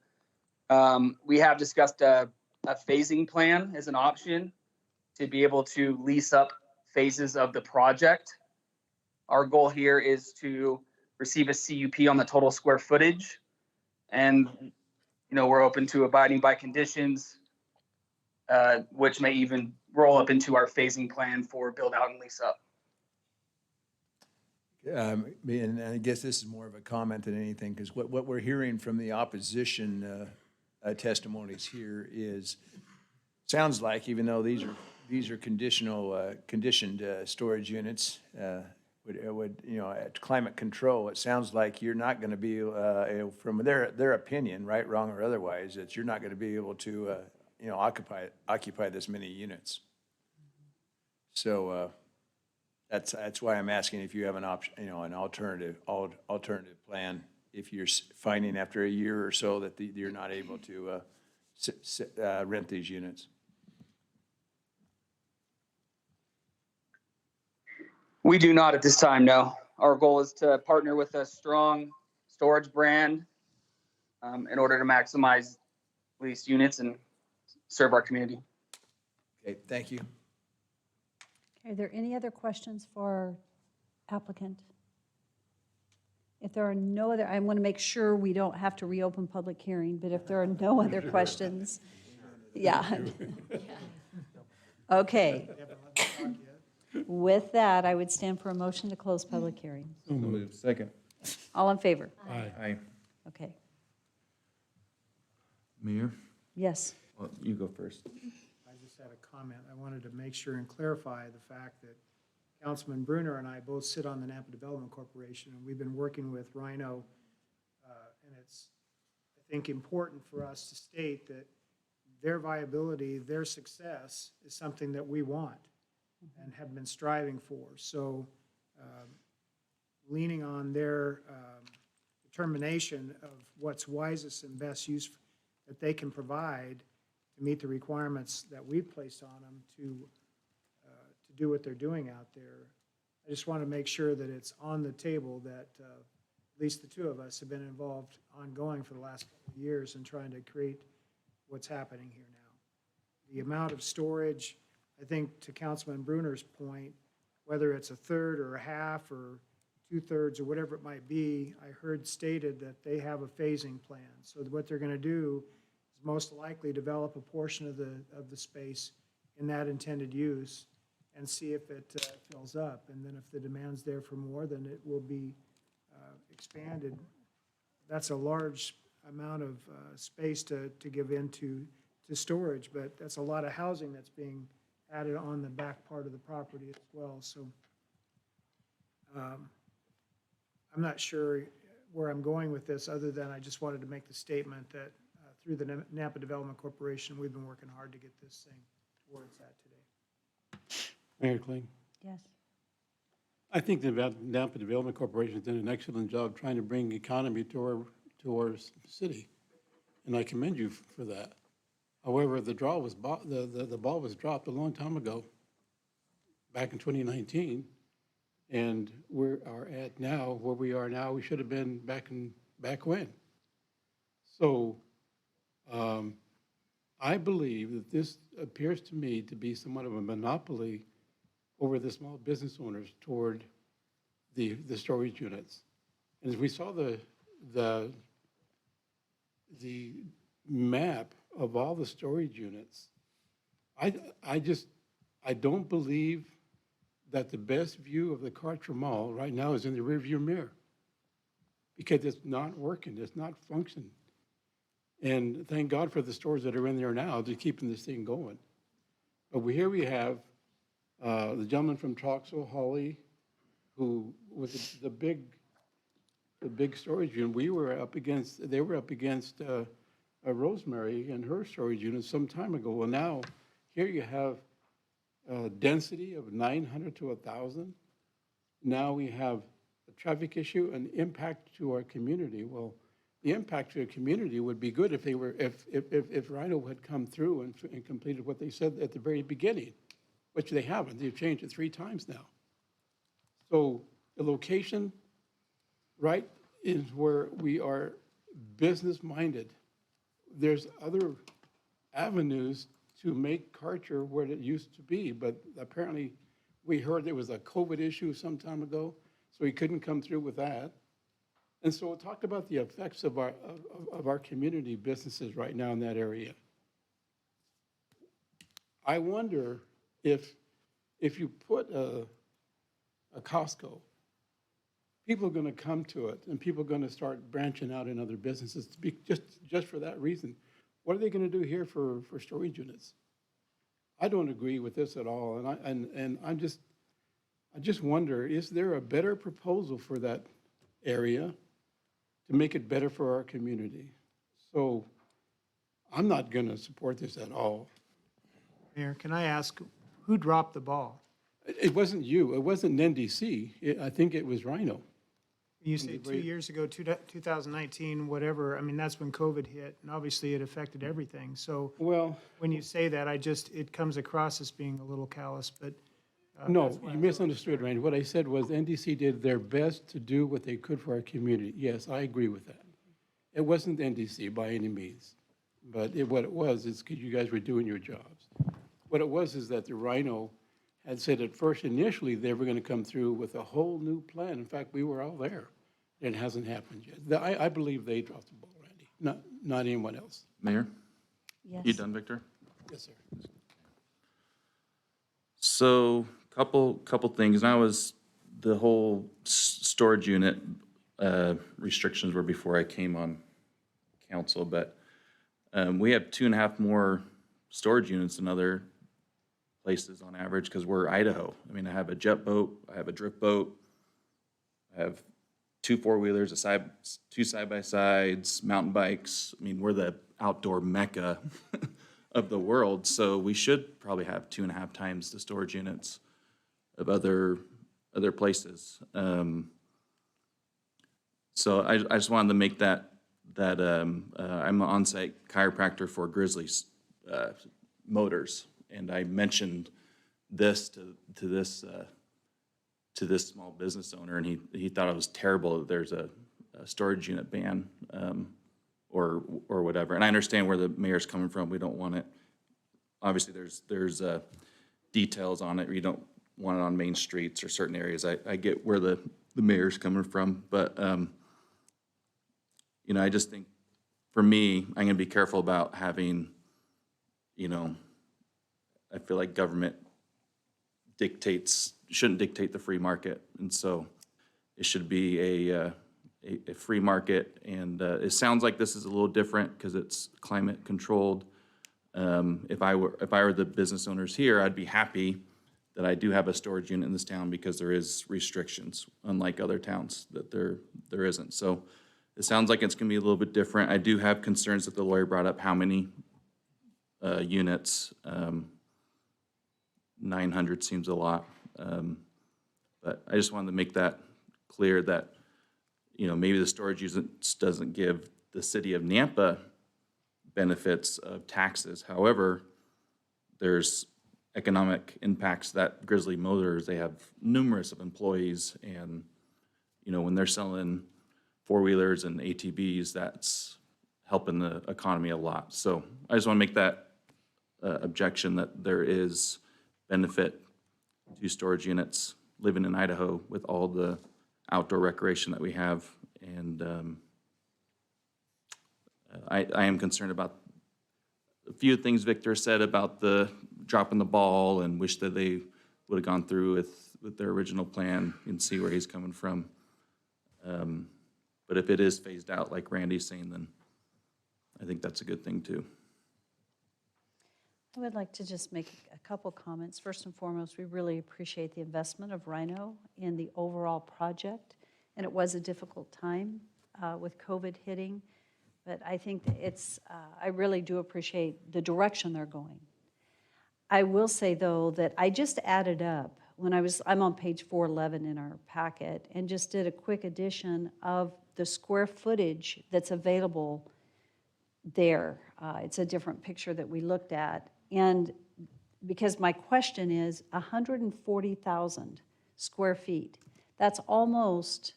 We have discussed a phasing plan as an option to be able to lease up phases of the project. Our goal here is to receive a CUP on the total square footage. And, we're open to abiding by conditions, which may even roll up into our phasing plan for build out and lease up. And I guess this is more of a comment than anything, because what we're hearing from the opposition testimonies here sounds like, even though these are conditioned storage units, at climate control, it sounds like you're not going to be, from their opinion, right, wrong, or otherwise, that you're not going to be able to, occupy this many units. So that's why I'm asking if you have an option, an alternative plan, if you're finding after a year or so that you're not able to rent these units. We do not at this time, no. Our goal is to partner with a strong storage brand in order to maximize leased units and serve our community. Okay, thank you. Are there any other questions for applicant? If there are no other, I want to make sure we don't have to reopen public hearing, but if there are no other questions, yeah. Okay. With that, I would stand for a motion to close public hearing. Second. All in favor? Aye. Okay. Mayor? Yes. Well, you go first. I just had a comment. I wanted to make sure and clarify the fact that Councilman Bruner and I both sit on the Napa Development Corporation, and we've been working with Rhino, and it's, I think, important for us to state that their viability, their success is something that we want and have been striving for. So leaning on their determination of what's wisest and best use that they can provide to meet the requirements that we've placed on them to do what they're doing out there. I just want to make sure that it's on the table that at least the two of us have been involved ongoing for the last couple of years in trying to create what's happening here now. The amount of storage, I think to Councilman Bruner's point, whether it's a third or a half or 2/3 or whatever it might be, I heard stated that they have a phasing plan. So what they're going to do is most likely develop a portion of the space in that intended use and see if it fills up. And then if the demand's there for more, then it will be expanded. That's a large amount of space to give into storage, but that's a lot of housing that's being added on the back part of the property as well. So I'm not sure where I'm going with this, other than I just wanted to make the statement that through the Napa Development Corporation, we've been working hard to get this thing where it's at today. Mayor Kling. Yes. I think the Napa Development Corporation has done an excellent job trying to bring economy to our city, and I commend you for that. However, the ball was dropped a long time ago, back in 2019, and we are at now where we are now. We should have been back when. So I believe that this appears to me to be somewhat of a monopoly over the small business owners toward the storage units. And as we saw the map of all the storage units, I don't believe that the best view of the Kartra Mall right now is in the rearview mirror, because it's not working, it's not functioning. And thank God for the stores that are in there now to keeping this thing going. But here we have the gentleman from Troxel, Holly, who was the big storage unit. They were up against Rosemary and her storage unit some time ago. Well, now here you have a density of 900 to 1,000. Now we have a traffic issue, an impact to our community. Well, the impact to the community would be good if if Rhino had come through and completed what they said at the very beginning, which they haven't. They've changed it 3 times now. So the location, right, is where we are business-minded. There's other avenues to make Kartra what it used to be, but apparently we heard there was a COVID issue some time ago, so he couldn't come through with that. And so we'll talk about the effects of our community businesses right now in that area. I wonder if you put a Costco, people are going to come to it, and people are going to start branching out in other businesses just for that reason. What are they going to do here for storage units? I don't agree with this at all, and I just wonder, is there a better proposal for that area to make it better for our community? So I'm not going to support this at all. Mayor, can I ask, who dropped the ball? It wasn't you. It wasn't NDC. I think it was Rhino. You say 2 years ago, 2019, whatever, I mean, that's when COVID hit, and obviously it affected everything. So well, when you say that, it comes across as being a little callous, but. No, you misunderstood, Randy. What I said was NDC did their best to do what they could for our community. Yes, I agree with that. It wasn't NDC by any means, but what it was is because you guys were doing your jobs. What it was is that the Rhino had said at first, initially, they were going to come through with a whole new plan. In fact, we were all there. It hasn't happened yet. I believe they dropped the ball, Randy, not anyone else. Mayor? Yes. You done, Victor? Yes, sir. So, couple things. Now was the whole storage unit restrictions were before I came on council, but we have 2.5 more storage units than other places on average because we're Idaho. I mean, I have a jet boat, I have a drift boat, I have 2 4-wheelers, 2 side-by-sides, mountain bikes. I mean, we're the outdoor mecca of the world, so we should probably have 2.5 times the storage units of other places. So I just wanted to make that that I'm an on-site chiropractor for Grizzlies Motors, and I mentioned this to this small business owner, and he thought it was terrible that there's a storage unit ban or whatever. And I understand where the mayor's coming from. We don't want it. Obviously, there's details on it. You don't want it on main streets or certain areas. I get where the mayor's coming from, but you know, I just think for me, I'm going to be careful about having, you know, I feel like government shouldn't dictate the free market, and so it should be a free market. And it sounds like this is a little different because it's climate controlled. If I were the business owners here, I'd be happy that I do have a storage unit in this town because there is restrictions, unlike other towns that there isn't. So it sounds like it's going to be a little bit different. I do have concerns that the lawyer brought up how many units. 900 seems a lot, but I just wanted to make that clear that, you know, maybe the storage units doesn't give the city of Nampa benefits of taxes. However, there's economic impacts that Grizzly Motors, they have numerous of employees, and, you know, when they're selling four-wheelers and ATVs, that's helping the economy a lot. So I just want to make that objection that there is benefit to storage units living in Idaho with all the outdoor recreation that we have. And I am concerned about a few things Victor said about the dropping the ball, and wish that they would have gone through with their original plan and see where he's coming from. But if it is phased out, like Randy's saying, then I think that's a good thing too. I would like to just make a couple comments. First and foremost, we really appreciate the investment of Rhino in the overall project. And it was a difficult time with COVID hitting, but I think that I really do appreciate the direction they're going. I will say, though, that I just added up, I'm on page 411 in our packet, and just did a quick addition of the square footage that's available there. It's a different picture that we looked at. And because my question is 140,000 square feet, that's almost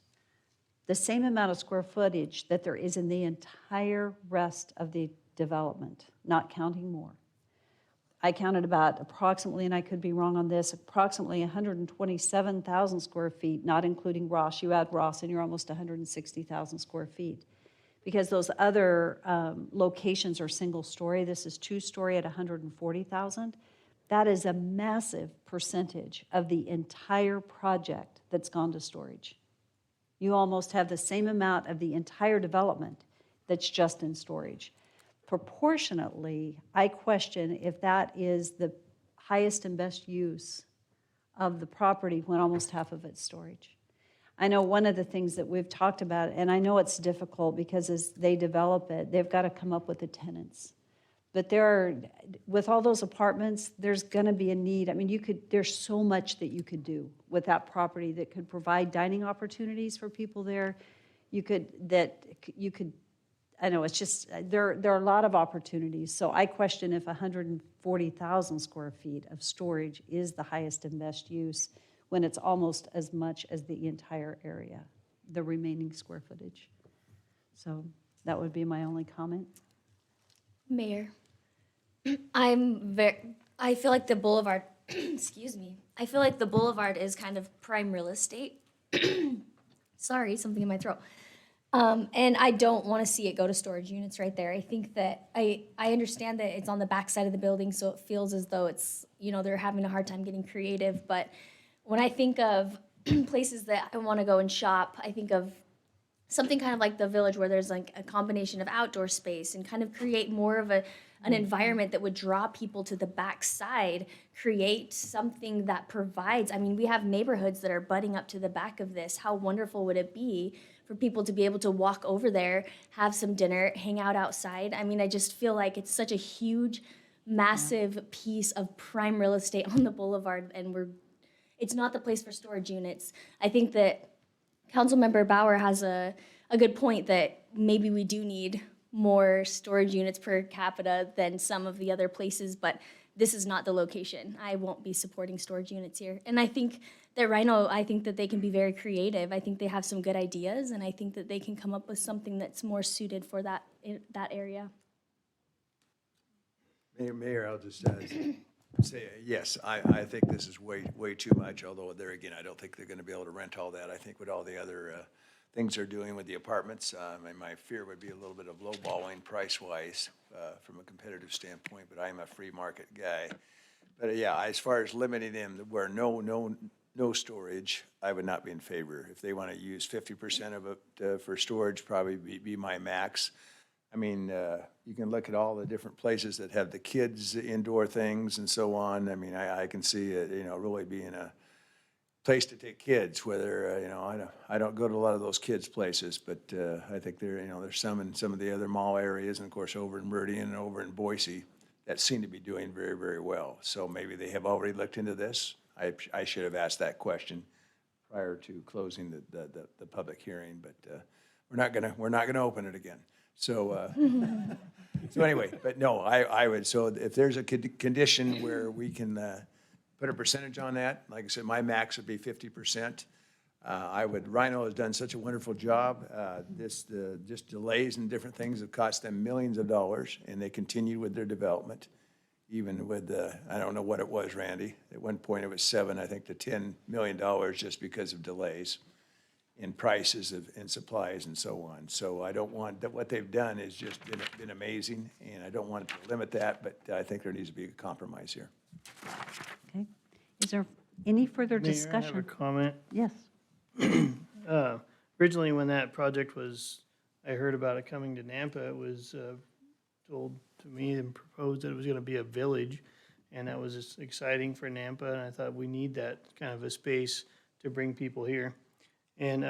the same amount of square footage that there is in the entire rest of the development, not counting more. I counted about approximately, and I could be wrong on this, approximately 127,000 square feet, not including Ross. You add Ross and you're almost 160,000 square feet. Because those other locations are single story. This is two story at 140,000. That is a massive percentage of the entire project that's gone to storage. You almost have the same amount of the entire development that's just in storage. Proportionately, I question if that is the highest and best use of the property when almost half of it's storage. I know one of the things that we've talked about, and I know it's difficult because as they develop it, they've got to come up with the tenants. But with all those apartments, there's going to be a need. I mean, there's so much that you could do with that property that could provide dining opportunities for people there. I know it's just, there are a lot of opportunities. So I question if 140,000 square feet of storage is the highest and best use when it's almost as much as the entire area, the remaining square footage. So that would be my only comment. Mayor, I feel like the boulevard, excuse me, I feel like the boulevard is kind of prime real estate. Sorry, something in my throat. And I don't want to see it go to storage units right there. I think that I understand that it's on the back side of the building, so it feels as though it's, you know, they're having a hard time getting creative. But when I think of places that I want to go and shop, I think of something kind of like the Village, where there's like a combination of outdoor space and kind of create more of an environment that would draw people to the back side, create something that provides. I mean, we have neighborhoods that are butting up to the back of this. How wonderful would it be for people to be able to walk over there, have some dinner, hang out outside? I mean, I just feel like it's such a huge, massive piece of prime real estate on the boulevard, and it's not the place for storage units. I think that Councilmember Bauer has a a good point that maybe we do need more storage units per capita than some of the other places, but this is not the location. I won't be supporting storage units here. And I think that Rhino, I think that they can be very creative. I think they have some good ideas, and I think that they can come up with something that's more suited for that area. Mayor, I'll just say, yes, I think this is way too much, although there again, I don't think they're gonna be able to rent all that. I think with all the other things they're doing with the apartments, my fear would be a little bit of lowballing price-wise from a competitive standpoint, but I'm a free market guy. But yeah, as far as limiting them where no storage, I would not be in favor. If they want to use 50% of it for storage, probably be my max. I mean, you can look at all the different places that have the kids indoor things and so on. I mean, I can see it, really being a place to take kids, whether, I don't go to a lot of those kids' places, but I think there's some in some of the other mall areas, and of course over in Meridian and over in Boise that seem to be doing very, very well. So maybe they have already looked into this. I should have asked that question prior to closing the public hearing, but we're not gonna open it again. So, so anyway, but no, I would, so if there's a condition where we can put a percentage on that, like I said, my max would be 50%. Rhino has done such a wonderful job. Just delays and different things have cost them millions of dollars, and they continue with their development. Even with, I don't know what it was, Randy. At one point it was $7, I think, to $10 million just because of delays in prices and supplies and so on. So I don't want, what they've done has just been amazing, and I don't want to limit that, but I think there needs to be a compromise here. Okay. Is there any further Mayor, discussion? I have a comment. Yes. Originally, when that project was, I heard about it coming to Nampa, it was told to me and proposed that it was going to be a village, and that was just exciting for Nampa, and I thought we need that kind of a space to bring people here. And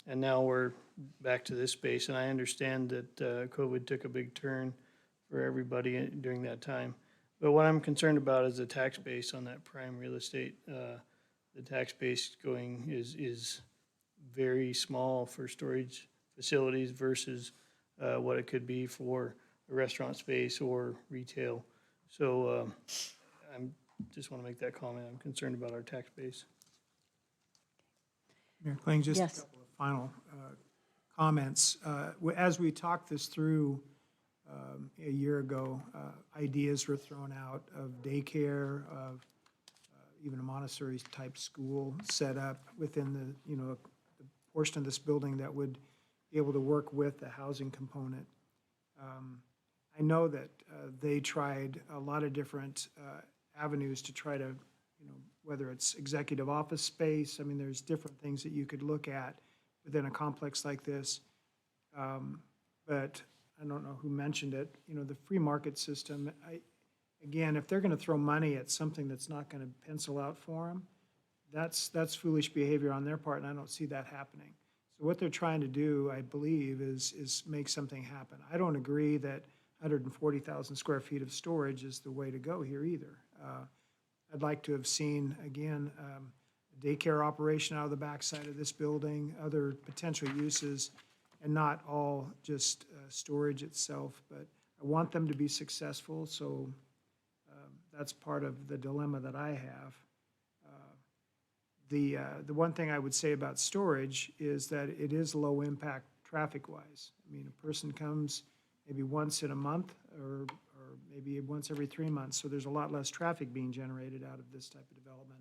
now we're back to this space, and I understand that COVID took a big turn for everybody during that time. But what I'm concerned about is the tax base on that prime real estate. The tax base is very small for storage facilities versus what it could be for a restaurant space or retail. So I'm just want to make that comment. I'm concerned about our tax base. Mayor Kling, just a Yes. couple of final comments. As we talked this through a year ago, ideas were thrown out of daycare, of even a Montessori-type school set up within the portion of this building that would be able to work with the housing component. I know that they tried a lot of different avenues to try to, whether it's executive office space, I mean, there's different things that you could look at within a complex like this. But I don't know who mentioned it, the free market system, again, if they're gonna throw money at something that's not gonna pencil out for them, that's foolish behavior on their part, and I don't see that happening. So what they're trying to do, I believe, is make something happen. I don't agree that 140,000 square feet of storage is the way to go here either. I'd like to have seen, again, a daycare operation out of the backside of this building, other potential uses, and not all just storage itself. But I want them to be successful, so that's part of the dilemma that I have. The one thing I would say about storage is that it is low impact traffic-wise. I mean, a person comes maybe once in a month or maybe once every 3 months, so there's a lot less traffic being generated out of this type of development.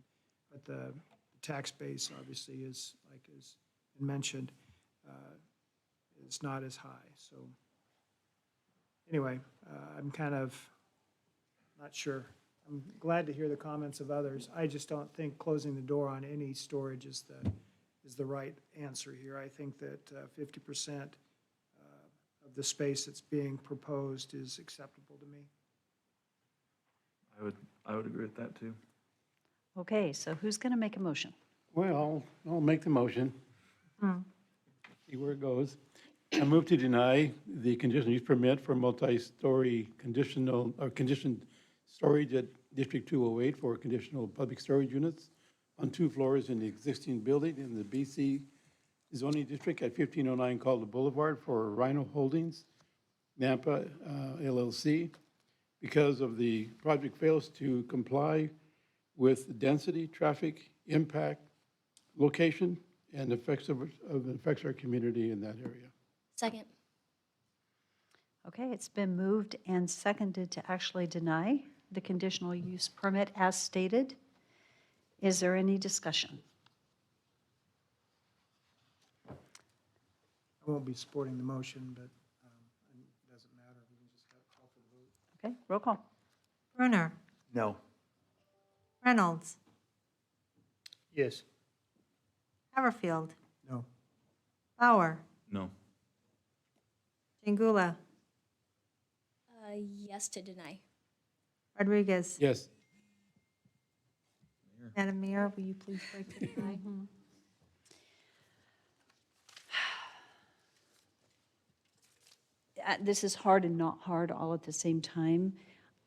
But the tax base obviously is, like is mentioned, is not as high. So anyway, I'm kind of not sure. I'm glad to hear the comments of others. I just don't think closing the door on any storage is the right answer here. I think that 50% of the space that's being proposed is acceptable to me. I would agree with that too. Okay, so who's going to make a motion? Well, I'll make the motion. See where it goes. I move to deny the conditional use permit for multi-story conditioned storage at District 208 for conditional public storage units on 2 floors in the existing building in the BC zoning district at 1509 Calder Boulevard for Rhino Holdings, Nampa LLC, because of the project fails to comply with the density, traffic, impact, location, and affects our community in that area. Second. Okay, it's been moved and seconded to actually deny the conditional use permit as stated. Is there any discussion? I won't be supporting the motion, but it doesn't matter. We can just call for the vote. Okay, roll call. Brunner, No. Reynolds, Yes. Haverfield, No. Bauer, No. Jingula, Yes to deny. Rodriguez. Yes. Madam Mayor, will you please break the tie? This is hard and not hard all at the same time.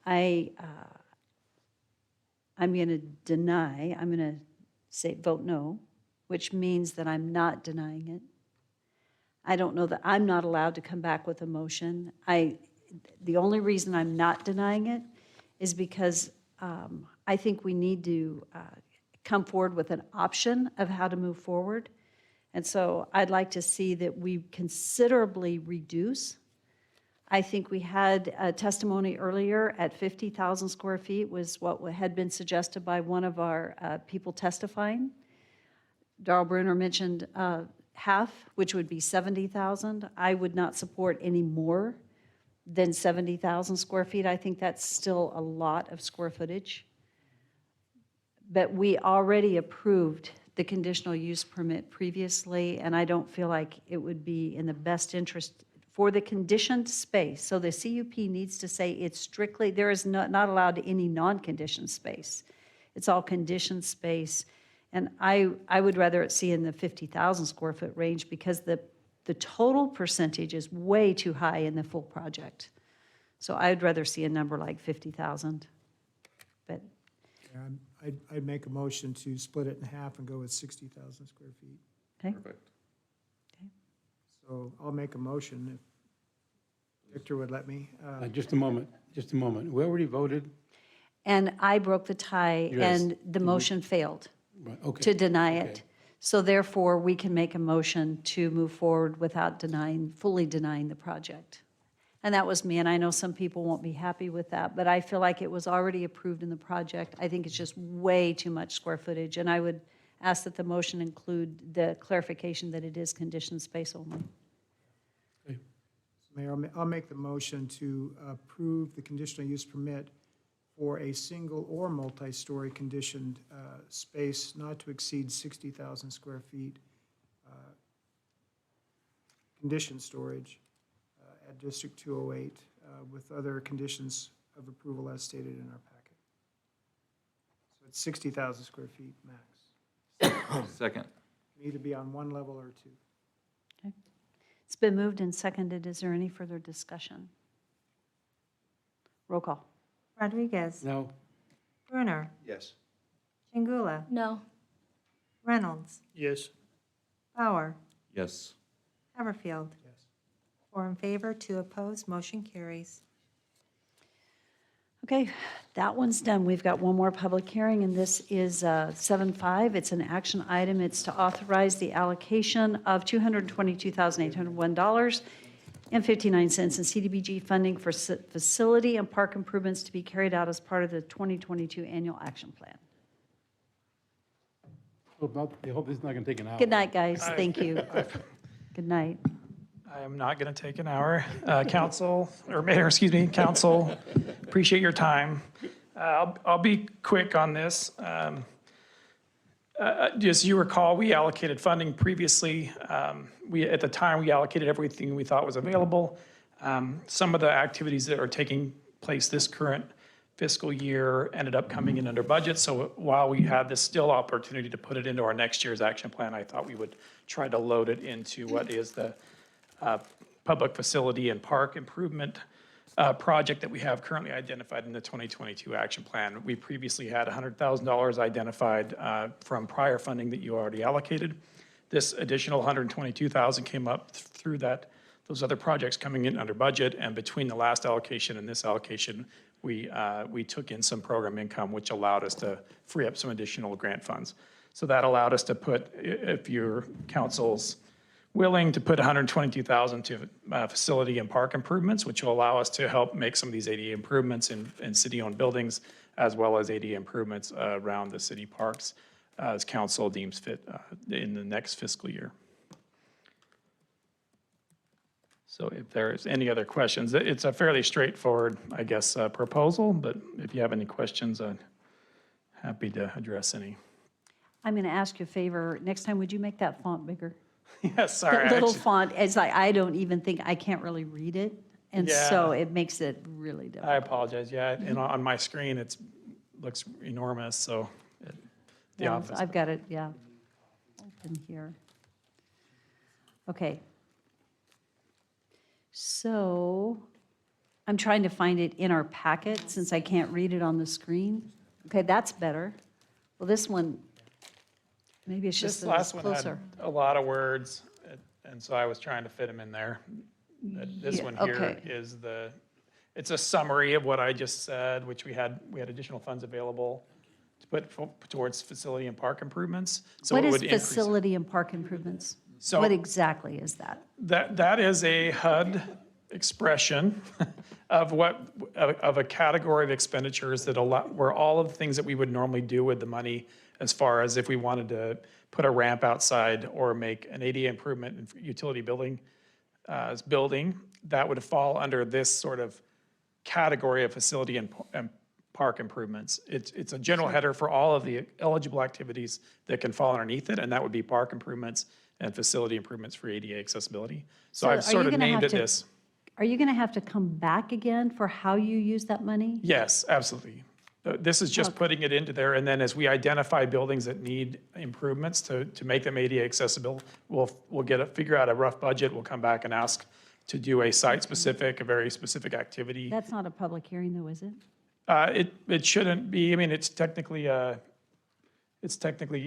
I'm going to deny, I'm going to say vote no, which means that I'm not denying it. I don't know that I'm not allowed to come back with a motion. The only reason I'm not denying it is because I think we need to come forward with an option of how to move forward. And so I'd like to see that we considerably reduce. I think we had a testimony earlier at 50,000 square feet was what had been suggested by one of our people testifying. Darrell Brunner mentioned half, which would be 70,000. I would not support any more than 70,000 square feet. I think that's still a lot of square footage. But we already approved the conditional use permit previously, and I don't feel like it would be in the best interest for the conditioned space. So the CUP needs to say it's strictly, there is not allowed any non-conditioned space. It's all conditioned space. And I would rather it see in the 50,000 square foot range because the total percentage is way too high in the full project. So I'd rather see a number like 50,000. But Yeah, I'd make a motion to split it in half and go with 60,000 square feet. okay, Perfect. So I'll make a motion if Victor would let me. Just a moment, just a moment. We already voted. and I broke the tie Yes. and the motion failed Right, okay. to deny it. Okay. So therefore, we can make a motion to move forward without fully denying the project. And that was me, and I know some people won't be happy with that, but I feel like it was already approved in the project. I think it's just way too much square footage, and I would ask that the motion include the clarification that it is conditioned space only. Mayor, I'll make the motion to approve the conditional use permit for a single or multi-story conditioned space not to exceed 60,000 square feet, conditioned storage at District 208 with other conditions of approval as stated in our packet. So it's 60,000 square feet max. Second. Can either be on one level or two. It's been moved and seconded. Is there any further discussion? Roll call. Rodriguez, No. Brunner, Yes. Jingula, No. Reynolds, Yes. Bauer, Yes. Haverfield. Yes. 4 in favor, 2 opposed, motion carries. Okay, that one's done. We've got one more public hearing, and this is 7.5. It's an action item. It's to authorize the allocation of $222,801.59 in CDBG funding for facility and park improvements to be carried out as part of the 2022 annual action plan. I hope this is not going to take an hour. Good night, guys. Thank you. Good night. I am not going to take an hour. Council, or Mayor, excuse me, Council, appreciate your time. I'll be quick on this. As you recall, we allocated funding previously. At the time, we allocated everything we thought was available. Some of the activities that are taking place this current fiscal year ended up coming in under budget. So while we had this still opportunity to put it into our next year's action plan, I thought we would try to load it into what is the public facility and park improvement project that we have currently identified in the 2022 action plan. We previously had $100,000 identified from prior funding that you already allocated. This additional 122,000 came up through those other projects coming in under budget, and between the last allocation and this allocation, we took in some program income, which allowed us to free up some additional grant funds. So that allowed us to put, if your council's willing, to put 122,000 to facility and park improvements, which will allow us to help make some of these ADA improvements in city-owned buildings, as well as ADA improvements around the city parks, as council deems fit in the next fiscal year. So if there's any other questions, it's a fairly straightforward, I guess, proposal, but if you have any questions, I'm happy to address any. I'm going to ask you a favor. Next time, would you make that font bigger? Yes, sorry. That little actually- font, it's like, I don't even think, I can't really read it. And so it makes it really difficult. I apologize, yeah, and on my screen, looks enormous, so the Yeah, office. I've got it, yeah, open here. Okay. So I'm trying to find it in our packet since I can't read it on the screen. Okay, that's better. Well, this one, maybe it's just This that last it's one had closer. a lot of words, and so I was trying to fit them in there. But this Yeah, one here okay. is it's a summary of what I just said, which we had additional funds available to put towards facility and park improvements. So What it is would increase. facility and park improvements? So- What exactly is that? That is a HUD expression of a category of expenditures that were all of the things that we would normally do with the money, as far as if we wanted to put a ramp outside or make an ADA improvement in utility building, that would fall under this sort of category of facility and park improvements. It's a general header for all of the eligible activities that can fall underneath it, and that would be park improvements and facility improvements for ADA accessibility. So are I've you sort of gonna named have it to- this. Are you going to have to come back again for how you use that money? Yes, absolutely. This is just putting it into there, and then as we identify buildings that need improvements to make them ADA accessible, we'll figure out a rough budget, we'll come back and ask to do a site-specific, a very specific activity. That's not a public hearing, though, is it? It shouldn't be, I mean, it's technically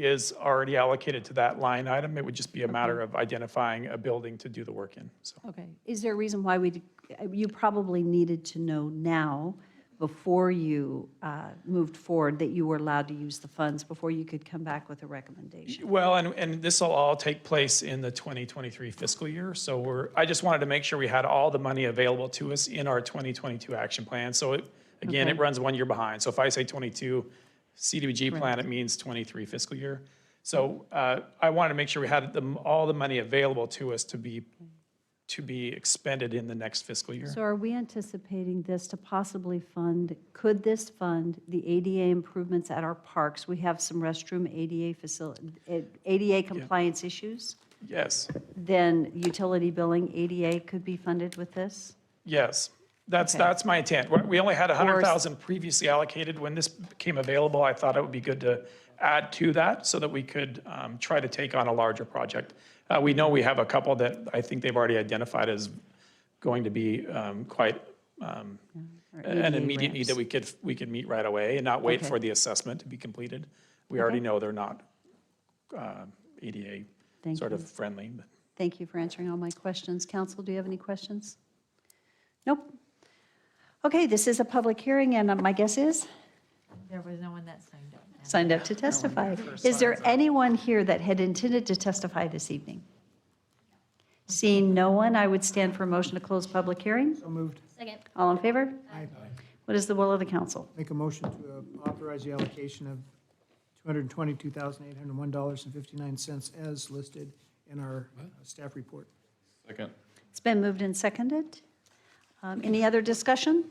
is already allocated to that line item. It would just be a matter of identifying a building to do the work in, so. Okay. Is there a reason why you probably needed to know now, before you moved forward, that you were allowed to use the funds before you could come back with a recommendation? Well, and this will all take place in the 2023 fiscal year. So I just wanted to make sure we had all the money available to us in our 2022 action plan. So again, it Okay. runs 1 year behind. So if I say 22 CDBG plan, it means 23 fiscal year. So I wanted to make sure we had all the money available to us to be expended in the next fiscal year. So are we anticipating this to possibly could this fund the ADA improvements at our parks? We have some restroom ADA compliance issues. Yes, Then utility billing, ADA could be funded with this? yes. Okay. That's my intent. We only had 100,000 previously allocated. When this became available, I thought it would be good to add to that so that we could try to take on a larger project. We know we have a couple that I think they've already identified as going to be quite an ADA immediate need that we could meet right away and not wait Okay. for the assessment to be completed. We already know they're not ADA Thank sort you. of friendly. But Thank you for answering all my questions. Council, do you have any questions? Nope. Okay, this is a public hearing, and my guess is There was no one that signed up to testify. Is there anyone here that had intended to testify this evening? Seeing no one, I would stand for a motion to close public hearing. So moved. Second. All in favor? Aye. What is the will of the council? Make a motion to authorize the allocation of $222,801.59 as listed in our staff report. Second. It's been moved and seconded. Any other discussion?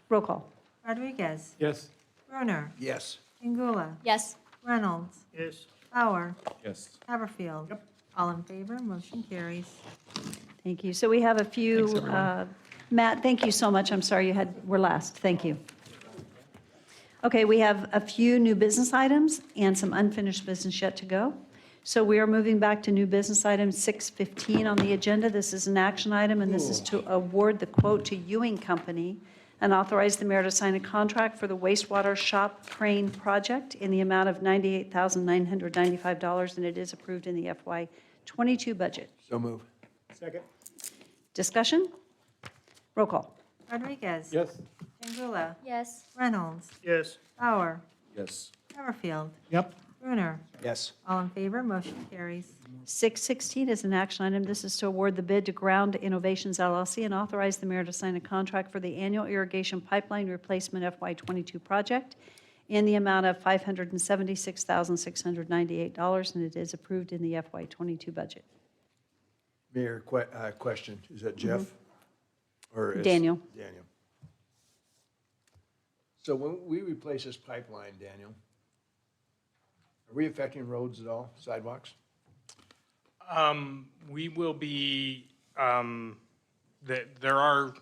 Roll call. Rodriguez. Yes. Brunner. Yes. Chingula. Yes. Reynolds. Yes. Bauer. Yes. Haverfield. Yep. All in favor, motion carries. Thank you. So we have a few, Thanks, everyone. Matt, thank you so much. I'm sorry we're last. Thank you. Okay, we have a few new business items and some unfinished business yet to go. So we are moving back to new business item 615 on the agenda. This is an action item, and this is to award the quote to Ewing Company and authorize the mayor to sign a contract for the wastewater shop crane project in the amount of $98,995, and it is approved in the FY '22 budget. So move. Second? Discussion? Roll call. Rodriguez? Yes. Chengula? Yes. Reynolds? Yes. Bauer? Yes. Haverfield? Yep. Brunner? Yes. All in favor, motion carries. 616 is an action item. This is to award the bid to Ground Innovations LLC and authorize the mayor to sign a contract for the annual irrigation pipeline replacement FY '22 project in the amount of $576,698, and it is approved in the FY '22 budget. Mayor, question, is that Jeff? Or is- Daniel. Daniel. So when we replace this pipeline, Daniel, are we affecting roads at all, sidewalks? We will be, there are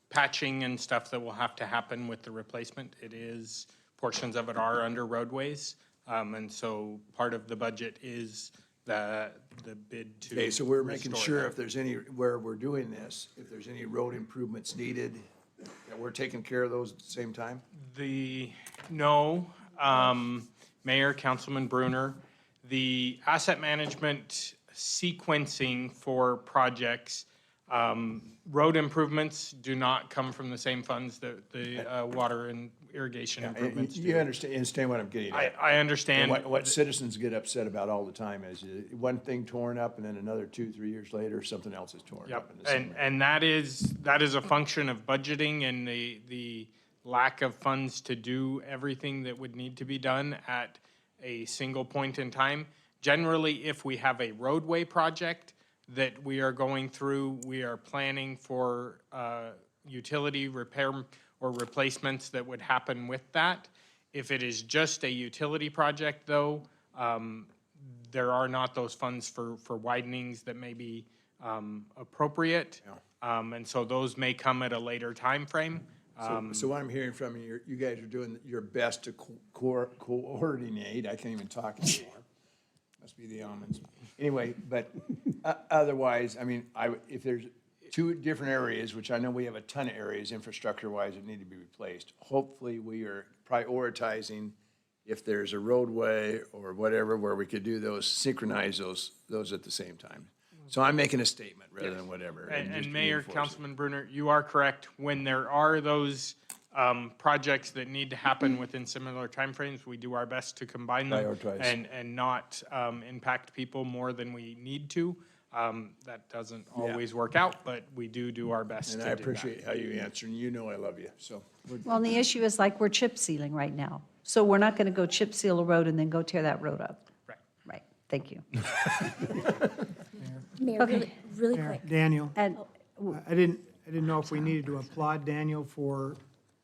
patching and stuff that will have to happen with the replacement. It is, portions of it are under roadways. And so part of the budget is the bid to. Okay, so we're making restore sure that. if there's any, where we're doing this, if there's any road improvements needed, that we're taking care of those at the same time? No, Mayor, Councilman Brunner, the asset management sequencing for projects, road improvements do not come from the same funds that the water and irrigation improvements do. You understand what I'm getting at? I understand. And what citizens get upset about all the time is one thing torn up and then another 2-3 years later, something else is torn up. in the same And that is a function of budgeting and the lack of funds to do everything that would need to be done at a single point in time. Generally, if we have a roadway project that we are going through, we are planning for utility repair or replacements that would happen with that. If it is just a utility project, though, there are not those funds for widenings that may be appropriate. And so those may come at a later time frame. So what I'm hearing from you, you guys are doing your best to coordinate, I can't even talk anymore. Must be the almonds. Anyway, but otherwise, I mean, if there's two different areas, which I know we have a ton of areas infrastructure-wise that need to be replaced, hopefully we are prioritizing if there's a roadway or whatever where we could do those, synchronize those at the same time. So I'm making a statement rather than whatever. just And Mayor, reinforce it. Councilman Brunner, you are correct. When there are those projects that need to happen within similar timeframes, we do our best to combine them Prioritize. and not impact people more than we need to. That doesn't always work out, but we do our best to And do I that. appreciate how you answer, and you know I love you, so. Well, and the issue is like we're chip sealing right now. So we're not going to go chip seal a road and then go tear that road up. Right. Right. Thank you. Mayor, Okay. really Mayor, quick. Daniel, And I didn't know if we needed to applaud Daniel for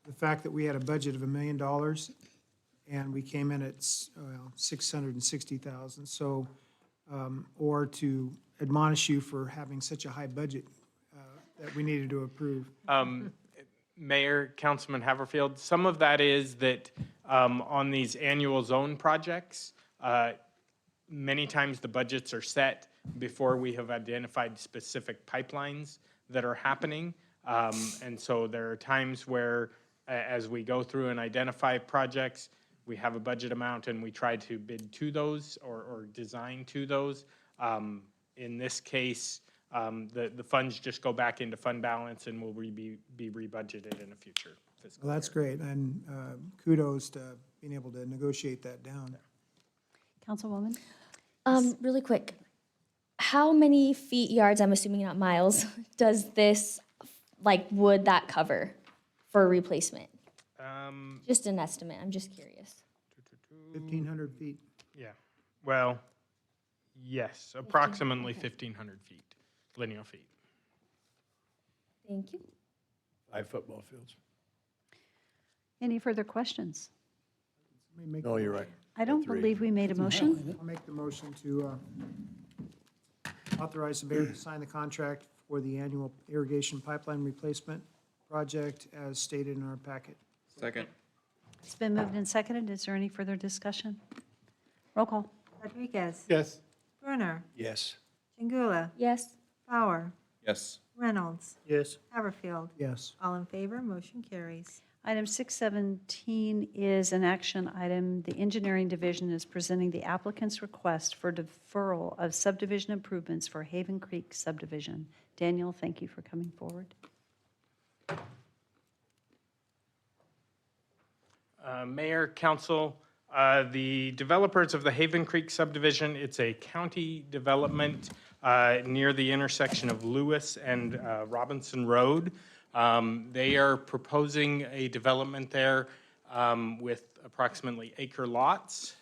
the fact that we had a budget of $1 million and we came in at, 660,000. So, or to admonish you for having such a high budget that we needed to approve. Mayor, Councilman Haverfield, some of that is that on these annual zone projects, many times the budgets are set before we have identified specific pipelines that are happening. And so there are times where, as we go through and identify projects, we have a budget amount and we try to bid to those or design to those. In this case, the funds just go back into fund balance and will be rebudgeted in a future fiscal Well, that's great. And kudos to being able to negotiate that down. Councilwoman? Really quick, how many feet, yards, I'm assuming not miles, does this, would that cover for a replacement? Just an estimate, I'm just curious. 1,500 feet. Yeah, well, yes, approximately 1,500 feet, linear feet. Thank you. 5 football fields. Any further questions? No, you're right. I don't 3. believe we made a motion. I'll make the motion to authorize the mayor to sign the contract for the annual irrigation pipeline replacement project as stated in our packet. Second. It's been moved and seconded. Is there any further discussion? Roll call. Rodriguez? Yes. Brunner? Yes. Chengula? Yes. Bauer? Yes. Reynolds? Reynolds. Yes. Haverfield. Yes. All in favor, motion carries. Item 617 is an action item. The Engineering Division is presenting the applicant's request for deferral of subdivision improvements for Haven Creek subdivision. Daniel, thank you for coming forward. Mayor, council, the developers of the Haven Creek subdivision, it's a county development near the intersection of Lewis and Robinson Road. They are proposing a development there with approximately acre lots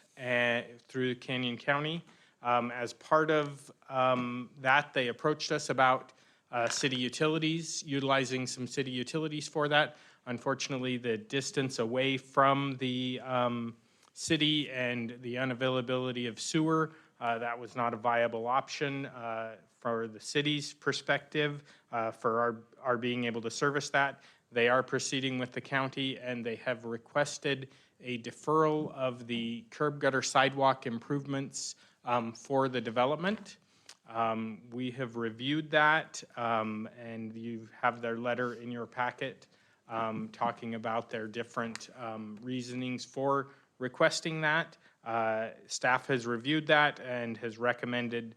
through Canyon County. As part of that, they approached us about city utilities, utilizing some city utilities for that. Unfortunately, the distance away from the city and the unavailability of sewer, that was not a viable option for the city's perspective for our being able to service that. They are proceeding with the county, and they have requested a deferral of the curb gutter sidewalk improvements for the development. We have reviewed that, and you have their letter in your packet talking about their different reasonings for requesting that. Staff has reviewed that and has recommended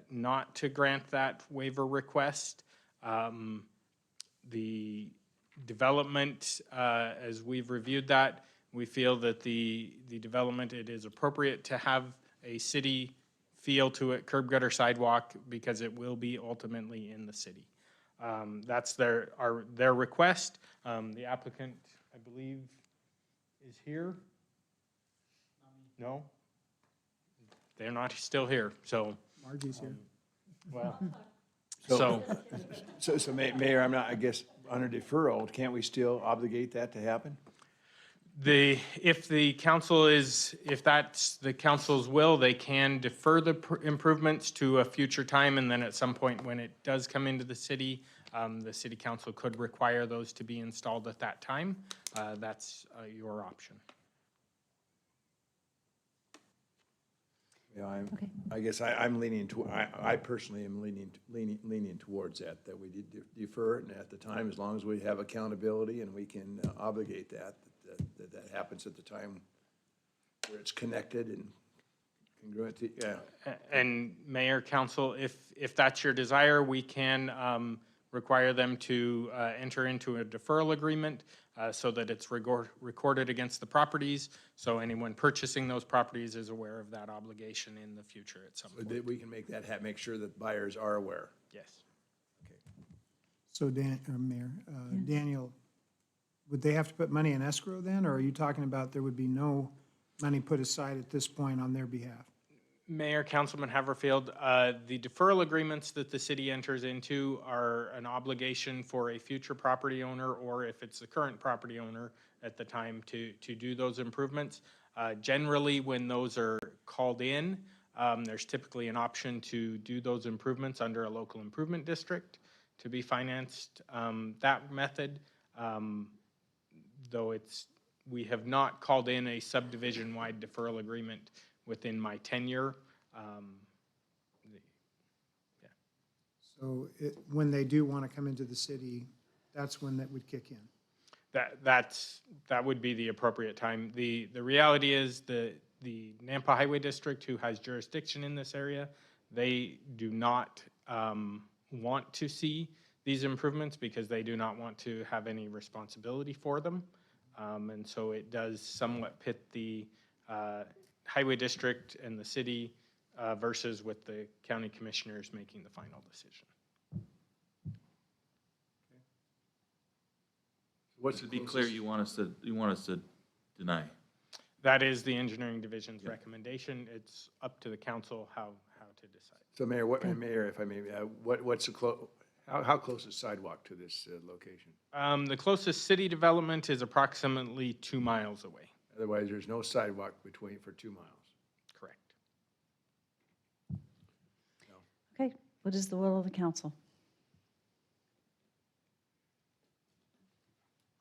not to grant that waiver request. The development, as we've reviewed that, we feel that the development, it is appropriate to have a city feel to it, curb gutter sidewalk, because it will be ultimately in the city. That's their request. The applicant, I believe, is here. No? They're not still here, so. Margie's here. Well, So Mayor, I guess, under deferral, can't we still obligate that to happen? If that's the council's will, they can defer the improvements to a future time, and then at some point when it does come into the city council could require those to be installed at that time. That's your option. Yeah, I guess I'm leaning to, I personally am leaning towards that we defer it, and at the time, as long as we have accountability and we can obligate that happens at the time where it's connected and congruent to, yeah. And Mayor, Council, if that's your desire, we can require them to enter into a deferral agreement so that it's recorded against the properties, so anyone purchasing those properties is aware of that obligation in the future at some point. So that we can make that, make sure that buyers are aware. Yes. So Mayor, Daniel, would they have to put money in escrow then, or are you talking about there would be no money put aside at this point on their behalf? Mayor, Councilman Haverfield, the deferral agreements that the city enters into are an obligation for a future property owner, or if it's the current property owner at the time, to do those improvements. Generally, when those are called in, there's typically an option to do those improvements under a local improvement district to be financed that method. Though we have not called in a subdivision-wide deferral agreement within my tenure. So when they do want to come into the city, that's when that would kick in? That would be the appropriate time. The reality is the Nampa Highway District, who has jurisdiction in this area, they do not want to see these improvements because they do not want to have any responsibility for them. And so it does somewhat pit the Highway District and the city versus with the county commissioners making the final decision. To be clear, you want us to deny? That is the engineering division's recommendation. It's up to the council how to decide. So Mayor, if I may, what's the how close is sidewalk to this location? The closest city development is approximately 2 miles away. Otherwise, there's no sidewalk for 2 miles. Correct. Okay, what is the will of the council?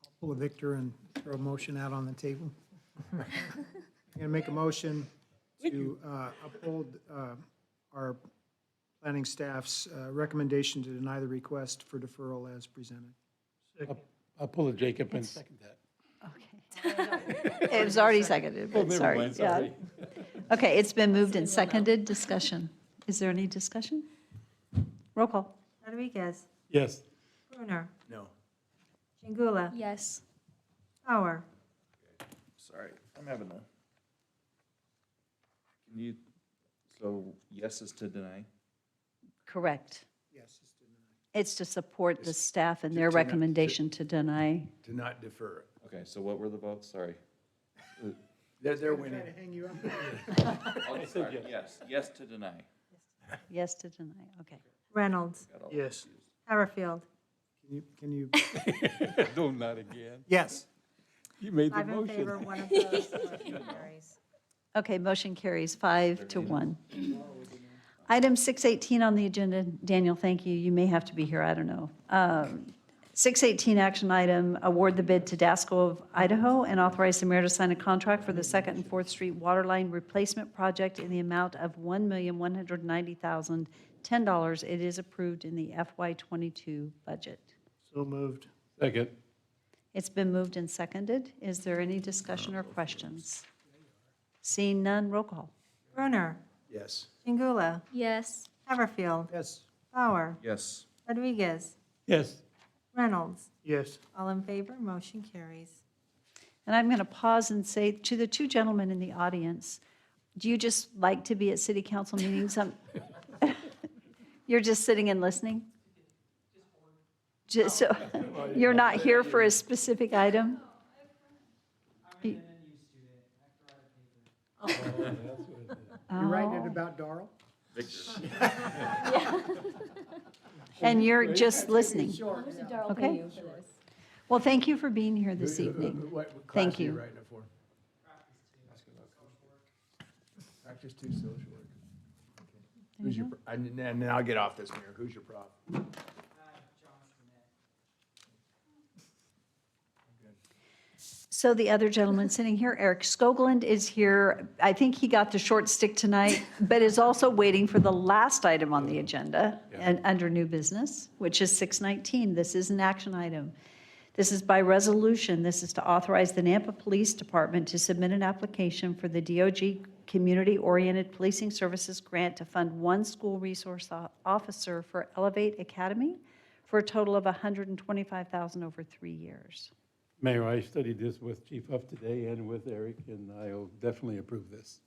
I'll pull a Victor and throw a motion out on the table. I'm going to make a motion to uphold our planning staff's recommendation to deny the request for deferral as presented. I'll pull a Jacob and second that. It was already seconded, Oh, but never sorry. mind, Yeah. sorry. Okay, it's been moved and seconded. Discussion. Is there any discussion? Roll call. Rodriguez, Yes. Brunner, No. Chingula, Yes. Bauer, Sorry, I'm having a. Can you, so yes is to deny? Correct. Yes, it's denied. It's to support the staff and to their not- recommendation to deny. To not defer it. Okay, so what were the votes? Sorry. They're winning. Trying to hang you up. Oh, sorry, yes to deny. Yes to deny, okay. Reynolds, Got all Yes. Haverfield. Can you, No, not again. yes. You made the 5 in motion. favor, 1 opposed, motion carries. Okay, motion carries 5-1. Item 618 on the agenda, Daniel, thank you. You may have to be here, I don't know. 618 action item, award the bid to Dasco of Idaho and authorize the mayor to sign a contract for the 2nd and 4th Street water line replacement project in the amount of $1,190,010. It is approved in the FY22 budget. So moved. Second. It's been moved and seconded. Is there any discussion or questions? Seeing none, roll call. Brunner, Yes. Chingula, Yes. Haverfield, Yes. Bauer, Yes. Rodriguez, Yes. Reynolds. Yes. All in favor, motion carries. And I'm going to pause and say to the two gentlemen in the audience, do you just like to be at city council meetings? You're just sitting and listening? Just so, you're not here for a specific item? You're writing it about Darrell? And you're just listening? Darrell Okay. pay you for this? Well, thank you for being here this evening. What Thank class are you you. writing it for? Practice 2 social work. Okay. Who's your, and then I'll get off this, Mayor. Who's your prof? So the other gentleman sitting here, Eric Skoglund, is here. I think he got the short stick tonight, but is also waiting for the last item on the agenda and under new business, which is 619. This is an action item. This is by resolution. This is to authorize the Nampa Police Department to submit an application for the DOG Community-Oriented Policing Services Grant to fund one school resource officer for Elevate Academy for a total of $125,000 over 3 years. Mayor, I studied this with Chief Huff today and with Eric, and I'll definitely approve this.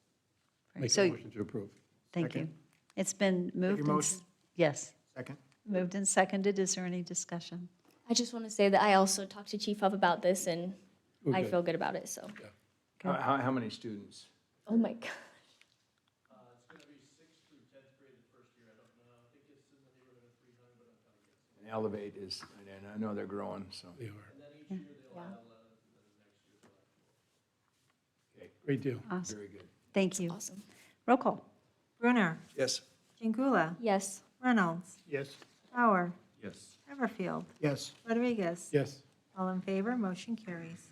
Make So- a motion to approve. Thank you. It's been moved. and motion? Yes, Second. moved and seconded. Is there any discussion? I just want to say that I also talked to Chief Huff about this, and I Okay. feel good about it, so. How many students? Oh, my God. And Elevate is, and I know they're growing, so. They are. Yeah. Okay, Great deal. Awesome. very good. Thank you. Awesome. Roll call. Brunner, Yes. Chingula, Yes. Reynolds, Yes. Bauer, Yes. Haverfield, Yes. Rodriguez. Yes. All in favor, motion carries.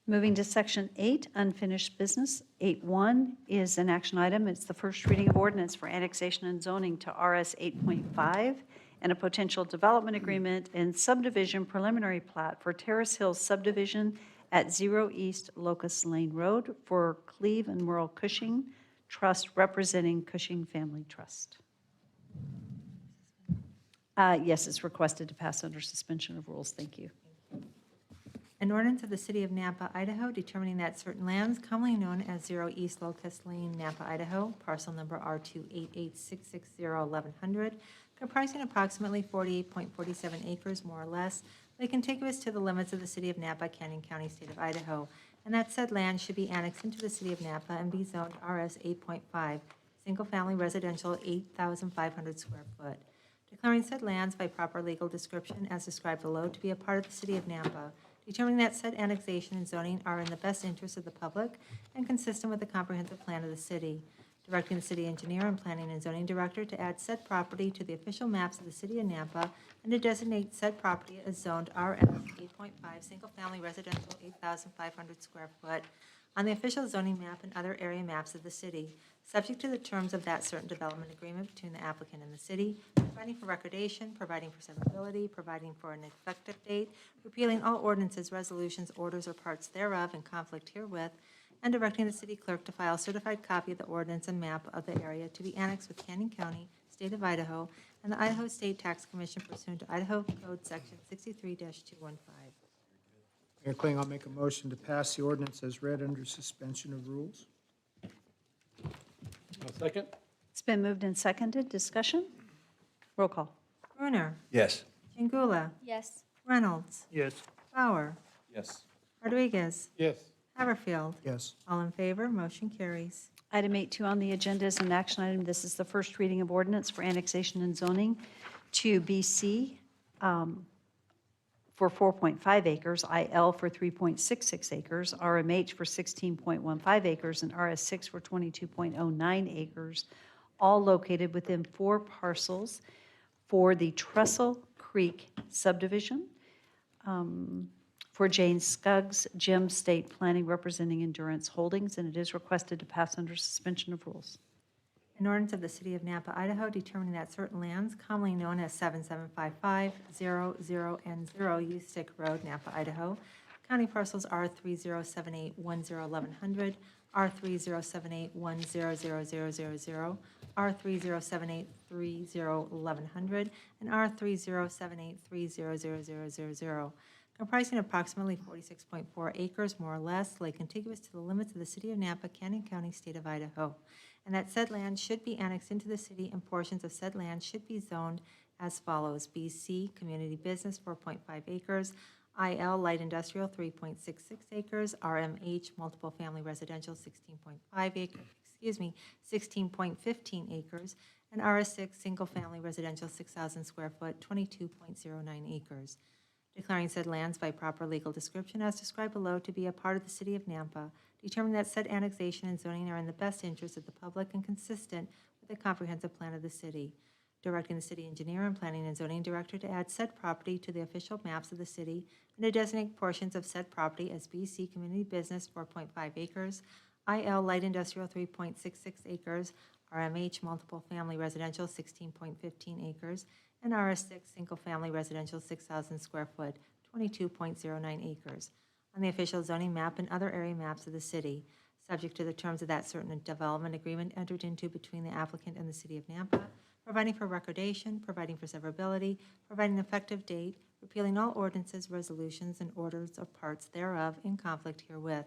Moving to Section 8, unfinished business. 8.1 is an action item. It's the first reading of ordinance for annexation and zoning to RS 8.5 and a potential development agreement and subdivision preliminary plat for Terrace Hills subdivision at 0 East Locust Lane Road for Cleve and Merle Cushing Trust representing Cushing Family Trust. Yes, it's requested to pass under suspension of rules. Thank you. An ordinance of the City of Nampa, Idaho, determining that certain lands commonly known as 0 East Locust Lane, Nampa, Idaho, parcel number R288660100, comprising approximately 48.47 acres, more or less, lay contiguous to the limits of the City of Nampa, Canyon County, State of Idaho, and that said land should be annexed into the City of Nampa and be zoned RS 8.5, single-family residential, 8,500 square foot. Declaring said lands by proper legal description as described below to be a part of the City of Nampa, determining that said annexation and zoning are in the best interest of the public and consistent with the comprehensive plan of the city, directing the city engineer and planning and zoning director to add said property to the official maps of the City of Nampa and to designate said property as zoned RS 8.5, single-family residential, 8,500 square foot, on the official zoning map and other area maps of the city, subject to the terms of that certain development agreement between the applicant and the city, providing for recordation, providing for severability, providing for an effective date, repealing all ordinances, resolutions, orders, or parts thereof in conflict herewith, and directing the city clerk to file a certified copy of the ordinance and map of the area to be annexed with Canyon County, State of Idaho, and the Idaho State Tax Commission pursuant to Idaho Code Section 63-215. Mayor Kling, I'll make a motion to pass the ordinance as read under suspension of rules. A second? It's been moved and seconded. Discussion? Roll call. Brunner, Yes. Chingula, Yes. Reynolds, Yes. Bauer, Yes. Rodriguez, Yes. Haverfield. Yes. All in favor, motion carries. Item 8.2 on the agenda is an action item. This is the first reading of ordinance for annexation and zoning to BC for 4.5 acres, IL for 3.66 acres, RMH for 16.15 acres, and RS6 for 22.09 acres, all located within 4 parcels for the Trestle Creek subdivision. For Jane Scuggs, Jim State Planning representing Endurance Holdings, and it is requested to pass under suspension of rules. An ordinance of the City of Nampa, Idaho, determining that certain lands commonly known as 7755, 00, and 0 Youth Stick Road, Nampa, Idaho, county parcels R3078101100, R3078100000, R3078301100, and R3078300000, comprising approximately 46.4 acres, more or less, lay contiguous to the limits of the City of Nampa, Canyon County, State of Idaho, and that said land should be annexed into the city and portions of said land should be zoned as follows: BC, Community Business, 4.5 acres, IL, Light Industrial, 3.66 acres, RMH, Multiple Family Residential, 16.15 acres, and RS6, Single Family Residential, 6,000 square foot, 22.09 acres. Declaring said lands by proper legal description as described below to be a part of the City of Nampa, determining that said annexation and zoning are in the best interest of the public and consistent with the comprehensive plan of the city. Directing the city engineer and planning and zoning director to add said property to the official maps of the city and to designate portions of said property as BC Community Business, 4.5 acres, IL Light Industrial, 3.66 acres, RMH Multiple Family Residential, 16.15 acres, and RS6 Single Family Residential, 6,000 square foot, 22.09 acres, on the official zoning map and other area maps of the city, subject to the terms of that certain development agreement entered into between the applicant and the City of Nampa, providing for recordation, providing for severability, providing an effective date, repealing all ordinances, resolutions, and orders of parts thereof in conflict herewith,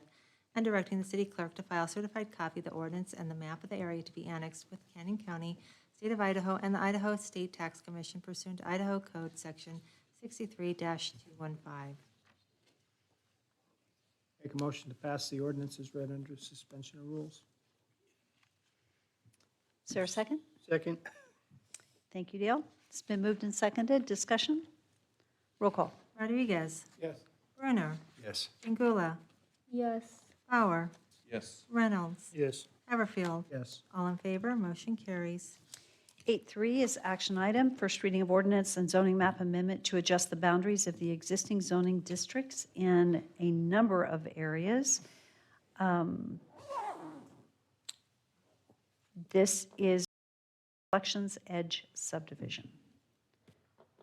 and directing the city clerk to file a certified copy of the ordinance and the map of the area to be annexed with Canyon County, State of Idaho, and the Idaho State Tax Commission pursuant to Idaho Code Section 63-215. Make a motion to pass the ordinance as read under suspension of rules. Is there a second? Second. Thank you, Dale. It's been moved and seconded. Discussion? Roll call. Rodriguez. Yes. Brunner. Yes. Chingula. Yes. Bauer. Yes. Reynolds. Yes. Haverfield. Yes. All in favor, motion carries. 8.3 is action item, first reading of ordinance and zoning map amendment to adjust the boundaries of the existing zoning districts in a number of areas. This is Elections Edge subdivision,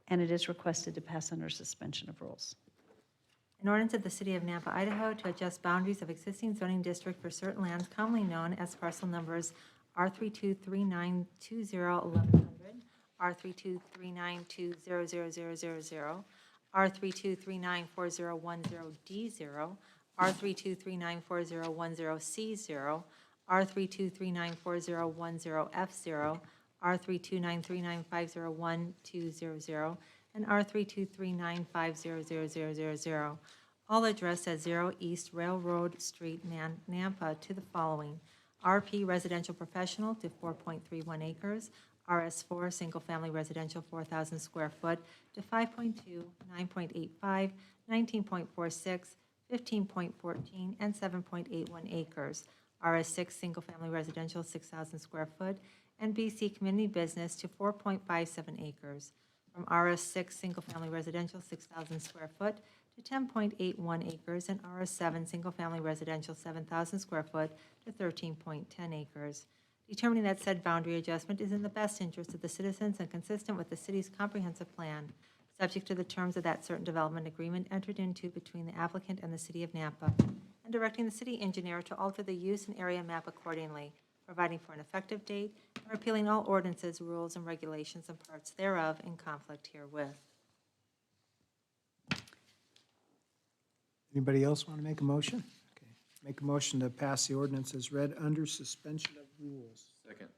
and it is requested to pass under suspension of rules. An ordinance of the City of Nampa, Idaho to adjust boundaries of existing zoning district for certain lands commonly known as parcel numbers R3239201100, R3239200000, R32394010D0, R32394010C0, R32394010F0, R3293950120, and R3239500000, all addressed as 0 East Railroad Street, Nampa, to the following: RP Residential Professional to 4.31 acres, RS4 Single Family Residential 4,000 square foot to 5.2, 9.85, 19.46, 15.14, and 7.81 acres, RS6 Single Family Residential 6,000 square foot, and BC Community Business to 4.57 acres, from RS6 Single Family Residential 6,000 square foot to 10.81 acres, and RS7 Single Family Residential 7,000 square foot to 13.10 acres. Determining that said boundary adjustment is in the best interest of the citizens and consistent with the city's comprehensive plan, subject to the terms of that certain development agreement entered into between the applicant and the city of Napa, and directing the city engineer to alter the use and area map accordingly, providing for an effective date, and repealing all ordinances, rules, and regulations and parts thereof in conflict herewith. Anybody else want to make a motion? Okay. Make a motion to pass the ordinance as read under suspension of rules. Second.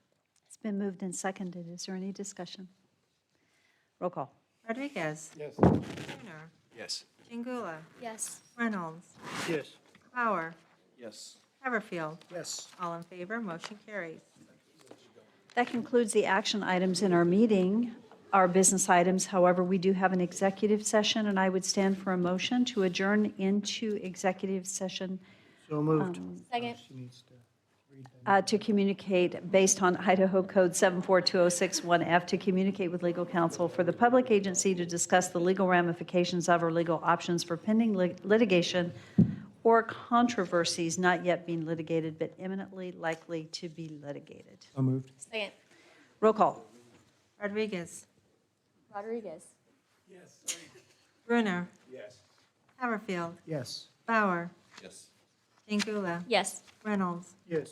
It's been moved and seconded. Is there any discussion? Roll call. Rodriguez? Yes. Turner? Yes. Chingula? Yes. Reynolds? Yes. Bauer? Yes. Haverfield? Yes. All in favor, motion carries. That concludes the action items in our meeting, our business items. However, we do have an executive session, and I would stand for a motion to adjourn into executive session So moved. Second. She needs to read that. to communicate, based on Idaho Code 742061F, to communicate with legal counsel for the public agency to discuss the legal ramifications of or legal options for pending litigation or controversies not yet being litigated but imminently likely to be litigated. So moved. Second. Roll call. Rodriguez? Rodriguez. Brunner? Yes. Haverfield? Yes. Bauer? Yes. Chingula? Yes. Reynolds? Yes.